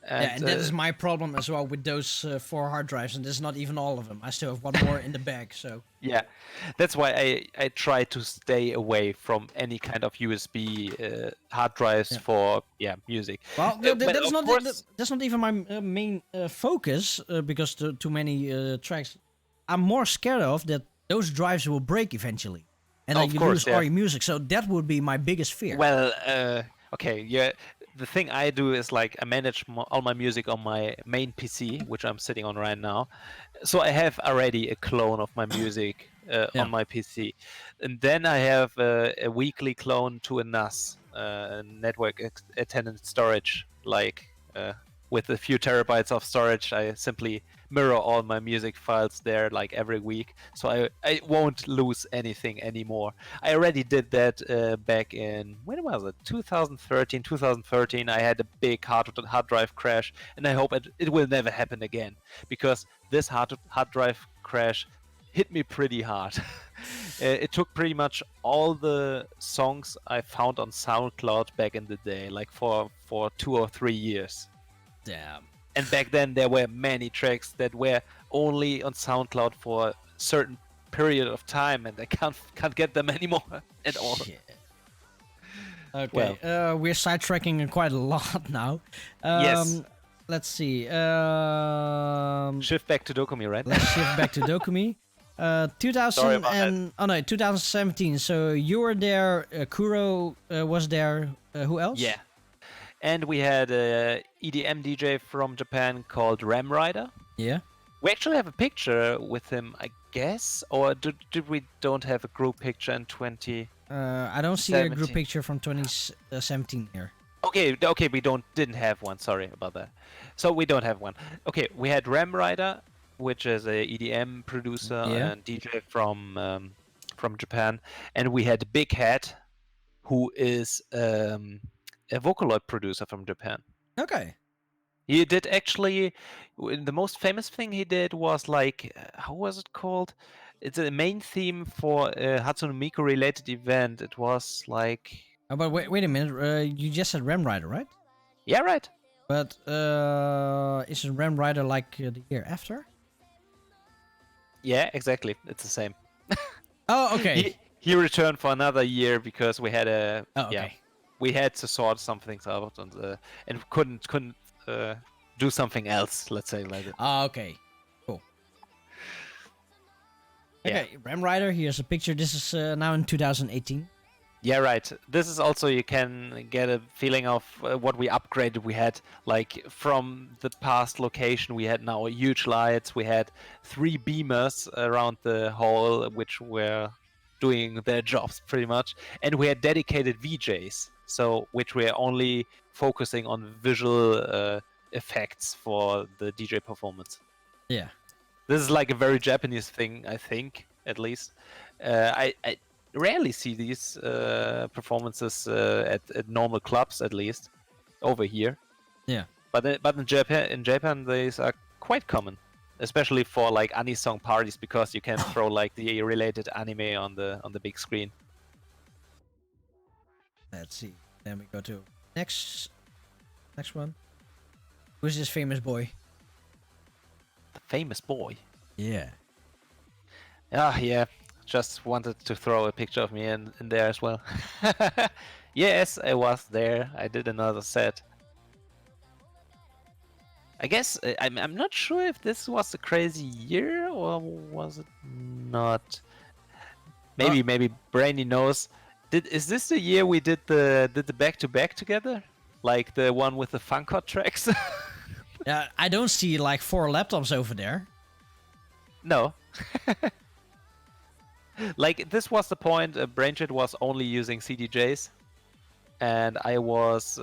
Yeah, and that is my problem as well with those 4 hard drives, and this is not even all of them. I still have one more in the bag, so Yeah, that's why I try to stay away from any kind of USB hard drives Yeah. for music. well, But that's of not course- that's not even my main focus because too many tracks. I'm more scared of that those drives will break eventually, and then Of you course, lose yeah. all your music. So that would be my biggest fear. Well, okay, yeah. The thing I do is like I manage all my music on my main PC, which I'm sitting on right now. So I have already a clone of my music Yeah. on my PC, and then I have a weekly clone to a NAS, network attendant storage, like with a few terabytes of storage. I simply mirror all my music files there like every week, so I won't lose anything anymore. I already did that back in, when was it, 2013. I had a big hard drive crash, and I hope it will never happen again, because this hard drive crash hit me pretty hard. It took pretty much all the songs I found on SoundCloud back in the day, like for 2 or 3 years. Damn. And back then there were many tracks that were only on SoundCloud for a certain period of time, and I can't get them anymore at all. Shit. Okay, we're sidetracking quite a lot now. Yes. Let's see. Shift back to DoKoMi, right? Let's shift back to DoKoMi. 2000 Sorry about and oh no, 2017. So you were there. Kuro was there. Who else? Yeah. And we had a EDM DJ from Japan called Ram Rider. Yeah. We actually have a picture with him, I guess, or did we don't have a group picture in 20? I don't see a group 17. picture from 2017 here. Okay, we didn't have one. Sorry about that. So we don't have one. Okay, we had Ram Rider, which is a EDM producer Yeah. and DJ from Japan, and we had Big Head, who is a Vocaloid producer from Japan. Okay. He did actually, the most famous thing he did was like, how was it called? It's a main theme for a Hatsune Miku related event. It was like, But wait a minute. You just said Ram Rider, right? yeah, right. But isn't Ram Rider like the year after? Yeah, exactly. It's the same. Oh, okay. He returned for another year because we had Okay. we had to sort some things out and couldn't do something else. Let's say like that. Ah, okay. Cool. Yeah. Okay, Ram Rider. Here's a picture. This is now in 2018. Yeah, right. This is also, you can get a feeling of what we upgraded. We had like from the past location, we had now huge lights. We had 3 beamers around the hall, which were doing their jobs pretty much, and we had dedicated VJs, so which were only focusing on visual effects for the DJ performance. Yeah. This is like a very Japanese thing, I think, at least. I rarely see these performances at normal clubs, at least over here. Yeah. But in Japan, these are quite common, especially for like anisong parties, because you can throw like the related anime on the big screen. Let's see. Then we go to next one. Who's this famous boy? The famous boy. Yeah. Ah, yeah. Just wanted to throw a picture of me in there as well. Yes, I was there. I did another set. I guess I'm not sure if this was a crazy year or was it not. Maybe Brainy knows. Is this the year we did the back-to-back together? Like the one with the Funkot tracks? Yeah, I don't see like 4 laptops over there. No. Like this was the point. Brainchit was only using CDJs, and I was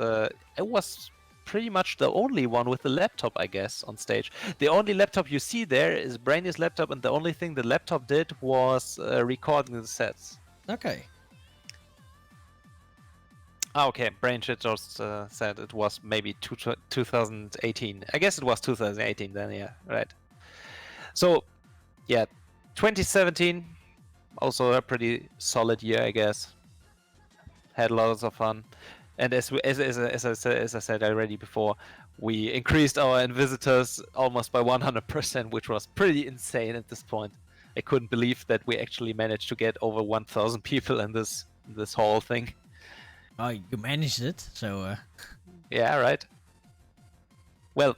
pretty much the only one with the laptop, I guess, on stage. The only laptop you see there is Brainy's laptop, and the only thing the laptop did was recording the sets. Okay. Okay, Brainchit just said it was maybe 2018. I guess it was 2018 then, yeah, right. So, yeah, 2017, also a pretty solid year, I guess. Had lots of fun. And as I said already before, we increased our visitors almost by 100%, which was pretty insane at this point. I couldn't believe that we actually managed to get over 1,000 people in this whole thing. Oh, you managed it, so... Yeah, right. Well,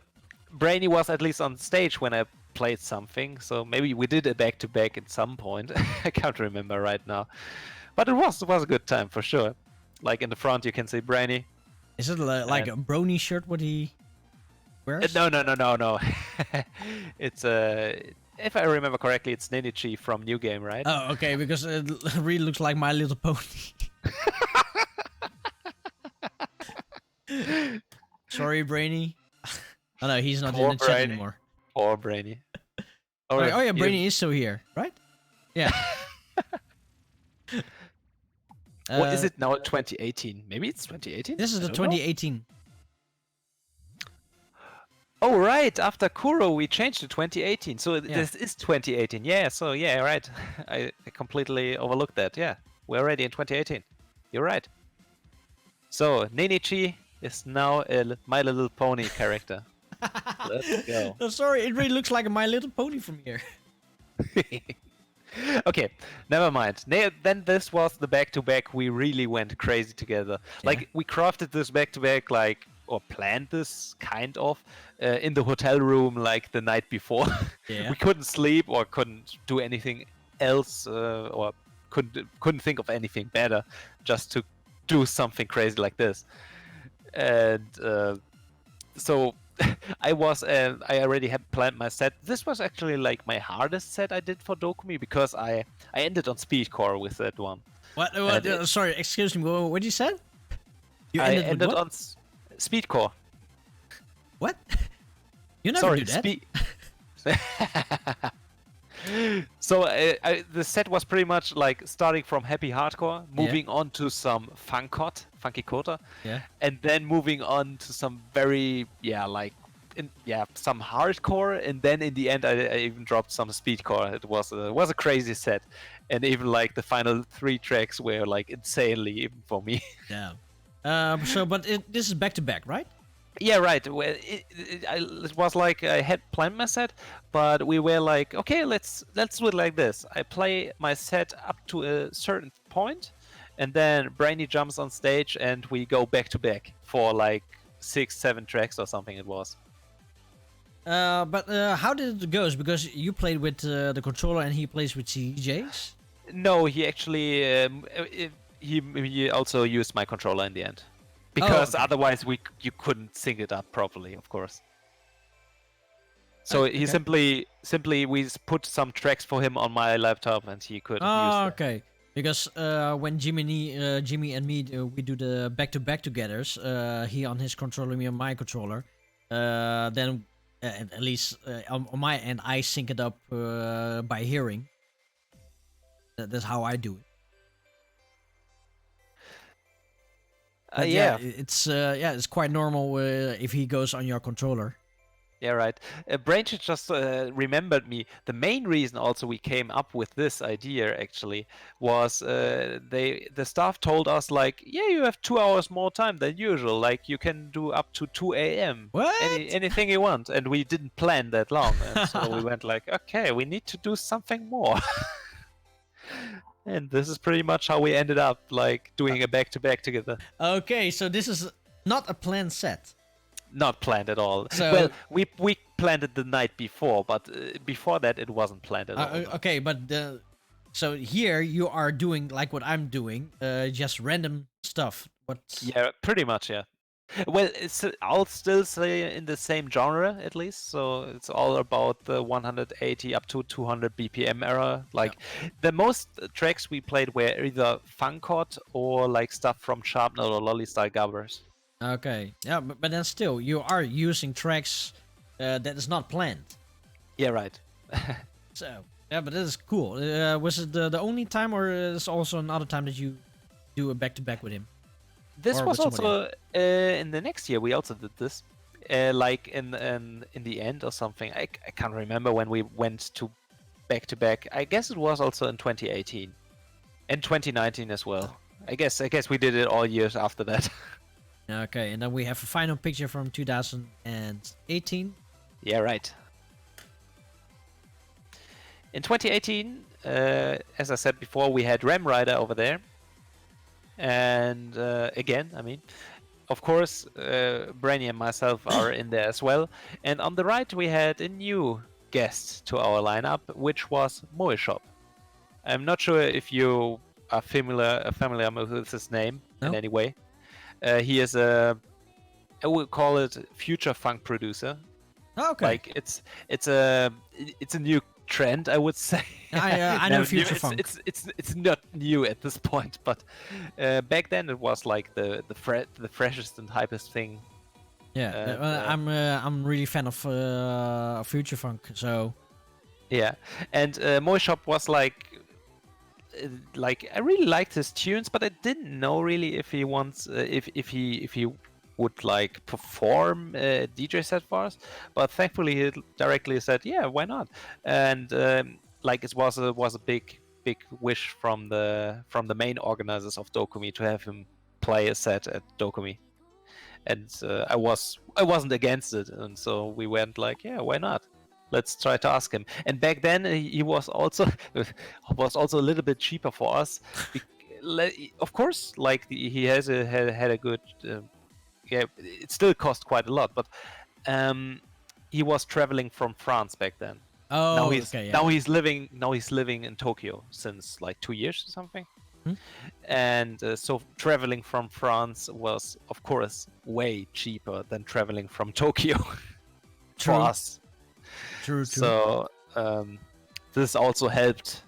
Brainy was at least on stage when I played something, so maybe we did a back-to-back at some point. I can't remember right now. But it was a good time, for sure. Like in the front, you can see Brainy. Is it like a brony shirt what he wears? No. It's if I remember correctly, it's Ninichi from New Game, right? Oh, okay, because it really looks like My Little Pony. Sorry, Brainy. Oh no, he's not Poor in the chat Brainy. anymore. Or Brainy. Oh yeah, Brainy is still here, right? Yeah. What is it now? 2018? Maybe it's 2018. This is the I don't know. 2018. Oh right, after Kuro we changed to 2018. So Yeah. this is 2018. Yeah. So yeah, right. I completely overlooked that. Yeah, we're already in 2018. You're right. So Ninichi is now a My Little Pony character. Let's go. Oh, sorry, it really looks like a My Little Pony from here. Okay, never mind. Then this was the back-to-back. We really went crazy together. Yeah. Like we crafted this back-to-back, like or planned this kind of in the hotel room, like the night before. Yeah. We couldn't sleep or couldn't do anything else, or couldn't think of anything better, just to do something crazy like this. And so I already had planned my set. This was actually like my hardest set I did for DoKoMi, because I ended on speedcore with that one. What? Sorry, excuse me. What you said? You I ended with ended what? on speedcore. What? You never do that. So the set was pretty much like starting from happy hardcore, moving on to some funky kota, Yeah. and then moving on to some very some hardcore, and then in the end I even dropped some speedcore. It was a crazy set, and even like the final 3 tracks were like insanely even for me. Yeah. But this is back to back, right? Yeah, right. Well, it was like I had planned my set, but we were like, okay, let's do it like this. I play my set up to a certain point, and then Brainy jumps on stage, and we go back to back for like 6-7 tracks or something. It was. But how did it go? Because you played with the controller and he plays with CDJs? No, he actually he also used my controller in the end. Because otherwise you couldn't sync it up properly, of course. So he simply we put some tracks for him on my laptop, and he could use them. Okay. Because when Jimmy and me we do the back-to-back togethers, he on his controller, me on my controller, then at least on my end, I sync it up by hearing. That's how I do it. But Yeah. it's quite normal if he goes on your controller. Yeah, right. Brainchit just remembered me. The main reason also we came up with this idea actually was the staff told us like, yeah, you have 2 hours more time than usual. Like you can do up to 2 a.m. What? Anything you want, and we didn't plan that long, and so we went like, okay, we need to do something more. And this is pretty much how we ended up like doing a back-to-back together. Okay, so this is not a planned set. Not planned at all. So- Well, we planned it the night before, but before that it wasn't planned at all. no. Okay, but so here you are doing like what I'm doing, just random stuff. Yeah, pretty much, yeah. Well, I'll still say in the same genre at least. So it's all about the 180 up to 200 BPM era. Like the most tracks we played were either Funkot or like stuff from Sharpnel or Lolly style Gabbers. Okay, yeah, but then still you are using tracks that is not planned. Yeah, right. So yeah, but this is cool. Was it the only time, or is also another time that you do a back-to-back with him? This Or was with somebody also in the next year. We also did this, like in the end or something. I can't remember when we went to back. I guess it was also in 2018, and 2019 as well. I guess we did it all years after that. Okay, and then we have a final picture from 2018. Yeah, right. In 2018, as I said before, we had Ram Rider over there. And again, I mean, of course, Brainy and myself are in there as well. And on the right, we had a new guest to our lineup, which was Moeshop. I'm not sure if you are familiar with his name in No. any way. He is I would call it future funk producer. Okay, Like it's a new trend, I would say. I know future funk. It's not new at this point, but back then it was like the freshest and hypest thing. Yeah, I'm really fan of future funk. So Yeah, and Moeshop was like I really liked his tunes, but I didn't know really if he wants if he would like perform a DJ set for us. But thankfully he directly said, yeah, why not? And like it was a big wish from the main organizers of DoKoMi to have him play a set at DoKoMi. And I wasn't against it, and so we went like, yeah, why not? Let's try to ask him. And back then he was also a little bit cheaper for us. Of course, like he had a good. Yeah, it still cost quite a lot, but he was traveling from France back then. Now he's living in Tokyo since like 2 years or something. And so traveling from France was, of course, way cheaper than traveling from Tokyo for us. True. So this also helped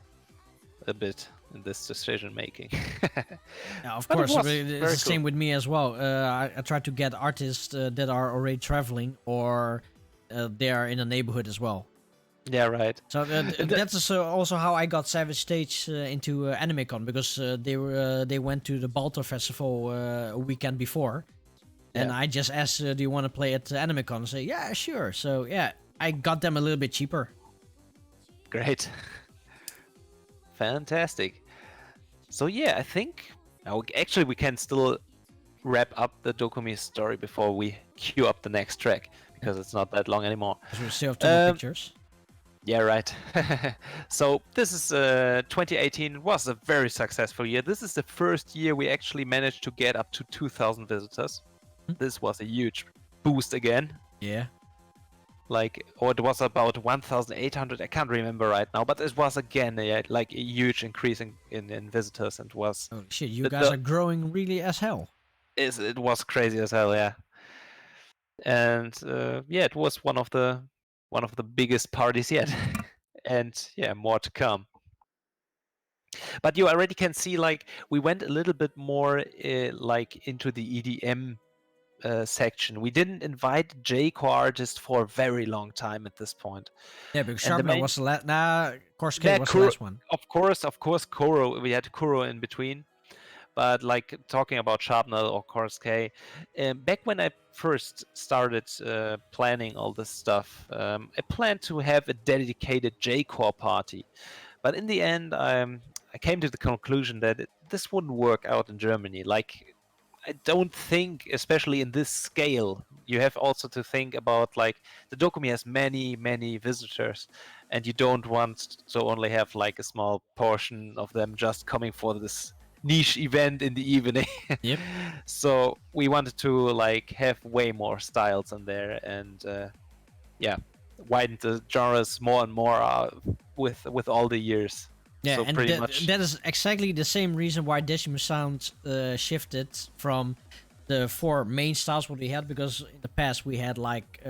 a bit in this decision making. Yeah, of But it course, was it's very the cool. same with me as well. I try to get artists that are already traveling, or they are in a neighborhood as well. Yeah, right. So that's also how I got Savage Stage into AnimeCon, because they went to the Baltor Festival a weekend before, and Yeah. I just asked, do you want to play at AnimeCon? And say, yeah, sure. So yeah, I got them a little bit cheaper. Great. Fantastic. So yeah, I think actually we can still wrap up the DoKoMi story before we queue up the next track, because it's not that long anymore. So we still have two more pictures. Yeah, right. So this is 2018. It was a very successful year. This is the first year we actually managed to get up to 2,000 visitors. This was a huge boost again. Yeah. Or it was about 1,800. I can't remember right now, but it was again a huge increase in visitors, and was Holy shit, you The- guys the- are growing really as hell. it was crazy as hell, yeah. And yeah, it was one of the biggest parties yet, and yeah, more to come. But you already can see, like, we went a little bit more like into the EDM section. We didn't invite J-core artists for a very long time at this point. Yeah, because And the Sharpener main, was the last. Nah, Course K that was the last one. of course, Kuro. We had Kuro in between, but like talking about Sharpener or Course K, back when I first started planning all this stuff, I planned to have a dedicated J-core party, but in the end, I came to the conclusion that this wouldn't work out in Germany. Like, I don't think, especially in this scale, you have also to think about like the DoKoMi has many visitors, and you don't want to only have like a small portion of them just coming for this niche event in the evening. Yep. So we wanted to like have way more styles in there, and yeah, widen the genres more and more with all the years. Yeah, So and pretty much, that is exactly the same reason why Decimal Sound shifted from the 4 main styles what we had, because in the past we had like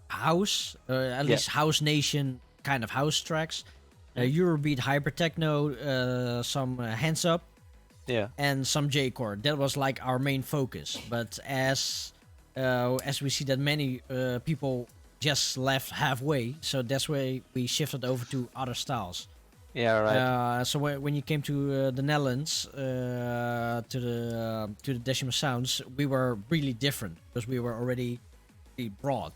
house, at least House Nation kind of house tracks, Eurobeat, hyper techno, some hands up, yeah, and some J-core. That was like our main focus. But as we see that many people just left halfway, so that's why we shifted over to other styles. yeah, right. So when you came to the Netherlands, to the Decimal Sounds, we were really different because we were already pretty broad,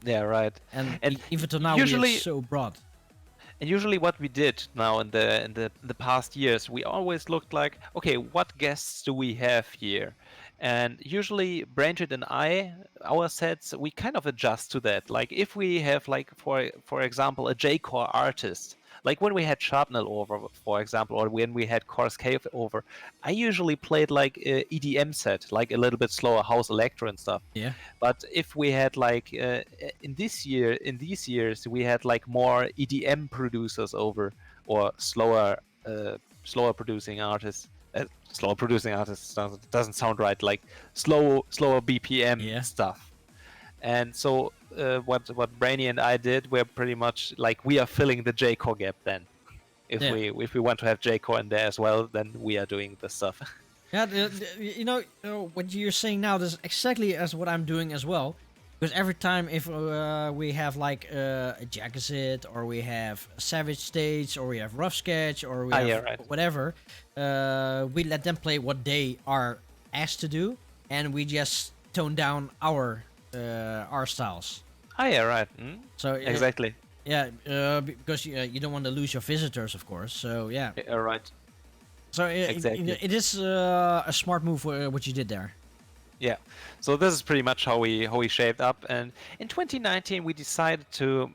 Yeah, right. and And even till now we usually, are so broad. and usually, what we did now in the past years, we always looked like, okay, what guests do we have here? And usually, Branchit and I, our sets, we kind of adjust to that. Like if we have like for example a J-core artist, like when we had Sharpnel over, for example, or when we had Course Cave over, I usually played like a EDM set, like a little bit slower house electro and stuff. Yeah, But if we had like in these years, we had like more EDM producers over, or slower producing artists. Slower producing artists doesn't sound right. Like slower BPM Yeah. stuff. And so what Brainy and I did, we're pretty much like we are filling the J-core gap. Then, if Yeah. we want to have J-core in there as well, then we are doing the stuff. yeah. You know what you're saying now. This is exactly as what I'm doing as well. Because every time if we have like a Jackazit, or we have a Savage Stage, or we have Rough Sketch, or we have yeah, right. whatever, we let them play what they are asked to do, and we just tone down our styles. Yeah, right. So Exactly. yeah, because you don't want to lose your visitors, of course. So yeah, Yeah, right. so Exactly. it is a smart move what you did there. Yeah, so this is pretty much how we shaped up, and in 2019 we decided to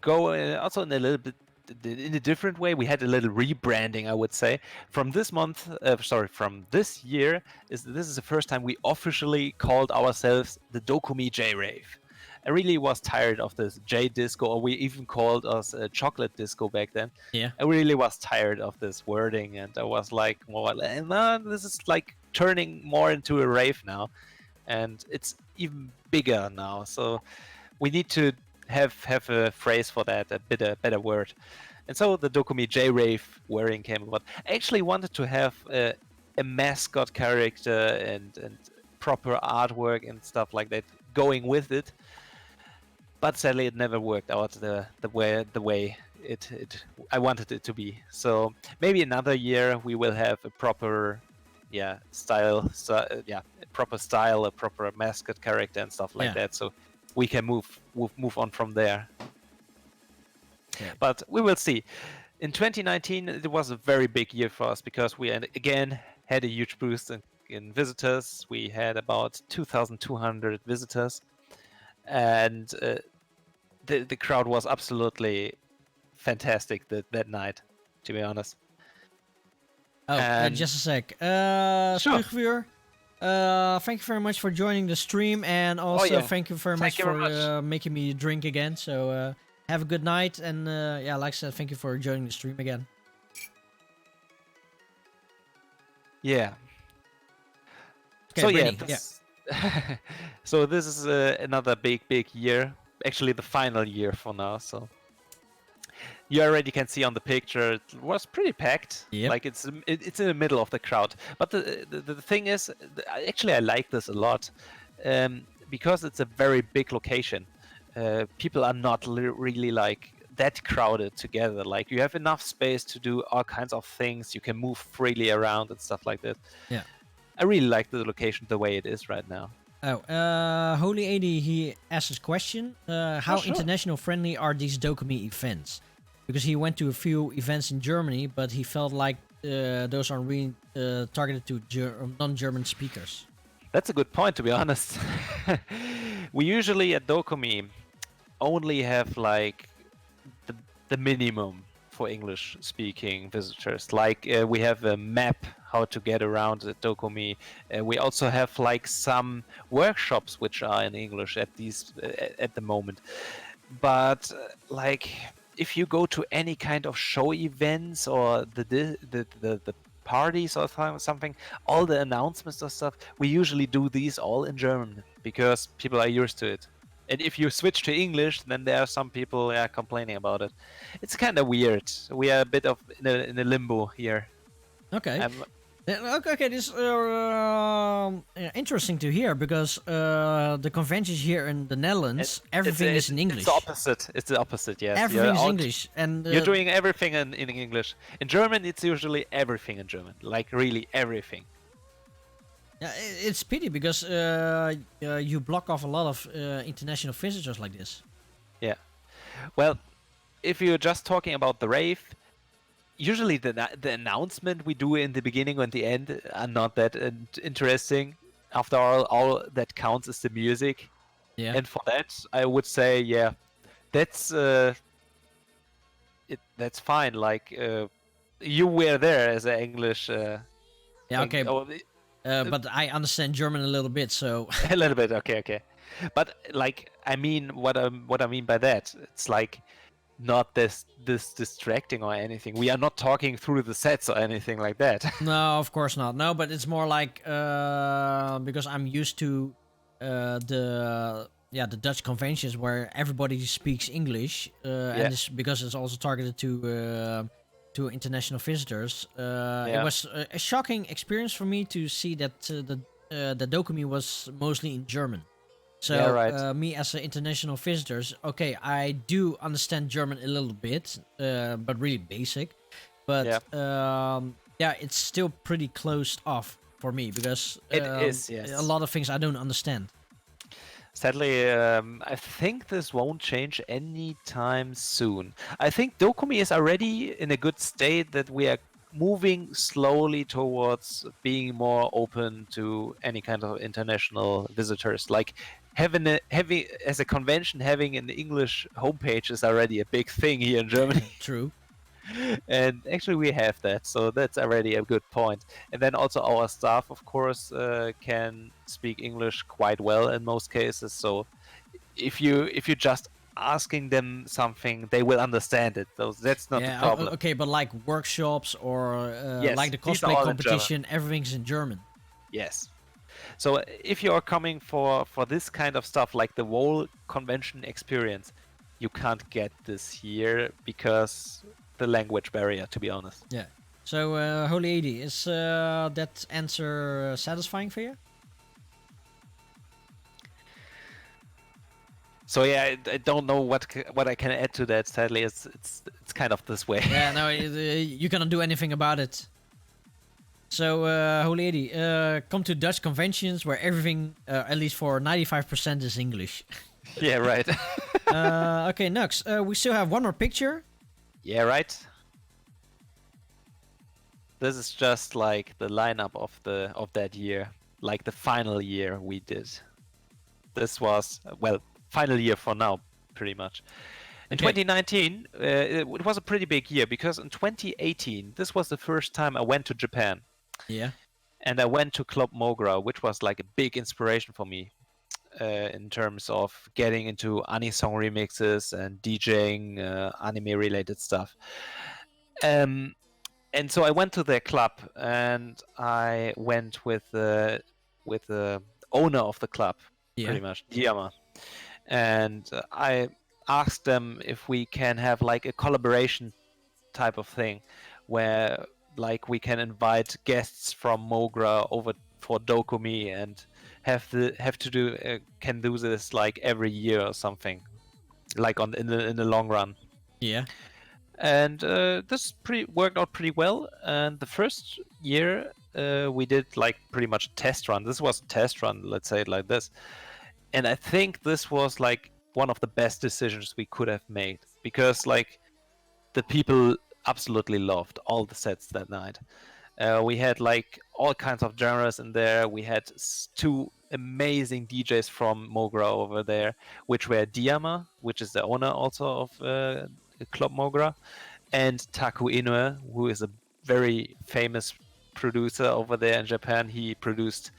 go also in a little bit in a different way. We had a little rebranding, I would say. From this month, from this year, this is the first time we officially called ourselves the DoKoMi J-Rave. I really was tired of this J Disco, or we even called us Chocolate Disco back then. Yeah. I really was tired of this wording, and I was like, well, this is like turning more into a rave now, and it's even bigger now. So we need to have a phrase for that, a better word. And so the DoKoMi J-Rave wording came about. I actually wanted to have a mascot character and proper artwork and stuff like that going with it. But sadly, it never worked out the way it I wanted it to be. So maybe another year we will have a proper style, a proper style, a proper mascot character and stuff like that. So we can move on from there. Yeah. But we will see. In 2019, it was a very big year for us because we again had a huge boost in visitors. We had about 2,200 visitors, and the crowd was absolutely fantastic that night, to be honest. Oh, just a sec. Sure. Spuugvuur, thank you very much for joining the stream, and also thank you very much for making me drink again. So have a good night, and like I said, thank you for joining the stream again. Yeah. Okay, So Brittany, so this is another big year. Actually, the final year for now. So You already can see on the picture it was pretty packed. Yep. Like it's in the middle of the crowd. But the thing is, actually I like this a lot because it's a very big location. People are not really like that crowded together. Like you have enough space to do all kinds of things. You can move freely around and stuff like that. Yeah. I really like the location the way it is right now. Oh, Holy 80, he asked his question. How sure. international friendly are these DoKoMi events? Because he went to a few events in Germany, but he felt like those are really targeted to non-German speakers. That's a good point, to be honest. We usually at DoKoMi only have like the minimum for English speaking visitors. Like we have a map how to get around at DoKoMi. We also have like some workshops which are in English at the moment. But like if you go to any kind of show events or the parties or something, all the announcements or stuff, we usually do these all in German because people are used to it. And if you switch to English, then there are some people complaining about it. It's kind of weird. We are a bit of in a limbo here. Okay. Okay, this is interesting to hear because the conventions here in the Netherlands, everything is in English. It's the opposite. It's the opposite, yes. Everything is English. And you're doing everything in English. In German, it's usually everything in German. Like really everything. Yeah, it's pity because you block off a lot of international visitors like this. Yeah. Well, if you're just talking about the rave, usually the announcement we do in the beginning and the end are not that interesting. After all that counts is the music. Yeah. And for that, I would say, yeah, that's that's fine. Like you were there as an English. Yeah. Okay. But I understand German a little bit, so a little bit. Okay. But like, I mean, what I mean by that, it's like not this distracting or anything. We are not talking through the sets or anything like that. No, of course not. No, but it's more like because I'm used to the Dutch conventions where everybody speaks English, and this because it's also targeted to international visitors. It was a shocking experience for me to see that the DoKoMi was mostly in German. So me as an international visitors, okay, I do understand German a little bit, but really basic. But it's still pretty closed off for me because it is, yes. A lot of things I don't understand. Sadly, I think this won't change anytime soon. I think DoKoMi is already in a good state that we are moving slowly towards being more open to any kind of international visitors. Like having as a convention, having an English homepage is already a big thing here in Germany. True. And actually we have that, so that's already a good point. And then also our staff, of course, can speak English quite well in most cases. So if you're just asking them something, they will understand it. So that's not the problem. Okay, but like workshops or like the these are cosplay all in competition, everything's in German. Yes. So if you're coming for this kind of stuff, like the whole convention experience, you can't get this here because the language barrier, to be honest. Yeah. So, Holy 80, is that answer satisfying for you? So yeah, I don't know what I can add to that. Sadly, it's kind of this way. Yeah, no, you cannot do anything about it. So, Holy 80, come to Dutch conventions where everything, at least for 95%, is English. Yeah, right. Okay, Knux, we still have one more picture. Yeah, right. This is just like the lineup of that year, like the final year we did. This was final year for now, pretty much. In 2019, it was a pretty big year because in 2018, this was the first time I went to Japan. Yeah. And I went to Club Mogra, which was like a big inspiration for me in terms of getting into anisong remixes and DJing anime-related stuff. And so I went to their club, and I went with the owner of the club, pretty much, Diama. And I asked them if we can have like a collaboration type of thing, where like we can invite guests from Mogra over for DoKoMi and have to do can do this like every year or something, like in the long run. Yeah. And this worked out pretty well. And the first year we did like pretty much a test run. This was a test run, let's say it like this. And I think this was like one of the best decisions we could have made, because like the people absolutely loved all the sets that night. We had like all kinds of genres in there. We had two amazing DJs from Mogra over there, which were Diama, which is the owner also of Club Mogra, and Taku Inoue, who is a very famous producer over there in Japan. He produced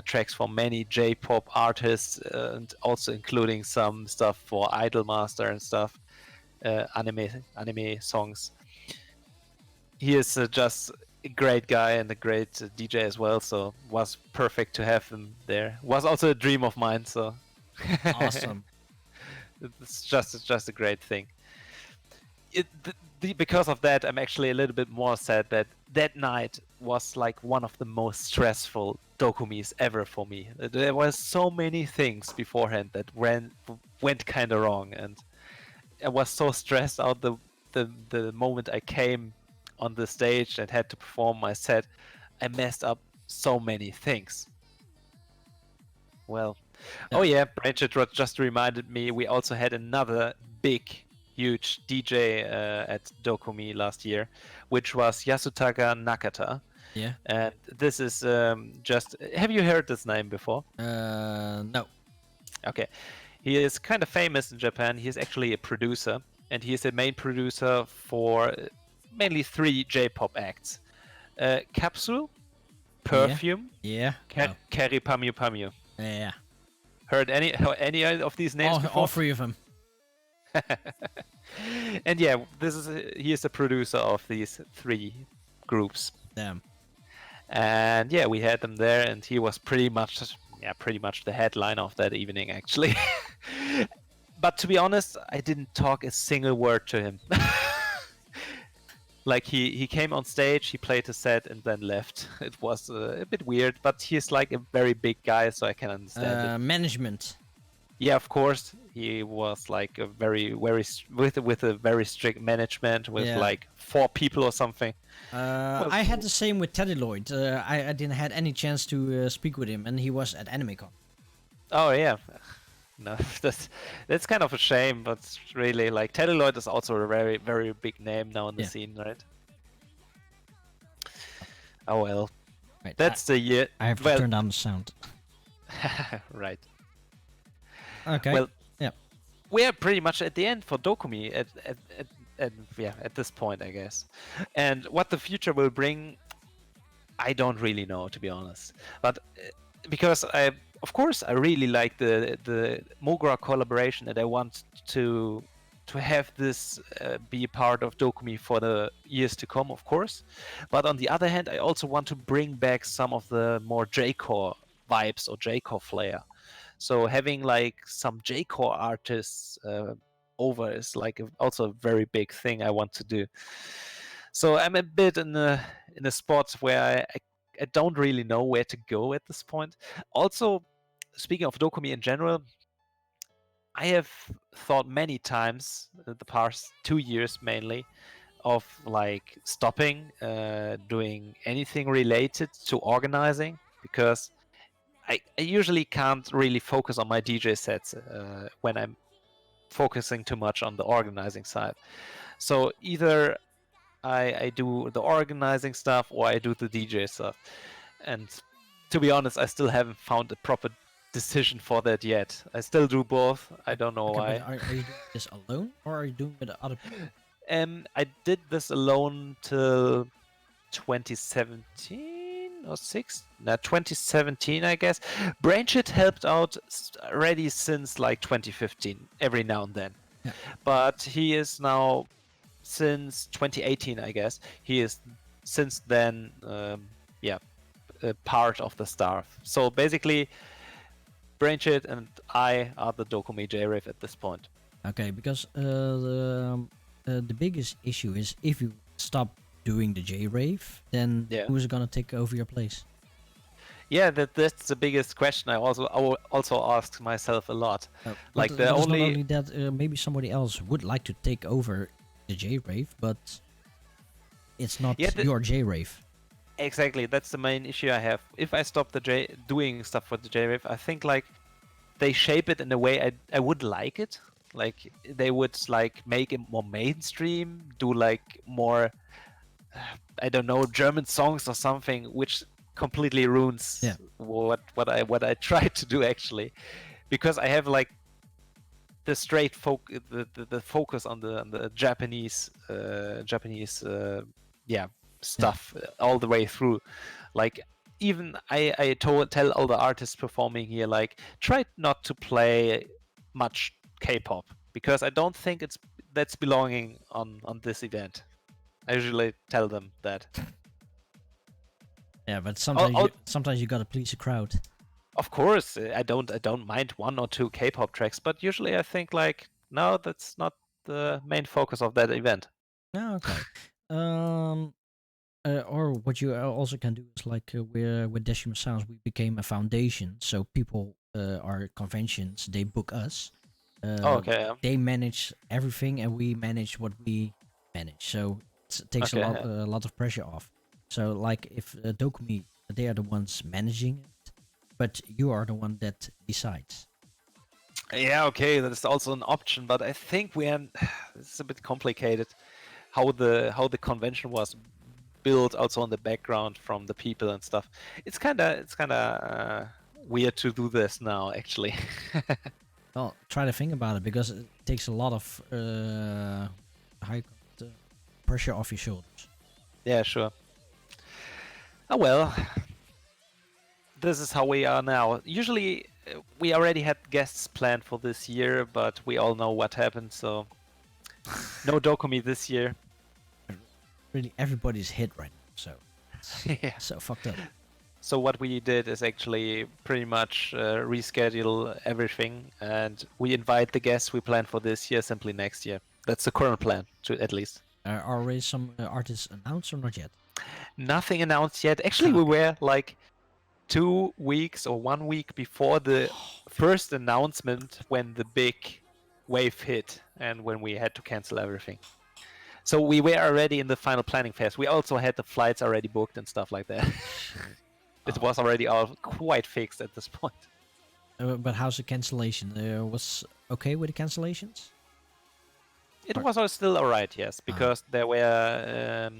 tracks for many J-pop artists, and also including some stuff for Idolmaster and stuff, anime songs. He is just a great guy and a great DJ as well, so was perfect to have him there. Was also a dream of mine, so Awesome. it's just a great thing. Because of that, I'm actually a little bit more sad that that night was like one of the most stressful DoKoMis ever for me. There were so many things beforehand that went kind of wrong, and I was so stressed out the moment I came on the stage and had to perform my set. I messed up so many things. Well, oh yeah, Branchett just reminded me we also had another big, huge DJ at DoKoMi last year, which was Yasutaka Nakata. Yeah. And this is just... Have you heard this name before? No. Okay. He is kind of famous in Japan. He is actually a producer, and he is the main producer for mainly 3 J-pop acts. Capsule, Perfume, Yeah. Kari Pamyu Pamyu. Yeah. Heard any of these names before? All 3 of them. And yeah, he is the producer of these 3 groups. Damn. And yeah, we had them there, and he was pretty much the headliner of that evening, actually. But to be honest, I didn't talk a single word to him. Like he came on stage, he played a set, and then left. It was a bit weird, but he's like a very big guy, so I can understand it. Management. Yeah, of course, he was like a with a very strict management with like 4 people or something. I had the same with Teddy Lloyd. I didn't had any chance to speak with him, and he was at AnimeCon. Oh yeah, no, that's kind of a shame, but really, like Teddy Lloyd is also a very very big name now in the scene, right? Oh well, Right, that's the year. I have to turn down the sound. Right. Okay. Well, yeah. We are pretty much at the end for DoKoMi at this point, I guess. And what the future will bring, I don't really know, to be honest. But because of course, I really like the Mogra collaboration, and I want to have this be a part of DoKoMi for the years to come, of course. But on the other hand, I also want to bring back some of the more J-core vibes or J-core flair. So having like some J-core artists over is like also a very big thing I want to do. So I'm a bit in a spot where I don't really know where to go at this point. Also, speaking of DoKoMi in general, I have thought many times the past 2 years mainly of like stopping doing anything related to organizing, because I usually can't really focus on my DJ sets when I'm focusing too much on the organizing side. So either I do the organizing stuff or I do the DJ stuff. And to be honest, I still haven't found a proper decision for that yet. I still do both. I don't know why. Are you doing this alone, or are you doing it with other people? I did this alone till 2017 or 2017, I guess. Brainshit helped out already since like 2015, every now and then. Yeah. But he is now since 2018, I guess. He is since then, a part of the staff. So basically, Brainshit and I are the DoKoMi J-Riff at this point. Okay, because the biggest issue is if you stop doing the J rave, then Yeah. who's gonna take over your place? Yeah, that's the biggest question I also ask myself a lot. Like the but it's not only only that. Maybe somebody else would like to take over the J rave, but it's not Yeah, your J rave. exactly, that's the main issue I have. If I stop doing stuff for the J-Wave, I think like they shape it in a way I would like it. Like they would like make it more mainstream, do like more I don't know, German songs or something, which completely ruins Yeah. what I tried to do actually, because I have like the straight the focus on the Japanese yeah stuff all the way through. Like even I tell all the artists performing here like try not to play much K-pop because I don't think that's belonging on this event. I usually tell them that. Yeah, but Oh, sometimes you gotta please the crowd. of course, I don't mind one or two K-pop tracks, but usually I think like no, that's not the main focus of that event. Oh, okay. Um, or what you also can do is like with Decimal Sounds, we became a foundation, so people our conventions they book us. Oh, okay, yeah. They manage everything, and we manage what we manage. So it takes Okay, a lot of pressure off. So like if DoKoMi, they are the ones managing it, but you are the one that decides. Yeah, okay, that's also an option, but I think it's a bit complicated how the convention was built also on the background from the people and stuff. It's kind of weird to do this now actually. Well, try to think about it because it takes a lot of high pressure off your shoulders. Yeah, sure. Oh well, this is how we are now. Usually, we already had guests planned for this year, but we all know what happened, so no DoKoMi this year. Really, everybody's hit right now, so Yeah. so fucked up. So what we did is actually pretty much reschedule everything, and we invite the guests we planned for this year simply next year. That's the current plan, at least. Are already some artists announced or not yet? Nothing announced yet. Actually, we were like 2 weeks or 1 week before the first announcement when the big wave hit and when we had to cancel everything. So we were already in the final planning phase. We also had the flights already booked and stuff like that. It was already all quite fixed at this point. But how's the cancellation? Was okay with the cancellations? It was all still alright, yes, because there were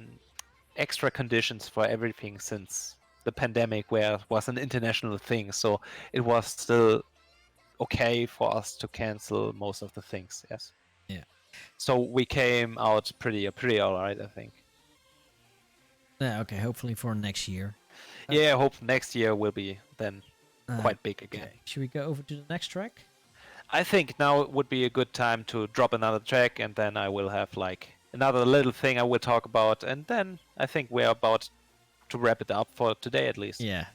extra conditions for everything since the pandemic, where it was an international thing. So it was still okay for us to cancel most of the things. Yes. Yeah. So we came out pretty alright, I think. Yeah. Okay. Hopefully for next year. Yeah, I hope next year will be then quite big again. Okay. Should we go over to the next track? I think now would be a good time to drop another track, and then I will have like another little thing I will talk about, and then I think we're about to wrap it up for today at least. Yeah.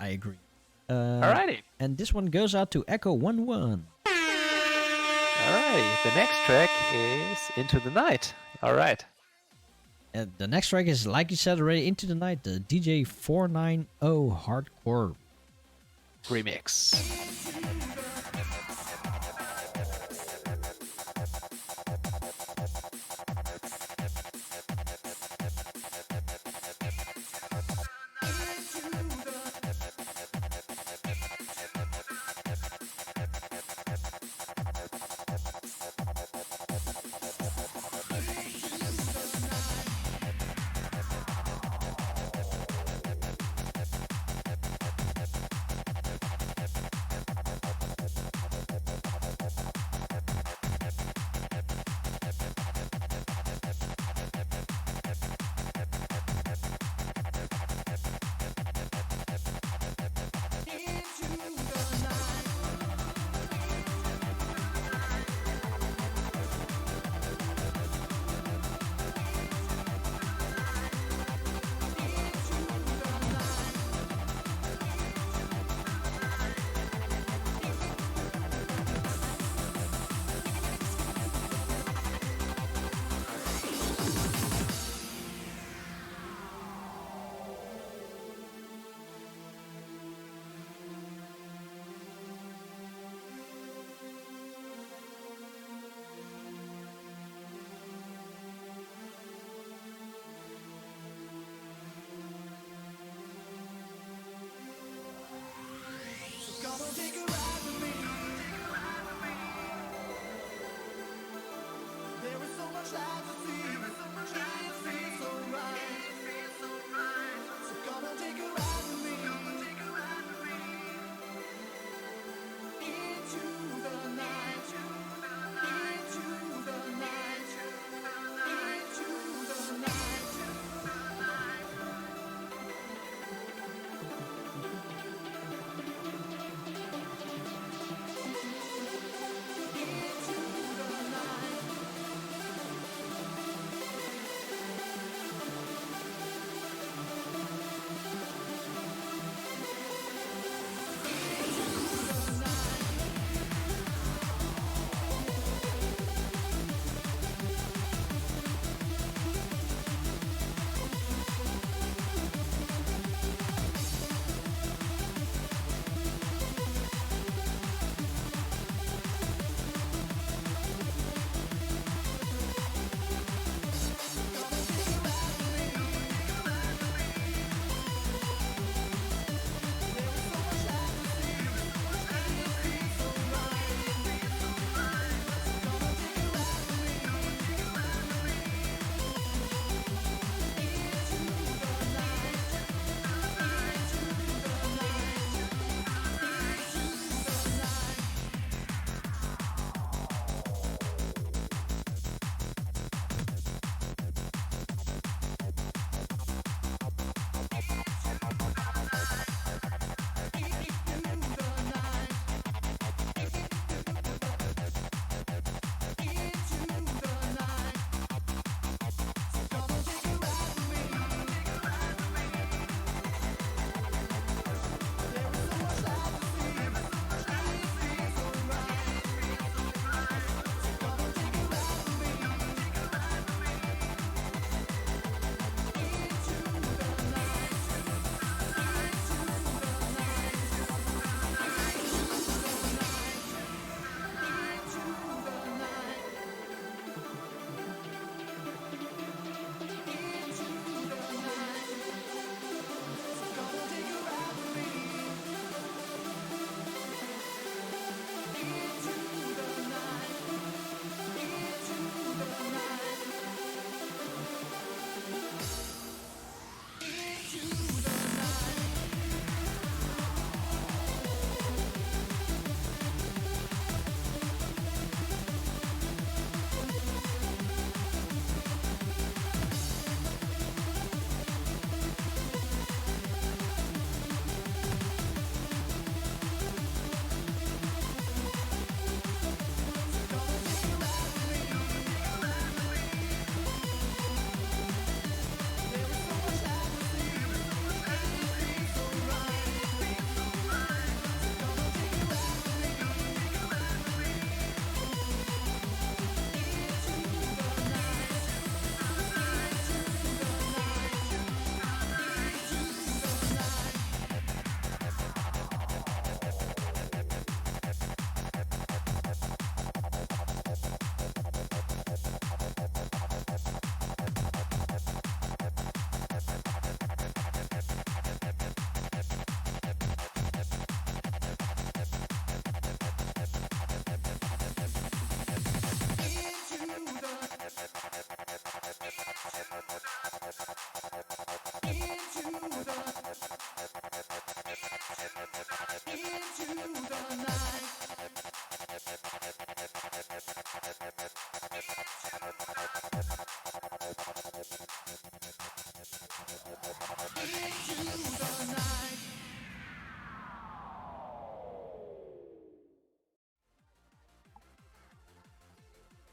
I agree. Alrighty. And this one goes out to Echo 11. Alrighty. The next track is Into the Night. Alright. The next track is, like you said already, Into the Night, the DJ 490 Hardcore Remix.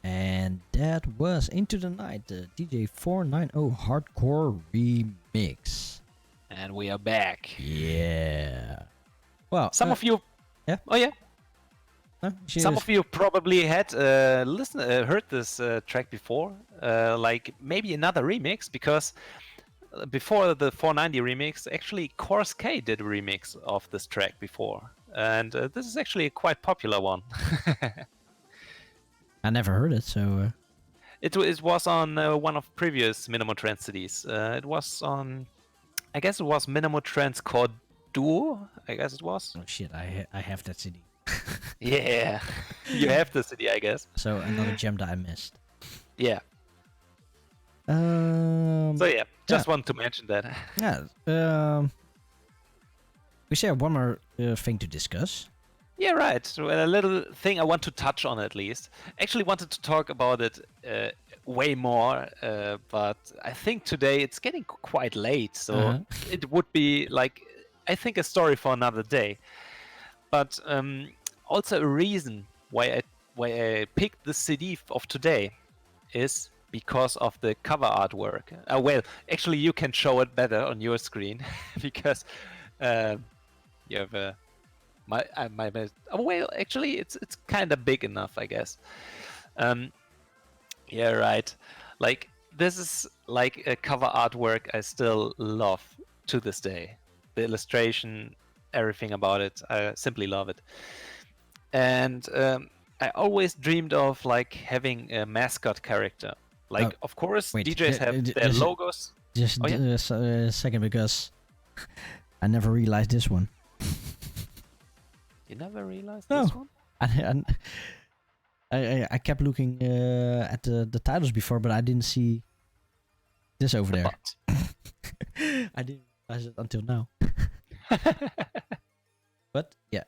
And that was Into the Night, the DJ 490 Hardcore Remix. And we are back. Yeah. Well, Some of you. yeah? Oh yeah. She Some was- of you probably had heard this track before, like maybe another remix, because before the 490 remix, actually Course K did a remix of this track before, and this is actually a quite popular one. I never heard it, so It was on one of previous Minamotrance CDs. It was on, I guess it was Minamotrance Core Duo. I guess it was. oh shit, I have that CD. Yeah, you have the CD, I guess. So another gem that I missed. Yeah. So yeah, just want to mention that. Yeah. We still have one more thing to discuss. Yeah, right. So a little thing I want to touch on at least. Actually, wanted to talk about it way more, but I think today it's getting quite late, so it would be like, I think, a story for another day. But also a reason why I picked the CD of today is because of the cover artwork. Well, actually, you can show it better on your screen because you have my well, actually, it's kind of big enough, I guess. Yeah, right. Like, this is like a cover artwork I still love to this day. The illustration, everything about it, I simply love it. And I always dreamed of like having a mascot character. Like, of course, wait, DJs have their logos. Just Oh, yeah? a second, because I never realized this one. You never realized No. this one? I kept looking at the titles before, but I didn't see this over there. But I didn't realize it until now. But yeah,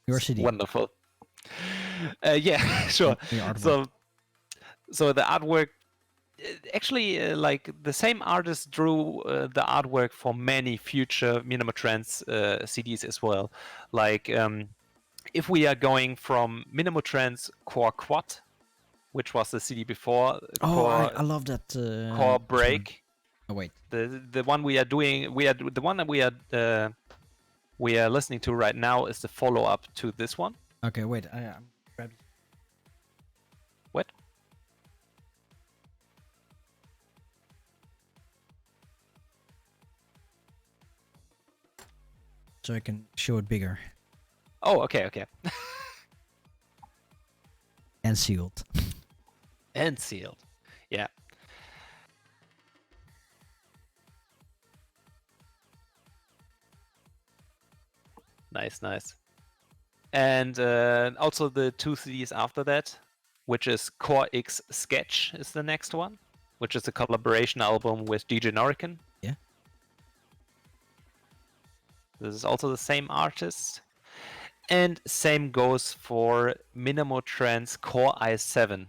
your CD. wonderful. Yeah, sure. Your artwork. So the artwork, actually, like the same artist drew the artwork for many future Minamotrance CDs as well. Like, if we are going from Minamotrance Core Quad, which was the CD before, Oh, Core, I love that. Core Break. Oh wait. The one we are doing, the one that we are listening to right now is the follow up to this one. Okay, wait. I'm grabbing. What? So I can show it bigger Oh, okay. and sealed. And sealed. Yeah. Nice. And also the two CDs after that, which is Core X Sketch is the next one, which is a collaboration album with DJ Knux. Yeah. This is also the same artist. And same goes for Minamotrance Core i7.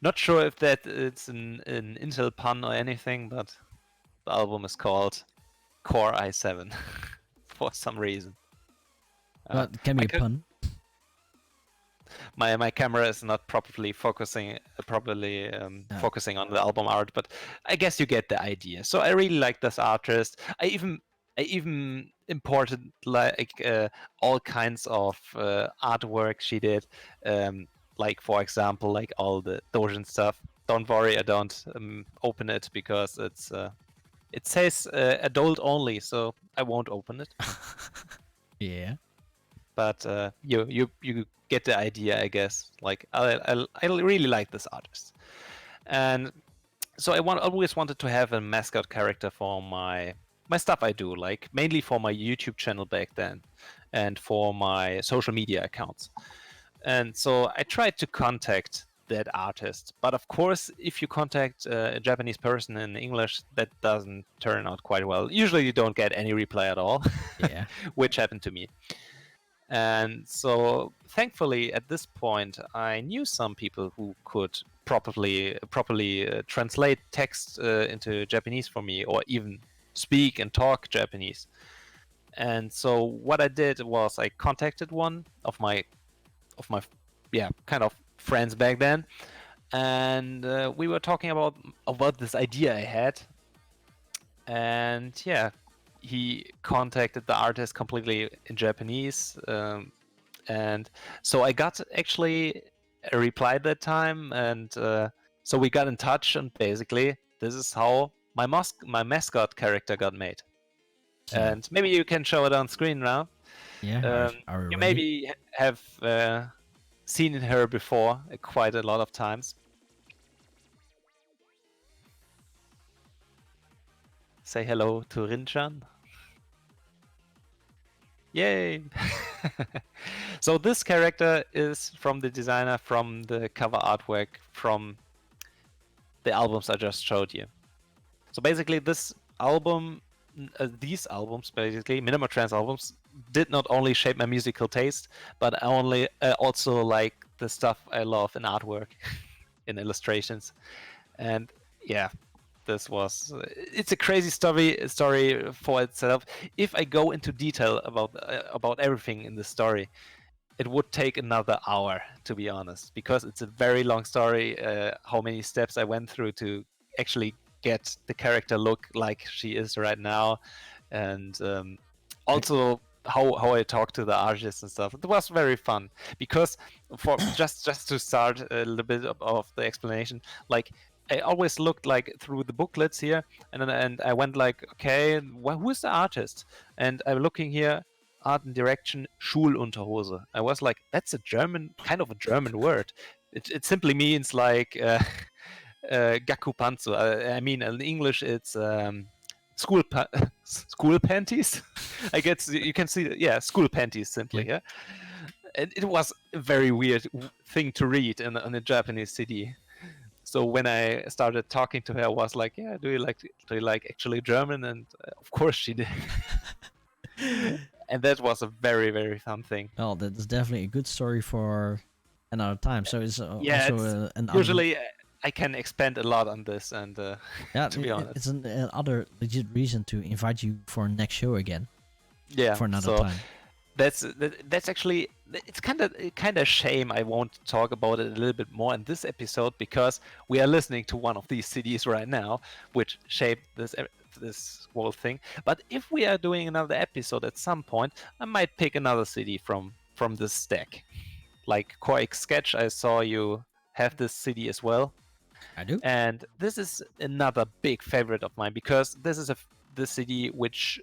Not sure if that it's an Intel pun or anything, but the album is called Core i7 for some reason. Well, it can be I a could- pun. My camera is not properly focusing focusing on the album art, but I guess you get the idea. So I really like this artist. I even imported like all kinds of artwork she did, like for example, like all the Dojin stuff. Don't worry, I don't open it because it says adult only, so I won't open it. Yeah. But you get the idea, I guess. Like I really like this artist, and so always wanted to have a mascot character for my stuff I do, like mainly for my YouTube channel back then, and for my social media accounts. And so I tried to contact that artist. But of course, if you contact a Japanese person in English, that doesn't turn out quite well. Usually you don't get any reply at all, Yeah. which happened to me. And so thankfully at this point I knew some people who could properly translate text into Japanese for me, or even speak and talk Japanese. And so what I did was I contacted one of my kind of friends back then, and we were talking about this idea I had. And yeah, he contacted the artist completely in Japanese, and so I got actually a reply that time, and so we got in touch, and basically this is how my mascot character got made. So, And maybe you can show it on screen now. yeah. Are we You ready? maybe have seen her before quite a lot of times. Say hello to Rinchan. Yay! So this character is from the designer from the cover artwork from the albums I just showed you. So basically this album, these albums, basically, Minamotrance albums, did not only shape my musical taste, but also like the stuff I love in artwork, in illustrations. And yeah, this was it's a crazy story for itself. If I go into detail about everything in the story, it would take another hour, to be honest, because it's a very long story. How many steps I went through to actually get the character look like she is right now, and also how I talk to the artists and stuff. It was very fun because for just to start a little bit of the explanation, like I always looked like through the booklets here, and I went like, okay, who's the artist? And I'm looking here, art and direction, Schulunterhose. I was like, that's a German, kind of a German word. It simply means like gakupanzu. I mean, in English, it's school school panties. I guess you can see, yeah, school panties simply. Yeah, and it was a very weird thing to read in a Japanese CD. So when I started talking to her, I was like, "Yeah, do you like actually German?" And of course she did. And that was a very, very fun thing. Well, that's definitely a good story for another time. So it's Yeah, also it's an usually I can expand a lot on this, and yeah, to be honest, it's an other legit reason to invite you for next show again. yeah. For another So time. that's actually, it's kind of shame I won't talk about it a little bit more in this episode, because we are listening to one of these CDs right now, which shaped this whole thing. But if we are doing another episode at some point, I might pick another CD from this stack, like Core Sketch. I saw you have this CD as well. I do. And this is another big favorite of mine, because this is the CD which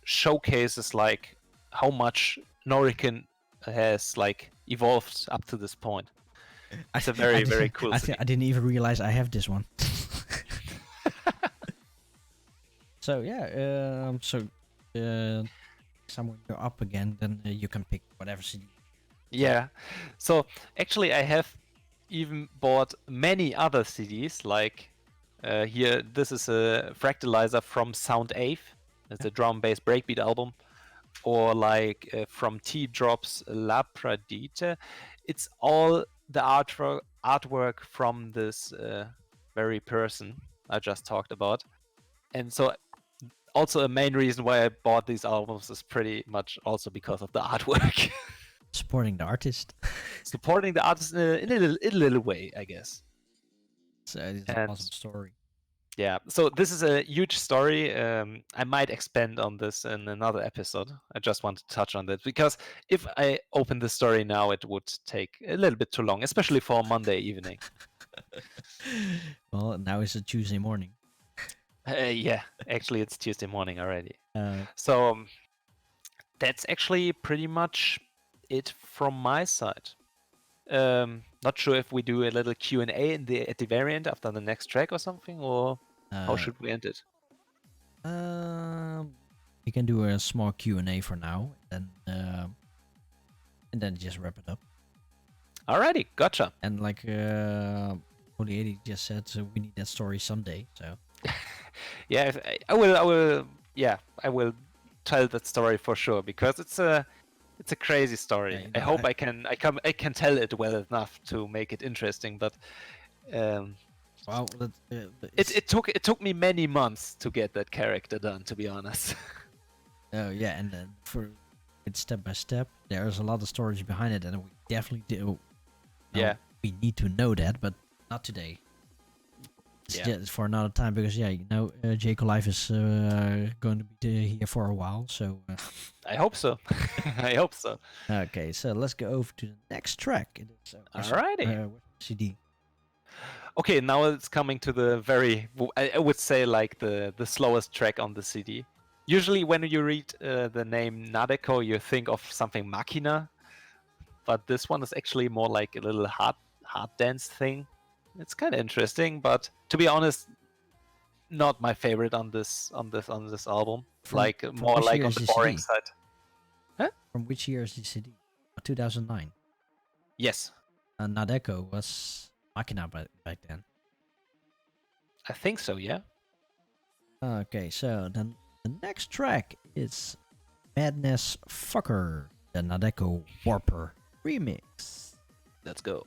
showcases like how much Noriken has like evolved up to this point. It's a very, very cool CD. I didn't even realize I have this one. So yeah, somewhere you're up again, then you can pick whatever CD. Yeah. So actually, I have even bought many other CDs. Like here, this is a Fractalizer from Sound Ave. It's a drum-based breakbeat album. Or like from T-Drop's La Pradita. It's all the artwork from this very person I just talked about. And so also a main reason why I bought these albums is pretty much also because of the artwork. Supporting the artist. Supporting the artist in a little way, I guess. So it's an awesome story. Yeah, so this is a huge story. I might expand on this in another episode. I just want to touch on that, because if I open the story now, it would take a little bit too long, especially for Monday evening. Well, now it's a Tuesday morning. Yeah, actually, it's Tuesday morning already. Uh, So that's actually pretty much it from my side. Not sure if we do a little Q&A at the very end after the next track or something, or how should we end it? We can do a small Q&A for now, and then just wrap it up. Alrighty, gotcha. And like Holy 80 just said, so we need that story someday. So Yeah, I will tell that story for sure because it's a crazy story. Yeah, you I know, hope I can tell it well enough to make it interesting, but well, it took me many months to get that character done, to be honest. oh yeah, and then for it's step by step. There's a lot of stories behind it, and we definitely do. Yeah. We need to know that, but not today. It's Yeah. just for another time because Jacob Life is going to be here for a while. So I hope so. I hope so. okay, so let's go over to the next track. It is, Alrighty. CD. Okay, now it's coming to the I would say like the slowest track on the CD. Usually when you read the name Nadeko, you think of something Machina, but this one is actually more like a little hard dance thing. It's kind of interesting, but to be honest, not my favorite on this album. More which like year on is the the boring CD? side. From which year is the CD? 2009. Yes, Nadeko was Machina back then. I think so. Yeah. Okay, so then the next track is Madness Fucker, the Nadeko Warper remix. Let's go.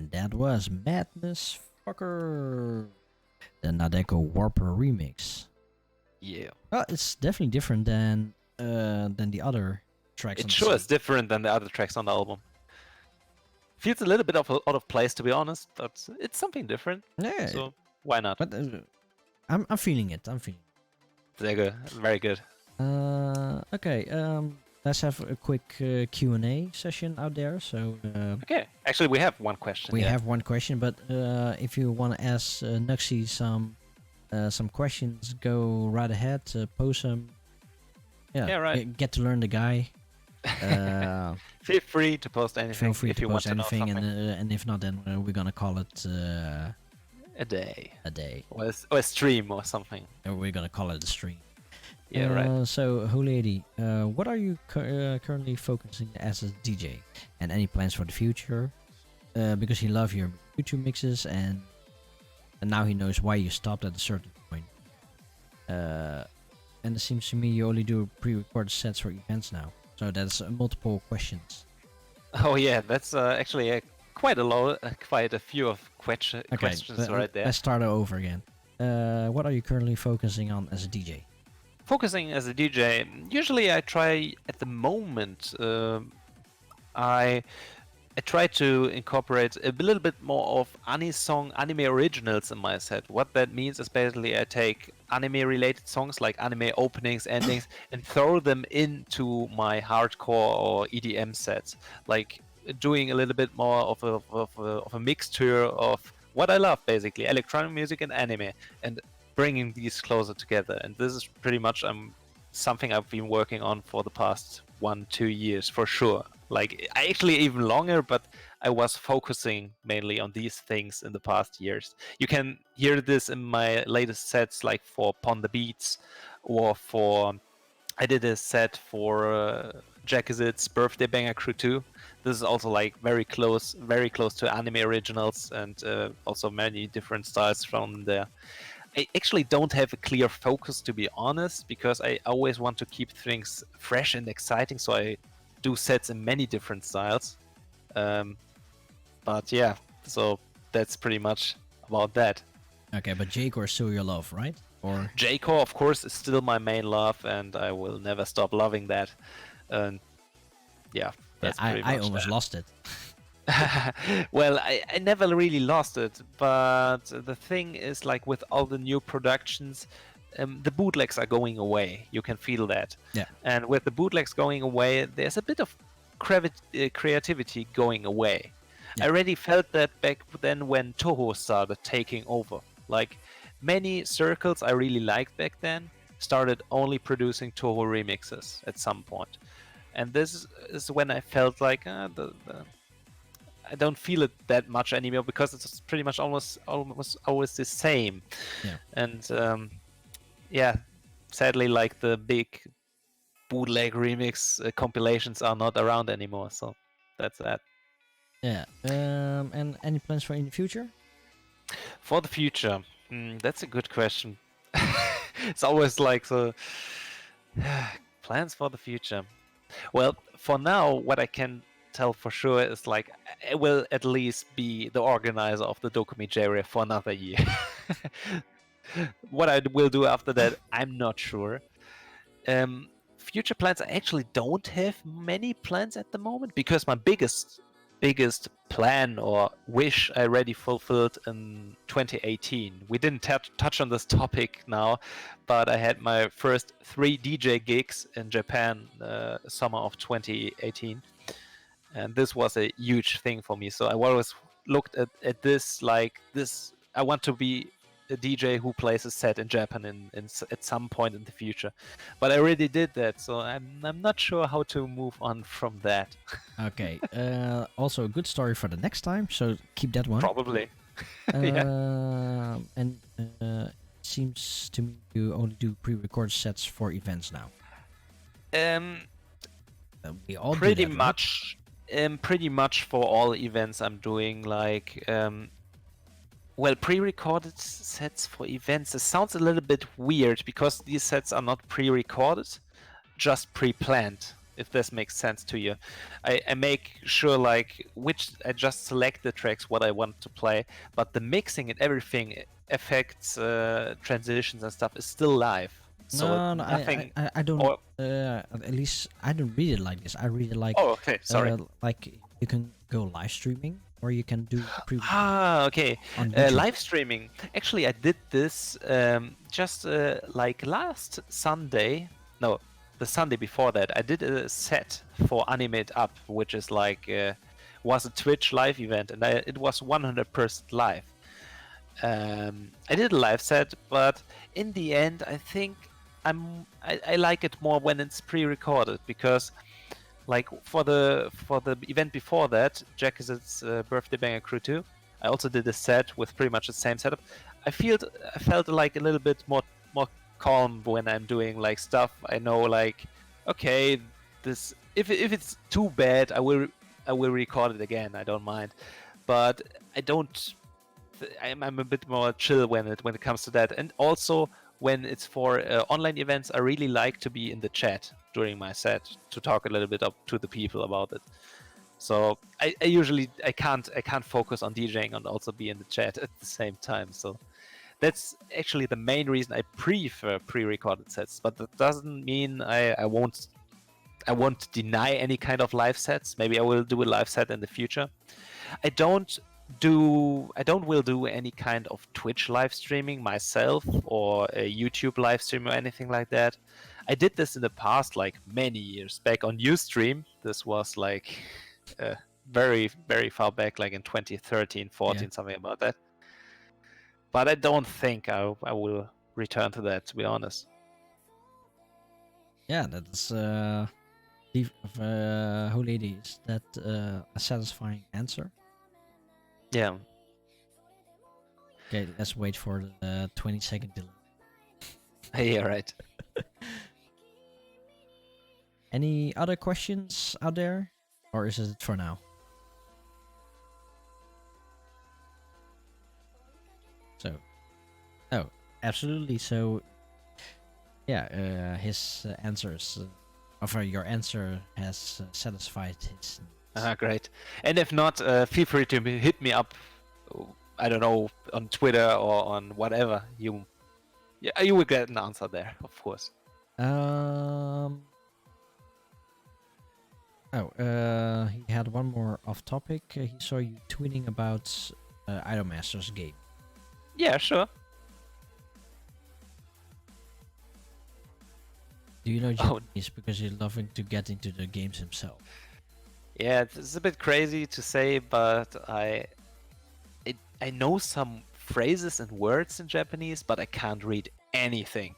And that was Madness Fucker, the Nadeko Warper remix. Yeah. Well, it's definitely different than the other tracks. It sure is different than the other tracks on the album. Feels a little bit out of place, to be honest, but it's something different. Yeah. So why not? But I'm feeling it. Very good. Very good. Okay. Let's have a quick Q&A session out there. So. Okay. Actually, we have one question. We have one question, but if you want to ask Knuxy some questions, go right ahead. Post them. Yeah, right. Get to learn the guy. Feel free to post anything. Feel free if to you post want to anything, know something. and if not, then we're gonna call it A day. a day. Or a stream or something. Or we're gonna call it a stream. Yeah, right. So, Lady, what are you currently focusing as a DJ, and any plans for the future? Because he loves your YouTube mixes, and now he knows why you stopped at a certain point. And it seems to me you only do pre-recorded sets for events now. So that's multiple questions. Oh yeah, that's actually quite a few of questions right there. Let's start over again. What are you currently focusing on as a DJ? Focusing as a DJ, usually I try at the moment. I try to incorporate a little bit more of anime originals in my set. What that means is basically I take anime-related songs like anime openings, endings, and throw them into my hardcore or EDM sets. Like doing a little bit more of a mixture of what I love, basically electronic music and anime, and bringing these closer together. And this is pretty much something I've been working on for the past 1-2 years for sure. Like actually even longer, but I was focusing mainly on these things in the past years. You can hear this in my latest sets, like for Pon the Beats, or I did a set for Jackazit's Birthday Banger Crew 2. This is also like very close to anime originals, and also many different styles from there. I actually don't have a clear focus, to be honest, because I always want to keep things fresh and exciting, so I do sets in many different styles. But yeah, so that's pretty much about that. Okay, but J-Core is still your love, right? Or J-Core, of course, is still my main love, and I will never stop loving that. And yeah, that's pretty much I almost lost it. Well, I never really lost it, but the thing is, like with all the new productions, the bootlegs are going away. You can feel that. Yeah. And with the bootlegs going away, there's a bit of creativity going away. Yeah. I already felt that back then when Toho started taking over. Like many circles I really liked back then started only producing Toho remixes at some point. And this is when I felt like I don't feel it that much anymore, because it's pretty much almost always the same. Yeah. And yeah, sadly, like the big bootleg remix compilations are not around anymore. So that's that. Yeah. And any plans for in the future? For the future, that's a good question. It's always like the plans for the future. Well, for now, what I can tell for sure is like I will at least be the organizer of the DoKoMi J-Rave for another year. What I will do after that, I'm not sure. Future plans, I actually don't have many plans at the moment, because my biggest plan or wish I already fulfilled in 2018. We didn't touch on this topic now, but I had my first 3 DJ gigs in Japan summer of 2018. And this was a huge thing for me. So I always looked at this like this. I want to be a DJ who plays a set in Japan at some point in the future. But I already did that, so I'm not sure how to move on from that. Okay. Also a good story for the next time, so keep that one. Probably. Yeah. And it seems to me you only do pre-recorded sets for events now. We all pretty do that, much. Pretty much for all events I'm doing, like well, pre-recorded sets for events. It sounds a little bit weird, because these sets are not pre-recorded, just pre-planned. if this makes sense to you. I make sure like I just select the tracks what I want to play, but the mixing and everything affects transitions and stuff is still live. So No, nothing. I don't. Or, At least I don't read it like this. I read it like oh, okay, sorry. like you can go live streaming or you can do Okay. on YouTube. Live streaming. Actually, I did this just like last Sunday. No, the Sunday before that. I did a set for Animate Up, which is like was a Twitch live event, and it was 100% live. I did a live set, but in the end, I think I like it more when it's pre-recorded because. Like for the event before that, Jack is its birthday banger crew 2. I also did a set with pretty much the same setup. I felt like a little bit more calm when I'm doing like stuff. I know like, okay, this if it's too bad, I will record it again. I don't mind, but I don't. I'm a bit more chill when it comes to that, and also when it's for online events, I really like to be in the chat during my set to talk a little bit up to the people about it. So I usually I can't focus on DJing and also be in the chat at the same time. So that's actually the main reason I prefer pre-recorded sets. But that doesn't mean I won't deny any kind of live sets. Maybe I will do a live set in the future. I don't will do any kind of Twitch live streaming myself or a YouTube live stream or anything like that. I did this in the past, like many years back on Ustream. This was like very, very far back, like in 2013, 14, something about that. But I don't think I will return to that, to be honest. Yeah, that's whole lady, is that a satisfying answer? Yeah. Okay, let's wait for the 20-second delay. Yeah, right. Any other questions out there? Or is it for now? So, oh, absolutely. So, yeah, his answers, your answer has satisfied his needs. Great. And if not, feel free to hit me up. I don't know, on Twitter or on whatever. You will get an answer there, of course. He had one more off topic. He saw you tweeting about Idolmaster's game. Yeah, sure. Do you know Japanese because he's loving to get into the games himself? Yeah, it's a bit crazy to say, but I know some phrases and words in Japanese, but I can't read anything.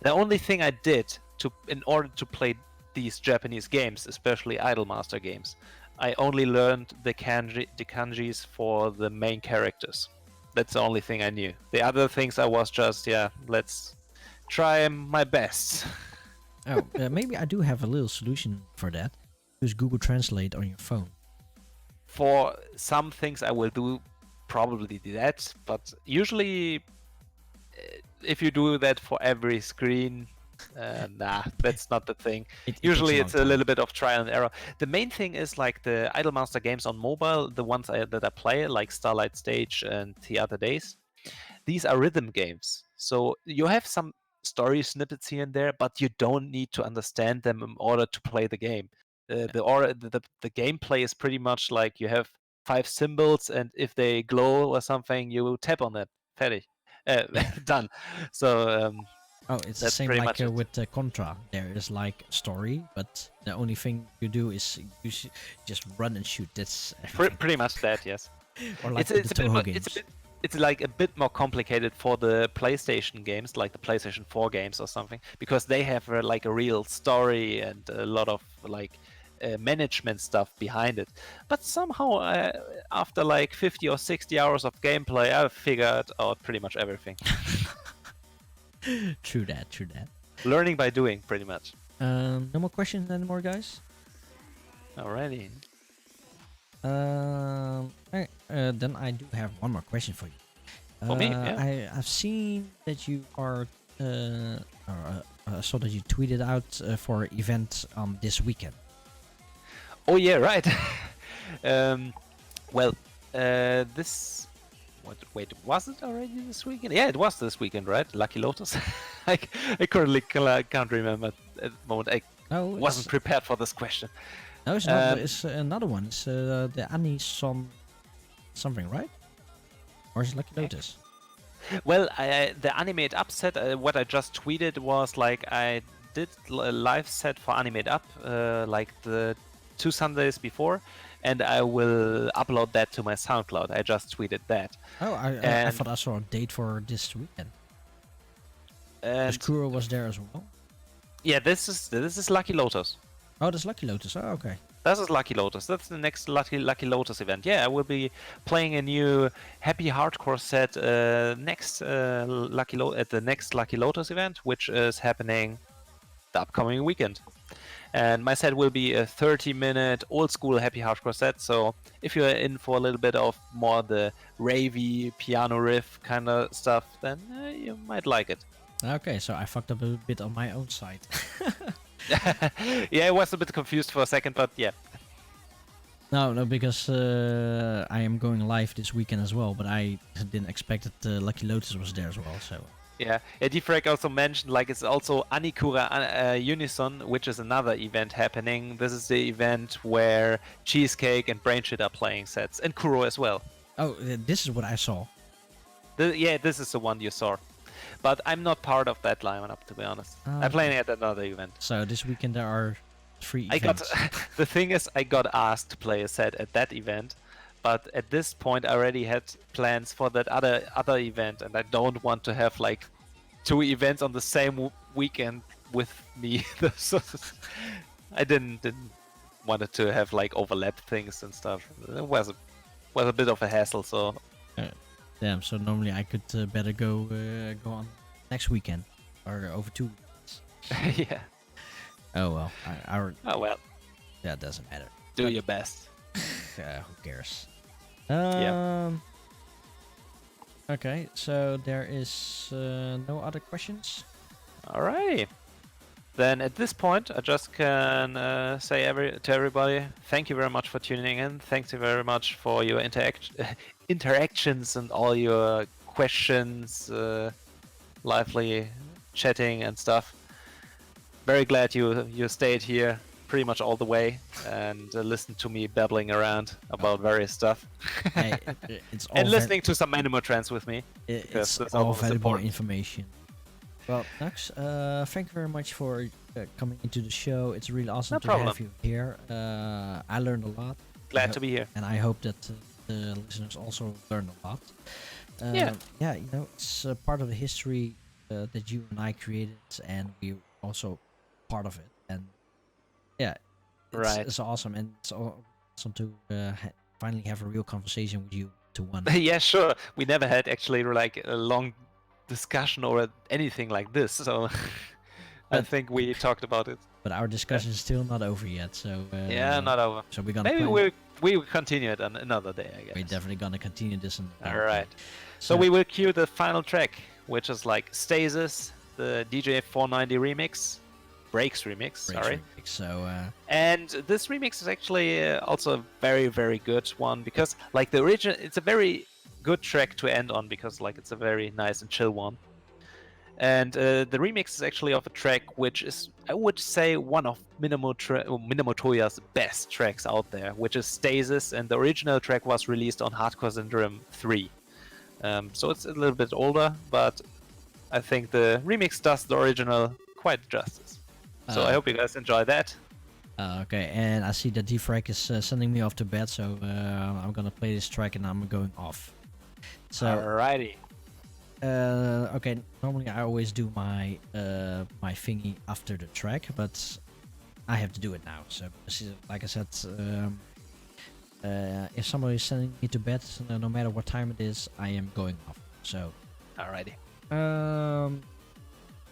The only thing I did in order to play these Japanese games, especially Idolmaster games, I only learned the kanjis for the main characters. That's the only thing I knew. The other things I was just, let's try my best. Maybe I do have a little solution for that. Use Google Translate on your phone. For some things I will do probably that, but usually if you do that for every screen, nah, that's not the thing. Usually it's a little bit of trial and error. The main thing is like the Idolmaster games on mobile, the ones that I play, like Starlight Stage and The Other Days. These are rhythm games. So you have some story snippets here and there, but you don't need to understand them in order to play the game. The gameplay is pretty much like you have 5 symbols, and if they glow or something, you tap on it. Fertig. Done. So it's the same like with Contra. There is like a story, but the only thing you do is you just run and shoot. That's pretty much that, yes. Or like the Toho games. It's like a bit more complicated for the PlayStation games, like the PlayStation 4 games or something, because they have like a real story and a lot of like management stuff behind it. But somehow, after like 50 or 60 hours of gameplay, I've figured out pretty much everything. True that. Learning by doing, pretty much. No more questions anymore, guys? Alrighty. Then I do have one more question for you. For me, yeah. I've seen that you are I saw that you tweeted out for an event this weekend. Oh yeah, right. Well, this. What? Wait, was it already this weekend? Yeah, it was this weekend, right? Lucky Lotus. I currently can't remember at the moment. I No, wasn't prepared for this question. No, it's not. It's another one. It's the Anison something, right? Or is it Lucky Lotus? Well, the Animate Up set, what I just tweeted was like I did a live set for Animate Up like the 2 Sundays before, and I will upload that to my SoundCloud. I just tweeted that. Oh, I thought I saw a date for this weekend. Because Kuro was there as well. Yeah, this is Lucky Lotus. Oh, that's Lucky Lotus. Oh, okay. This is Lucky Lotus. That's the next Lucky Lotus event. Yeah, I will be playing a new Happy Hardcore set at the next Lucky Lotus event, which is happening the upcoming weekend. And my set will be a 30-minute old school Happy Hardcore set. So if you're in for a little bit of more the ravey piano riff kind of stuff, then you might like it. Okay, so I fucked up a bit on my own side. Yeah, I was a bit confused for a second, but yeah. No, because I am going live this weekend as well, but I didn't expect that Lucky Lotus was there as well. So Yeah, Defrag also mentioned like it's also Anikura Unison, which is another event happening. This is the event where Cheesecake and Brainshit are playing sets, and Kuro as well. Oh, this is what I saw. Yeah, this is the one you saw. But I'm not part of that lineup, to be honest. I'm playing at another event. So this weekend there are 3 events. The thing is, I got asked to play a set at that event, but at this point I already had plans for that other event, and I don't want to have like 2 events on the same weekend with me. So I didn't want it to have like overlap things and stuff. It was a bit of a hassle, so. Damn, so normally I could better go on next weekend or over 2 weeks. Yeah. Oh well. Oh well. That doesn't matter. Do your best. Who cares? Yeah. Okay, so there is no other questions. Alright. Then at this point, I just can say to everybody, thank you very much for tuning in. Thank you very much for your interactions and all your questions, lively chatting and stuff. Very glad you stayed here pretty much all the way and listened to me babbling around about various stuff. Hey, it's all and listening to some Minamotrance with me. It's all valuable information. Well, Knux, thank you very much for coming into the show. It's really awesome to have you here. I learned a lot. Glad to be here. And I hope that the listeners also learned a lot. Yeah, you know, it's part of the history that you and I created, and we're also part of it. And yeah, it's awesome, and it's awesome to finally have a real conversation with you to one. Yeah, sure. We never had actually like a long discussion or anything like this, so I think we talked about it. But our discussion is still not over yet, so yeah, not over. So we're gonna maybe we will continue it on another day, I guess. We're definitely gonna continue this. All right. So we will cue the final track, which is like Stasis, the DJ 490 remix, Breaks remix. Sorry. So. And this remix is actually also a very, very good one because like the original, it's a very good track to end on because like it's a very nice and chill one. And the remix is actually of a track which is, I would say, one of Minamotoya's best tracks out there, which is Stasis, and the original track was released on Hardcore Syndrome 3. So it's a little bit older, but I think the remix does the original quite justice. So I hope you guys enjoy that. Okay, and I see that Defrag is sending me off to bed, so I'm gonna play this track and I'm going off. So. Alrighty. Okay, normally I always do my my thingy after the track, but I have to do it now. So, like I said, if somebody is sending me to bed, no matter what time it is, I am going off. So, alrighty.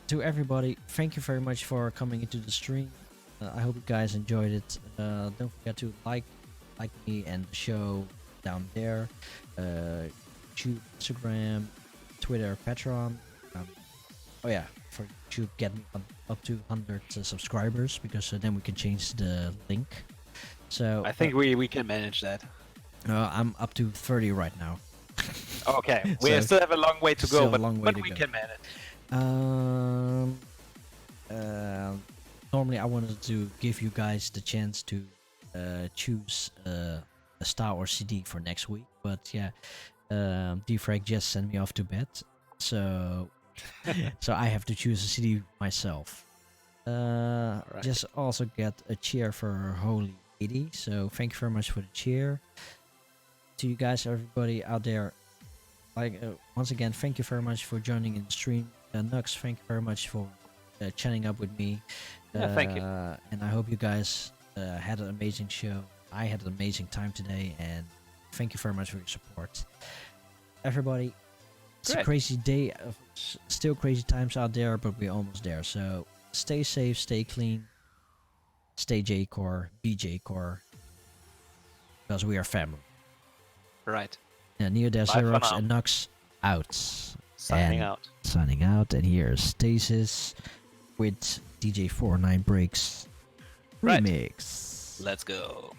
To everybody, thank you very much for coming into the stream. I hope you guys enjoyed it. Don't forget to like me and the show down there. YouTube, Instagram, Twitter, Patreon. Oh yeah, for YouTube, get me up to 100 subscribers, because then we can change the link. So I think we can manage that. I'm up to 30 right now. Okay, we So, still have a long way to still go, a but, long way to we go. can manage. Normally I wanted to give you guys the chance to choose a star or CD for next week, but yeah, Defrag just sent me off to bed, so so I have to choose a CD myself. Right. Just also get a cheer for Holy 80, so thank you very much for the cheer. To you guys, everybody out there, like once again, thank you very much for joining in the stream. Knux, thank you very much for chatting up with me. Yeah, thank you. And I hope you guys had an amazing show. I had an amazing time today, and thank you very much for your support. Everybody, it's a Great. crazy day, still crazy times out there, but we're almost there. So stay safe, stay clean, stay J-Core, be J-Core, because we are family. Right. Yeah, Neodash, Bye for Zerox, now. and Knux out. Signing And out. Signing out, and here's Stasis with DJ 49 Breaks Right. remix. Let's go.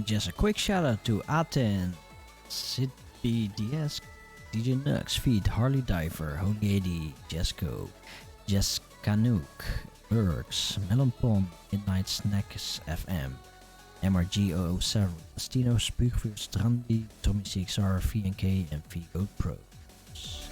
just a quick shout out to Aten, Sid BDS, DJ Knux, Feed, Harley Diver, Holy 80, Jesco, Jess Canuck, Burks, Melon Pond, Midnight Snacks FM, MRG007, Stino, Spuugvuur, Strandy, Tommy CXR, VNK, and VGoat Pros.